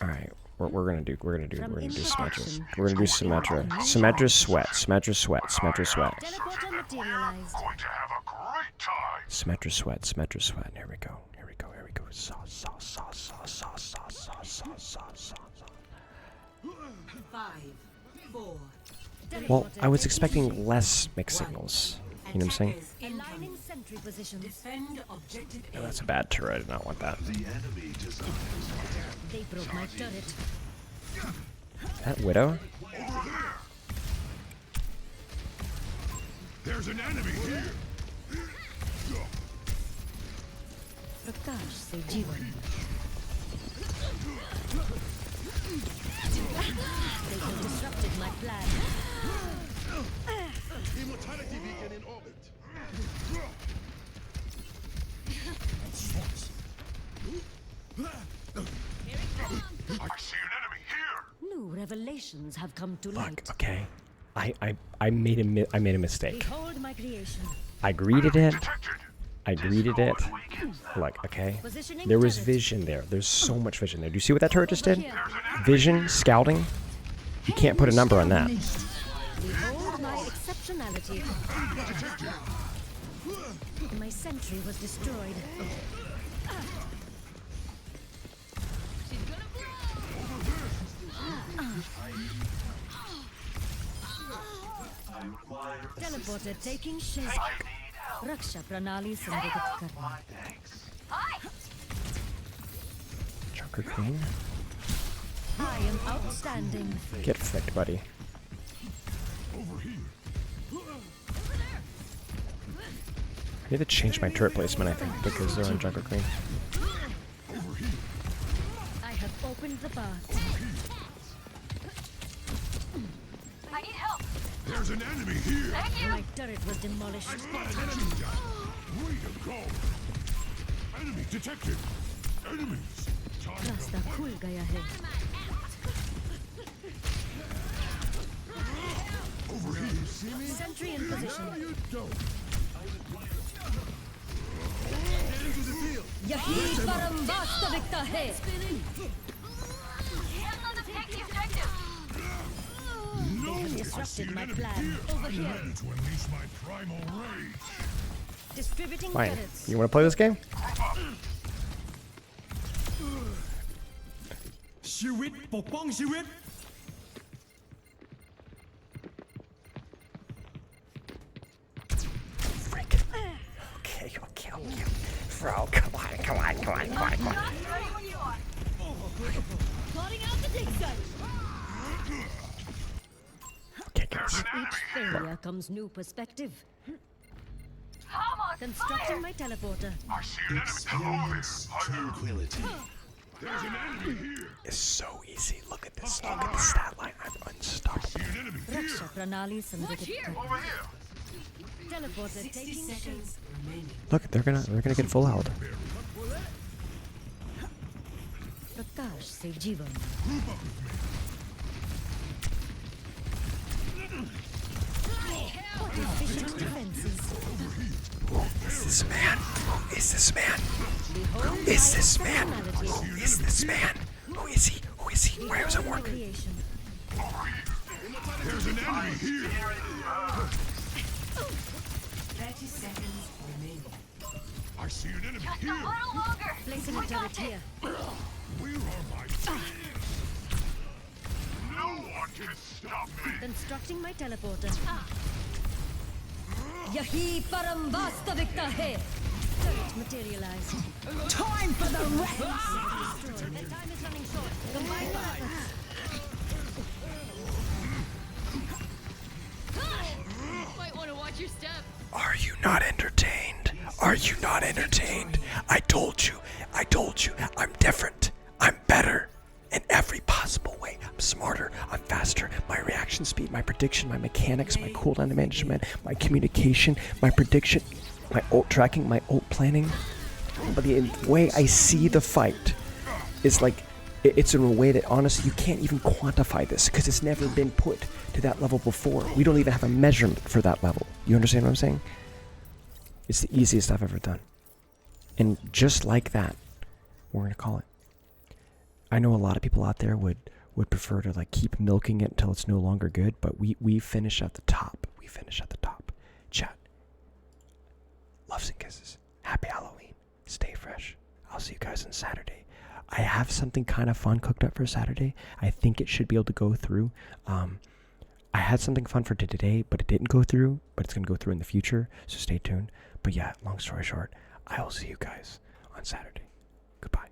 All right, we're gonna do Symmetra. We're gonna do Symmetra. Symmetra Sweat. Symmetra Sweat. Symmetra Sweat. Symmetra Sweat. Symmetra Sweat. Here we go. Here we go. Here we go. Sauce. Sauce. Sauce. Sauce. Sauce. Sauce. Sauce. Sauce. Sauce. 5, 4. Well, I was expecting less mixed signals. You know what I'm saying? Aligning sentry positions. Defend objective No, that's a bad turret. I did not want that. They broke my turret. That Widow? There's an enemy here. Prakash se Jivan. They have disrupted my plan. Immortality beacon in orbit. I see an enemy here. New revelations have come to light. Look, okay. I made a mistake. Behold my creation. I greeted it. I greeted it. Look, okay. There was vision there. There's so much vision there. Do you see what that turret just did? Vision, scouting. You can't put a number on that. Behold my exceptionality. My sentry was destroyed. Teleporter taking shape. Raksha Pranali Sandhit Karma. Junker Queen. I am outstanding. Get flicked, buddy. I need to change my turret placement, I think, because they're on Junker Queen. I have opened the path. I need help. There's an enemy here. Thank you. My turret was demolished. Enemy down. Way to go. Enemy detected. Enemies! रास्ता खुल गया है. Over here, you see me? Sentry in position. No, you don't. Into the field. यही परम वास्तविकता है. Hands on the objective. No! They have I see disrupted an my enemy plan. here. Over I'm here. ready to unleash my primal rage. Distributing Fine. turrets. You want to play this game? Freak. Okay. Bro, come on. Ready when you are. Plotting out the dig site. Okay, guys. With each failure comes new perspective. Come on, Constructing my teleporter. I see an enemy. Experience tranquility. There's an enemy here. It's so easy. Look at this. Look at the stat line. I'm unstoppable. See an enemy here. Raksha pranali samriddhit kar. Over here. Teleporter 60 taking shape. seconds remaining. Look, they're gonna get full health. प्रकाश से जीवन. What efficient defenses. Who is this man? Who is this man? Who is this man? Who is this man? Who is he? Who is he? Why does it work? Creation. There's an enemy here. 30 seconds remaining. I see an enemy Just a here. little longer. Placing a turret here. Where are my... No one can stop me. Constructing my teleporter. यही परम वास्तविकता है. Turret materialized. Time for the rest! Their time is running short. Combine your efforts. Might want to watch your step. Are you not entertained? Are you not entertained? I told you. I'm different. I'm better. In every possible way. I'm smarter. I'm faster. My reaction speed, my prediction, my mechanics, my cooldown management, my communication, my prediction, my ult tracking, my ult planning. But the way I see the fight is like, it's in a way that honestly you can't even quantify this because it's never been put to that level before. We don't even have a measurement for that level. You understand what I'm saying? It's the easiest I've ever done. And just like that, we're going to call it. I know a lot of people out there would prefer to like keep milking it until it's no longer good, but we finish at the top. We finish at the top. Chat. Loves and kisses. Happy Halloween. Stay fresh. I'll see you guys on Saturday. I have something kind of fun cooked up for Saturday. I think it should be able to go through. I had something fun for today, but it didn't go through, but it's going to go through in the future, so stay tuned. But yeah, long story short, I will see you guys on Saturday. Goodbye.